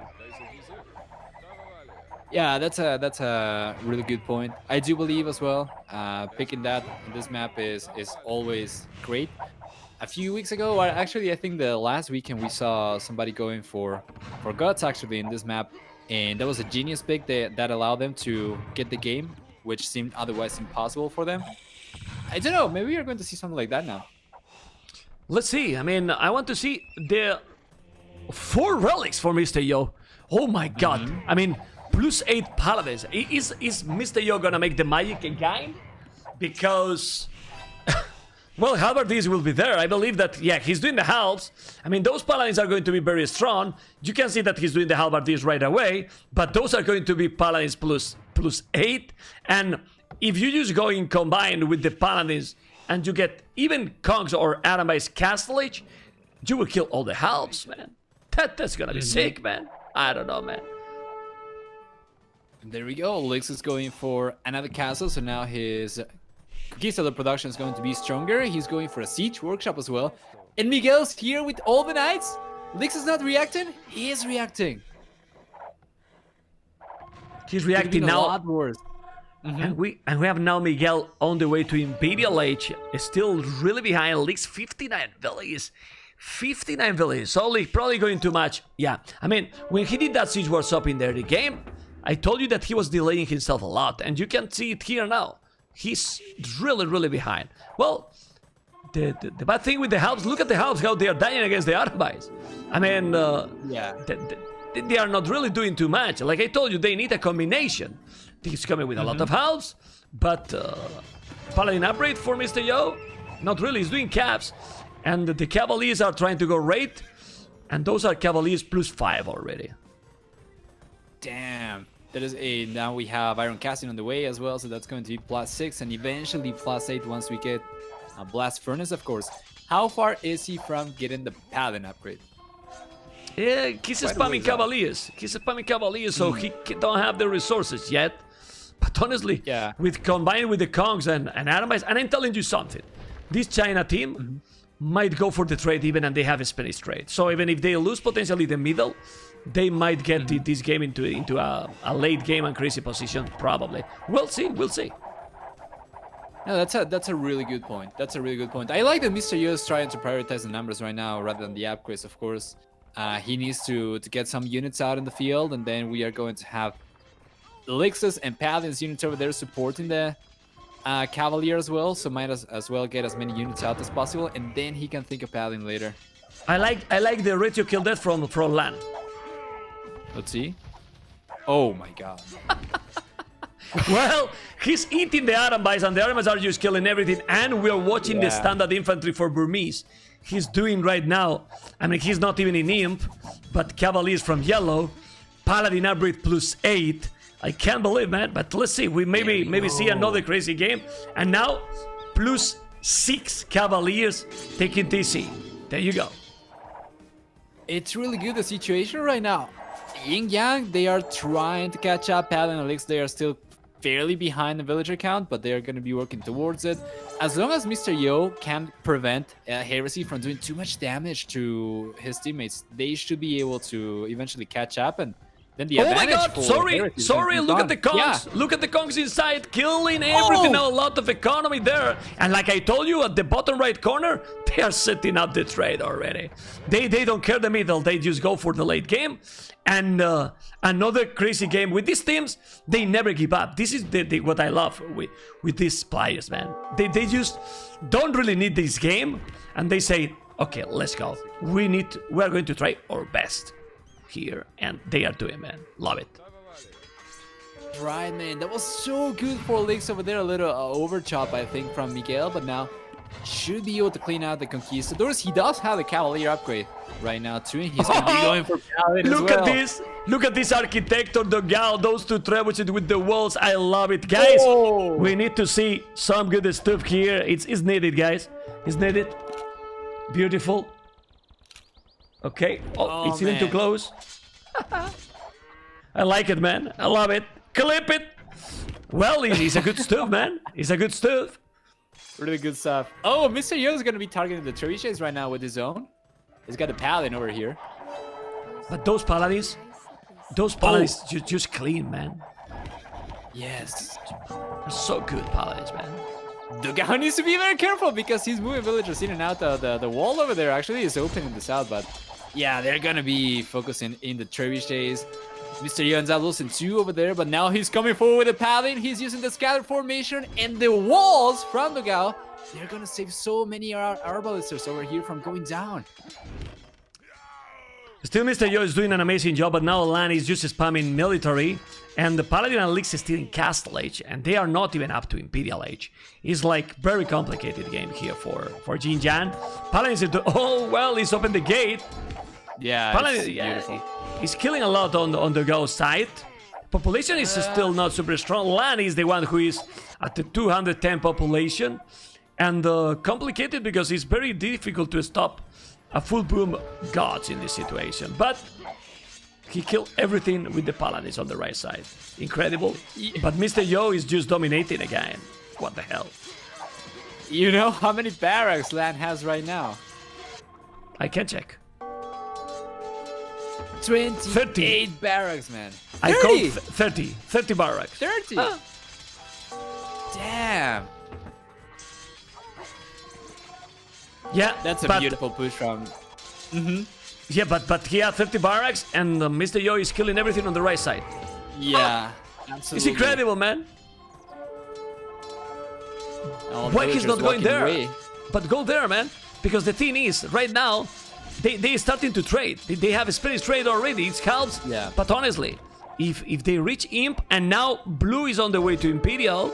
Yeah, that's a really good point. I do believe as well, picking that in this map is always great. A few weeks ago, or actually I think the last weekend, we saw somebody going for gods actually in this map, and that was a genius pick that allowed them to get the game, which seemed otherwise impossible for them. I don't know, maybe we're going to see something like that now. Let's see. I mean, I want to see the 4 relics for Mr. Yo. Oh my god. I mean, +8 paladins. Is Mr. Yo gonna make the magic again? Because well, halberdiers will be there. I believe that, he's doing the halves. I mean, those paladins are going to be very strong. You can see that he's doing the halberdiers right away, but those are going to be paladins +8. And if you just go in combined with the paladins and you get even Kongs or Arambai's Castle Age, you will kill all the halves, man. That's gonna be sick, man. I don't know, man. And there we go. Lix is going for another castle, so now his Conquistador production is going to be stronger. He's going for a siege workshop as well. And Miguel's here with all the knights. Lix is not reacting. He is reacting. He's reacting now. A lot worse. And we have now Miguel on the way to Imperial Age. Still really behind. Leaks 59 villages. 59 villages. Only probably going too much. Yeah. I mean, when he did that siege workshop in the early game, I told you that he was delaying himself a lot. And you can see it here now. He's really behind. Well, the bad thing with the halves, look at the halves, how they are dying against the Arabais. I mean, yeah. They are not really doing too much. Like I told you, they need a combination. He's coming with a lot of halves, but Paladin upgrade for Mr. Yo? Not really, he's doing caps. And the Cavaliers are trying to go raid, and those are Cavaliers +5 already. Damn. That is a... Now we have Iron Casting on the way as well, so that's going to be +6 and eventually +8 once we get a Blast Furnace, of course. How far is he from getting the Paladin upgrade? Yeah, he's spamming Cavaliers. He's spamming Cavaliers, so he don't have the resources yet. But honestly, yeah, with combined with the Kongs and Aramites, and I'm telling you something, this China team might go for the trade even, and they have a Spanish trade. So even if they lose potentially the middle, they might get this game into a late game and crazy position, probably. We'll see, we'll see. No, that's a really good point. That's a really good point. I like that Mr. Yo is trying to prioritize the numbers right now rather than the upgrades, of course. He needs to get some units out in the field, and then we are going to have Lix's and Paladin's units over there supporting the Cavalier as well, so might as well get as many units out as possible, and then he can think of Paladin later. I like the ratio kill death from land. Let's see. Oh my god. Well, he's eating the Aramites, and the Aramites are just killing everything, and we're watching the standard infantry for Burmese. He's doing right now. I mean, he's not even in Imp, but Cavaliers from yellow, Paladin upgrade +8. I can't believe, man. But let's see. We maybe see another crazy game. And now +6 Cavaliers taking TC. There you go. It's really good, the situation right now. YinYang, they are trying to catch up. Paladin and Lix, they are still fairly behind the villager count, but they're going to be working towards it. As long as Mr. Yo can prevent Heresy from doing too much damage to his teammates, they should be able to eventually catch up, and then the advantage. Oh my god, sorry, look at the Kongs. Yeah. Look at the Kongs inside, killing everything. A lot of economy there. And like I told you, at the bottom right corner, they are setting up the trade already. They don't care the middle, they just go for the late game. And another crazy game with these teams, they never give up. This is what I love with these players, man. They just don't really need this game, and they say, okay, let's go. We're going to try our best here, and they are doing, man. Love it. Right, man. That was so good for Lix over there. A little overchop, I think, from Miguel, but now should be able to clean out the Conquistadors. He does have the Cavalier upgrade right now too, and he's going to be going for Paladin as well. Look at this Architector, the Gal, those two trebuchets with the walls. I love it, guys. We need to see some good stuff here. It's needed, guys. It's needed. Beautiful. Okay. Oh, it's even too close. I like it, man. I love it. Clip it. Well, he's a good stuff, man. He's a good stuff. Really good stuff. Oh, Mr. Yo is going to be targeting the trebuchets right now with his own. He's got the Paladin over here. But those Paladins just clean, man. Yes. They're so good, Paladins, man. The guy needs to be very careful because he's moving villagers in and out. The wall over there actually is open in the south, but yeah, they're going to be focusing in the trebuchets. Mr. Yo ends up losing 2 over there, but now he's coming forward with the Paladin. He's using the scattered formation and the walls from the Gao. They're gonna save so many Arbalisters over here from going down. Still, Mr. Yo is doing an amazing job, but now Lan is just spamming military, and the Paladin and Lix is still in Castle Age, and they are not even up to Imperial Age. It's like very complicated game here for YinYang. Paladin is oh well, he's opened the gate. Yeah, Paladin, beautiful. He's killing a lot on the Gao side. Population is still not super strong. Lan is the one who is at the 210 population, and complicated because it's very difficult to stop a full boom gods in this situation. But he killed everything with the Paladins on the right side. Incredible. But Mr. Yo is just dominating again. What the hell? You know how many barracks land has right now? I can check. 28 barracks, man. 30. I count 30 barracks. 30. Damn. Yeah, That's a but, beautiful push from. Yeah, but he had 30 barracks, and Mr. Yo is killing everything on the right side. Yeah, It's absolutely. incredible, man. All Why he's villagers not going walking there? away. But go there, man. Because the thing is, right now, they starting to trade. They have a spirit trade already. It's helps. Yeah. But honestly, if they reach Imp, and now Blue is on the way to Imperial,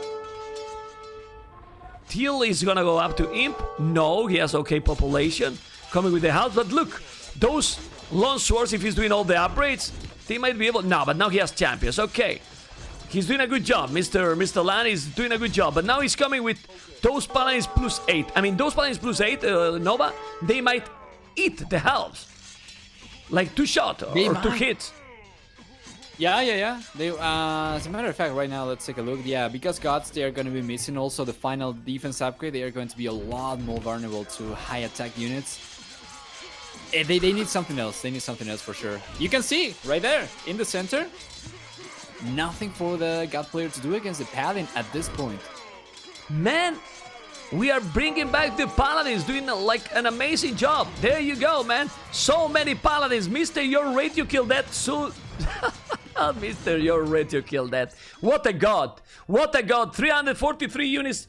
Teal is gonna go up to Imp. No, he has okay population coming with the house. But look, those long swords, if he's doing all the upgrades, they might be able. No, but now he has champions. Okay. He's doing a good job. Mr. Lan is doing a good job. But now he's coming with those paladins plus 8. I mean, those paladins plus 8, Nova, they might eat the halves. Like 2 shots or 2 hits. Yeah. They, as a matter of fact, right now, let's take a look. Yeah, because gods, they are going to be missing also the final defense upgrade. They are going to be a lot more vulnerable to high attack units. They need something else. They need something else for sure. You can see right there in the center. Nothing for the god player to do against the paladin at this point. Man, we are bringing back the paladins, doing like an amazing job. There you go, man. So many paladins. Mr. Your rate, you killed that. So, Mr. Your rate, you killed that. What a god. What a god. 343 units,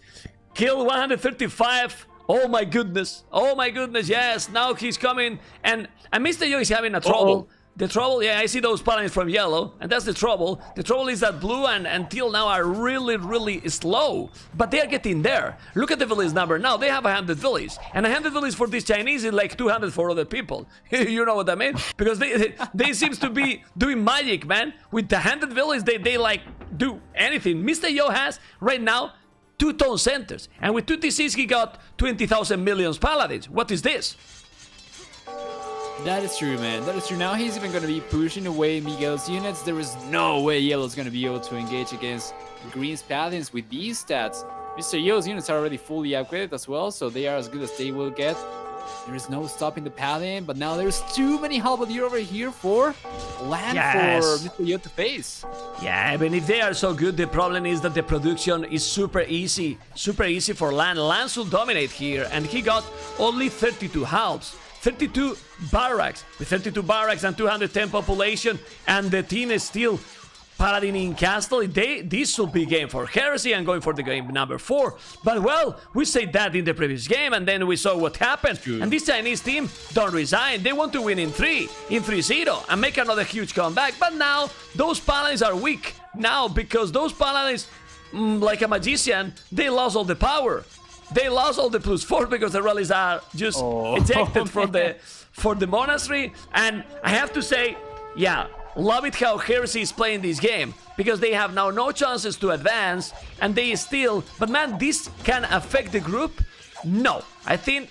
kill 135. Oh my goodness. Oh my goodness. Yes, now he's coming. And Mr. Yo is having a trouble. The trouble, yeah, I see those paladins from yellow, and that's the trouble. The trouble is that blue and teal now are really slow, but they are getting there. Look at the village number now. They have 100 villages, and 100 villages for these Chinese is like 200 for other people. You know what I mean? Because they seems to be doing magic, man. With the 100 villages, they like do anything. Mr. Yo has right now 2 town centers, and with 2 TCs he got 20,000 millions paladins. What is this? That is true, man. That is true. Now he's even going to be pushing away Miguel's units. There is no way Yellow's going to be able to engage against Green's paladins with these stats. Mr. Yo's units are already fully upgraded as well, so they are as good as they will get. There is no stopping the paladin, but now there's too many halberdier over here for land for Mr. Yo to face. Yeah, I mean, if they are so good, the problem is that the production is super easy for Lan. Lan will dominate here, and he got only 32 halves. 32 barracks, with 32 barracks and 210 population, and the team is still Paladin in Castle. This will be game for Heresy and going for the game number 4. But well, we said that in the previous game, and then we saw what happened. And this Chinese team don't resign. They want to win in 3-0, and make another huge comeback. But now, those Paladins are weak now, because those Paladins, like a magician, they lost all the power. They lost all the +4 because the rallies are just ejected from the monastery. And I have to say, yeah, love it how Heresy is playing this game, because they have now no chances to advance, and they still. But man, this can affect the group. No, I think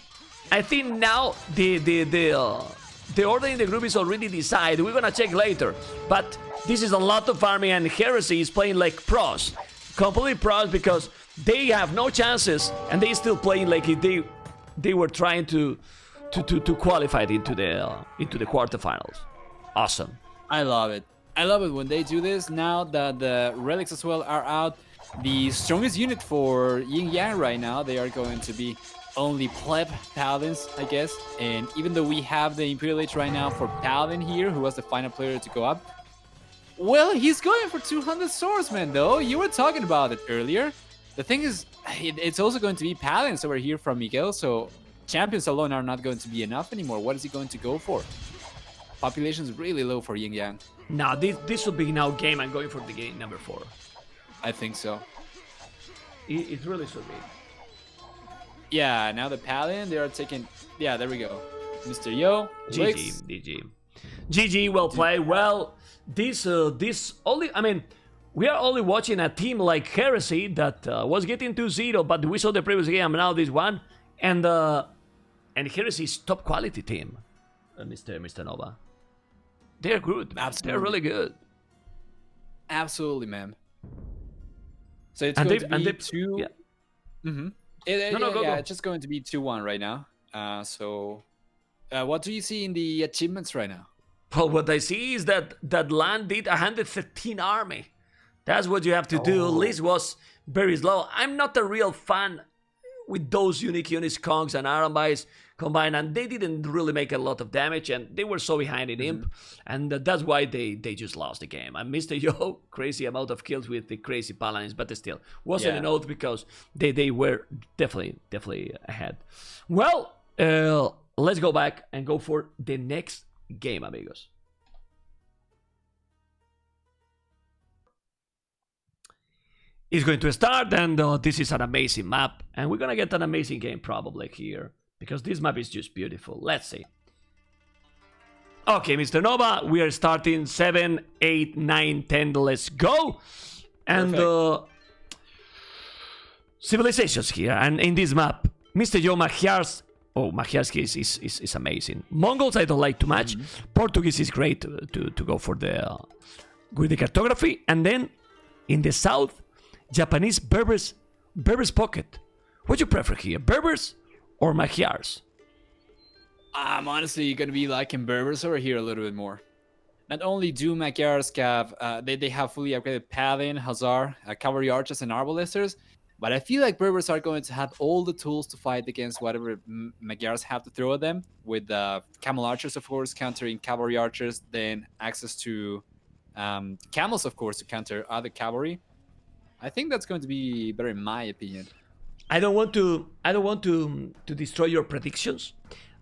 now the order in the group is already decided. We're gonna check later, but this is a lot of farming, and Heresy is playing like pros, completely pros, because they have no chances, and they still playing like if they were trying to qualify into the quarterfinals. Awesome. I love it. I love it when they do this. Now that the relics as well are out, the strongest unit for YinYang right now, they are going to be only pleb paladins, I guess. And even though we have the Imperial Age right now for Paladin here, who was the final player to go up, well, he's going for 200 swordsmen though. You were talking about it earlier. The thing is, it's also going to be paladins over here from Miguel, so champions alone are not going to be enough anymore. What is he going to go for? Population is really low for YinYang. Now this will be now game and going for the game number 4. I think so. It really should be. Yeah, now the paladin, they are taking. Yeah, there we go. Mr. Yo, GG, well played. Well, this only. I mean, we are only watching a team like Heresy that was getting 2-0, but we saw the previous game, now this one, and Heresy's top quality team, Mr. Nova. They're good. Absolutely. They're really good. Absolutely, man. So it's going to be 2. Yeah. Mm-hmm. Go. It's just going to be 2-1 right now. What do you see in the achievements right now? Well, what I see is that land did 113 army. That's what you have to do. List was very slow. I'm not a real fan with those unique units, Kongs and Arambais combined, and they didn't really make a lot of damage, and they were so behind in Imp, and that's why they just lost the game. And Mr. Yo, crazy amount of kills with the crazy Paladins, but still, wasn't enough because they were definitely ahead. Well, let's go back and go for the next game, amigos. It's going to start, and this is an amazing map, and we're gonna get an amazing game probably here, because this map is just beautiful. Let's see. Okay, Mr. Nova, we are starting 7, 8, 9, 10, let's go! And civilizations here, and in this map, Mr. Yo Magyar's, Magyar's is amazing. Mongols I don't like too much. Portuguese is great to go for with the cartography, and then in the south, Japanese Berbers pocket. What do you prefer here, Berbers or Magyars? I'm honestly gonna be liking Berbers over here a little bit more. Not only do Magyars have they have fully upgraded Paladin, Hussar, Cavalry Archers, and Arbalesters, but I feel like Berbers are going to have all the tools to fight against whatever Magyars have to throw at them, with Camel Archers, of course, countering Cavalry Archers, then access to Camels, of course, to counter other cavalry. I think that's going to be better in my opinion. I don't want to destroy your predictions,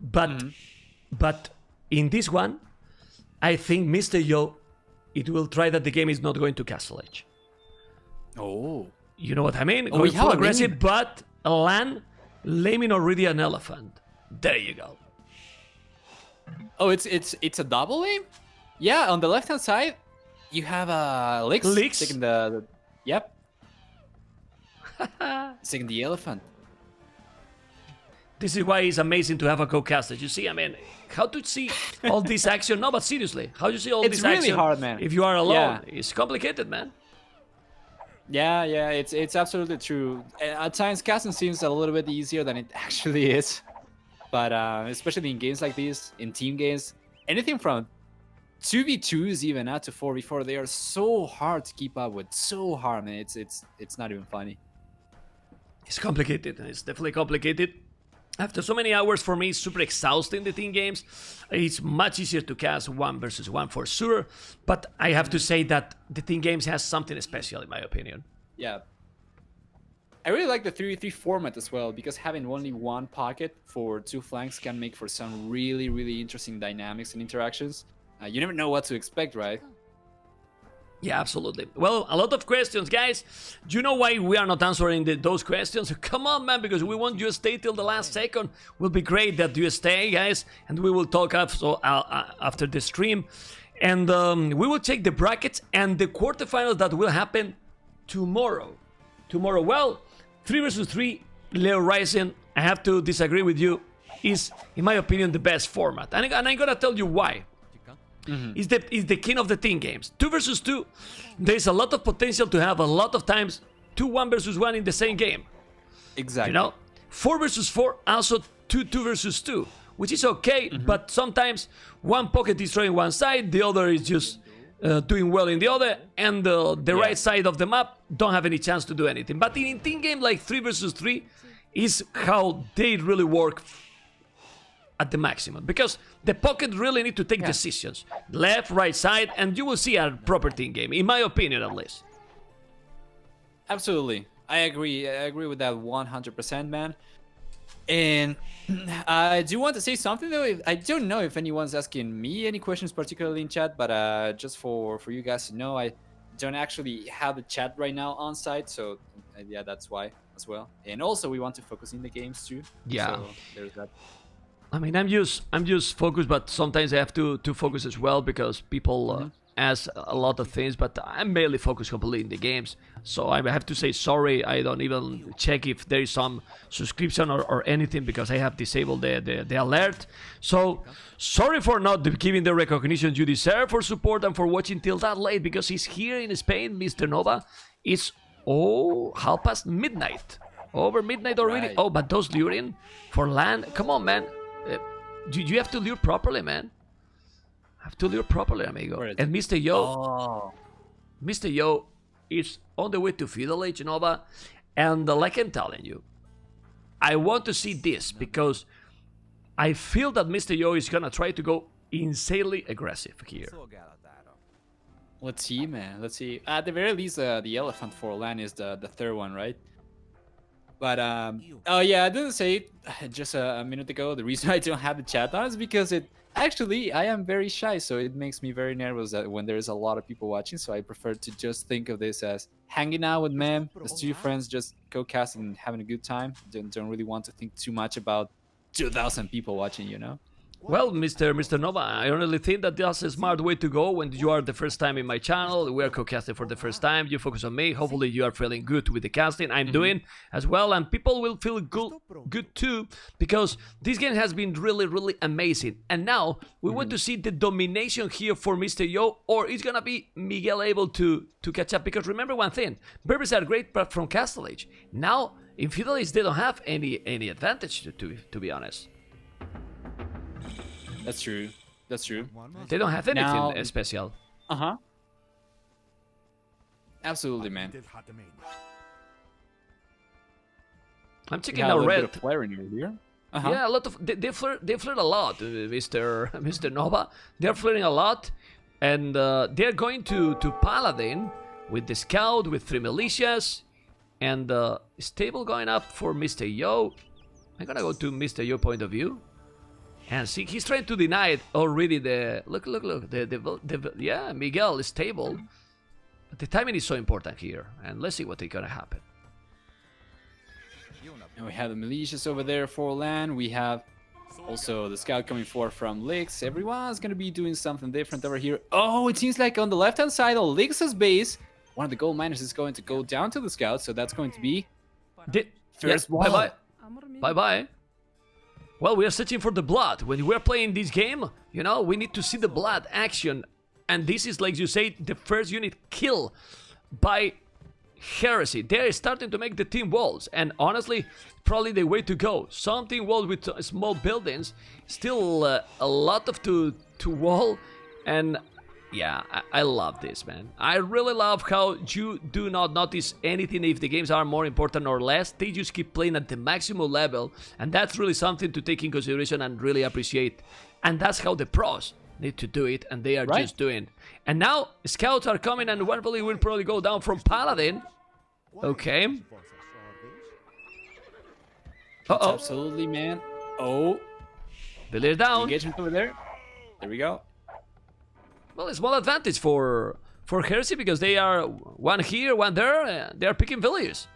but in this one, I think Mr. Yo, it will try that the game is not going to Castle Edge. Oh, you know what I mean? Going full aggressive, but land laming already an elephant. There you go. Oh, it's a double aim. Yeah, on the left hand side, you have Lix taking the yep. Taking the elephant. This is why it's amazing to have a co-caster. You see, I mean, how to see all this action? No, but seriously, how do you see all this action? It's really hard, man. If you are alone, it's complicated, man. Yeah, it's absolutely true. At times, casting seems a little bit easier than it actually is. But especially in games like these, in team games, anything from 2v2s even out to 4v4, they are so hard to keep up with. So hard, man. It's not even funny. It's complicated. It's definitely complicated. After so many hours, for me, it's super exhausting, the team games. It's much easier to cast 1 versus 1 for sure. But I have to say that the team games has something special, in my opinion. Yeah. I really like the 3v3 format as well, because having only one pocket for 2 flanks can make for some really, really interesting dynamics and interactions. You never know what to expect, right? Yeah, absolutely. Well, a lot of questions, guys. Do you know why we are not answering those questions? Come on, man, because we want you to stay till the last second. Will be great that you stay, guys, and we will talk after the stream. And we will check the brackets and the quarterfinals that will happen tomorrow. Well, 3 versus 3, Leo Rising, I have to disagree with you, is, in my opinion, the best format. And I'm gonna tell you why. Is the king of the team games. 2 versus 2, there's a lot of potential to have a lot of times 2 1 versus 1 in the same game. Exactly. You know, 4 versus 4, also 2 versus 2, which is okay, but sometimes one pocket destroying one side, the other is just doing well in the other, and the right side of the map don't have any chance to do anything. But in a team game like 3 versus 3 is how they really work at the maximum, because the pocket really need to take decisions, left, right side, and you will see a proper team game, in my opinion, at least. Absolutely, I agree with that 100%, man. And I do want to say something though. I don't know if anyone's asking me any questions particularly in chat, but just for you guys to know, I don't actually have the chat right now on site, so yeah, that's why as well. And also we want to focus in the games too. Yeah, so there's that. I mean, I'm just focused, but sometimes I have to focus as well, because people ask a lot of things, but I'm mainly focused completely in the games. So I have to say sorry, I don't even check if there is some subscription or anything, because I have disabled the alert. So sorry for not giving the recognition you deserve for support and for watching till that late, because he's here in Spain, Mr. Nova. It's midnight. Over midnight already. Right. Oh, but those luring for land. Come on, man. You have to lure properly, man. Have to lure properly, amigo. Where is And Mr. Yo, Oh. Mr. Yo is on the way to Feudal Age Nova, and like I'm telling you, I want to see this because I feel that Mr. Yo is gonna try to go insanely aggressive here. Let's see, man. Let's see. At the very least, the elephant for land is the third one, right? But oh yeah, I didn't say it just a minute ago. The reason I don't have the chat on is because I am very shy, so it makes me very nervous that when there's a lot of people watching. So I prefer to just think of this as hanging out with Mem, as two friends, just co-casting and having a good time. Don't really want to think too much about 2,000 people watching, you know? Well, Mr. Nova, I honestly think that that's a smart way to go when you are the first time in my channel. We are co-casting for the first time. You focus on me. Hopefully you are feeling good with the casting. I'm doing as well, and people will feel good too, because this game has been really, really amazing. And now we want to see the domination here for Mr. Yo, or it's gonna be Miguel able to catch up. Because remember one thing, Berbers are great, but from Castle Age. Now in Feudal Age they don't have any advantage to be honest. That's true. That's true. They don't have anything Now- special. Uh-huh. Absolutely, man. I'm checking Yeah, a out little bit red. of flaring over here. Uh-huh. Yeah, a lot of they flirt a lot, Mr. Nova. They're flirting a lot, and they're going to Paladin with the scout with 3 militias, and stable going up for Mr. Yo. I'm gonna go to Mr. Yo point of view, and see he's trying to deny it already. The look yeah, Miguel is stable, but the timing is so important here, and let's see what is gonna happen. And we have the militias over there for land. We have also the scout coming forward from Lix. Everyone's gonna be doing something different over here. Oh, it seems like on the left-hand side of Lix's base, one of the gold miners is going to go down to the scout, so that's going to be first wall. Bye bye. Well, we are searching for the blood. When we're playing this game, you know, we need to see the blood action. And this is, like you say, the first unit kill by Heresy. They're starting to make the team walls. And honestly, probably the way to go. Some team walls with small buildings. Still a lot of to wall. And yeah, I love this, man. I really love how you do not notice anything if the games are more important or less. They just keep playing at the maximum level, and that's really something to take in consideration and really appreciate. And that's how the pros need to do it, and they are just doing. And now scouts are coming, and one volley will probably go down from Paladin. Okay. Uh-oh. Absolutely, man. Oh, Billy's down. engagement over there. There we go. Well, a small advantage for Heresy because they are one here, one there. They are picking villages.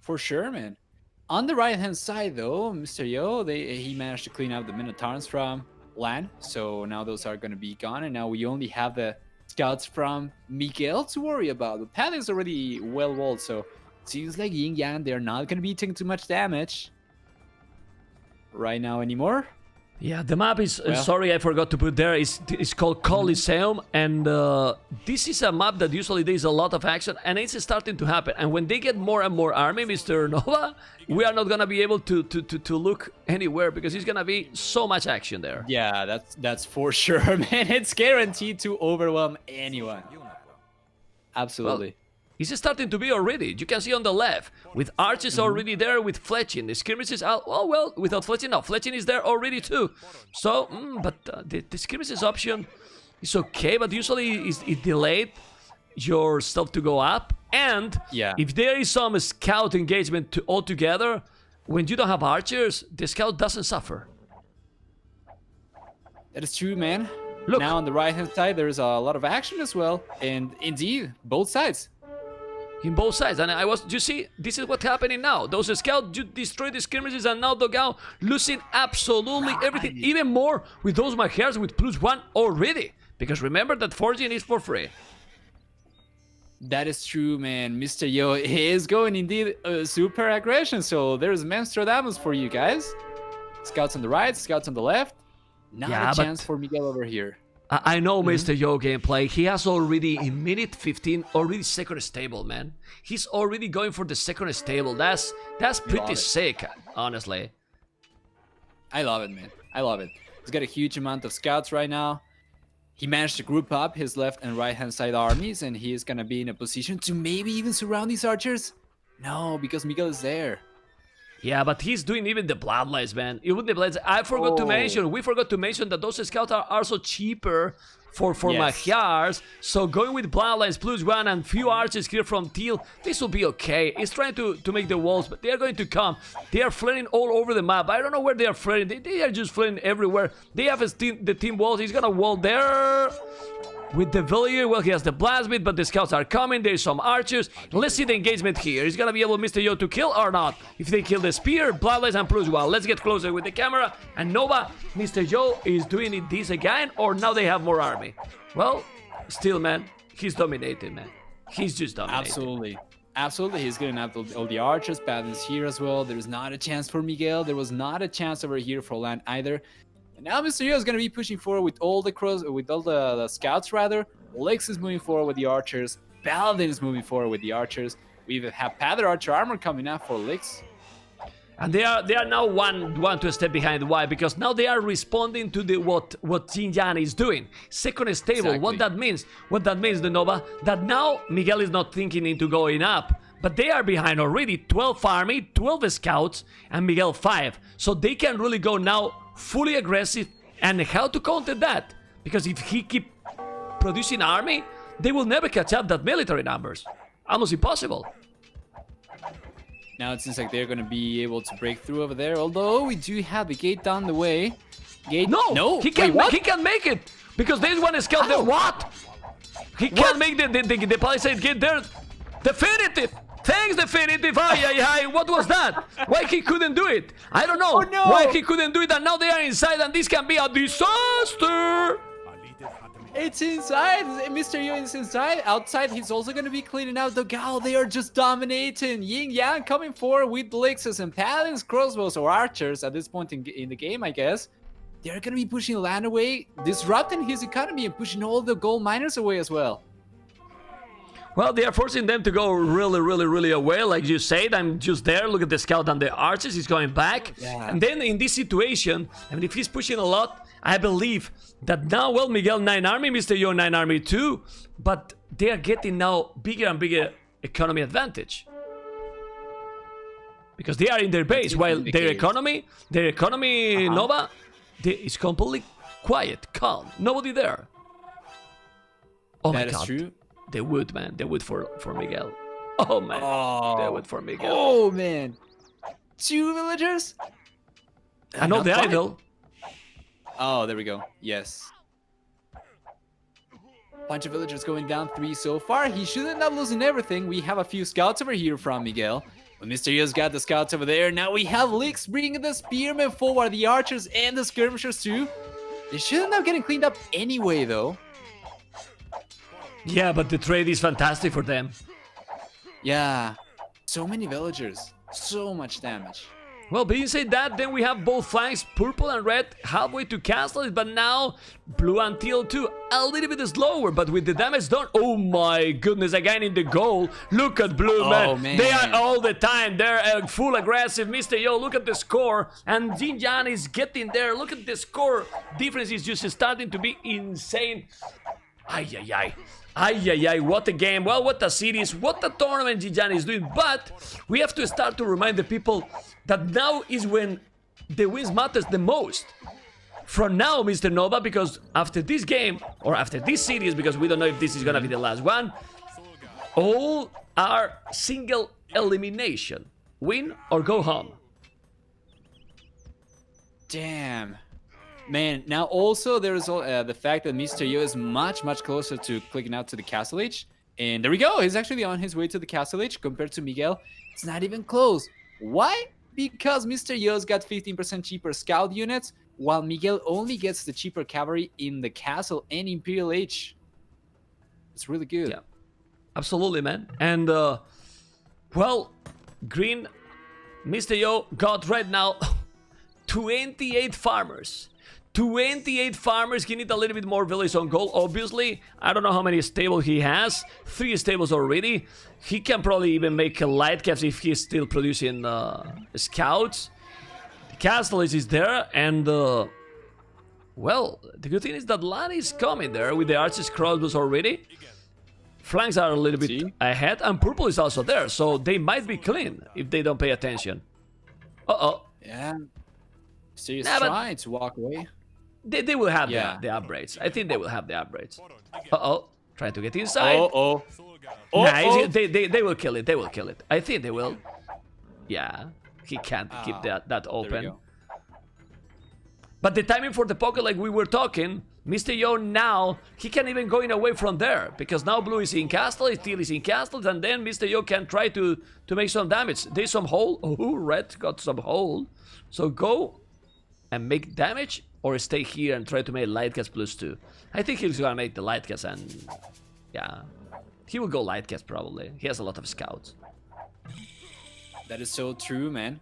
For sure, man. On the right-hand side, though, Mr. Yo, he managed to clean out the Minotaurs from land. So now those are going to be gone. And now we only have the scouts from Miguel to worry about. The path is already well-walled, so it seems like YinYang, they're not going to be taking too much damage right now anymore. Yeah, the map is, Well. sorry I forgot to put there, it's called Colosseum, and this is a map that usually there is a lot of action, and it's starting to happen. And when they get more and more army, Mr. Nova, we are not gonna be able to look anywhere because it's gonna be so much action there. Yeah, that's for sure, man. It's guaranteed to overwhelm anyone. Absolutely. It's starting to be already. You can see on the left, with archers already there, with fletching. The skirmishes out. Oh, well, without fletching, no. Fletching is there already too. So, but the skirmishes option is okay, but usually it delayed your stuff to go up. And Yeah. if there is some scout engagement altogether, when you don't have archers, the scout doesn't suffer. That is true, man. Look. Now on the right-hand side, there's a lot of action as well. And indeed, both sides. In both sides, and you see, this is what's happening now. Those scouts destroy the skirmishes, and now Dogao losing absolutely everything, even more with those Mahers with +1 already. Because remember that forging is for free. That is true, man. Mr. Yo is going indeed super aggression. So there's Menstradamus for you guys. Scouts on the right, scouts on the left. Not Yeah, a but- chance for Miguel over here. I know Mr. Yo gameplay. He has already, in minute 15, already second stable, man. He's already going for the second stable. That's pretty sick, honestly. I love it, man. I love it. He's got a huge amount of scouts right now. He managed to group up his left and right hand side armies, and he is going to be in a position to maybe even surround these archers. No, because Miguel is there. Yeah, but he's doing even the bloodlines, man. Even the bloodlines. I forgot to mention. We forgot to mention that those scouts are also cheaper for Magyars. So going with bloodlines +1 and few archers here from Teal, this will be okay. He's trying to make the walls, but they are going to come. They are flaring all over the map. I don't know where they are flaring. They are just flaring everywhere. They have the team walls. He's gonna wall there. With the Villier, well, he has the Blastbeat, but the scouts are coming. There's some archers. Let's see the engagement here. He's gonna be able, Mr. Yo, to kill or not. If they kill the spear, bloodlines and +1. Let's get closer with the camera. And Nova, Mr. Yo is doing it this again, or now they have more army. Well, still, man, he's dominating, man. He's just dominating. Absolutely. Absolutely, he's getting up all the archers. Paladins here as well. There's not a chance for Miguel. There was not a chance over here for land either. And now Mr. Yo is going to be pushing forward with all the scouts rather. Lix is moving forward with the archers. Paladin is moving forward with the archers. We even have Panther Archer armor coming out for Lix. And they are now one to step behind. Why? Because now they are responding to the what YinYang is doing. Second stable. Exactly. What that means, the Nova, that now Miguel is not thinking into going up. But they are behind already. 12 army, 12 scouts, and Miguel 5. So they can really go now fully aggressive. And how to counter that? Because if he keep producing army, they will never catch up that military numbers. Almost impossible. Now it seems like they're going to be able to break through over there. Although we do have the gate down the way. No, he can't make it because there's one scout there. What? He can't make the palisade gate there. Definitive. Thanks, Definitive. What was that? Why he couldn't do it? I don't know. Why he couldn't do it, and now they are inside, and this can be a disaster. It's inside. Mr. Yo is inside. Outside, he's also going to be cleaning out the Gal. They are just dominating. YinYang coming forward with Blixes and Paladins, crossbows, or archers at this point in the game, I guess. They're going to be pushing land away, disrupting his economy, and pushing all the gold miners away as well. Well, they are forcing them to go really away, like you said. I'm just there. Look at the scout and the archers. He's going back. Yeah. And then in this situation, I mean, if he's pushing a lot, I believe that now, well, Miguel 9 army, Mr. Yo 9 army too, but they are getting now bigger and bigger economy advantage. Because they are in their base, while their economy, Nova, is completely quiet, calm. Nobody there. Oh my God. That is true. They would, man. They would for Miguel. Oh, man. They would for Miguel. Oh, man. 2 villagers? I know the idol. Oh, there we go. Yes. Bunch of villagers going down 3 so far. He should end up losing everything. We have a few scouts over here from Miguel. But Mr. Yo's got the scouts over there. Now we have Lix bringing the spearmen forward. The archers and the skirmishers too. They should end up getting cleaned up anyway, though. Yeah, but the trade is fantastic for them. Yeah. So many villagers. So much damage. Well, being said that, then we have both flanks, purple and red, halfway to castle it, but now blue and teal too, a little bit slower, but with the damage done. Oh my goodness, again in the goal. Look at blue, man. They are all the time. They're full aggressive. Mr. Yo, look at the score. And YinYang is getting there. Look at the score. Difference is just starting to be insane. What a game, well, what a series, what a tournament YinYang is doing. But we have to start to remind the people that now is when the wins matters the most. From now, Mr. Nova, because after this game, or after this series, because we don't know if this is gonna be the last one, all are single elimination. Win or go home. Damn. Man, now also there is the fact that Mr. Yo is much closer to clicking out to the Castle Age. And there we go, he's actually on his way to the Castle Age compared to Miguel. It's not even close. Why? Because Mr. Yo's got 15% cheaper scout units, while Miguel only gets the cheaper cavalry in the Castle and Imperial Age. It's really good. Yeah, absolutely, man. And, well, green, Mr. Yo got right now 28 farmers. 28 farmers. He needs a little bit more village on goal, obviously. I don't know how many stables he has. 3 stables already. He can probably even make a light caps if he's still producing scouts. The castle is there, and well, the good thing is that Lan is coming there with the archers crossbows already. Flanks are a little bit ahead, and purple is also there, so they might be clean if they don't pay attention. Uh-oh. Yeah. So he's trying to walk away. They will have the upgrades. I think they will have the upgrades. Uh-oh. Trying to get inside. Nice. They will kill it. They will kill it. I think they will. Yeah. He can't keep that open. But the timing for the pocket, like we were talking, Mr. Yo now, he can't even go in away from there. Because now blue is in castle, steel is in castles, and then Mr. Yo can try to make some damage. There's some hole. Oh, red got some hole. So go and make damage, or stay here and try to make light cast +2. I think he's gonna make the light cast, and yeah, he will go light cast probably. He has a lot of scouts. That is so true, man.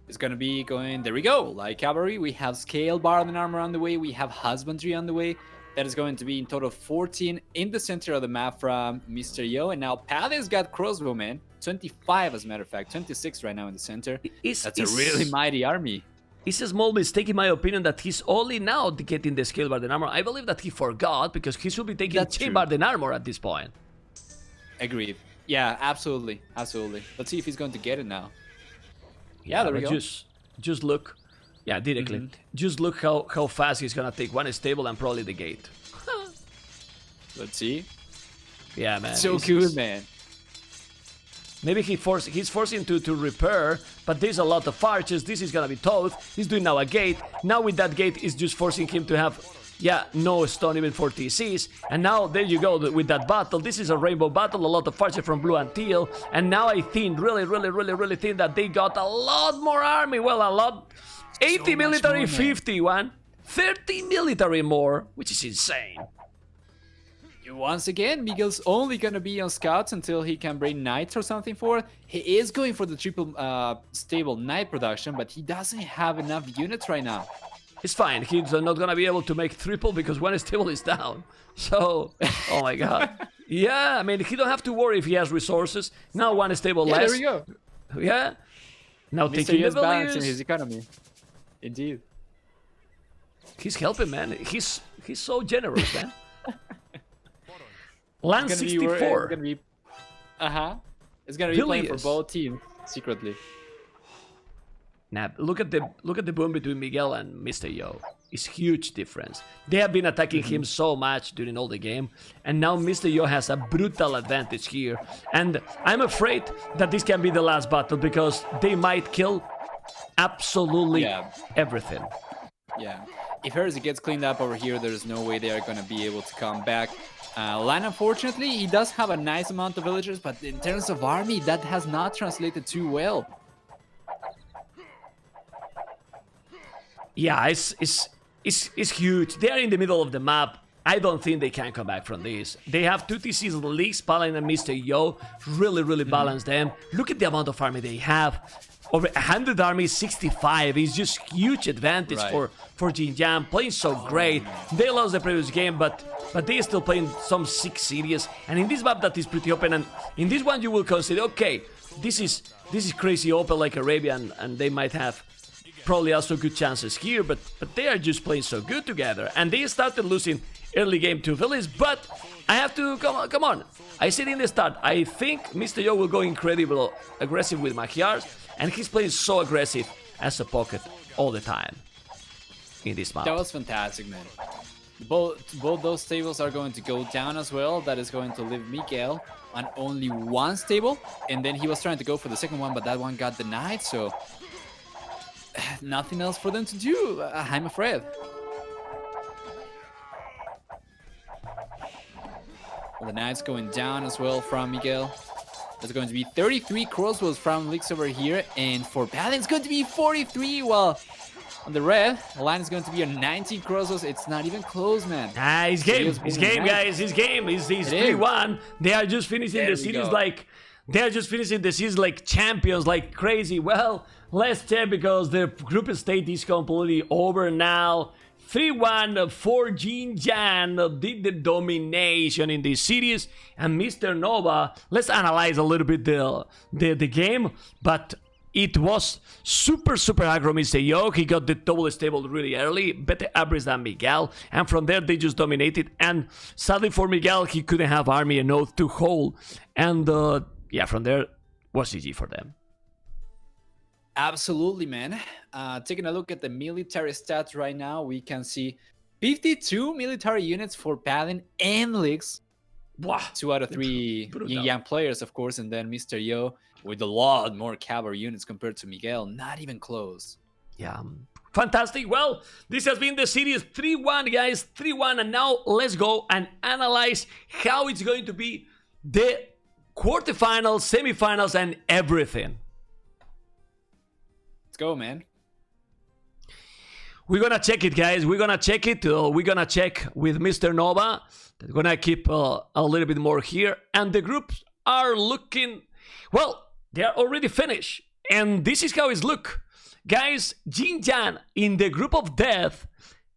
It's gonna be going, there we go, like cavalry. We have scale bar and armor on the way. We have husbandry on the way. That is going to be in total 14 in the center of the map from Mr. Yo. And now Paladin's got crossbow, man. 25 as a matter of fact, 26 right now in the center. That's a really mighty army. It's a small mistake in my opinion that he's only now getting the scale bar and armor. I believe that he forgot, because he should be taking chain bar and armor at this point. Agreed. Yeah, absolutely. Absolutely. Let's see if he's going to get it now. Yeah, there we go. Just look. Yeah, directly. Just look how fast he's gonna take one stable and probably the gate. Let's see. Yeah, man. So good, man. Maybe he's forcing to repair, but there's a lot of archers. This is gonna be tough. He's doing now a gate. Now with that gate, it's just forcing him to have, no stone even for TCs. And now there you go with that battle. This is a rainbow battle. A lot of archers from blue and teal. And now I think, really think that they got a lot more army. Well, a lot. 80 so military, more, 51, 30 military more, which is insane. Once again, Miguel's only gonna be on scouts until he can bring knights or something for it. He is going for the triple stable knight production, but he doesn't have enough units right now. It's fine. He's not gonna be able to make triple because one stable is down. So, oh my god. Yeah, I mean, he don't have to worry if he has resources. Now one stable less. There we go. Yeah. Now taking the balance in his economy. Indeed. He's helping, man. He's so generous, man. Land 64. It's gonna be, it's gonna be playing for both teams secretly. Now look at the boom between Miguel and Mr. Yo. It's huge difference. They have been attacking him so much during all the game, and now Mr. Yo has a brutal advantage here. And I'm afraid that this can be the last battle because they might kill absolutely everything. Yeah. If Heresy gets cleaned up over here, there's no way they are gonna be able to come back. Lan, unfortunately, he does have a nice amount of villagers, but in terms of army, that has not translated too well. Yeah, it's huge. They are in the middle of the map. I don't think they can come back from this. They have 2 TCs leagues, Paladin and Mr. Yo. Really balance them. Look at the amount of army they have. Over 100 army, 65 is just huge advantage for YinYang, playing so great. They lost the previous game, but they are still playing some 6 series. And in this map that is pretty open, and in this one you will consider, okay, this is crazy open like Arabian, and they might have probably also good chances here, but they are just playing so good together. And they started losing early game to Village, but I have to, come on. I said in the start, I think Mr. Yo will go incredible aggressive with Magyars, and he's playing so aggressive as a pocket all the time in this map. That was fantastic, man. Both those stables are going to go down as well. That is going to leave Miguel on only one stable, and then he was trying to go for the second one, but that one got denied, so nothing else for them to do, I'm afraid. Well, the knight's going down as well from Miguel. There's going to be 33 crossbows from Lix over here, and for Paladin it's going to be 43. Well, on the red, the line is going to be a 19 crossbows. It's not even close, man. His game, guys, his game. He's 3-1. They are just finishing the series they're just finishing the season like champions, like crazy. Well, let's check because the group stage is completely over now. 3-1 for YinYang, did the domination in this series, and Mr. Nova, let's analyze a little bit the game, but it was super aggro Mr. Yo. He got the double stable really early, better average than Miguel, and from there they just dominated, and sadly for Miguel, he couldn't have army enough to hold, and yeah, from there was GG for them. Absolutely, man. Taking a look at the military stats right now, we can see 52 military units for Paladin and Licks. Wow. 2 out of 3 Brutal. YinYang players, of course, and then Mr. Yo with a lot more cavalry units compared to Miguel. Not even close. Yeah, fantastic. Well, this has been the series 3-1, guys, 3-1, and now let's go and analyze how it's going to be the quarterfinals, semifinals, and everything. Let's go, man. We're gonna check it, guys. We're gonna check it. We're gonna check with Mr. Nova. They're gonna keep a little bit more here. And the groups are looking, well, they are already finished. And this is how it looks. Guys, YinYang in the group of death,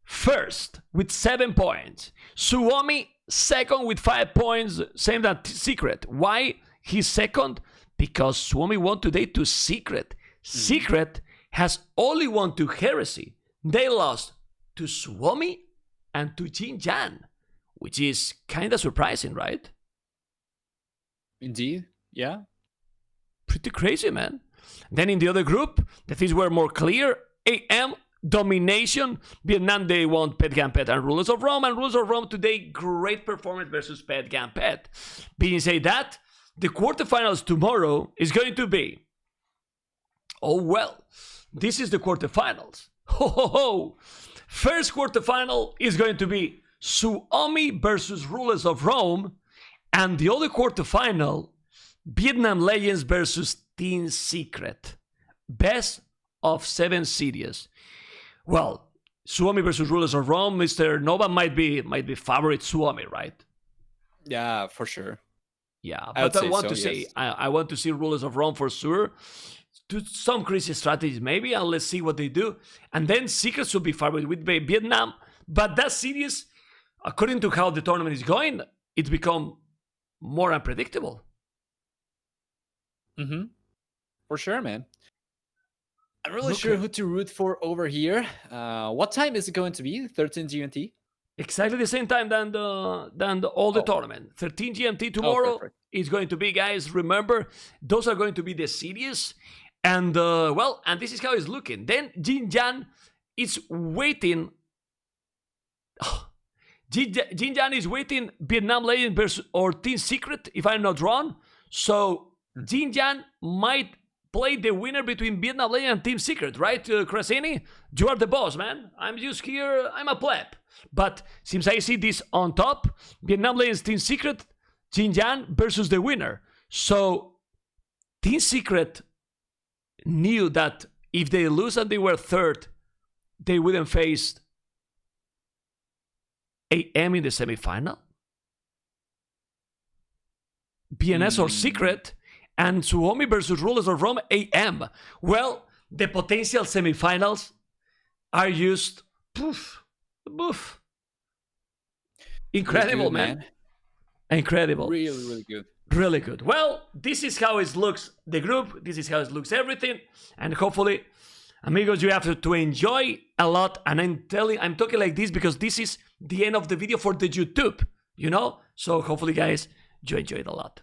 first with 7 points. Suomi, second with 5 points, same than Secret. Why he's second? Because Suomi won today to Secret. Secret has only won to Heresy. They lost to Suomi and to YinYang, which is kind of surprising, right? Indeed, yeah. Pretty crazy, man. Then in the other group, the things were more clear. AM, domination. Vietnam, they won Pet Gambit and Rulers of Rome. And Rulers of Rome today, great performance versus Pet Gambit. Being said that, the quarterfinals tomorrow is going to be, oh well, this is the quarterfinals. Ho ho ho! First quarterfinal is going to be Suomi versus Rulers of Rome, and the other quarterfinal, Vietnam Legends versus Team Secret. Best of 7 series. Well, Suomi versus Rulers of Rome, Mr. Nova might be favorite Suomi, right? Yeah, for sure. Yeah, but I want to say, yes. I want to see Rulers of Rome for sure. Do some crazy strategies maybe, and let's see what they do. And then Secret should be favored with Vietnam. But that series, according to how the tournament is going, it's become more unpredictable. Mm-hmm. For sure, man. I'm really sure who to root for over here. What time is it going to be? 13 GMT? Exactly the same time than all the tournament. 13 GMT tomorrow is going to be, guys. Remember, those are going to be the series. And, well, and this is how it's looking. Then YinYang is waiting. YinYang is waiting Vietnam Legend versus or Team Secret, if I'm not wrong. So YinYang might play the winner between Vietnam Legend and Team Secret, right, Krasini? You are the boss, man. I'm just here. I'm a pleb. But since I see this on top, Vietnam Legends Team Secret, YinYang versus the winner. So Team Secret knew that if they lose and they were third, they wouldn't face AM in the semifinal. BNS or Secret, and Suomi versus Rulers of Rome, AM. Well, the potential semifinals are just poof. Incredible, good, man. Incredible. Really good. Really good. Well, this is how it looks, the group. This is how it looks, everything. And hopefully, amigos, you have to enjoy a lot. And I'm talking like this because this is the end of the video for the YouTube, you know? So hopefully, guys, you enjoyed a lot.